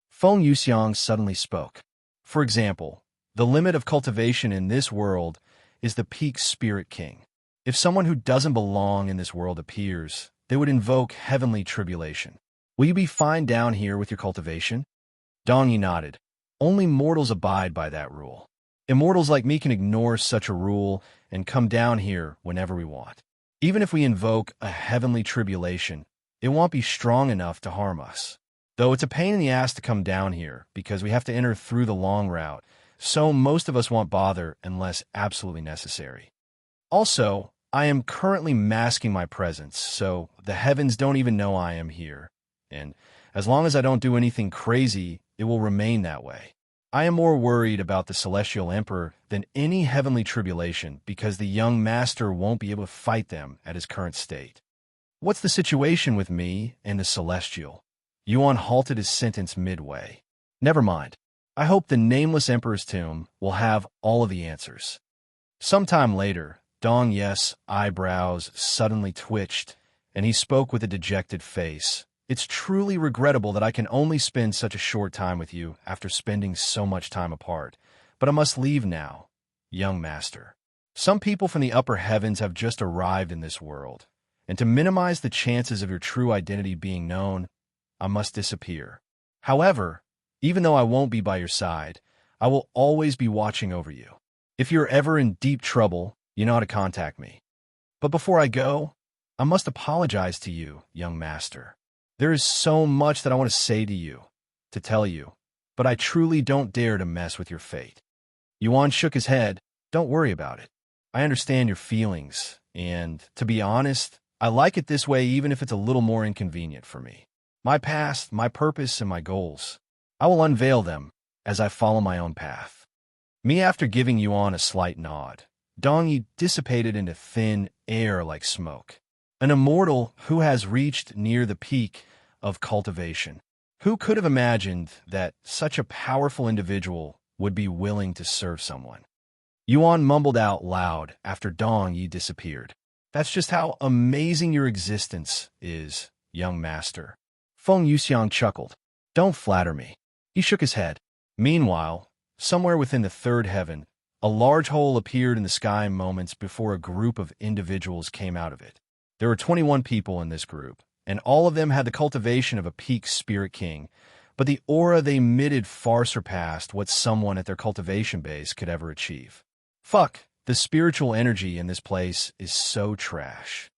Feng Yuxiang suddenly spoke. For example, the limit of cultivation in this world is the peak spirit king. If someone who doesn't belong in this world appears, they would invoke heavenly tribulation. Will you be fine down here with your cultivation? Dong Yi nodded. Only mortals abide by that rule. Immortals like me can ignore such a rule and come down here whenever we want. Even if we invoke a heavenly tribulation, it won't be strong enough to harm us. Though it's a pain in the ass to come down here because we have to enter through the long route, so most of us won't bother unless absolutely necessary. Also, I am currently masking my presence, so the heavens don't even know I am here. And as long as I don't do anything crazy, it will remain that way. I am more worried about the Celestial Emperor than any heavenly tribulation because the young master won't be able to fight them at his current state. What's the situation with me and the Celestial? Yuan halted his sentence midway. Never mind. I hope the Nameless Emperor's tomb will have all of the answers. Sometime later, Dong Yi's eyebrows suddenly twitched, and he spoke with a dejected face. It's truly regrettable that I can only spend such a short time with you after spending so much time apart, but I must leave now, young master. Some people from the upper heavens have just arrived in this world, and to minimize the chances of your true identity being known, I must disappear. However, even though I won't be by your side, I will always be watching over you. If you're ever in deep trouble, you know how to contact me. But before I go, I must apologize to you, young master. There is so much that I want to say to you, to tell you, but I truly don't dare to mess with your fate. Yuan shook his head. Don't worry about it. I understand your feelings, and, to be honest, I like it this way even if it's a little more inconvenient for me. My past, my purpose, and my goals. I will unveil them as I follow my own path. Me after giving Yuan a slight nod, Dong Yi dissipated into thin air like smoke. An immortal who has reached near the peak of cultivation. Who could have imagined that such a powerful individual would be willing to serve someone? Yuan mumbled out loud after Dong Yi disappeared. That's just how amazing your existence is, young master. Feng Yuxiang chuckled. Don't flatter me. He shook his head. Meanwhile, somewhere within the 3rd heaven, a large hole appeared in the sky moments before a group of individuals came out of it. There were 21 people in this group, and all of them had the cultivation of a peak spirit king, but the aura they emitted far surpassed what someone at their cultivation base could ever achieve. Fuck, the spiritual energy in this place is so trash.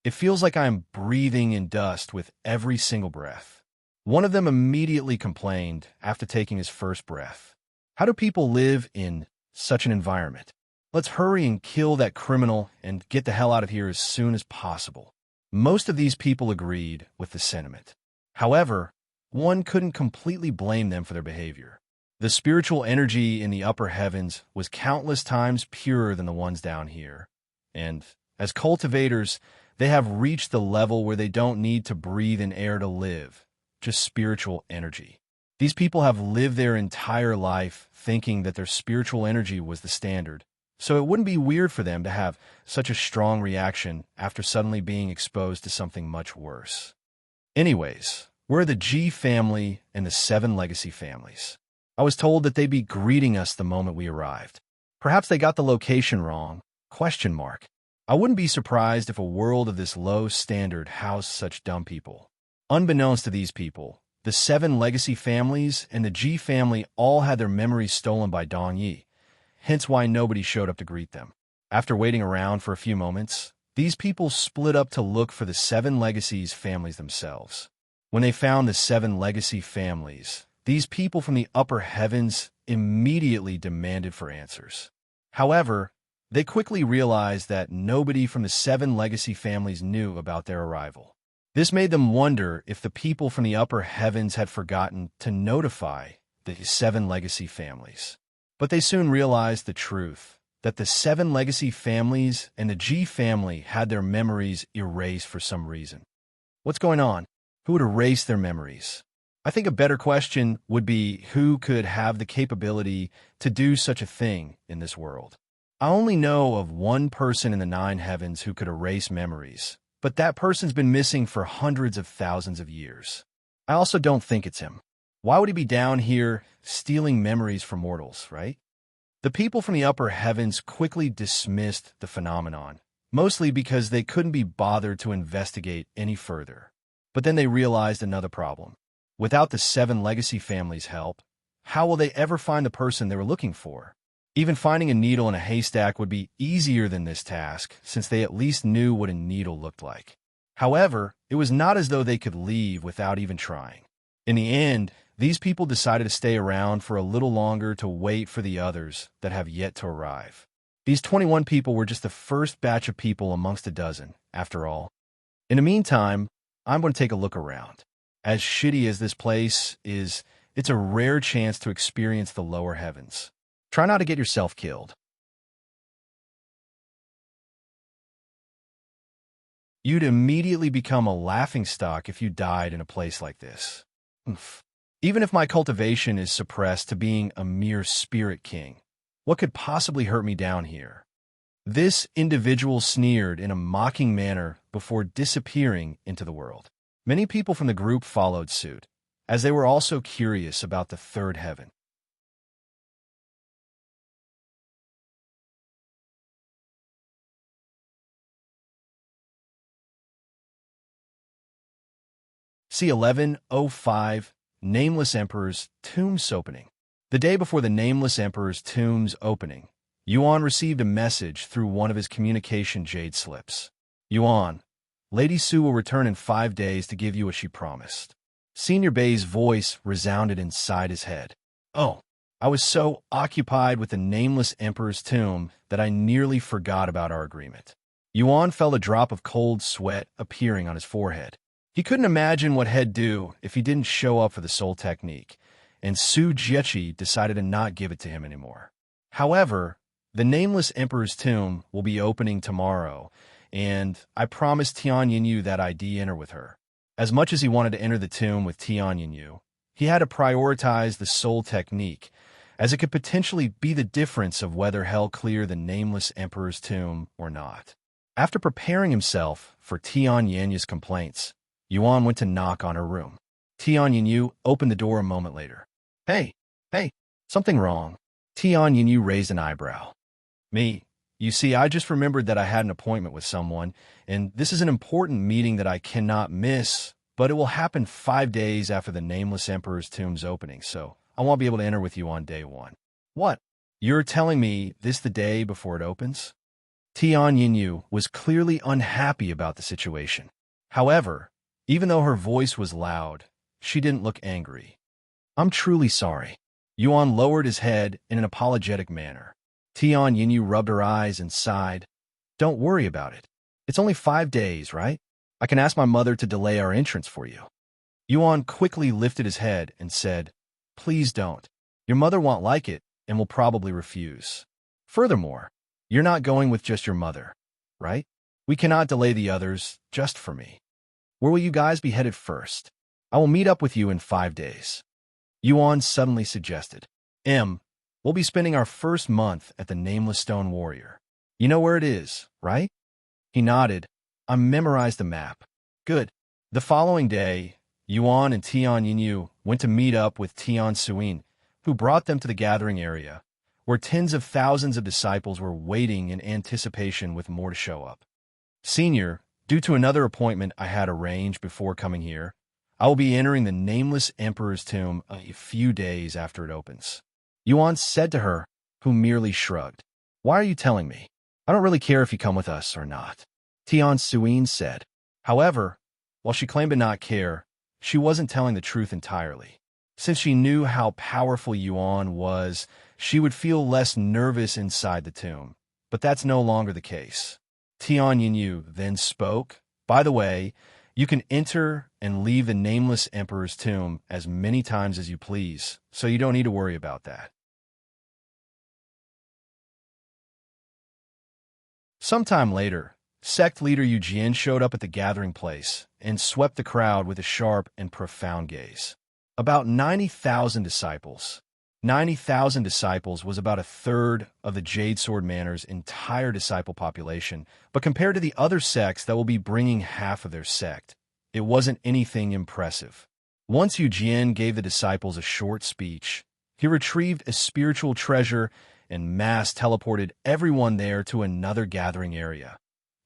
It feels like I am breathing in dust with every single breath. One of them immediately complained after taking his first breath. How do people live in such an environment? Let's hurry and kill that criminal and get the hell out of here as soon as possible. Most of these people agreed with the sentiment. However, one couldn't completely blame them for their behavior. The spiritual energy in the upper heavens was countless times purer than the ones down here. And as cultivators, they have reached the level where they don't need to breathe in air to live, just spiritual energy. These people have lived their entire life thinking that their spiritual energy was the standard, so it wouldn't be weird for them to have such a strong reaction after suddenly being exposed to something much worse. Anyways, we're the G family and the 7 legacy families. I was told that they'd be greeting us the moment we arrived. Perhaps they got the location wrong? I wouldn't be surprised if a world of this low standard housed such dumb people. Unbeknownst to these people, the 7 legacy families and the G family all had their memories stolen by Dong Yi, hence why nobody showed up to greet them. After waiting around for a few moments, these people split up to look for the 7 legacies families themselves. When they found the 7 legacy families, these people from the upper heavens immediately demanded for answers. However, they quickly realized that nobody from the 7 legacy families knew about their arrival. This made them wonder if the people from the upper heavens had forgotten to notify the 7 legacy families. But they soon realized the truth, that the 7 legacy families and the G family had their memories erased for some reason. What's going on? Who would erase their memories? I think a better question would be who could have the capability to do such a thing in this world. I only know of one person in the nine heavens who could erase memories, but that person's been missing for hundreds of thousands of years. I also don't think it's him. Why would he be down here stealing memories from mortals, right? The people from the upper heavens quickly dismissed the phenomenon, mostly because they couldn't be bothered to investigate any further. But then they realized another problem. Without the 7 legacy families' help, how will they ever find the person they were looking for? Even finding a needle in a haystack would be easier than this task, since they at least knew what a needle looked like. However, it was not as though they could leave without even trying. In the end, these people decided to stay around for a little longer to wait for the others that have yet to arrive. These 21 people were just the first batch of people amongst a dozen, after all. In the meantime, I'm going to take a look around. As shitty as this place is, it's a rare chance to experience the lower heavens. Try not to get yourself killed. You'd immediately become a laughingstock if you died in a place like this. Oof. Even if my cultivation is suppressed to being a mere spirit king, what could possibly hurt me down here? This individual sneered in a mocking manner before disappearing into the world. Many people from the group followed suit, as they were also curious about the third heaven. C1088 Nameless Emperor's Tomb's Opening. The day before the Nameless Emperor's tomb's opening, Yuan received a message through one of his communication Jade slips. Yuan, Lady Su will return in 5 days to give you what she promised. Senior Bey's voice resounded inside his head. Oh, I was so occupied with the Nameless Emperor's tomb that I nearly forgot about our agreement. Yuan felt a drop of cold sweat appearing on his forehead. He couldn't imagine what he'd do if he didn't show up for the soul technique, and Su Jiechi decided to not give it to him anymore. However, the Nameless Emperor's tomb will be opening tomorrow, and I promised Tian Yinyu that I'd enter with her. As much as he wanted to enter the tomb with Tian Yinyu, he had to prioritize the soul technique, as it could potentially be the difference of whether he'll clear the Nameless Emperor's tomb or not. After preparing himself for Tian Yinyu's complaints, Yuan went to knock on her room. Tian Yinyu opened the door a moment later. Hey, something wrong. Tian Yinyu raised an eyebrow. Me. You see, I just remembered that I had an appointment with someone, and this is an important meeting that I cannot miss, but it will happen 5 days after the Nameless Emperor's tomb's opening, so I won't be able to enter with you on day 1. What? You're telling me this the day before it opens? Tian Yinyu was clearly unhappy about the situation. However, even though her voice was loud, she didn't look angry. I'm truly sorry. Yuan lowered his head in an apologetic manner. Tian Yinyu rubbed her eyes and sighed. Don't worry about it. It's only 5 days, right? I can ask my mother to delay our entrance for you. Yuan quickly lifted his head and said, Please don't. Your mother won't like it and will probably refuse. Furthermore, you're not going with just your mother, right? We cannot delay the others just for me. Where will you guys be headed first? I will meet up with you in 5 days. Yuan suddenly suggested. We'll be spending our first month at the Nameless Stone Warrior. You know where it is, right? He nodded. I memorized the map. Good. The following day, Yuan and Tian Yinyu went to meet up with Tian Suin, who brought them to the gathering area, where tens of thousands of disciples were waiting in anticipation with more to show up. Senior, due to another appointment I had arranged before coming here, I will be entering the Nameless Emperor's tomb a few days after it opens. Yuan said to her, who merely shrugged. Why are you telling me? I don't really care if you come with us or not. Tian Suin said. However, while she claimed to not care, she wasn't telling the truth entirely. Since she knew how powerful Yuan was, she would feel less nervous inside the tomb. But that's no longer the case. Tian Yinyu then spoke. By the way, you can enter and leave the Nameless Emperor's tomb as many times as you please, so you don't need to worry about that. Sometime later, sect leader Yu Jian showed up at the gathering place and swept the crowd with a sharp and profound gaze. About 90,000 disciples. 90,000 disciples was about a third of the Jade Sword Manor's entire disciple population, but compared to the other sects that will be bringing half of their sect, it wasn't anything impressive. Once Jian gave the disciples a short speech, he retrieved a spiritual treasure and mass teleported everyone there to another gathering area,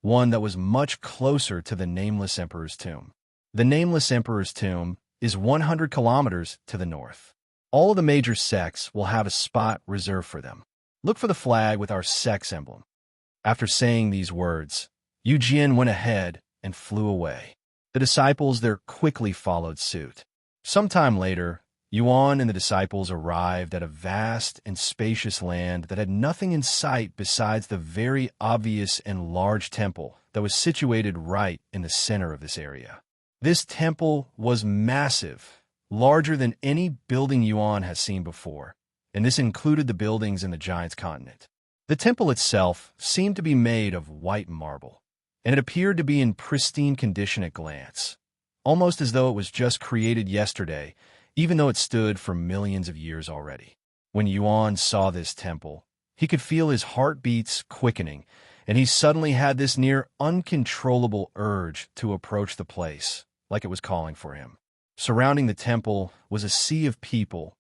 one that was much closer to the Nameless Emperor's tomb. The Nameless Emperor's tomb is 100 kilometers to the north. All of the major sects will have a spot reserved for them. Look for the flag with our sect's emblem. After saying these words, Jian went ahead and flew away. The disciples there quickly followed suit. Sometime later, Yuan and the disciples arrived at a vast and spacious land that had nothing in sight besides the very obvious and large temple that was situated right in the center of this area. This temple was massive, larger than any building Yuan has seen before, and this included the buildings in the Giant's continent. The temple itself seemed to be made of white marble, and it appeared to be in pristine condition at glance, almost as though it was just created yesterday, even though it stood for millions of years already. When Yuan saw this temple, he could feel his heartbeats quickening, and he suddenly had this near uncontrollable urge to approach the place, like it was calling for him. Surrounding the temple was a sea of people,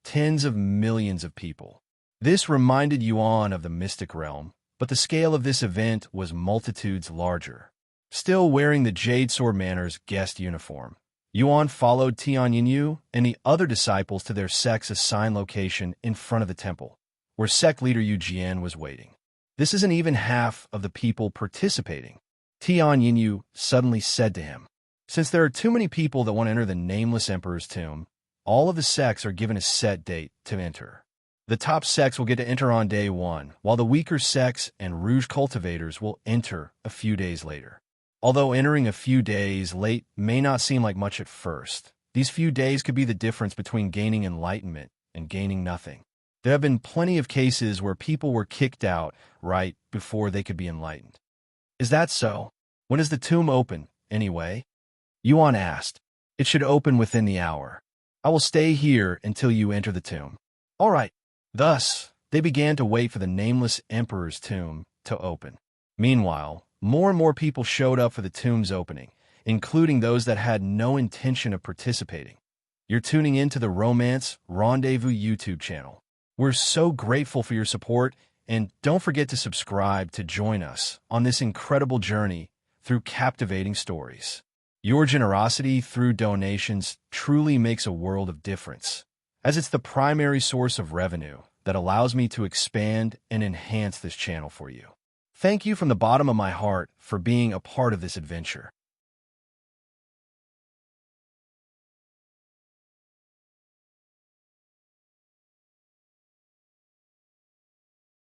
tens of millions of people. This reminded Yuan of the mystic realm, but the scale of this event was multitudes larger. Still wearing the Jade Sword Manor's guest uniform, Yuan followed Tian and the other disciples to their sect's assigned location in front of the temple, where sect leader Jian was waiting. This isn't even half of the people participating. Tian suddenly said to him, "Since there are too many people that want to enter the Nameless Emperor's tomb, all of the sects are given a set date to enter. The top sects will get to enter on day 1, while the weaker sects and Rouge cultivators will enter a few days later. Although entering a few days late may not seem like much at first, these few days could be the difference between gaining enlightenment and gaining nothing. There have been plenty of cases where people were kicked out right before they could be enlightened." "Is that so? When is the tomb open, anyway?" Yuan asked. "It should open within the hour. I will stay here until you enter the tomb." "All right." Thus, they began to wait for the Nameless Emperor's tomb to open. Meanwhile, more and more people showed up for the tomb's opening, including those that had no intention of participating. You're tuning in to the Romance Rendezvous YouTube channel. We're so grateful for your support, and don't forget to subscribe to join us on this incredible journey through captivating stories. Your generosity through donations truly makes a world of difference, as it's the primary source of revenue that allows me to expand and enhance this channel for you. Thank you from the bottom of my heart for being a part of this adventure.